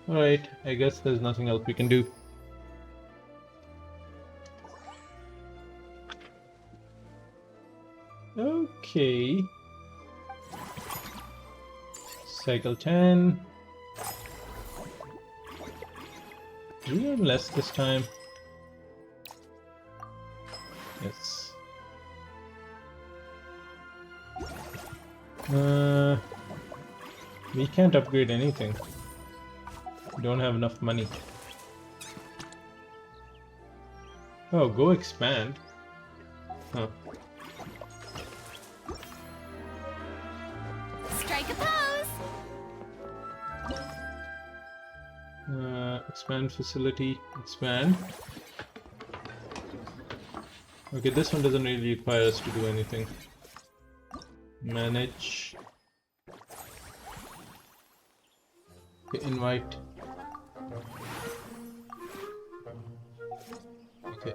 S1: Alright, I guess there's nothing else we can do. Okay. Cycle 10. Do we have less this time? Yes. We can't upgrade anything. We don't have enough money. Oh, go expand. Huh.
S5: Strike a pose!
S1: Expand facility. Expand. Okay, this one doesn't really require us to do anything. Manage. Okay, invite. Okay,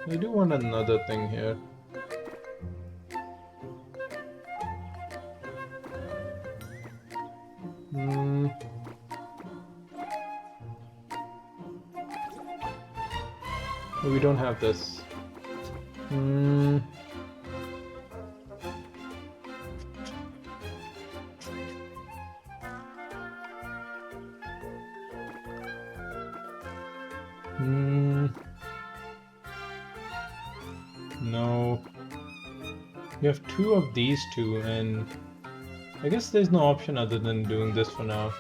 S1: I do want another thing here. We don't have this. No. You have two of these two, and I guess there's no option other than doing this for now.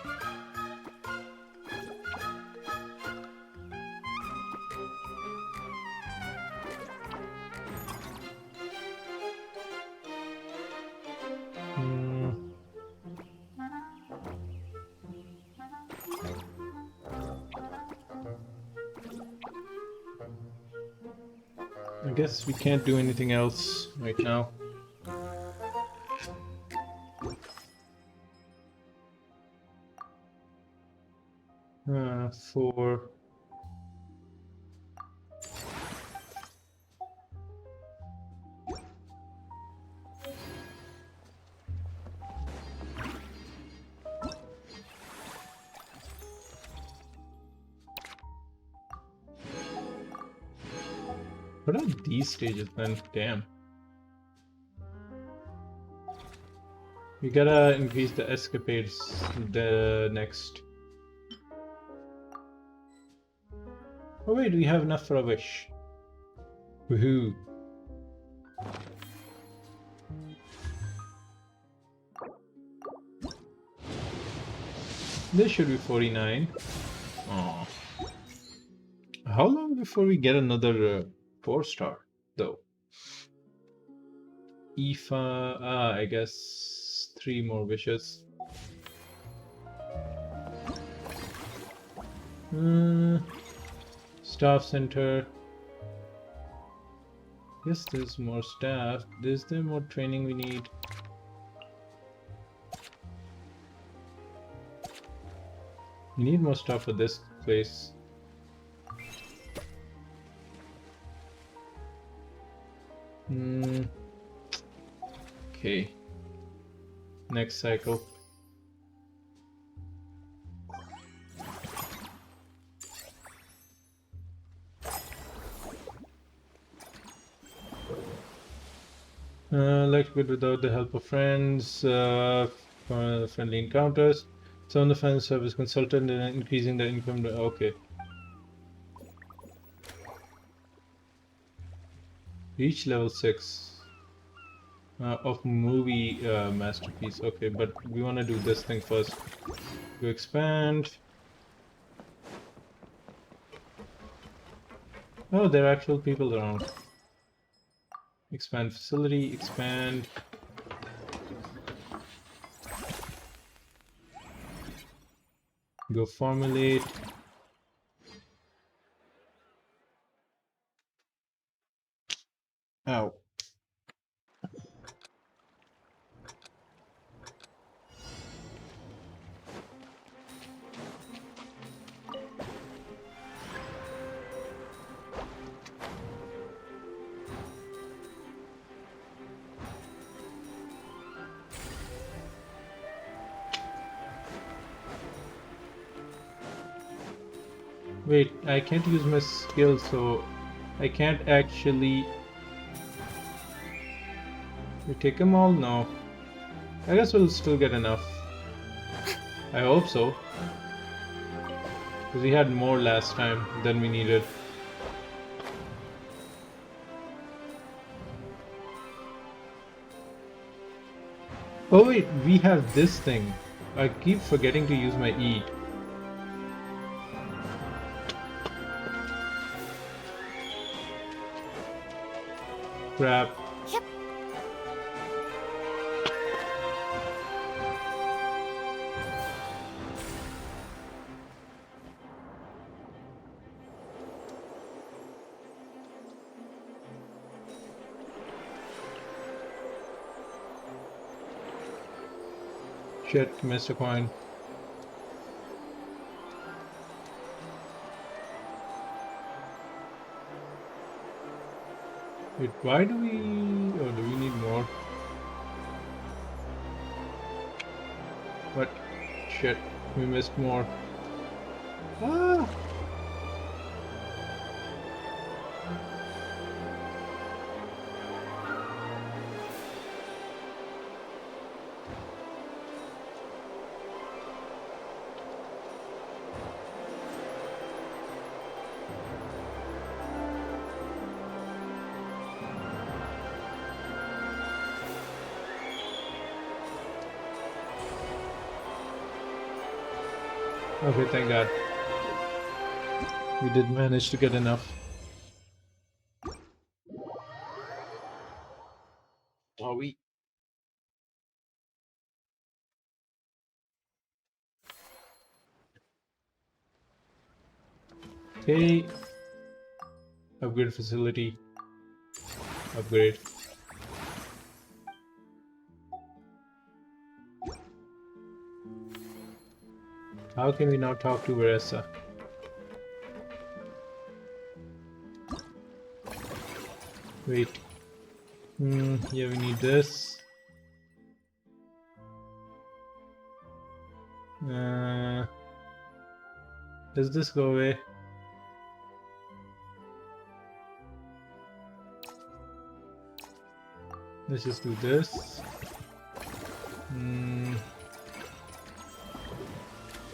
S1: I guess we can't do anything else right now. For what are these stages then? Damn. We gotta increase the escapades the next. Oh wait, we have enough for a wish. Woohoo. This should be 49. Aww. How long before we get another 4-star, though? Aoife, I guess 3 more wishes. Staff center. Yes, there's more staff. Is there more training we need? We need more stuff for this place. Okay. Next cycle. Like good without the help of friends, friendly encounters. So on the fan service consultant and increasing the income. Okay. Reach level 6 of movie masterpiece. Okay, but we want to do this thing first. To expand. Oh, there are actual people around. Expand facility, expand. Go formulate. Ow. Wait, I can't use my skill, so I can't actually... We take them all? No. I guess we'll still get enough. I hope so. Because we had more last time than we needed. Oh wait, we have this thing. I keep forgetting to use my E. Crap.
S2: Yep.
S1: Shit, missed a coin. Wait, why do we... Oh, do we need more? What? Shit, we missed more. Ah! Okay, thank God. We did manage to get enough. Are we? Okay. Upgrade facility. Upgrade. How can we now talk to Veressa? Wait. Yeah, we need this. Does this go away? Let's just do this.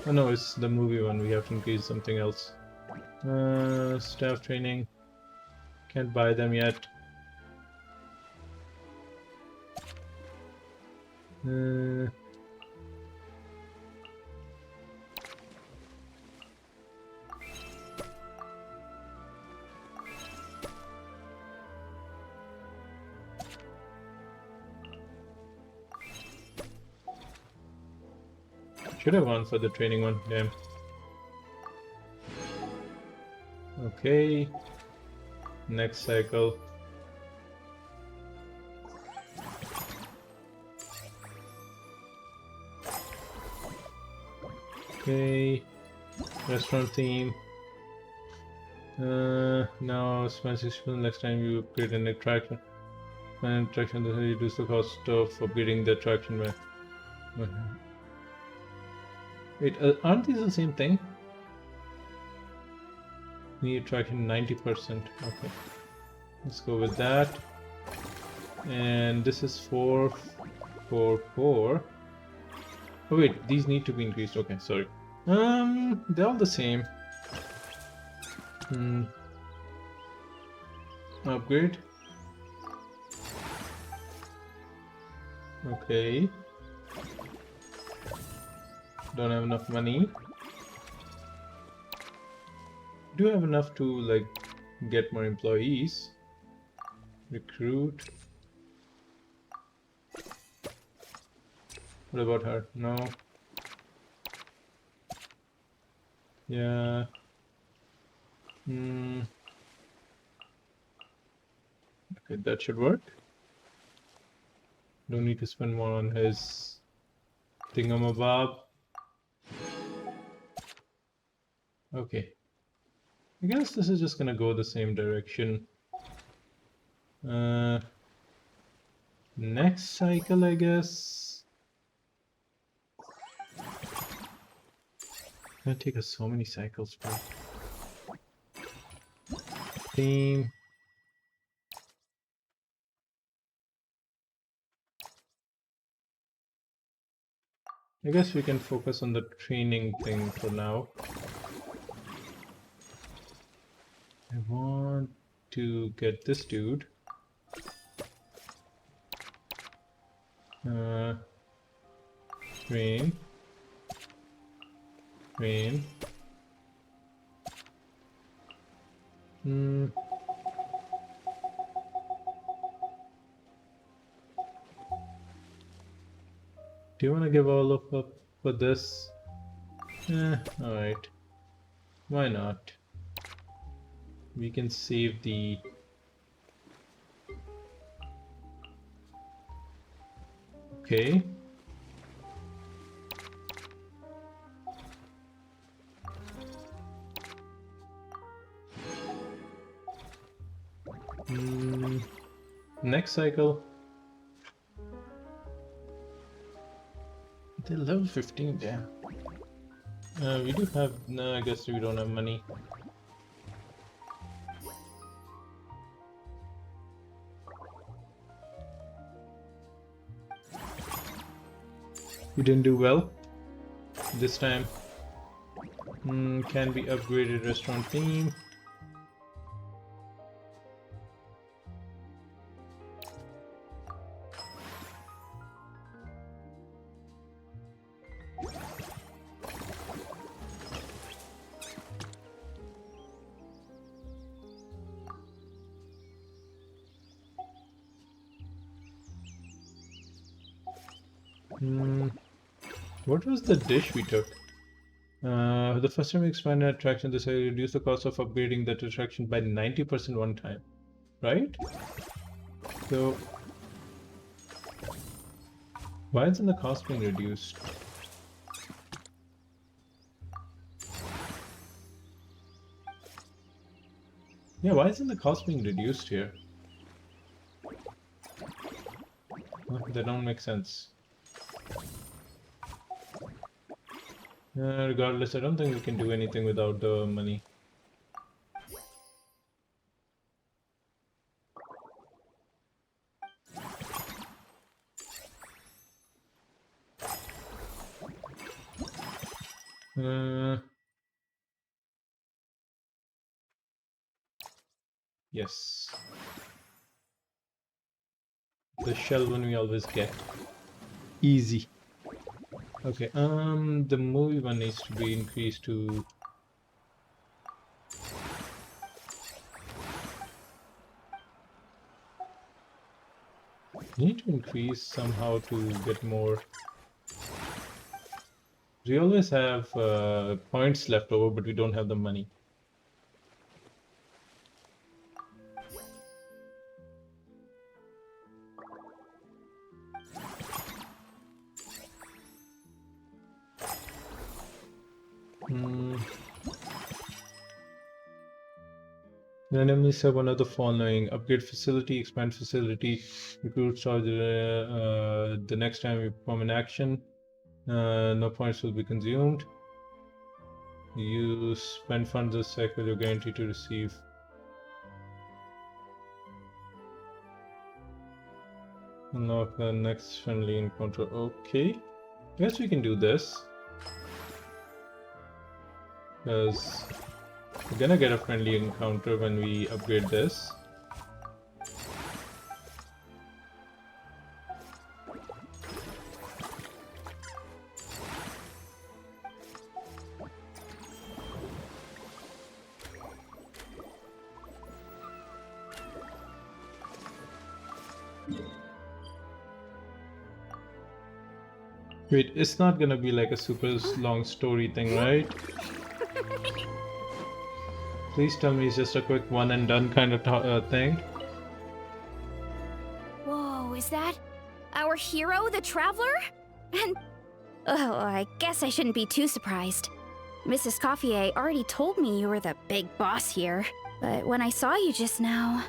S1: Oh no, it's the movie one. We have to increase something else. Staff training. Can't buy them yet. Should have gone for the training one, damn. Okay. Next cycle. Okay. Restaurant theme. Now spend 6% next time you upgrade an attraction. An attraction that reduce the cost of upgrading the attraction by. Wait, aren't these the same thing? Need attraction 90%. Okay. Let's go with that. And this is 4, 4, 4. Oh wait, these need to be increased. Okay, sorry. They're all the same. Upgrade. Okay. Don't have enough money. Do have enough to like get more employees. Recruit. What about her? No. Yeah. Okay, that should work. Don't need to spend more on his thingamabob. Okay. I guess this is just gonna go the same direction. Next cycle, I guess. It's gonna take us so many cycles, bro. theme. I guess we can focus on the training thing for now. I want to get this dude. Train. Train. Do you want to give all of up for this? Alright. Why not? We can save the... Okay. Next cycle. They're level 15, damn. We do have... No, I guess we don't have money. We didn't do well this time. Can be upgraded restaurant theme. What was the dish we took? The first time we expanded attraction, this reduced the cost of upgrading that attraction by 90% one time, right? So, why isn't the cost being reduced? Yeah, why isn't the cost being reduced here? That don't make sense. Regardless, I don't think we can do anything without the money. Yes. The shell one we always get. Easy. Okay, the movie one needs to be increased to... We need to increase somehow to get more... We always have points left over, but we don't have the money. Randomly sub one of the following: upgrade facility, expand facility, recruit charge the next time you perform an action. No points will be consumed. You spend funds this cycle, you're guaranteed to receive. Unlock the next friendly encounter. Okay. I guess we can do this. Because we're gonna get a friendly encounter when we upgrade this. Wait, it's not gonna be like a super long story thing, right? Please tell me it's just a quick one and done kind of thing.
S7: Whoa, is that our hero, the Traveler? And... oh, I guess I shouldn't be too surprised. Mrs. Coiffier already told me you were the big boss here. But when I saw you just now,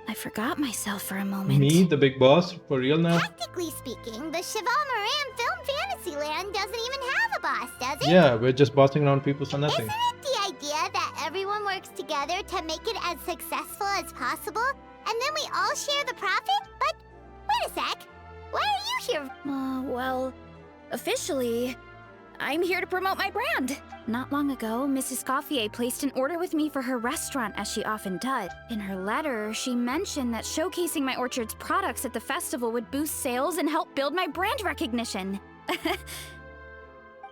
S7: I forgot myself for a moment.
S1: Me, the big boss? For real now?
S2: Technically speaking, the Cheval Moran Film Fantasyland doesn't even have a boss, does it?
S1: Yeah, we're just bossing around people for nothing.
S2: Isn't it the idea that everyone works together together to make it as successful as possible, and then we all share the profit? But wait a sec. Why are you here?
S18: Well, officially, I'm here to promote my brand. Not long ago, Mrs. Gauffier placed an order with me for her restaurant, as she often does. In her letter, she mentioned that showcasing my orchard's products at the festival would boost sales and help build my brand recognition.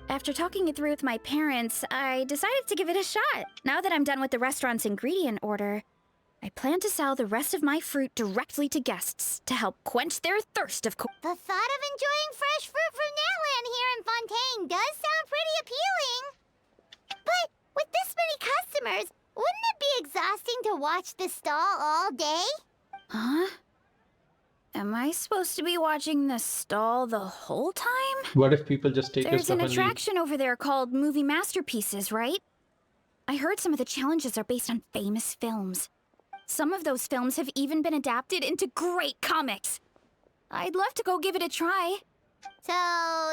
S18: After talking it through with my parents, I decided to give it a shot. Now that I'm done with the restaurant's ingredient order, I plan to sell the rest of my fruit directly to guests to help quench their thirst, of course.
S2: The thought of enjoying fresh fruit from Natlan here in Fontaine does sound pretty appealing. But with this many customers, wouldn't it be exhausting to watch the stall all day?
S18: Huh? Am I supposed to be watching the stall the whole time?
S1: What if people just take your
S18: There's
S1: stuff
S18: an
S1: and leave?
S18: attraction over there called Movie Masterpieces, right? I heard some of the challenges are based on famous films. Some of those films have even been adapted into great comics. I'd love to go give it a try.
S2: So,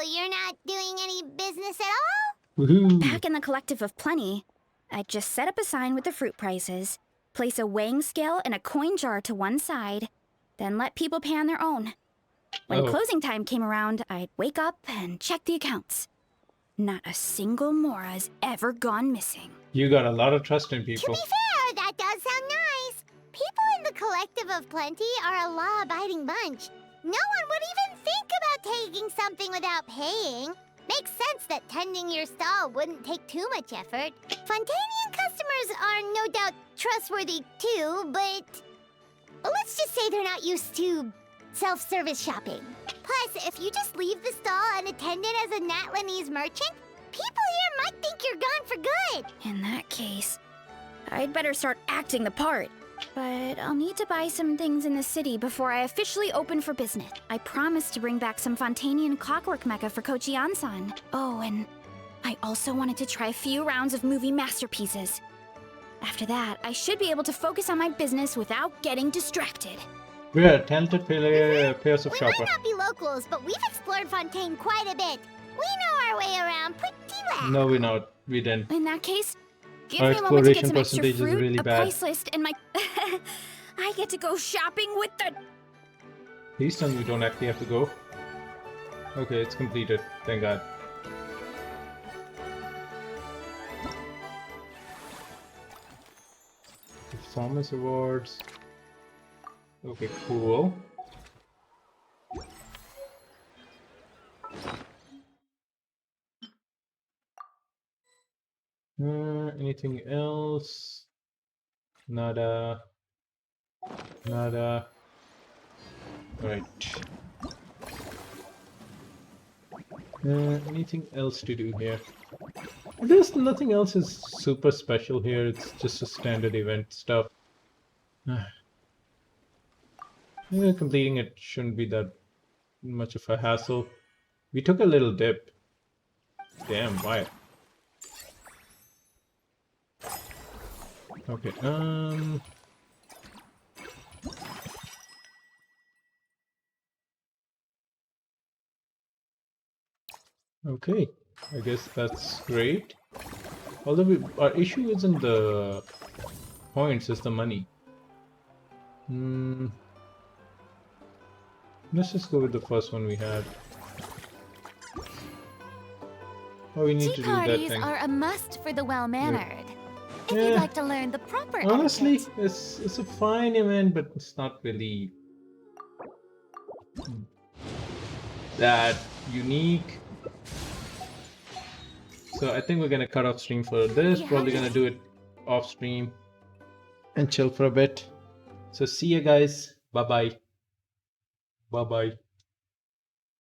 S2: you're not doing any business at all?
S1: Woohoo!
S18: Back in the Collective of Plenty, I'd just set up a sign with the fruit prices, place a weighing scale and a coin jar to one side, then let people pay on their own. When closing time came around, I'd wake up and check the accounts. Not a single Mora has ever gone missing.
S1: You got a lot of trust in
S2: To
S1: people.
S2: be fair, that does sound nice. People in the Collective of Plenty are a law-abiding bunch. No one would even think about taking something without paying. Makes sense that tending your stall wouldn't take too much effort. Fontanian customers are no doubt trustworthy too, but let's just say they're not used to self-service shopping. Plus, if you just leave the stall unattended as a Natlanese merchant, people here might think you're gone for good.
S18: In that case, I'd better start acting the part. But I'll need to buy some things in the city before I officially open for business. I promised to bring back some Fontanian clockwork mecha for Kochi-an-san. Oh, and I also wanted to try a few rounds of movie masterpieces. After that, I should be able to focus on my business without getting distracted.
S1: We are a talented pairs of
S2: We
S1: shopper.
S2: might not be locals, but we've explored Fontaine quite a bit. We know our way around pretty well.
S1: No, we're not. We didn't.
S18: In that case, give
S1: Our
S18: me a moment to get
S1: exploration
S18: some extra
S1: percentage is
S18: fruit,
S1: really
S18: a
S1: bad.
S18: price list, and my... I get to go shopping with the...
S1: Please tell me we don't actually have to go. Okay, it's completed. Thank God. Performance awards. Okay, cool. Anything else? Nada. Nada. Right. Anything else to do here? There's nothing else is super special here. It's just a standard event stuff. Completing it shouldn't be that much of a hassle. We took a little dip. Damn, why? Okay, okay, I guess that's great. Although our issue isn't the points, it's the money. Let's just go with the first one we had. Oh, we need to
S5: Tea
S1: do that
S5: parties
S1: thing.
S5: are a must for the well-mannered. If
S1: Yeah.
S5: you'd like to learn the proper
S1: Honestly,
S5: etiquette.
S1: it's a fine event, but it's not really that unique. So I think we're gonna cut off stream for this. Probably gonna do it off stream and chill for a bit. So see you guys. Bye bye. Bye bye.